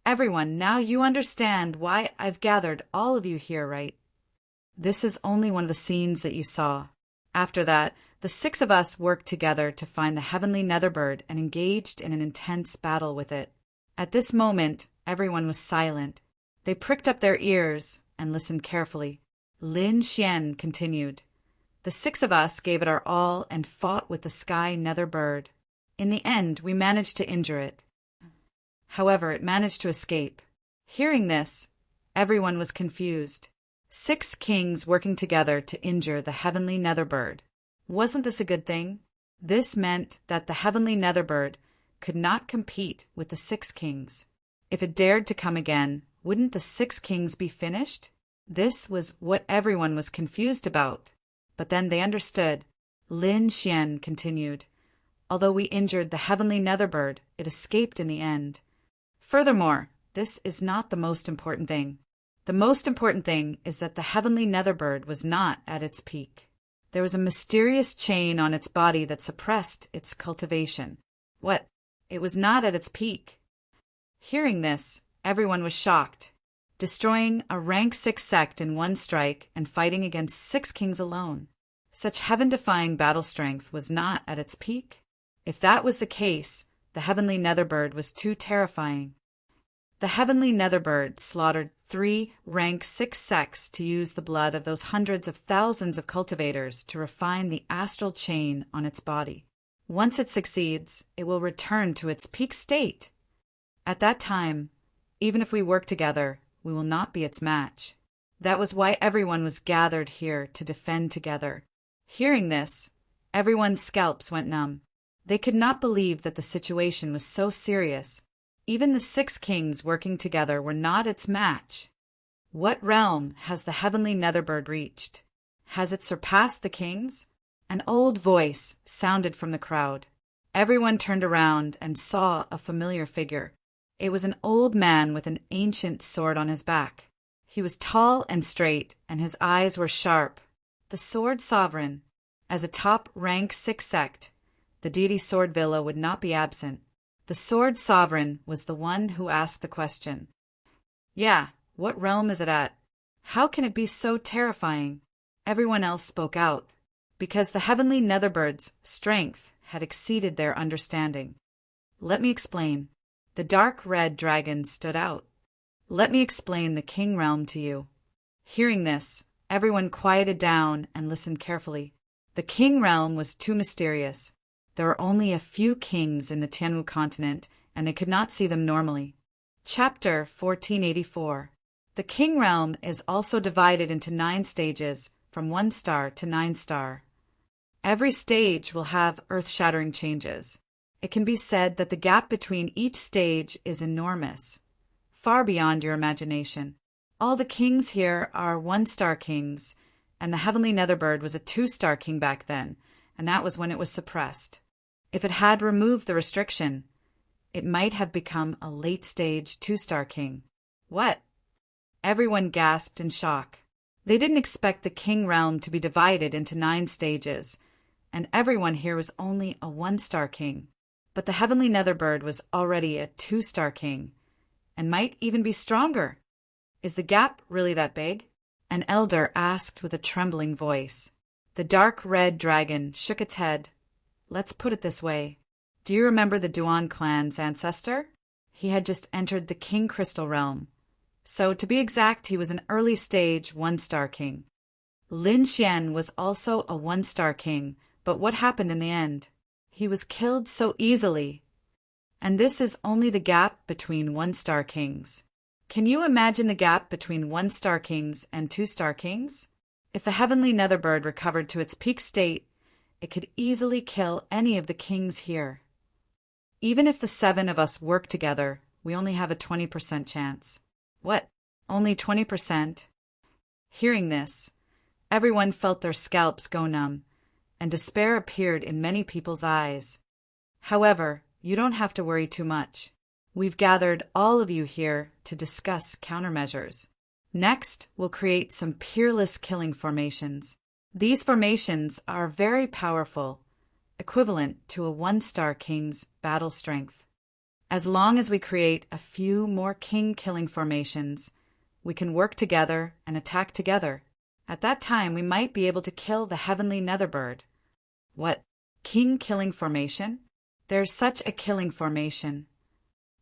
"Everyone, now you understand why I've gathered all of you here, right? This is only one of the scenes that you saw. After that, the 6 of us worked together to find the heavenly netherbird and engaged in an intense battle with it. At this moment, everyone was silent. They pricked up their ears and listened carefully. Lin Xian continued, "The 6 of us gave it our all and fought with the sky netherbird. In the end, we managed to injure it. However, it managed to escape." Hearing this, everyone was confused. 6 kings working together to injure the heavenly netherbird. Wasn't this a good thing? This meant that the heavenly netherbird could not compete with the 6 kings. If it dared to come again, wouldn't the 6 kings be finished? This was what everyone was confused about. But then they understood. Lin Xian continued, "Although we injured the heavenly netherbird, it escaped in the end. Furthermore, this is not the most important thing. The most important thing is that the heavenly netherbird was not at its peak. There was a mysterious chain on its body that suppressed its cultivation. What? It was not at its peak. Hearing this, everyone was shocked. Destroying a rank 6 sect in one strike and fighting against 6 kings alone. Such heaven-defying battle strength was not at its peak? If that was the case, the heavenly netherbird was too terrifying. The heavenly netherbird slaughtered 3 rank 6 sects to use the blood of those hundreds of thousands of cultivators to refine the astral chain on its body. Once it succeeds, it will return to its peak state. At that time, even if we work together, we will not be its match. That was why everyone was gathered here to defend together. Hearing this, everyone's scalps went numb. They could not believe that the situation was so serious. Even the 6 kings working together were not its match. What realm has the heavenly netherbird reached? Has it surpassed the kings? An old voice sounded from the crowd. Everyone turned around and saw a familiar figure. It was an old man with an ancient sword on his back. He was tall and straight, and his eyes were sharp. The Sword Sovereign. As a top rank 6 sect, the deity Swordvilla would not be absent. The Sword Sovereign was the one who asked the question. Yeah, what realm is it at? How can it be so terrifying? Everyone else spoke out, because the heavenly netherbird's strength had exceeded their understanding. Let me explain. The dark red dragon stood out. Let me explain the king realm to you. Hearing this, everyone quieted down and listened carefully. The king realm was too mysterious. There were only a few kings in the Tianwu continent, and they could not see them normally. Chapter 1484. The king realm is also divided into 9 stages, from 1 star to 9 star. Every stage will have earth-shattering changes. It can be said that the gap between each stage is enormous, far beyond your imagination. All the kings here are 1-star kings, and the heavenly netherbird was a 2-star king back then, and that was when it was suppressed. If it had removed the restriction, it might have become a late-stage 2-star king. What? Everyone gasped in shock. They didn't expect the king realm to be divided into 9 stages, and everyone here was only a 1-star king. But the heavenly netherbird was already a 2-star king, and might even be stronger. Is the gap really that big? An elder asked with a trembling voice. The dark red dragon shook its head. Let's put it this way. Do you remember the Duan clan's ancestor? He had just entered the king crystal realm. So, to be exact, he was an early stage 1-star king. Lin Xian was also a 1-star king, but what happened in the end? He was killed so easily. And this is only the gap between 1-star kings. Can you imagine the gap between 1-star kings and 2-star kings? If the heavenly netherbird recovered to its peak state, it could easily kill any of the kings here. Even if the 7 of us work together, we only have a 20% chance. What? Only 20%? Hearing this, everyone felt their scalps go numb, and despair appeared in many people's eyes. However, you don't have to worry too much. We've gathered all of you here to discuss countermeasures. Next, we'll create some peerless killing formations. These formations are very powerful, equivalent to a 1-star king's battle strength. As long as we create a few more king-killing formations, we can work together and attack together. At that time, we might be able to kill the heavenly netherbird. What? King-killing formation? There's such a killing formation.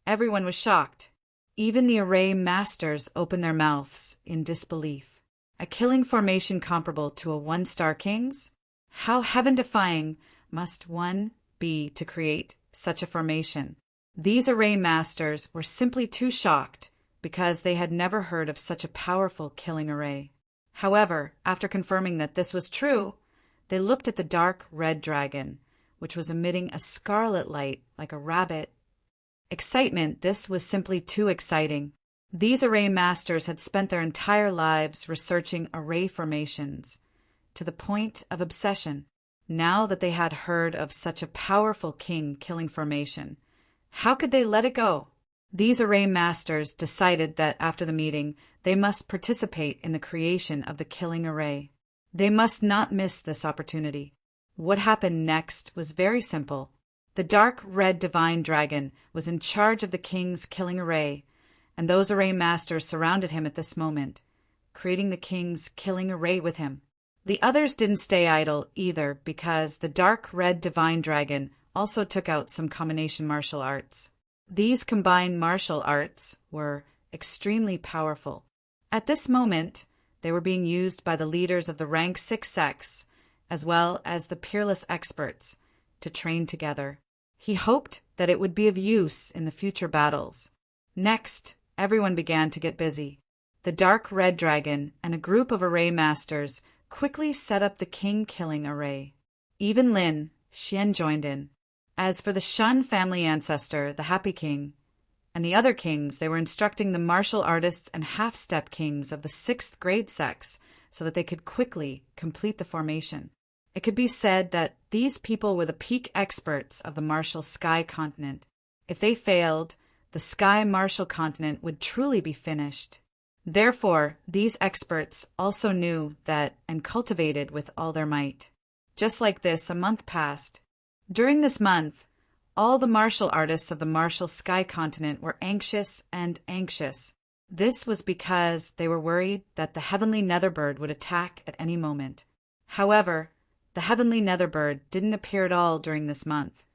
Everyone was shocked. Even the array masters opened their mouths in disbelief. A killing formation comparable to a 1-star king's? How heaven-defying must one be to create such a formation? These array masters were simply too shocked because they had never heard of such a powerful killing array. However, after confirming that this was true, they looked at the dark red dragon, which was emitting a scarlet light like a rabbit. Excitement, this was simply too exciting. These array masters had spent their entire lives researching array formations, to the point of obsession. Now that they had heard of such a powerful king-killing formation, how could they let it go? These array masters decided that after the meeting, they must participate in the creation of the killing array. They must not miss this opportunity. What happened next was very simple. The dark red divine dragon was in charge of the king's killing array, and those array masters surrounded him at this moment, creating the king's killing array with him. The others didn't stay idle either, because the dark red divine dragon also took out some combination martial arts. These combined martial arts were extremely powerful. At this moment, they were being used by the leaders of the rank 6 sects, as well as the peerless experts, to train together. He hoped that it would be of use in the future battles. Next, everyone began to get busy. The dark red dragon and a group of array masters quickly set up the king-killing array. Even Lin Xian joined in. As for the Shun family ancestor, the Happy King, and the other kings, they were instructing the martial artists and half-step kings of the 6th grade sects so that they could quickly complete the formation. It could be said that these people were the peak experts of the martial sky continent. If they failed, the sky martial continent would truly be finished. Therefore, these experts also knew that and cultivated with all their might. Just like this, a month passed. During this month, all the martial artists of the martial sky continent were anxious and anxious. This was because they were worried that the heavenly netherbird would attack at any moment. However, the heavenly netherbird didn't appear at all during this month,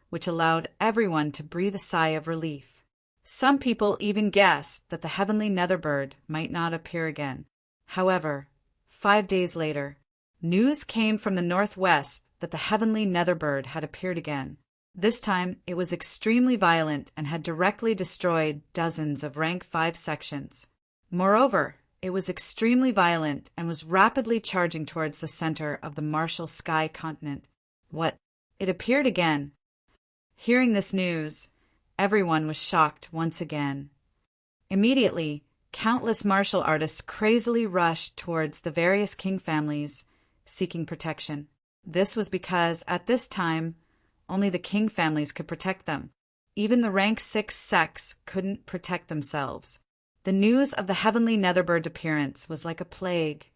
which allowed everyone to breathe a sigh of relief. Some people even guessed that the heavenly netherbird might not appear again. However, 5 days later, news came from the northwest that the heavenly netherbird had appeared again. This time, it was extremely violent and had directly destroyed dozens of rank 5 sections. Moreover, it was extremely violent and was rapidly charging towards the center of the martial sky continent. What? It appeared again. Hearing this news, everyone was shocked once again. Immediately, countless martial artists crazily rushed towards the various king families, seeking protection. This was because, at this time, only the king families could protect them. Even the rank 6 sects couldn't protect themselves. The news of the heavenly netherbird appearance was like a plague,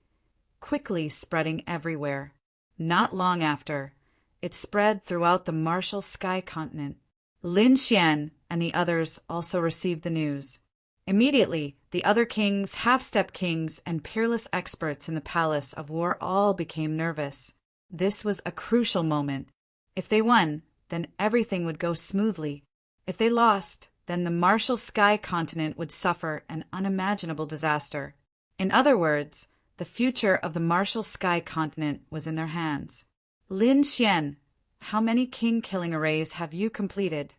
quickly spreading everywhere. Not long after, it spread throughout the martial sky continent. Lin Xian and the others also received the news. Immediately, the other kings, half-step kings, and peerless experts in the Palace of War all became nervous. This was a crucial moment. If they won, then everything would go smoothly. If they lost, then the martial sky continent would suffer an unimaginable disaster. In other words, the future of the martial sky continent was in their hands. Lin Xian, how many king-killing arrays have you completed?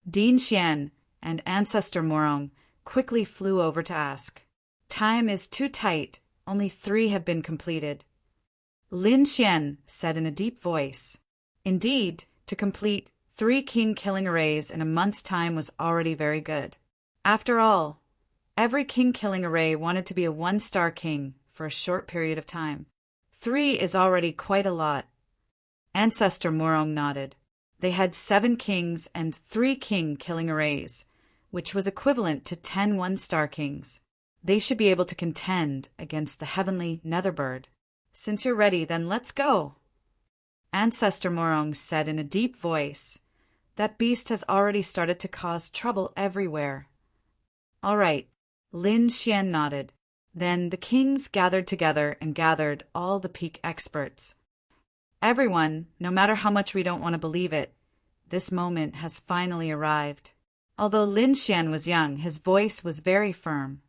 Dean Xian and Ancestor Morong quickly flew over to ask. Time is too tight, only 3 have been completed. Lin Xian said in a deep voice. Indeed, to complete 3 king-killing arrays in a month's time was already very good. After all, every king-killing array wanted to be a 1-star king for a short period of time. 3 is already quite a lot. Ancestor Morong nodded. They had 7 kings and 3 king-killing arrays, which was equivalent to 10 1-star kings. They should be able to contend against the heavenly netherbird. Since you're ready, then let's go. Ancestor Morong said in a deep voice. That beast has already started to cause trouble everywhere. All right, Lin Xian nodded. Then the kings gathered together and gathered all the peak experts. Everyone, no matter how much we don't want to believe it, this moment has finally arrived. Although Lin Xian was young, his voice was very firm.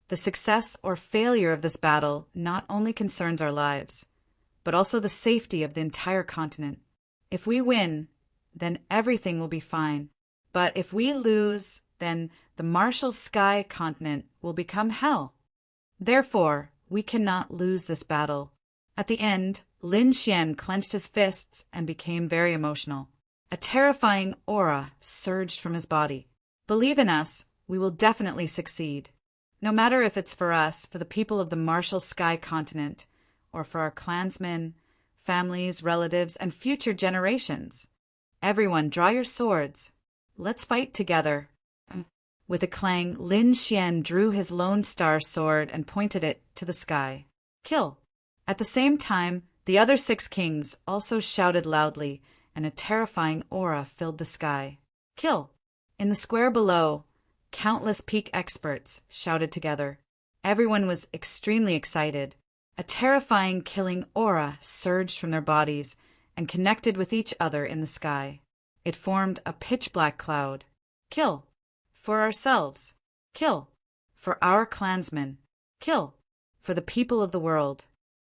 The success or failure of this battle not only concerns our lives, but also the safety of the entire continent. If we win, then everything will be fine. But if we lose, then the martial sky continent will become hell. Therefore, we cannot lose this battle. At the end, Lin Xian clenched his fists and became very emotional. A terrifying aura surged from his body. Believe in us, we will definitely succeed. No matter if it's for us, for the people of the martial sky continent, or for our clansmen, families, relatives, and future generations. Everyone, draw your swords. Let's fight together. With a clang, Lin Xian drew his Lone Star sword and pointed it to the sky. Kill! At the same time, the other 6 kings also shouted loudly, and a terrifying aura filled the sky. Kill! In the square below, countless peak experts shouted together. Everyone was extremely excited. A terrifying killing aura surged from their bodies and connected with each other in the sky. It formed a pitch-black cloud. Kill! For ourselves. Kill! For our clansmen. Kill! For the people of the world.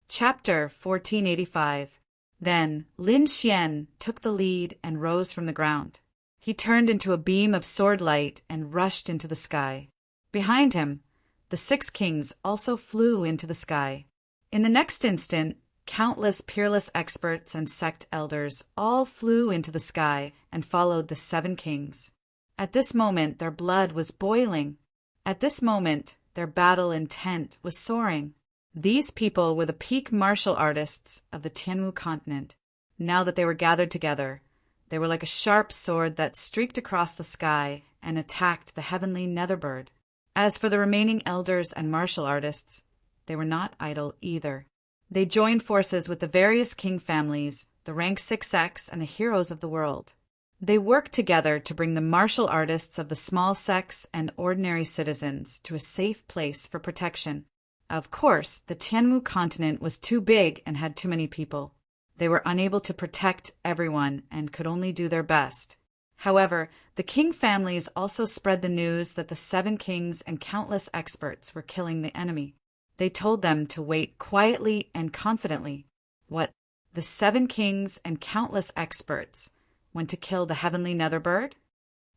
Chapter 1485. Then Lin Xian took the lead and rose from the ground. He turned into a beam of sword light and rushed into the sky. Behind him, the 6 kings also flew into the sky. In the next instant, countless peerless experts and sect elders all flew into the sky and followed the 7 kings. At this moment, their blood was boiling. At this moment, their battle intent was soaring. These people were the peak martial artists of the Tianwu continent. Now that they were gathered together, they were like a sharp sword that streaked across the sky and attacked the heavenly Netherbird. As for the remaining elders and martial artists, they were not idle either. They joined forces with the various king families, the rank 6X, and the heroes of the world. They worked together to bring the martial artists of the small sects and ordinary citizens to a safe place for protection. Of course, the Tianwu continent was too big and had too many people. They were unable to protect everyone and could only do their best. However, the king families also spread the news that the 7 kings and countless experts were killing the enemy. They told them to wait quietly and confidently. What? The 7 kings and countless experts went to kill the heavenly Netherbird?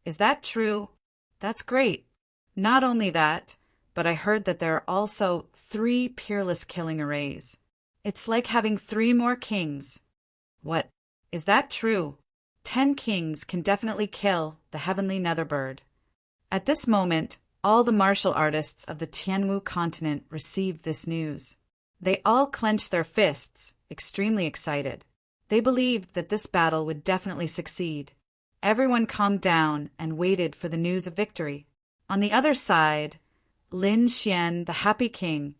Is that true? That's great. Not only that, but I heard that there are also 3 peerless killing arrays. It's like having 3 more kings. What? Is that true? 10 kings can definitely kill the heavenly Netherbird. At this moment, all the martial artists of the Tianwu continent received this news. They all clenched their fists, extremely excited. They believed that this battle would definitely succeed. Everyone calmed down and waited for the news of victory. On the other side, Lin Xian, the happy king,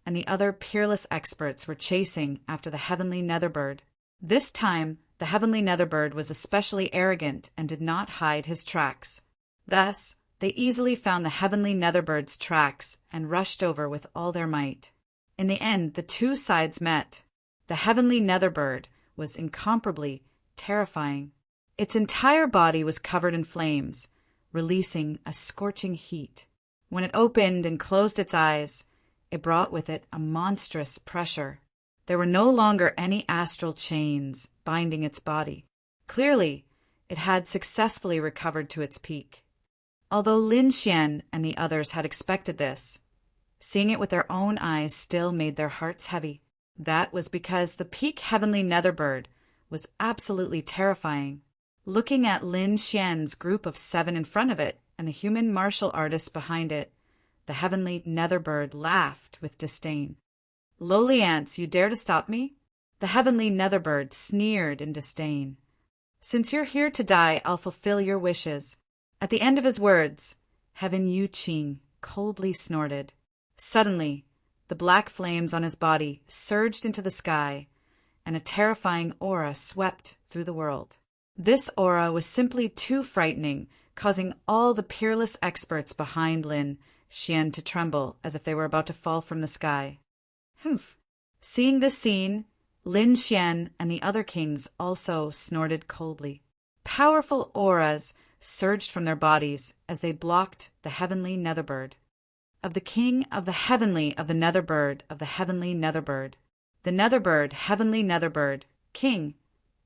and the other peerless experts were chasing after the heavenly Netherbird. This time, the heavenly Netherbird was especially arrogant and did not hide his tracks. Thus, they easily found the heavenly Netherbird's tracks and rushed over with all their might. In the end, the 2 sides met. The heavenly Netherbird was incomparably terrifying. Its entire body was covered in flames, releasing a scorching heat. When it opened and closed its eyes, it brought with it a monstrous pressure. There were no longer any astral chains binding its body. Clearly, it had successfully recovered to its peak. Although Lin Xian and the others had expected this, seeing it with their own eyes still made their hearts heavy. That was because the peak heavenly Netherbird was absolutely terrifying. Looking at Lin Xian's group of 7 in front of it and the human martial artists behind it, the heavenly Netherbird laughed with disdain. "Lowly ants, you dare to stop me?" The heavenly Netherbird sneered in disdain. "Since you're here to die, I'll fulfill your wishes." At the end of his words, Heaven Yuqing coldly snorted. Suddenly, the black flames on his body surged into the sky, and a terrifying aura swept through the world. This aura was simply too frightening, causing all the peerless experts behind Lin Xian to tremble as if they were about to fall from the sky. Humph! Seeing this scene, Lin Xian and the other kings also snorted coldly. Powerful auras surged from their bodies as they blocked the heavenly Netherbird. Of the king of the heavenly of the Netherbird of the heavenly Netherbird. The Netherbird, heavenly Netherbird, king,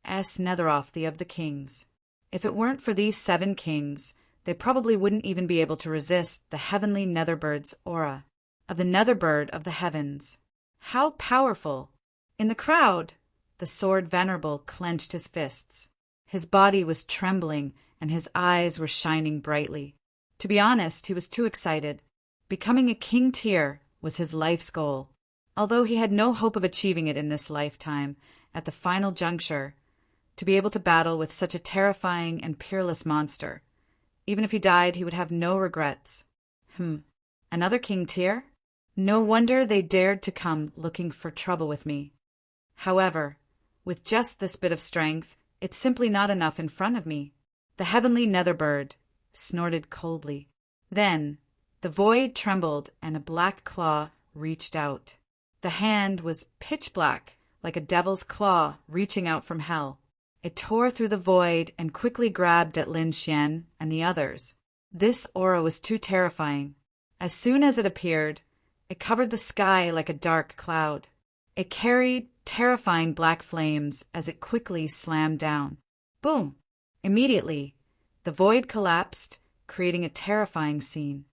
S. Netheroth, the of the kings. If it weren't for these 7 kings, they probably wouldn't even be able to resist the heavenly Netherbbird's aura. Of the Netherbird of the heavens. How powerful! In the crowd, the sword venerable clenched his fists. His body was trembling and his eyes were shining brightly. To be honest, he was too excited. Becoming a king tier was his life's goal. Although he had no hope of achieving it in this lifetime, at the final juncture, to be able to battle with such a terrifying and peerless monster, Even if he died, he would have no regrets. Another King Tyr? No wonder they dared to come looking for trouble with me. However, with just this bit of strength, it's simply not enough in front of me. The heavenly nether bird snorted coldly. Then the void trembled and a black claw reached out. The hand was pitch black, like a devil's claw reaching out from hell. It tore through the void and quickly grabbed at Lin Xian and the others. This aura was too terrifying. As soon as it appeared, it covered the sky like a dark cloud. It carried terrifying black flames as it quickly slammed down. Boom! Immediately, the void collapsed, creating a terrifying scene.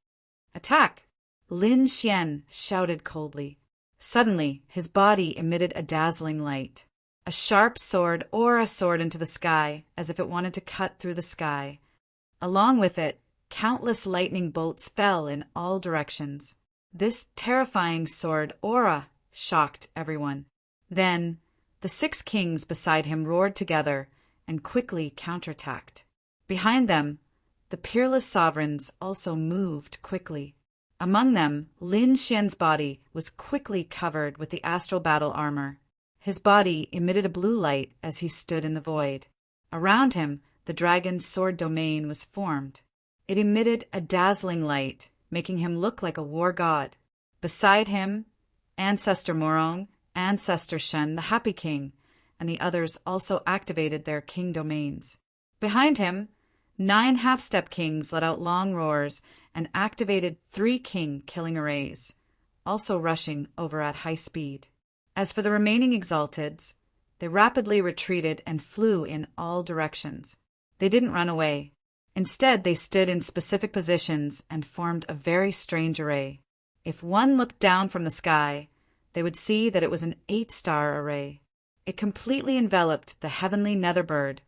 Attack! Lin Xian shouted coldly. Suddenly, his body emitted a dazzling light. A sharp sword soared into the sky, as if it wanted to cut through the sky. Along with it, countless lightning bolts fell in all directions. This terrifying sword aura shocked everyone. Then, the 6 kings beside him roared together and quickly counterattacked. Behind them, the peerless sovereigns also moved quickly. Among them, Lin Xian's body was quickly covered with the astral battle armor. His body emitted a blue light as he stood in the void. Around him, the dragon's sword domain was formed. It emitted a dazzling light, making him look like a war god. Beside him, Ancestor Morong, Ancestor Shen, the Happy King, and the others also activated their king domains. Behind him, 9 half-step kings let out long roars and activated 3 king killing arrays, also rushing over at high speed. As for the remaining exalteds, they rapidly retreated and flew in all directions. They didn't run away. Instead, they stood in specific positions and formed a very strange array. If one looked down from the sky, they would see that it was an 8-star array. It completely enveloped the heavenly nether bird,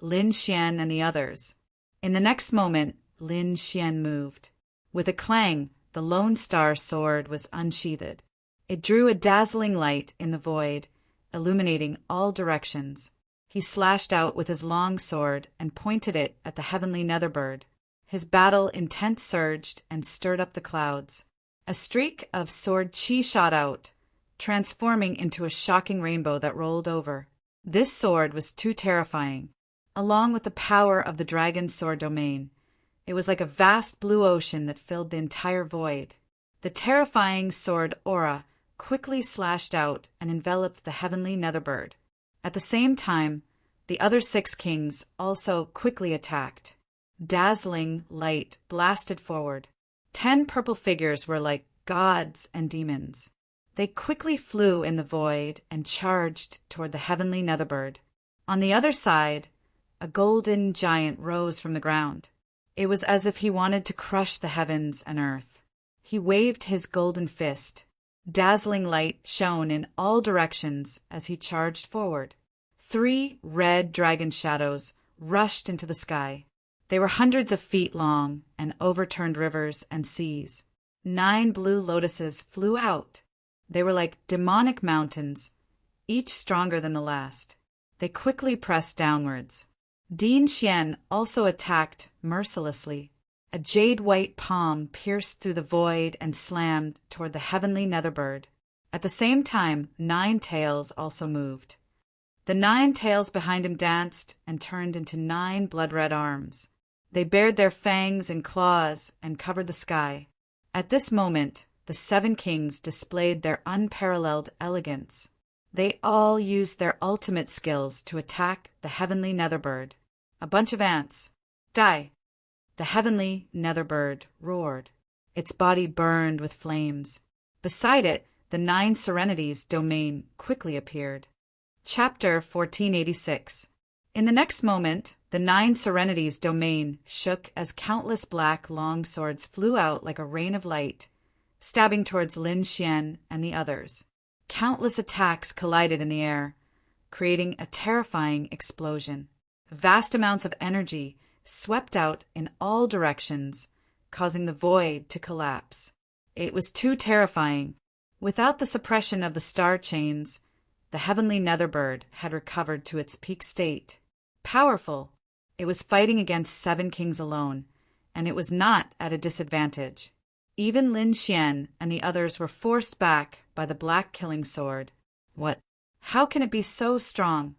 Lin Xian and the others. In the next moment, Lin Xian moved. With a clang, the lone star sword was unsheathed. It drew a dazzling light in the void, illuminating all directions. He slashed out with his long sword and pointed it at the heavenly nether bird. His battle intent surged and stirred up the clouds. A streak of sword chi shot out, transforming into a shocking rainbow that rolled over. This sword was too terrifying. Along with the power of the dragon's sword domain, it was like a vast blue ocean that filled the entire void. The terrifying sword aura quickly slashed out and enveloped the heavenly nether bird. At the same time, the other 6 kings also quickly attacked. Dazzling light blasted forward. 10 purple figures were like gods and demons. They quickly flew in the void and charged toward the heavenly nether bird. On the other side, a golden giant rose from the ground. It was as if he wanted to crush the heavens and earth. He waved his golden fist. Dazzling light shone in all directions as he charged forward. 3 red dragon shadows rushed into the sky. They were hundreds of feet long and overturned rivers and seas. 9 blue lotuses flew out. They were like demonic mountains, each stronger than the last. They quickly pressed downwards. Din Xian also attacked mercilessly. A jade-white palm pierced through the void and slammed toward the heavenly nether bird. At the same time, 9 tails also moved. The 9 tails behind him danced and turned into 9 blood-red arms. They bared their fangs and claws and covered the sky. At this moment, the 7 kings displayed their unparalleled elegance. They all used their ultimate skills to attack the heavenly nether bird. A bunch of ants. Die! The heavenly nether bird roared. Its body burned with flames. Beside it, the 9 serenities domain quickly appeared. Chapter 1486. In the next moment, the 9 serenities domain shook as countless black long swords flew out like a rain of light, stabbing towards Lin Xian and the others. Countless attacks collided in the air, creating a terrifying explosion. Vast amounts of energy swept out in all directions, causing the void to collapse. It was too terrifying. Without the suppression of the star chains, the heavenly nether bird had recovered to its peak state. Powerful, it was fighting against 7 kings alone, and it was not at a disadvantage. Even Lin Xian and the others were forced back by the black killing sword. What? How can it be so strong?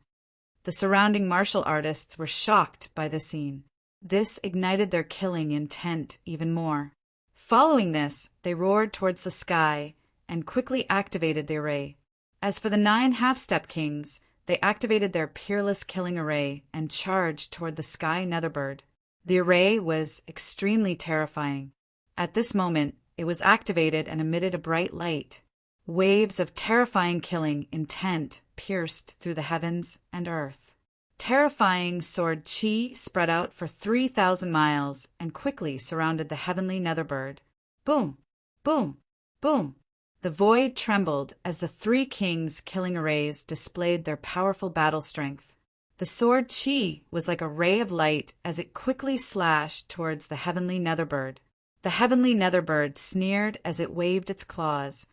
The surrounding martial artists were shocked by the scene. This ignited their killing intent even more. Following this, they roared towards the sky and quickly activated the array. As for the 9 half-step kings, they activated their peerless killing array and charged toward the sky netherbird. The array was extremely terrifying. At this moment, it was activated and emitted a bright light. Waves of terrifying killing intent pierced through the heavens and earth. Terrifying sword qi spread out for 3,000 miles and quickly surrounded the heavenly netherbird. Boom! Boom! Boom! The void trembled as the 3 kings' killing arrays displayed their powerful battle strength. The sword qi was like a ray of light as it quickly slashed towards the heavenly netherbird. The heavenly netherbird sneered as it waved its claws,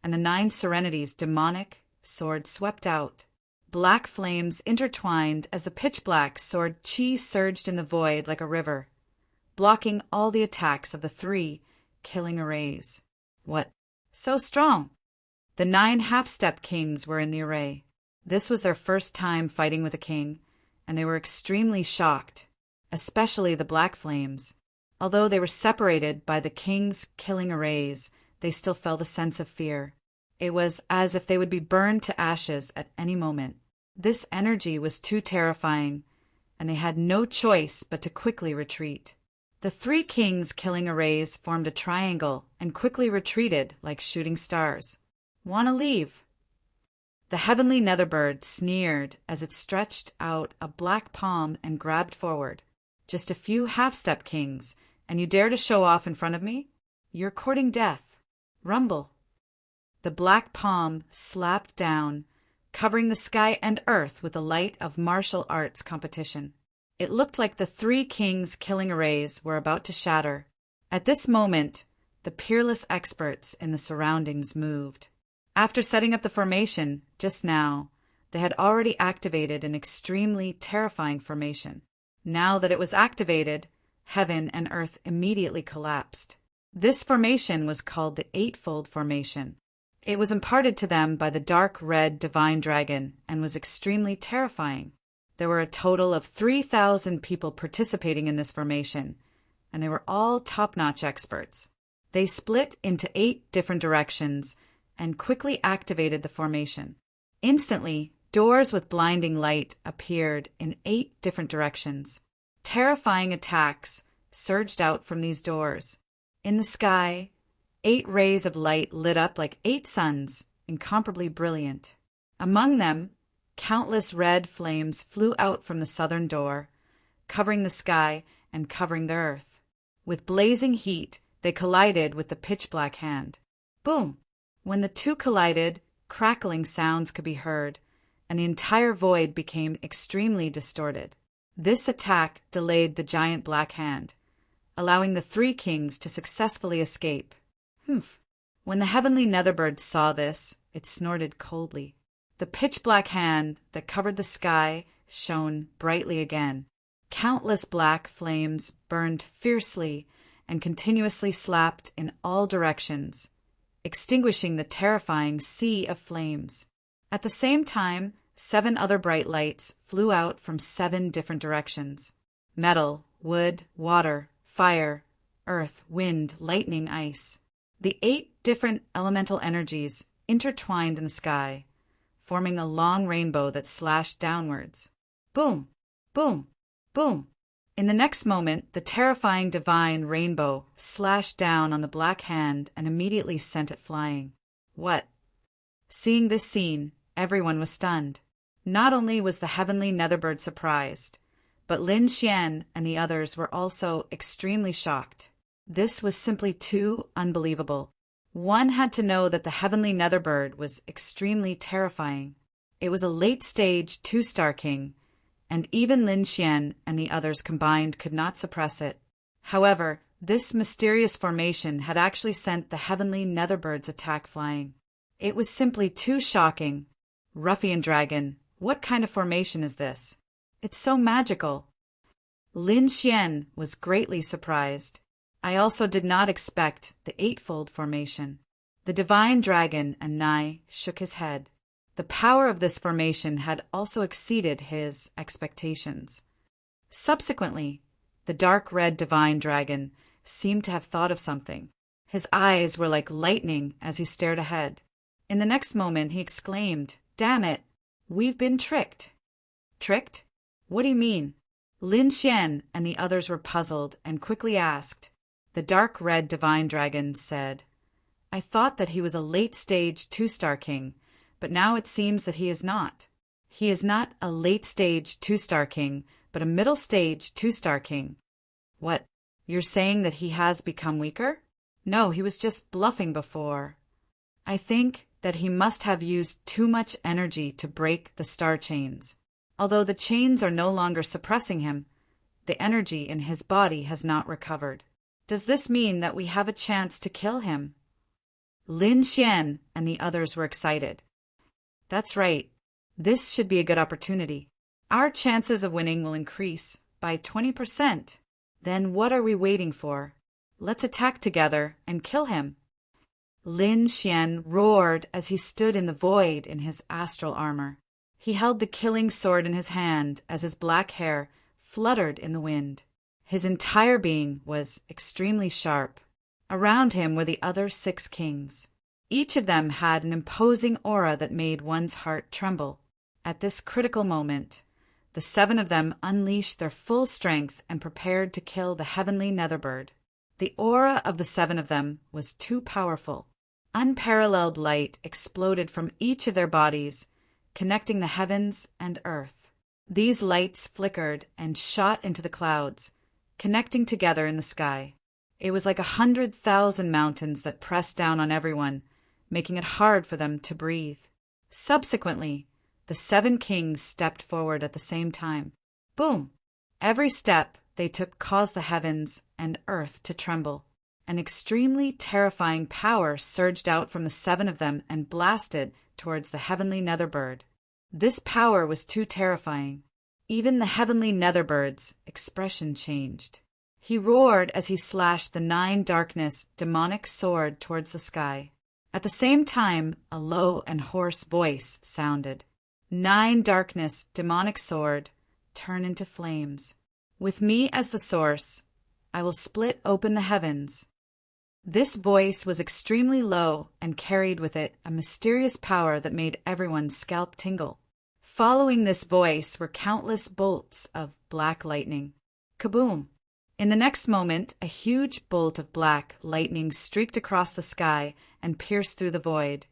and the 9 serenities' demonic sword swept out. Black flames intertwined as the pitch-black sword qi surged in the void like a river, blocking all the attacks of the 3 killing arrays. What? So strong! The 9 half-step kings were in the array. This was their first time fighting with a king, and they were extremely shocked, especially the black flames. Although they were separated by the king's killing arrays, they still felt a sense of fear. It was as if they would be burned to ashes at any moment. This energy was too terrifying, and they had no choice but to quickly retreat. The 3 kings' killing arrays formed a triangle and quickly retreated like shooting stars. "Wanna leave?" The heavenly netherbird sneered as it stretched out a black palm and grabbed forward. "Just a few half-step kings, and you dare to show off in front of me? You're courting death. Rumble." The black palm slapped down, covering the sky and earth with the light of martial arts competition. It looked like the 3 kings' killing arrays were about to shatter. At this moment, the peerless experts in the surroundings moved. After setting up the formation just now, they had already activated an extremely terrifying formation. Now that it was activated, heaven and earth immediately collapsed. This formation was called the Eightfold Formation. It was imparted to them by the dark red divine dragon and was extremely terrifying. There were a total of 3,000 people participating in this formation, and they were all top-notch experts. They split into 8 different directions and quickly activated the formation. Instantly, doors with blinding light appeared in 8 different directions. Terrifying attacks surged out from these doors. In the sky, 8 rays of light lit up like 8 suns, incomparably brilliant. Among them, countless red flames flew out from the southern door, covering the sky and covering the earth. With blazing heat, they collided with the pitch-black hand. Boom! When the 2 collided, crackling sounds could be heard, and the entire void became extremely distorted. This attack delayed the giant black hand, allowing the 3 kings to successfully escape. Humph! When the heavenly netherbird saw this, it snorted coldly. The pitch-black hand that covered the sky shone brightly again. Countless black flames burned fiercely and continuously slapped in all directions, extinguishing the terrifying sea of flames. At the same time, 7 other bright lights flew out from 7 different directions. Metal, wood, water, fire, earth, wind, lightning, ice. The 8 different elemental energies intertwined in the sky, forming a long rainbow that slashed downwards. Boom! Boom! Boom! In the next moment, the terrifying divine rainbow slashed down on the black hand and immediately sent it flying. What? Seeing this scene, everyone was stunned. Not only was the heavenly netherbird surprised, but Lin Xian and the others were also extremely shocked. This was simply too unbelievable. One had to know that the heavenly netherbird was extremely terrifying. It was a late-stage 2-star king, and even Lin Xian and the others combined could not suppress it. However, this mysterious formation had actually sent the heavenly netherbird's attack flying. It was simply too shocking. Ruffian dragon, what kind of formation is this? It's so magical. Lin Xian was greatly surprised. I also did not expect the eightfold formation. The divine dragon and Nai shook his head. The power of this formation had also exceeded his expectations. Subsequently, the dark red divine dragon seemed to have thought of something. His eyes were like lightning as he stared ahead. In the next moment, he exclaimed, "Damn it! We've been tricked." "Tricked? What do you mean?" Lin Xian and the others were puzzled and quickly asked. The dark red divine dragon said, "I thought that he was a late-stage two-star king, but now it seems that he is not. He is not a late-stage two-star king, but a middle-stage two-star king." "What, you're saying that he has become weaker?" "No, he was just bluffing before. I think that he must have used too much energy to break the star chains. Although the chains are no longer suppressing him, the energy in his body has not recovered. Does this mean that we have a chance to kill him?" Lin Xian and the others were excited. "That's right. This should be a good opportunity. Our chances of winning will increase by 20%. Then what are we waiting for? Let's attack together and kill him." Lin Xian roared as he stood in the void in his astral armor. He held the killing sword in his hand as his black hair fluttered in the wind. His entire being was extremely sharp. Around him were the other 6 kings. Each of them had an imposing aura that made one's heart tremble. At this critical moment, the 7 of them unleashed their full strength and prepared to kill the heavenly Netherbird. The aura of the 7 of them was too powerful. Unparalleled light exploded from each of their bodies, connecting the heavens and earth. These lights flickered and shot into the clouds, connecting together in the sky. It was like 100,000 mountains that pressed down on everyone, making it hard for them to breathe. Subsequently, the 7 kings stepped forward at the same time. Boom! Every step they took caused the heavens and earth to tremble. An extremely terrifying power surged out from the 7 of them and blasted towards the heavenly Netherbird. This power was too terrifying. Even the heavenly Netherbird's expression changed. He roared as he slashed the 9 darkness demonic sword towards the sky. At the same time, a low and hoarse voice sounded. 9 darkness demonic sword, turn into flames. With me as the source, I will split open the heavens. This voice was extremely low and carried with it a mysterious power that made everyone's scalp tingle. Following this voice were countless bolts of black lightning. Kaboom! In the next moment, a huge bolt of black lightning streaked across the sky and pierced through the void,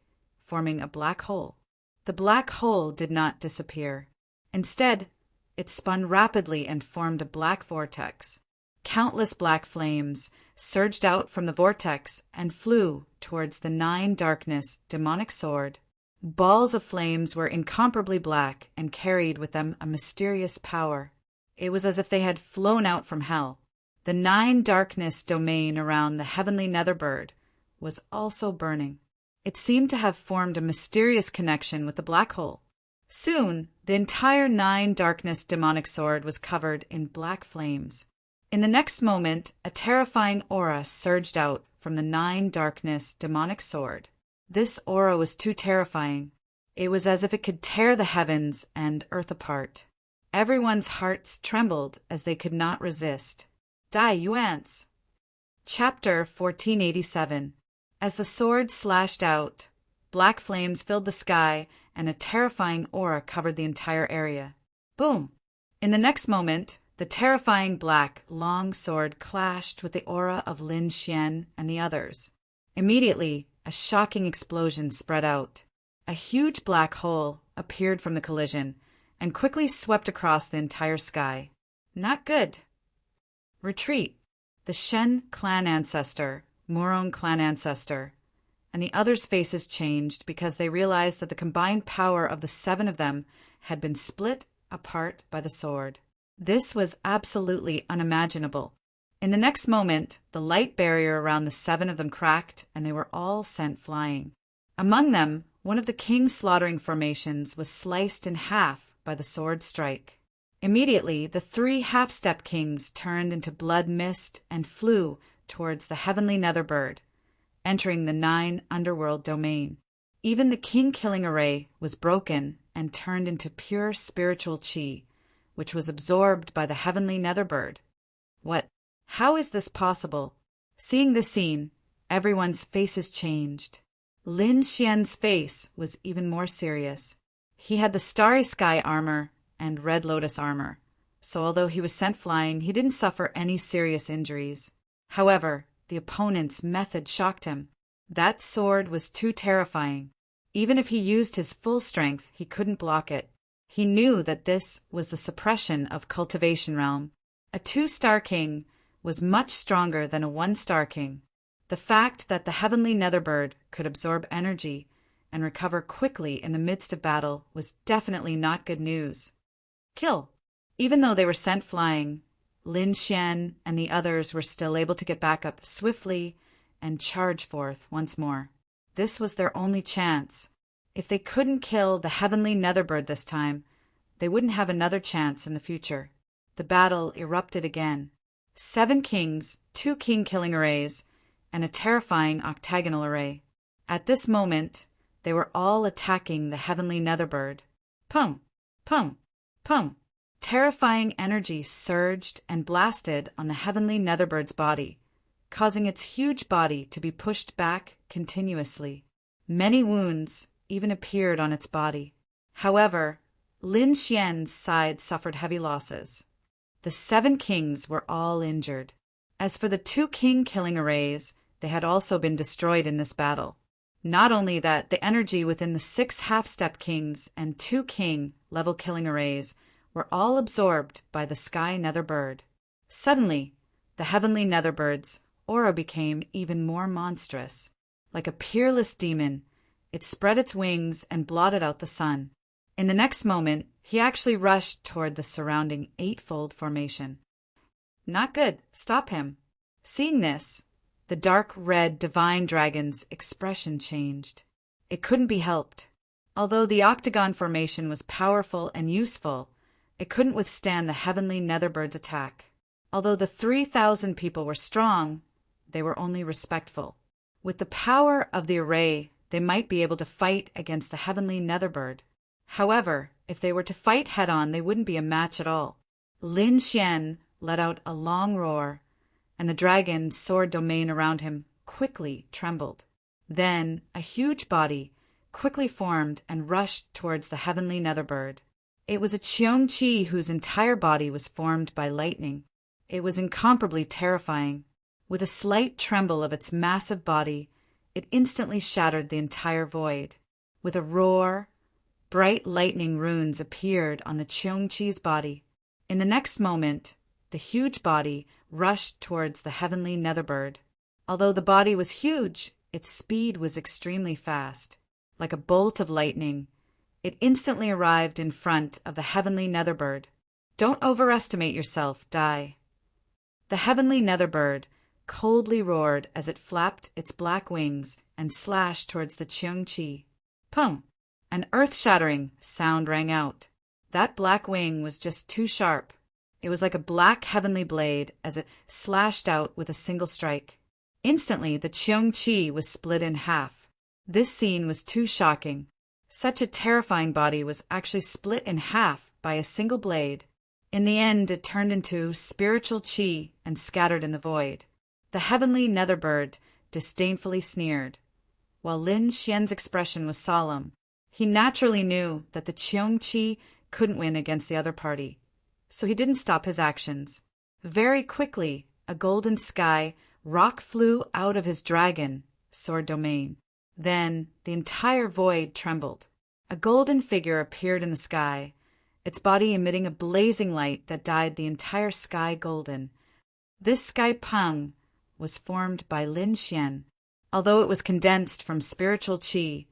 forming a black hole. The black hole did not disappear. Instead, it spun rapidly and formed a black vortex. Countless black flames surged out from the vortex and flew towards the 9 darkness demonic sword. Balls of flames were incomparably black and carried with them a mysterious power. It was as if they had flown out from hell. The 9 darkness domain around the heavenly Netherbird was also burning. It seemed to have formed a mysterious connection with the black hole. Soon, the entire 9 darkness demonic sword was covered in black flames. In the next moment, a terrifying aura surged out from the 9 darkness demonic sword. This aura was too terrifying. It was as if it could tear the heavens and earth apart. Everyone's hearts trembled as they could not resist. Dai Yuan's. Chapter 1487. As the sword slashed out, black flames filled the sky and a terrifying aura covered the entire area. Boom! In the next moment, the terrifying black, long sword clashed with the aura of Lin Xian and the others. Immediately, a shocking explosion spread out. A huge black hole appeared from the collision and quickly swept across the entire sky. Not good. Retreat. The Shen clan ancestor, Murong clan ancestor, and the others' faces changed because they realized that the combined power of the 7 of them had been split apart by the sword. This was absolutely unimaginable. In the next moment, the light barrier around the 7 of them cracked, and they were all sent flying. Among them, one of the king's slaughtering formations was sliced in half by the sword strike. Immediately, the three half-step kings turned into blood mist and flew towards the heavenly nether bird, entering the 9 underworld domain. Even the king-killing array was broken and turned into pure spiritual chi, which was absorbed by the heavenly nether bird. What? How is this possible? Seeing this scene, everyone's faces changed. Lin Xian's face was even more serious. He had the Starry Sky armor and Red Lotus armor, so although he was sent flying, he didn't suffer any serious injuries. However, the opponent's method shocked him. That sword was too terrifying. Even if he used his full strength, he couldn't block it. He knew that this was the suppression of cultivation realm. A 2-star king was much stronger than a 1-star king. The fact that the heavenly netherbird could absorb energy and recover quickly in the midst of battle was definitely not good news. Kill! Even though they were sent flying, Lin Xian and the others were still able to get back up swiftly and charge forth once more. This was their only chance. If they couldn't kill the heavenly netherbird this time, they wouldn't have another chance in the future. The battle erupted again. 7 kings, 2 king-killing arrays, and a terrifying octagonal array. At this moment, they were all attacking the heavenly netherbird. Pum! Pum! Pum! Terrifying energy surged and blasted on the heavenly netherbird's body, causing its huge body to be pushed back continuously. Many wounds even appeared on its body. However, Lin Xian's side suffered heavy losses. The 7 kings were all injured. As for the 2 king-killing arrays, they had also been destroyed in this battle. Not only that, the energy within the 6 half-step kings and 2 king-level killing arrays were all absorbed by the sky nether bird. Suddenly, the heavenly netherbird's aura became even more monstrous. Like a peerless demon, it spread its wings and blotted out the sun. In the next moment, he actually rushed toward the surrounding 8-fold formation. Not good. Stop him. Seeing this, the dark red divine dragon's expression changed. It couldn't be helped. Although the octagon formation was powerful and useful, it couldn't withstand the heavenly netherbird's attack. Although the 3,000 people were strong, they were only respectful. With the power of the array, they might be able to fight against the heavenly netherbird. However, if they were to fight head-on, they wouldn't be a match at all. Lin Xian let out a long roar, and the dragon's sword domain around him quickly trembled. Then a huge body quickly formed and rushed towards the heavenly netherbird. It was a Qiong-Chi whose entire body was formed by lightning. It was incomparably terrifying. With a slight tremble of its massive body, it instantly shattered the entire void. With a roar, bright lightning runes appeared on the Qiong-Chi's body. In the next moment, the huge body rushed towards the heavenly netherbird. Although the body was huge, its speed was extremely fast. Like a bolt of lightning, it instantly arrived in front of the heavenly netherbird. Don't overestimate yourself, Dai. The heavenly netherbird coldly roared as it flapped its black wings and slashed towards the Qiong-Chi. Pum! An earth-shattering sound rang out. That black wing was just too sharp. It was like a black heavenly blade as it slashed out with a single strike. Instantly, the Qiong-Chi was split in half. This scene was too shocking. Such a terrifying body was actually split in half by a single blade. In the end, it turned into spiritual chi and scattered in the void. The heavenly netherbird disdainfully sneered. While Lin Xian's expression was solemn, he naturally knew that the Qiong-Chi couldn't win against the other party, so he didn't stop his actions. Very quickly, a golden sky rock flew out of his dragon sword domain. Then the entire void trembled. A golden figure appeared in the sky, its body emitting a blazing light that dyed the entire sky golden. This sky pung was formed by Lin Xian. Although it was condensed from spiritual chi,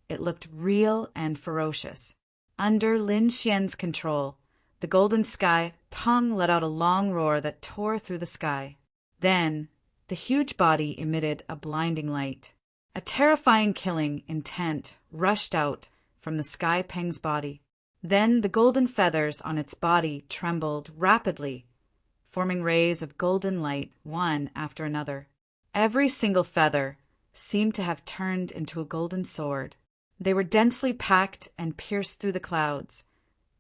it looked real and ferocious. Under Lin Xian's control, the golden sky pung let out a long roar that tore through the sky. Then, the huge body emitted a blinding light. A terrifying killing intent rushed out from the sky peng's body. Then the golden feathers on its body trembled rapidly, forming rays of golden light one after another. Every single feather seemed to have turned into a golden sword. They were densely packed and pierced through the clouds,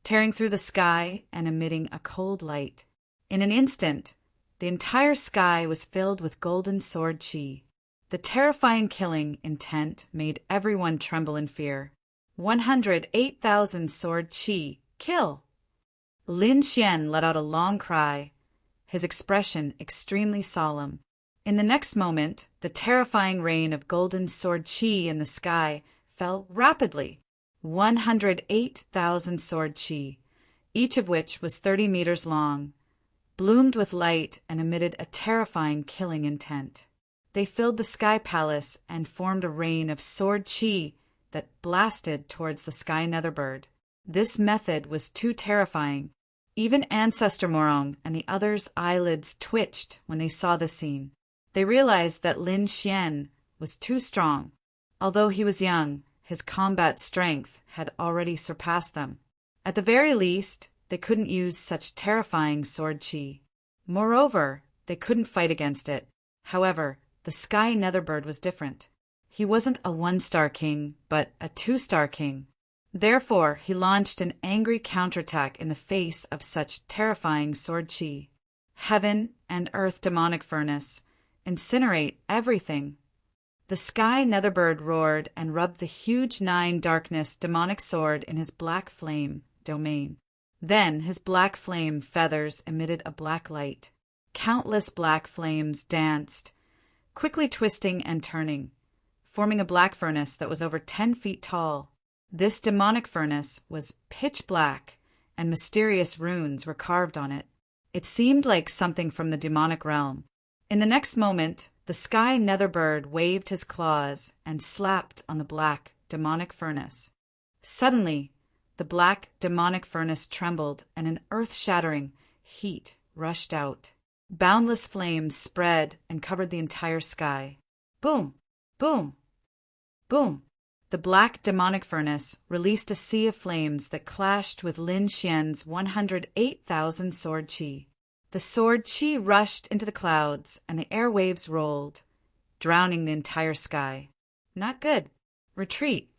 tearing through the sky and emitting a cold light. In an instant, the entire sky was filled with golden sword chi. The terrifying killing intent made everyone tremble in fear. 108,000 sword chi, kill! Lin Xian let out a long cry, his expression extremely solemn. In the next moment, the terrifying rain of golden sword chi in the sky fell rapidly. 108,000 sword chi, each of which was 30 meters long, bloomed with light and emitted a terrifying killing intent. They filled the sky palace and formed a rain of sword chi that blasted towards the sky netherbird. This method was too terrifying. Even Ancestor Morong and the others' eyelids twitched when they saw the scene. They realized that Lin Xian was too strong. Although he was young, his combat strength had already surpassed them. At the very least, they couldn't use such terrifying sword chi. Moreover, they couldn't fight against it. However, the sky netherbird was different. He wasn't a one-star king, but a two-star king. Therefore, he launched an angry counterattack in the face of such terrifying sword chi. Heaven and earth demonic furnace, incinerate everything. The sky netherbird roared and rubbed the huge 9 darkness demonic sword in his black flame domain. Then his black flame feathers emitted a black light. Countless black flames danced, quickly twisting and turning, forming a black furnace that was over 10 feet tall. This demonic furnace was pitch black, and mysterious runes were carved on it. It seemed like something from the demonic realm. In the next moment, the sky netherbird waved his claws and slapped on the black demonic furnace. Suddenly, the black demonic furnace trembled and an earth-shattering heat rushed out. Boundless flames spread and covered the entire sky. Boom! Boom! Boom! The black demonic furnace released a sea of flames that clashed with Lin Xian's 108,000 sword chi. The sword chi rushed into the clouds, and the airwaves rolled, drowning the entire sky. Not good. Retreat.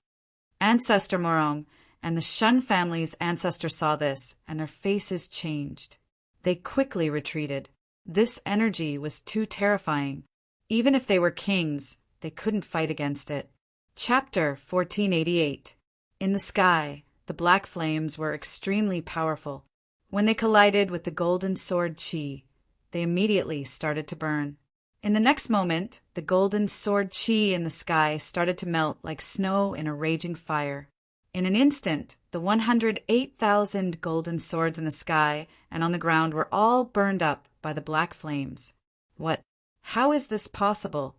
Ancestor Morong and the Shun family's ancestor saw this, and their faces changed. They quickly retreated. This energy was too terrifying. Even if they were kings, they couldn't fight against it. Chapter 1488. In the sky, the black flames were extremely powerful. When they collided with the golden sword chi, they immediately started to burn. In the next moment, the golden sword chi in the sky started to melt like snow in a raging fire. In an instant, the 108,000 golden swords in the sky and on the ground were all burned up by the black flames. What? How is this possible?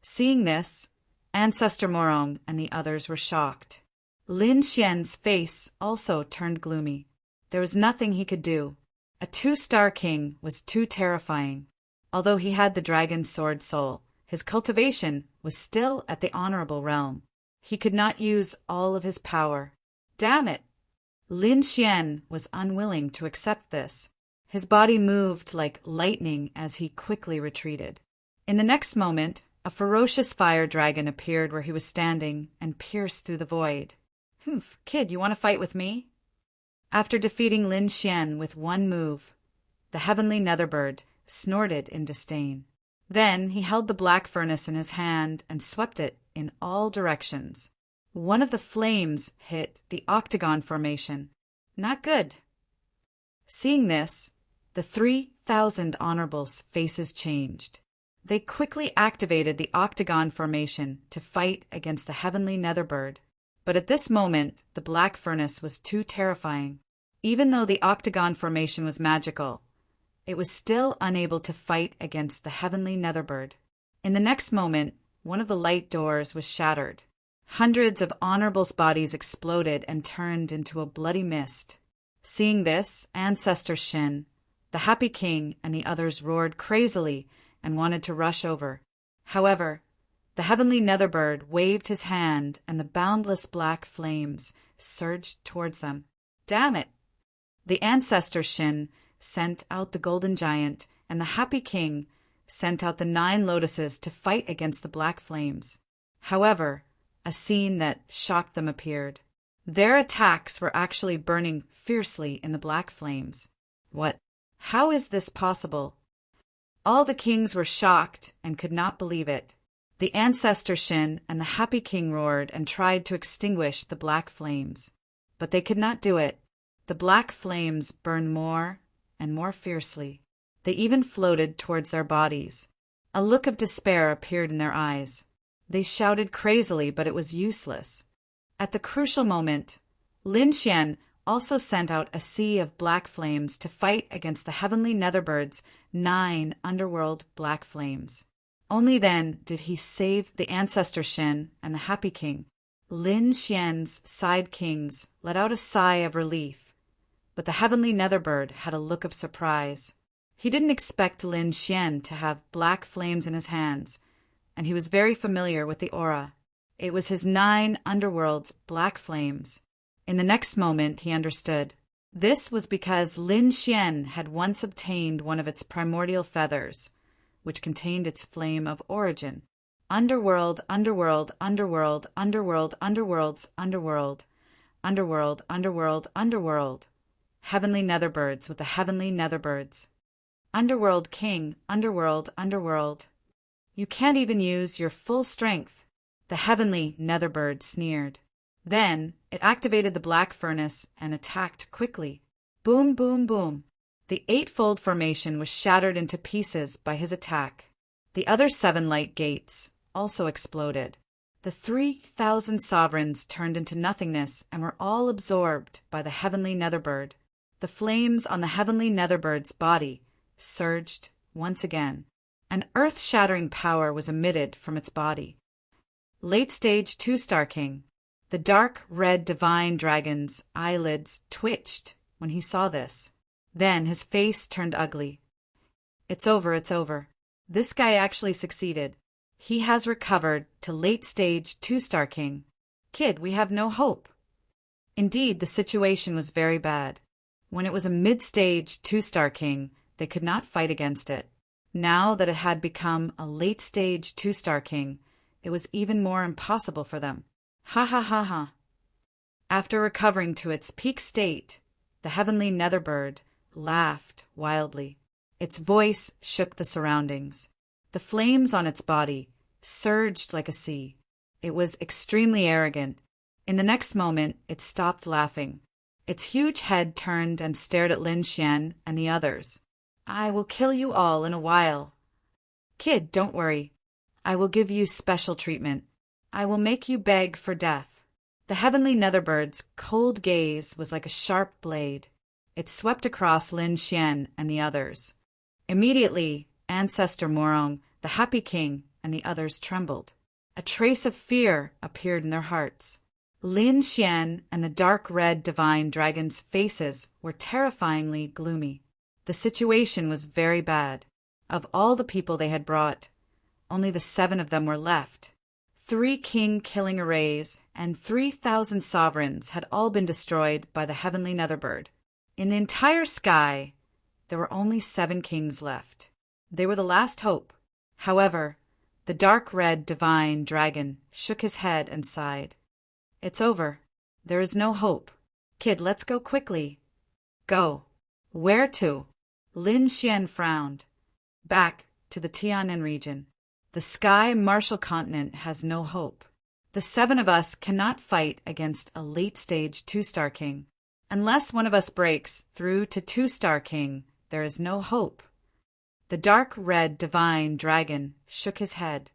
Seeing this, Ancestor Morong and the others were shocked. Lin Xian's face also turned gloomy. There was nothing he could do. A 2-star king was too terrifying. Although he had the dragon sword soul, his cultivation was still at the honorable realm. He could not use all of his power. Damn it! Lin Xian was unwilling to accept this. His body moved like lightning as he quickly retreated. In the next moment, a ferocious fire dragon appeared where he was standing and pierced through the void. Humph, kid, you want to fight with me? After defeating Lin Xian with one move, the heavenly netherbird snorted in disdain. Then he held the black furnace in his hand and swept it in all directions. One of the flames hit the octagon formation. Not good. Seeing this, the 3,000 honorables' faces changed. They quickly activated the octagon formation to fight against the heavenly netherbird. But at this moment, the black furnace was too terrifying. Even though the octagon formation was magical, it was still unable to fight against the heavenly netherbird. In the next moment, one of the light doors was shattered. Hundreds of honorables' bodies exploded and turned into a bloody mist. Seeing this, Ancestor Shin, the happy king, and the others roared crazily and wanted to rush over. However, the heavenly netherbird waved his hand and the boundless black flames surged towards them. Damn it! The ancestor Shin sent out the golden giant, and the happy king sent out the 9 lotuses to fight against the black flames. However, a scene that shocked them appeared. Their attacks were actually burning fiercely in the black flames. What? How is this possible? All the kings were shocked and could not believe it. The ancestor Shin and the happy king roared and tried to extinguish the black flames. But they could not do it. The black flames burned more and more fiercely. They even floated towards their bodies. A look of despair appeared in their eyes. They shouted crazily, but it was useless. At the crucial moment, Lin Xian also sent out a sea of black flames to fight against the heavenly Netherbirds' 9 underworld black flames. Only then did he save the ancestor Shin and the happy king. Lin Xian's side kings let out a sigh of relief, but the heavenly Netherbird had a look of surprise. He didn't expect Lin Xian to have black flames in his hands, and he was very familiar with the aura. It was his 9 underworld's black flames. In the next moment, he understood. This was because Lin Xian had once obtained one of its primordial feathers, which contained its flame of origin. Underworld, underworld, underworld, underworld, underworlds, underworld, underworld, underworld, underworld. Heavenly Netherbirds with the heavenly Netherbirds. Underworld king, underworld, underworld. You can't even use your full strength. The heavenly Netherbird sneered. Then it activated the black furnace and attacked quickly. Boom, boom, boom. The 8-fold formation was shattered into pieces by his attack. The other 7 light gates also exploded. The 3,000 sovereigns turned into nothingness and were all absorbed by the heavenly Netherbird. The flames on the heavenly Netherbird's body surged once again. An earth-shattering power was emitted from its body. Late stage 2-star king. The dark red divine dragon's eyelids twitched when he saw this. Then his face turned ugly. It's over, it's over. This guy actually succeeded. He has recovered to late stage 2-star king. Kid, we have no hope. Indeed, the situation was very bad. When it was a mid-stage 2-star king, they could not fight against it. Now that it had become a late-stage 2-star king, it was even more impossible for them. Ha ha ha ha. After recovering to its peak state, the heavenly Netherbird laughed wildly. Its voice shook the surroundings. The flames on its body surged like a sea. It was extremely arrogant. In the next moment, it stopped laughing. Its huge head turned and stared at Lin Xian and the others. I will kill you all in a while. Kid, don't worry. I will give you special treatment. I will make you beg for death. The heavenly Netherbird's cold gaze was like a sharp blade. It swept across Lin Xian and the others. Immediately, Ancestor Morong, the happy king, and the others trembled. A trace of fear appeared in their hearts. Lin Xian and the dark red divine dragon's faces were terrifyingly gloomy. The situation was very bad. Of all the people they had brought, only the 7 of them were left. 3 king-killing arrays and 3,000 sovereigns had all been destroyed by the heavenly Netherbird. In the entire sky, there were only 7 kings left. They were the last hope. However, the dark red divine dragon shook his head and sighed. It's over. There is no hope. Kid, let's go quickly. Go. Where to? Lin Xian frowned. Back to the Tianan region. The Sky Martial Continent has no hope. The 7 of us cannot fight against a late-stage 2-star king. Unless one of us breaks through to 2-star king, there is no hope. The dark red divine dragon shook his head.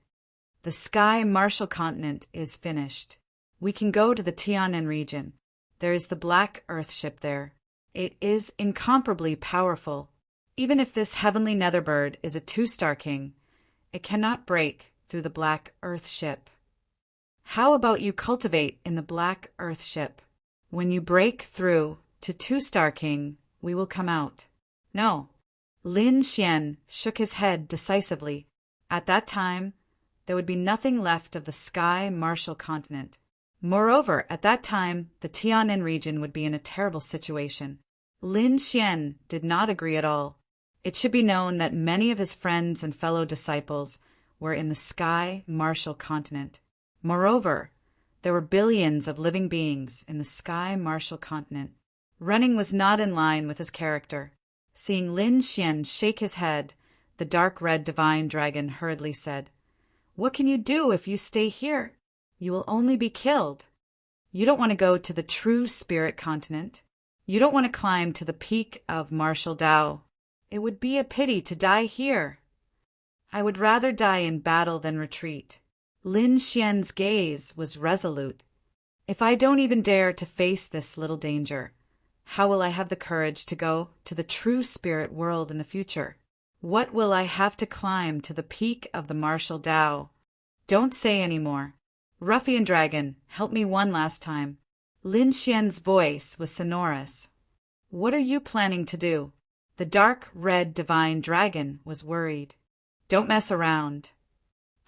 The Sky Martial Continent is finished. We can go to the Tianan region. There is the Black Earth ship there. It is incomparably powerful. Even if this heavenly Netherbird is a 2-star king, it cannot break through the Black Earth ship. How about you cultivate in the Black Earth ship? When you break through to 2-star king, we will come out. No. Lin Xian shook his head decisively. At that time, there would be nothing left of the Sky Martial Continent. Moreover, at that time, the Tianan region would be in a terrible situation. Lin Xian did not agree at all. It should be known that many of his friends and fellow disciples were in the sky martial continent. Moreover, there were billions of living beings in the sky martial continent. Running was not in line with his character. Seeing Lin Xian shake his head, the dark red divine dragon hurriedly said, "What can you do if you stay here? You will only be killed. You don't want to go to the true spirit continent. You don't want to climb to the peak of martial Tao. It would be a pity to die here. I would rather die in battle than retreat." Lin Xian's gaze was resolute. "If I don't even dare to face this little danger, how will I have the courage to go to the true spirit world in the future? What will I have to climb to the peak of the martial Tao? Don't say any more. Ruffian dragon, help me one last time." Lin Xian's voice was sonorous. "What are you planning to do?" The dark red divine dragon was worried. "Don't mess around.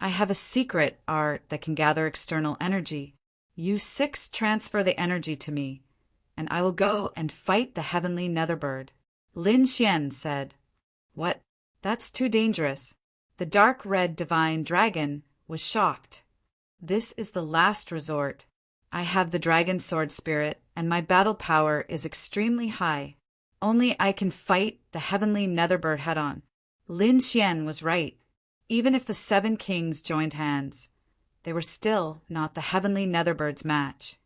I have a secret art that can gather external energy. You 6 transfer the energy to me, and I will go and fight the heavenly netherbird." Lin Xian said, "What? That's too dangerous." The dark red divine dragon was shocked. "This is the last resort. I have the dragon sword spirit, and my battle power is extremely high. Only I can fight the heavenly netherbird head-on." Lin Xian was right. Even if the 7 kings joined hands, they were still not the heavenly netherbird's match.